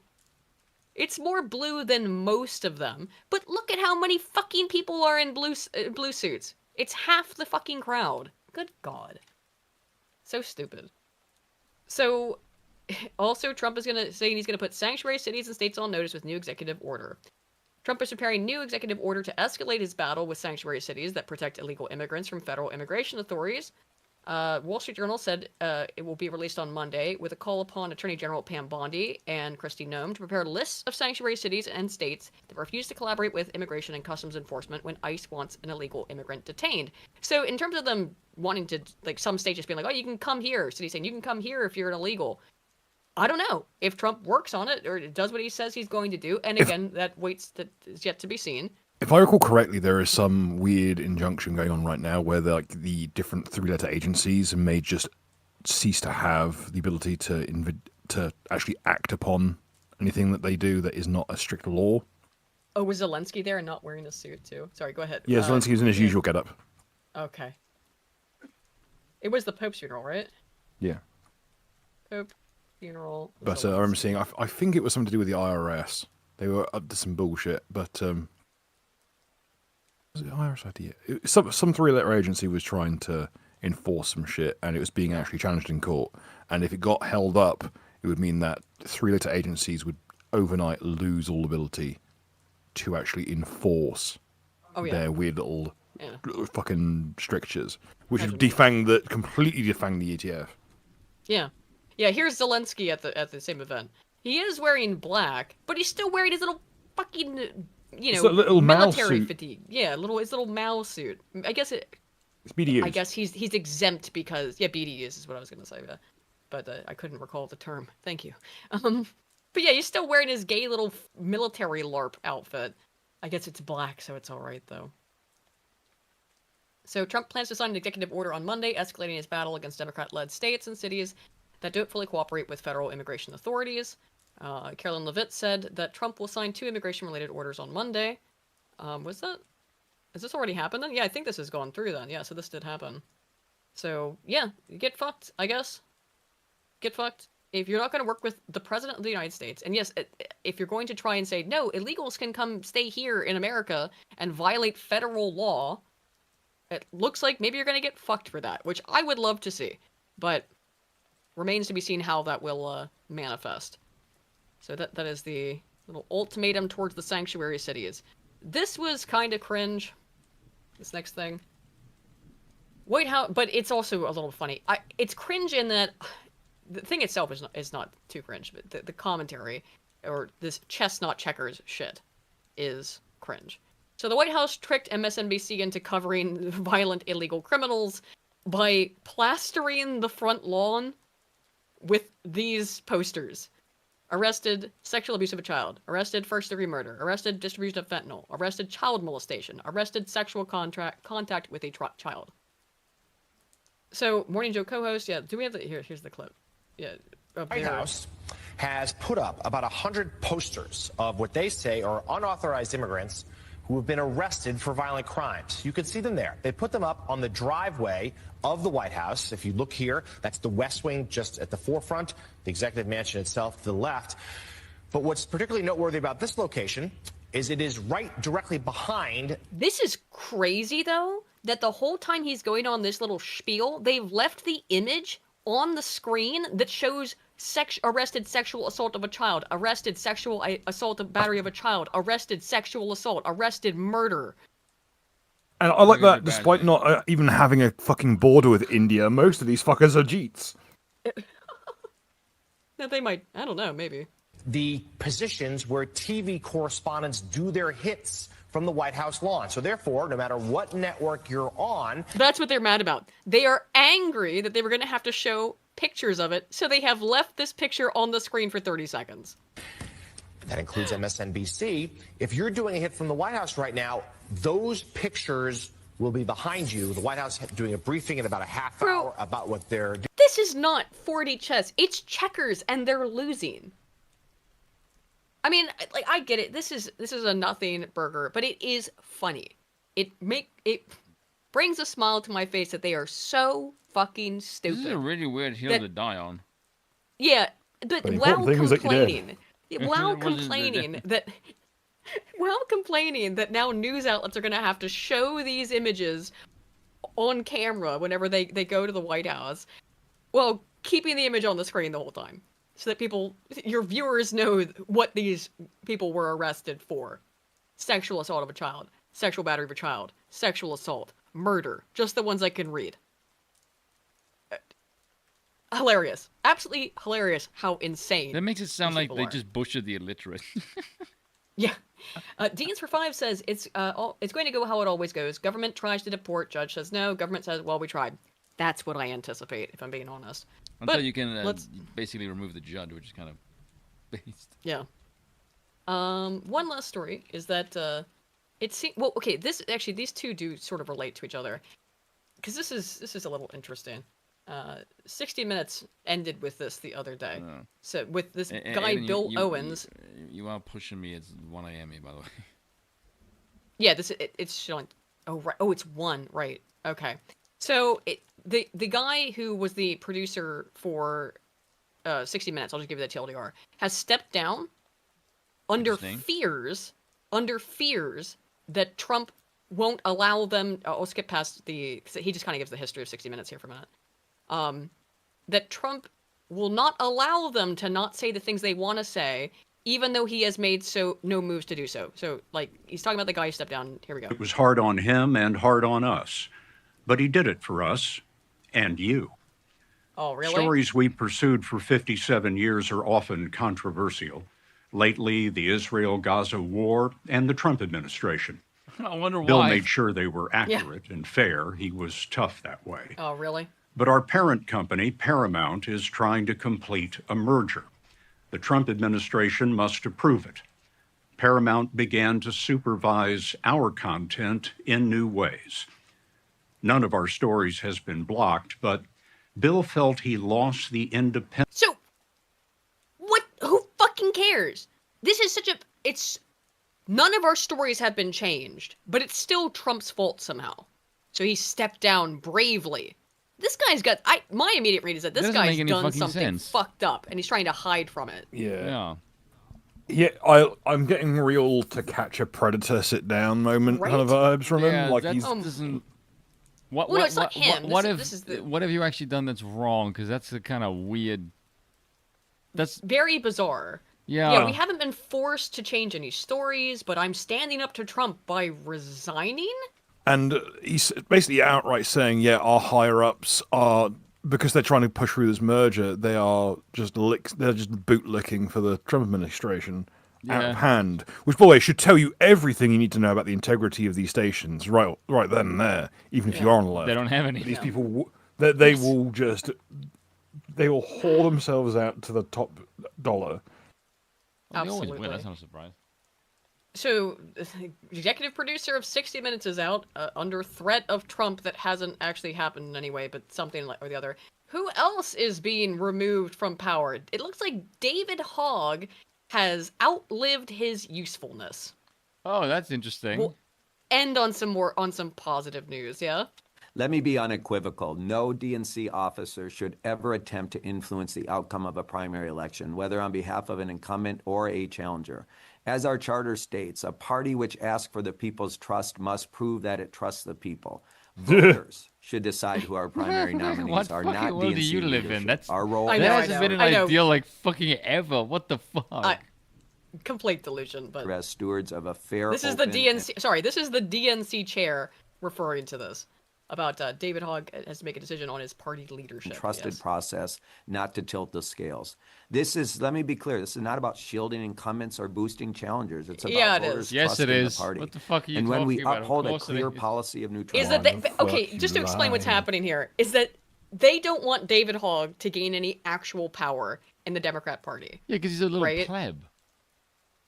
It's more blue than most of them. But look at how many fucking people are in blue suits. It's half the fucking crowd. Good God. So stupid. So, also, Trump is saying he's gonna put sanctuary cities and states on notice with new executive order. Trump is preparing new executive order to escalate his battle with sanctuary cities that protect illegal immigrants from federal immigration authorities. Wall Street Journal said it will be released on Monday with a call upon Attorney General Pam Bondi and Kristi Noem to prepare lists of sanctuary cities and states that refuse to collaborate with immigration and customs enforcement when ICE wants an illegal immigrant detained. So in terms of them wanting to, like, some states just being like, oh, you can come here, cities saying you can come here if you're an illegal. I don't know if Trump works on it or does what he says he's going to do. And again, that is yet to be seen. If I recall correctly, there is some weird injunction going on right now where the different three-letter agencies may just cease to have the ability to actually act upon anything that they do that is not a strict law. Oh, was Zelensky there and not wearing a suit too? Sorry, go ahead. Yeah, Zelensky was in his usual getup. Okay. It was the Pope's funeral, right? Yeah. Pope funeral. But I remember seeing, I think it was something to do with the IRS. They were up to some bullshit, but was it IRS idea? Some three-letter agency was trying to enforce some shit, and it was being actually challenged in court. And if it got held up, it would mean that three-letter agencies would overnight lose all ability to actually enforce their weird little fucking strictures, which would completely defang the ETF. Yeah. Yeah, here's Zelensky at the same event. He is wearing black, but he's still wearing his little fucking, little military suit. fatigue. Yeah, his little Mao suit. I guess it's BDUs. I guess he's exempt because BDUs is what I was gonna say, but I couldn't recall the term. Thank you. But yeah, he's still wearing his gay little military LARP outfit. I guess it's black, so it's all right though. So Trump plans to sign an executive order on Monday, escalating his battle against Democrat-led states and cities that don't fully cooperate with federal immigration authorities. Carolyn Levitt said that Trump will sign 2 immigration-related orders on Monday. Has this already happened then? Yeah, I think this has gone through then. Yeah, so this did happen. So, yeah, get fucked, I guess. Get fucked. if you're not going to work with the president of the United States, and yes, if you're going to try and say, no, illegals can come stay here in America and violate federal law, it looks like maybe you're going to get fucked for that, which I would love to see. But remains to be seen how that will manifest. So that is the little ultimatum towards the sanctuary cities. This was kind of cringe. This next thing. White House, but it's also a little funny. It's cringe in that the thing itself is not too cringe, but the commentary, or this chestnut checkers shit, is cringe. So the White House tricked MSNBC into covering violent illegal criminals by plastering the front lawn with these posters. Arrested sexual abuse of a child. Arrested first-degree murder. Arrested distribution of fentanyl. Arrested child molestation. Arrested sexual contact with a child. So, Morning Joe co-host, yeah, do we have the... Here's the clip. Yeah. The White House has put up about 100 posters of what they say are unauthorized immigrants who have been arrested for violent crimes. You can see them there. They put them up on the driveway of the White House. If you look here, that's the West Wing just at the forefront, the executive mansion itself to the left. But what's particularly noteworthy about this location is it is right directly behind. This is crazy, though, that the whole time he's going on this little spiel, they've left the image on the screen that shows arrested sexual assault of a child, arrested sexual assault of battery of a child, arrested sexual assault, arrested murder. And I like that despite not even having a fucking border with India, most of these fuckers are Jeets. No, they might, I don't know, maybe. The positions where TV correspondents do their hits from the White House lawn. So therefore, no matter what network you're on... That's what they're mad about. They are angry that they were going to have to show pictures of it, so they have left this picture on the screen for 30 seconds. That includes MSNBC. If you're doing a hit from the White House right now, those pictures will be behind you. The White House doing a briefing in about a half hour about what they're doing. This is not 4D chess. It's checkers, and they're losing. I mean, like, I get it. This is a nothing burger, but it is funny. It brings a smile to my face that they are so fucking stupid. This is a really weird hill to die on. Yeah, but while complaining, that now news outlets are going to have to show these images on camera whenever they go to the White House, well, keeping the image on the screen the whole time. So that your viewers know what these people were arrested for. Sexual assault of a child, sexual battery of a child, sexual assault, murder. Just the ones I can read. Hilarious. Absolutely hilarious how insane. That makes it sound like they just butchered the illiterate. Yeah. Deans for 5 says, it's going to go how it always goes. Government tries to deport, judge says no, government says, well, we tried. That's what I anticipate, if I'm being honest. Until you can basically remove the judge, which is kind of based. Yeah. One last story is that well, okay, these two do sort of relate to each other, because this is a little interesting. 60 Minutes ended with this the other day. So with this guy Bill Owens. You are pushing me. It's 1 a.m. by the way. Yeah, it's showing. Oh right. Oh, it's 1. Right. Okay. So the guy who was the producer for 60 Minutes, I'll just give you that TLDR, has stepped down under fears that Trump won't allow them. I'll skip past he just kind of gives the history of 60 Minutes here for a minute. That Trump will not allow them to not say the things they want to say, even though he has made no moves to do so. So, like, he's talking about the guy who stepped down. Here we go. It was hard on him and hard on us. But he did it for us and you. Oh, really? Stories we pursued for 57 years are often controversial. Lately, the Israel-Gaza war and the Trump administration. I wonder why. Bill made sure they were accurate and fair. He was tough that way. Oh, really? But our parent company, Paramount, is trying to complete a merger. The Trump administration must approve it. Paramount began to supervise our content in new ways. None of our stories has been blocked, but Bill felt he lost the independence. So, who fucking cares? This is none of our stories have been changed, but it's still Trump's fault somehow. So he stepped down bravely this guy's got. My immediate read is that this guy's done something fucked up, and he's trying to hide from it. Yeah. I'm getting real To Catch a Predator sit down moment kind of vibes from him. Like he's. No, it's not him. What have you actually done that's wrong? Because that's a kind of weird. That's very bizarre. Yeah, we haven't been forced to change any stories, but I'm standing up to Trump by resigning. And he's basically outright saying, our higher ups are, because they're trying to push through this merger, they are just bootlicking for the Trump administration out of hand. Which, by the way, should tell you everything you need to know about the integrity of these stations right then and there, even if you are on the left. They don't have any. These people, they will haul themselves out to the top dollar. Absolutely. That's not a surprise. So, executive producer of 60 Minutes is out under threat of Trump that hasn't actually happened in any way, but something or the other. Who else is being removed from power? It looks like David Hogg has outlived his usefulness. Oh, that's interesting. We'll end on some positive news, yeah? Let me be unequivocal. No DNC officer should ever attempt to influence the outcome of a primary election, whether on behalf of an incumbent or a challenger. As our charter states, a party which asks for the people's trust must prove that it trusts the people. Voters should decide who our primary nominees are, not DNC world do you live in? That's our role. That hasn't been an ideal like fucking ever. What the fuck? Complete delusion, but as stewards of a fair. This is the DNC. Sorry, this is the DNC chair referring to this. About David Hogg has to make a decision on his party leadership. Trusted process, not to tilt the scales. This is, let me be clear, this is not about shielding incumbents or boosting challengers. It's about voters trusting the party. What the fuck are you and when we about? uphold a clear policy of neutrality. Is that okay, just to explain what's happening here, is that they don't want David Hogg to gain any actual power in the Democrat Party. Yeah, because he's a little pleb.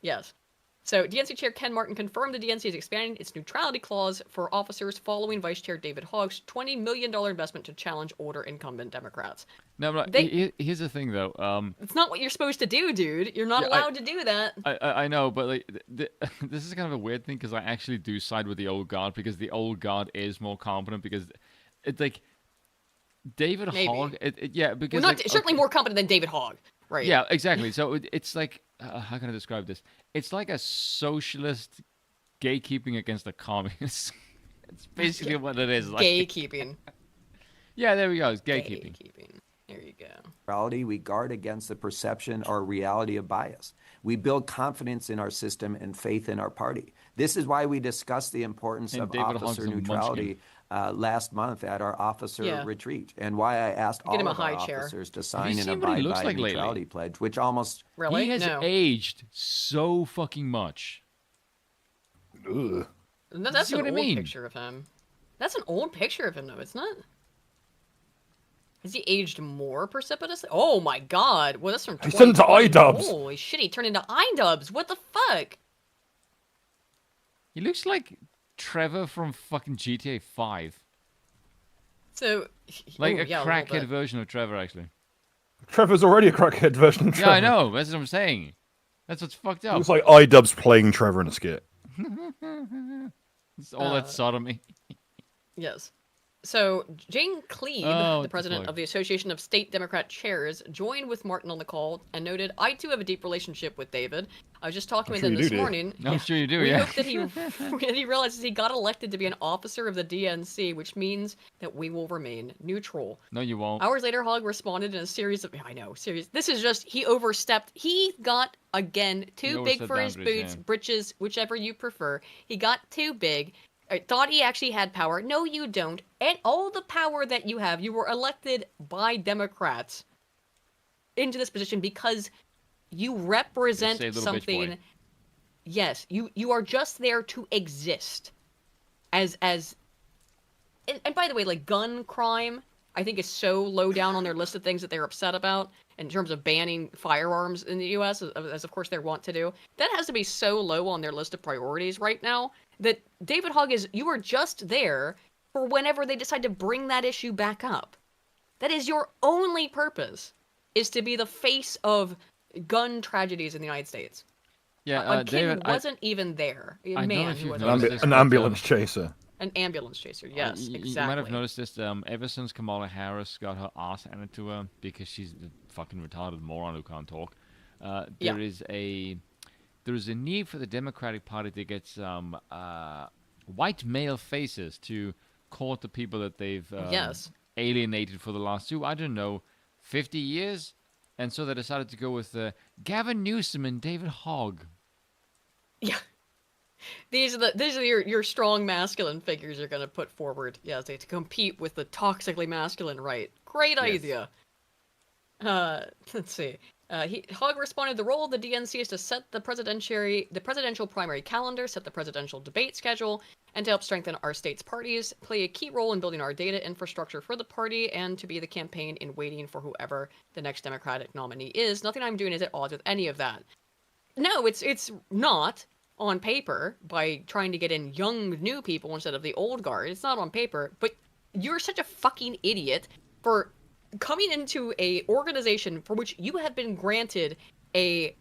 Yes. So, DNC Chair Ken Martin confirmed the DNC is expanding its neutrality clause for officers following Vice Chair David Hogg's $20 million investment to challenge older incumbent Democrats. No, but here's the thing, though. It's not what you're supposed to do, dude. You're not allowed to do that. I know, but like, this is kind of a weird thing because I actually do side with the old guard because the old guard is more competent because it's like David Hogg. Because certainly more competent than David Hogg. Right. Yeah, exactly. So it's like, how can I describe this? It's like a socialist gatekeeping against a communist. It's basically what it is. Like. Gatekeeping. Yeah, there we go. It's gatekeeping. There you go. We guard against the perception or reality of bias. We build confidence in our system and faith in our party. This is why we discussed the importance of officer neutrality last month at our officer retreat, and why I asked all of our officers to sign and abide by a neutrality pledge, which almost... Really? He has aged so fucking much. Ugh. No, that's an old picture of him. That's an old picture of him, though, isn't it? Has he aged more precipitously? Oh my god. Well, that's from 2020. He turned into iDubbbz. Holy shit, he turned into iDubbbz. What the fuck? He looks like Trevor from fucking GTA 5. So, like a crackhead version of Trevor, actually. Trevor's already a crackhead version of Trevor. Yeah, I know. That's what I'm saying. That's what's fucked up. It looks like iDubbbz playing Trevor in a skit. It's all that sodomy. Yes. So, Jane Cleave, the president of the Association of State Democrat Chairs, joined with Martin on the call and noted, I too have a deep relationship with David. I was just talking with him this morning. I'm sure you do, we hope that he realizes he got elected to be an officer of the DNC, which means that we will remain neutral. No, you won't. Hours later, Hogg responded in a series of... This is just... He overstepped. He got, again, too big for his boots, britches, whichever you prefer. He got too big. I thought he actually had power. No, you don't. And all the power that you have, you were elected by Democrats into this position because you represent something. Yes, you are just there to exist. And by the way, like gun crime, I think is so low down on their list of things that they're upset about in terms of banning firearms in the U.S., as of course they want to do. That has to be so low on their list of priorities right now that David Hogg you are just there for whenever they decide to bring that issue back up. That is your only purpose, is to be the face of gun tragedies in the United States. Yeah, a kid David, who wasn't even there. An ambulance chaser. An ambulance chaser, yes, exactly. You might have noticed this. Ever since Kamala Harris got her ass handed to her because she's the fucking retarded moron who can't talk, there is a need for the Democratic Party to get some white male faces to court the people that they've alienated for the last 50 years. And so they decided to go with Gavin Newsom and David Hogg. Yeah. These are your strong masculine figures you're going to put forward, to compete with the toxically masculine right. Great idea. Let's see. Hogg responded, the role of the DNC is to set the presidential primary calendar, set the presidential debate schedule, and to help strengthen our state's parties, play a key role in building our data infrastructure for the party, and to be the campaign in waiting for whoever the next Democratic nominee is. Nothing I'm doing is at odds with any of that. No, it's not on paper by trying to get in young, new people instead of the old guard. It's not on paper, but you're such a fucking idiot for coming into a organization for which you have been granted it's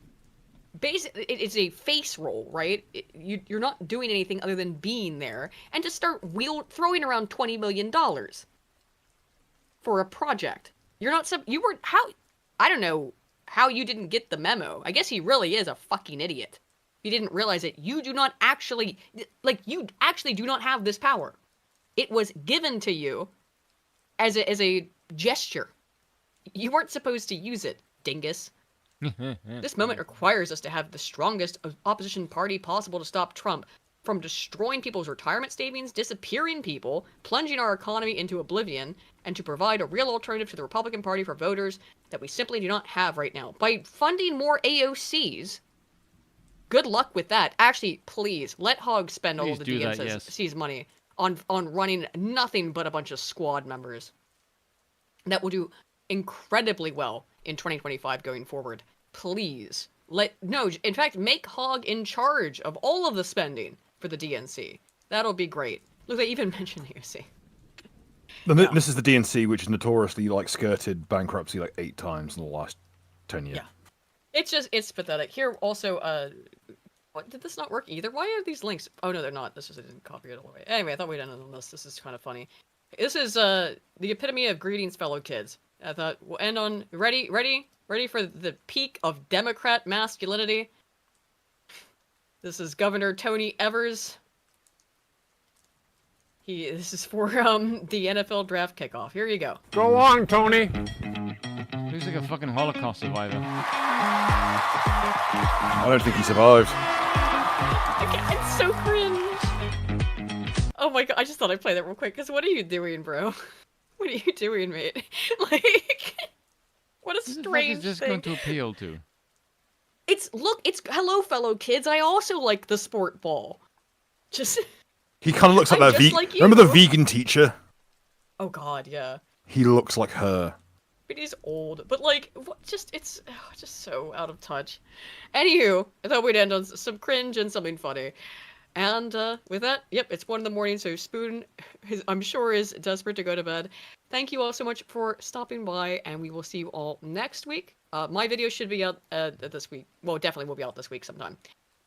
a face role, right? You're not doing anything other than being there, and just start throwing around $20 million for a project. I don't know how you didn't get the memo. I guess he really is a fucking idiot. You didn't realize it. You actually do not have this power. It was given to you as a gesture. You weren't supposed to use it, dingus. This moment requires us to have the strongest opposition party possible to stop Trump from destroying people's retirement savings, disappearing people, plunging our economy into oblivion, and to provide a real alternative to the Republican Party for voters that we simply do not have right now. By funding more AOCs, good luck with that. Actually, please, let Hogg spend all of the DNC's money on running nothing but a bunch of squad members. That will do incredibly well in 2025 going forward. Please. In fact, make Hogg in charge of all of the spending for the DNC. That'll be great. Look, they even mentioned AOC. This is the DNC, which notoriously skirted bankruptcy 8 times in the last 10 years. Yeah. It's pathetic. Here also, what, did this not work either? Why are these links? Oh no, they're not. I didn't copy it all the way. Anyway, I thought we'd end on this. This is kind of funny. This is the epitome of greetings, fellow kids. I thought we'll end on ready for the peak of Democrat masculinity. This is Governor Tony Evers. This is for the NFL draft kickoff. Here you go. Go on, Tony. Looks like a fucking Holocaust survivor. I don't think he survived. It's so cringe. Oh my god, I just thought I'd play that real quick, because what are you doing, bro? What are you doing, mate? What a strange thing. Just going to appeal to. It's hello, fellow kids. I also like the sport ball. He kind of looks like that remember the vegan teacher? Oh god, yeah. He looks like her. But he's old. But it's just so out of touch. Anywho, I thought we'd end on some cringe and something funny. And with that, it's 1 a.m, so Spoon, I'm sure, is desperate to go to bed. Thank you all so much for stopping by, and we will see you all next week. My video should be out this week. Well, definitely will be out this week sometime.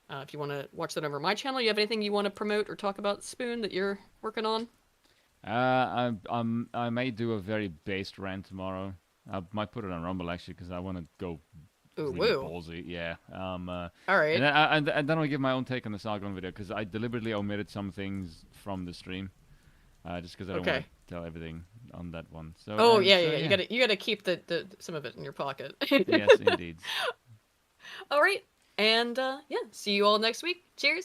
If you want to watch that over my channel, you have anything you want to promote or talk about, Spoon, that you're working on? I may do a very based rant tomorrow. I might put it on Rumble, actually, because I want to go really ballsy. Yeah. All right. And then I'll give my own take on the Sargon video, because I deliberately omitted some things from the stream, just because I don't want to tell everything on that one. So. Yeah. You gotta keep the some of it in your pocket. Yes, indeed. All right. And see you all next week. Cheers.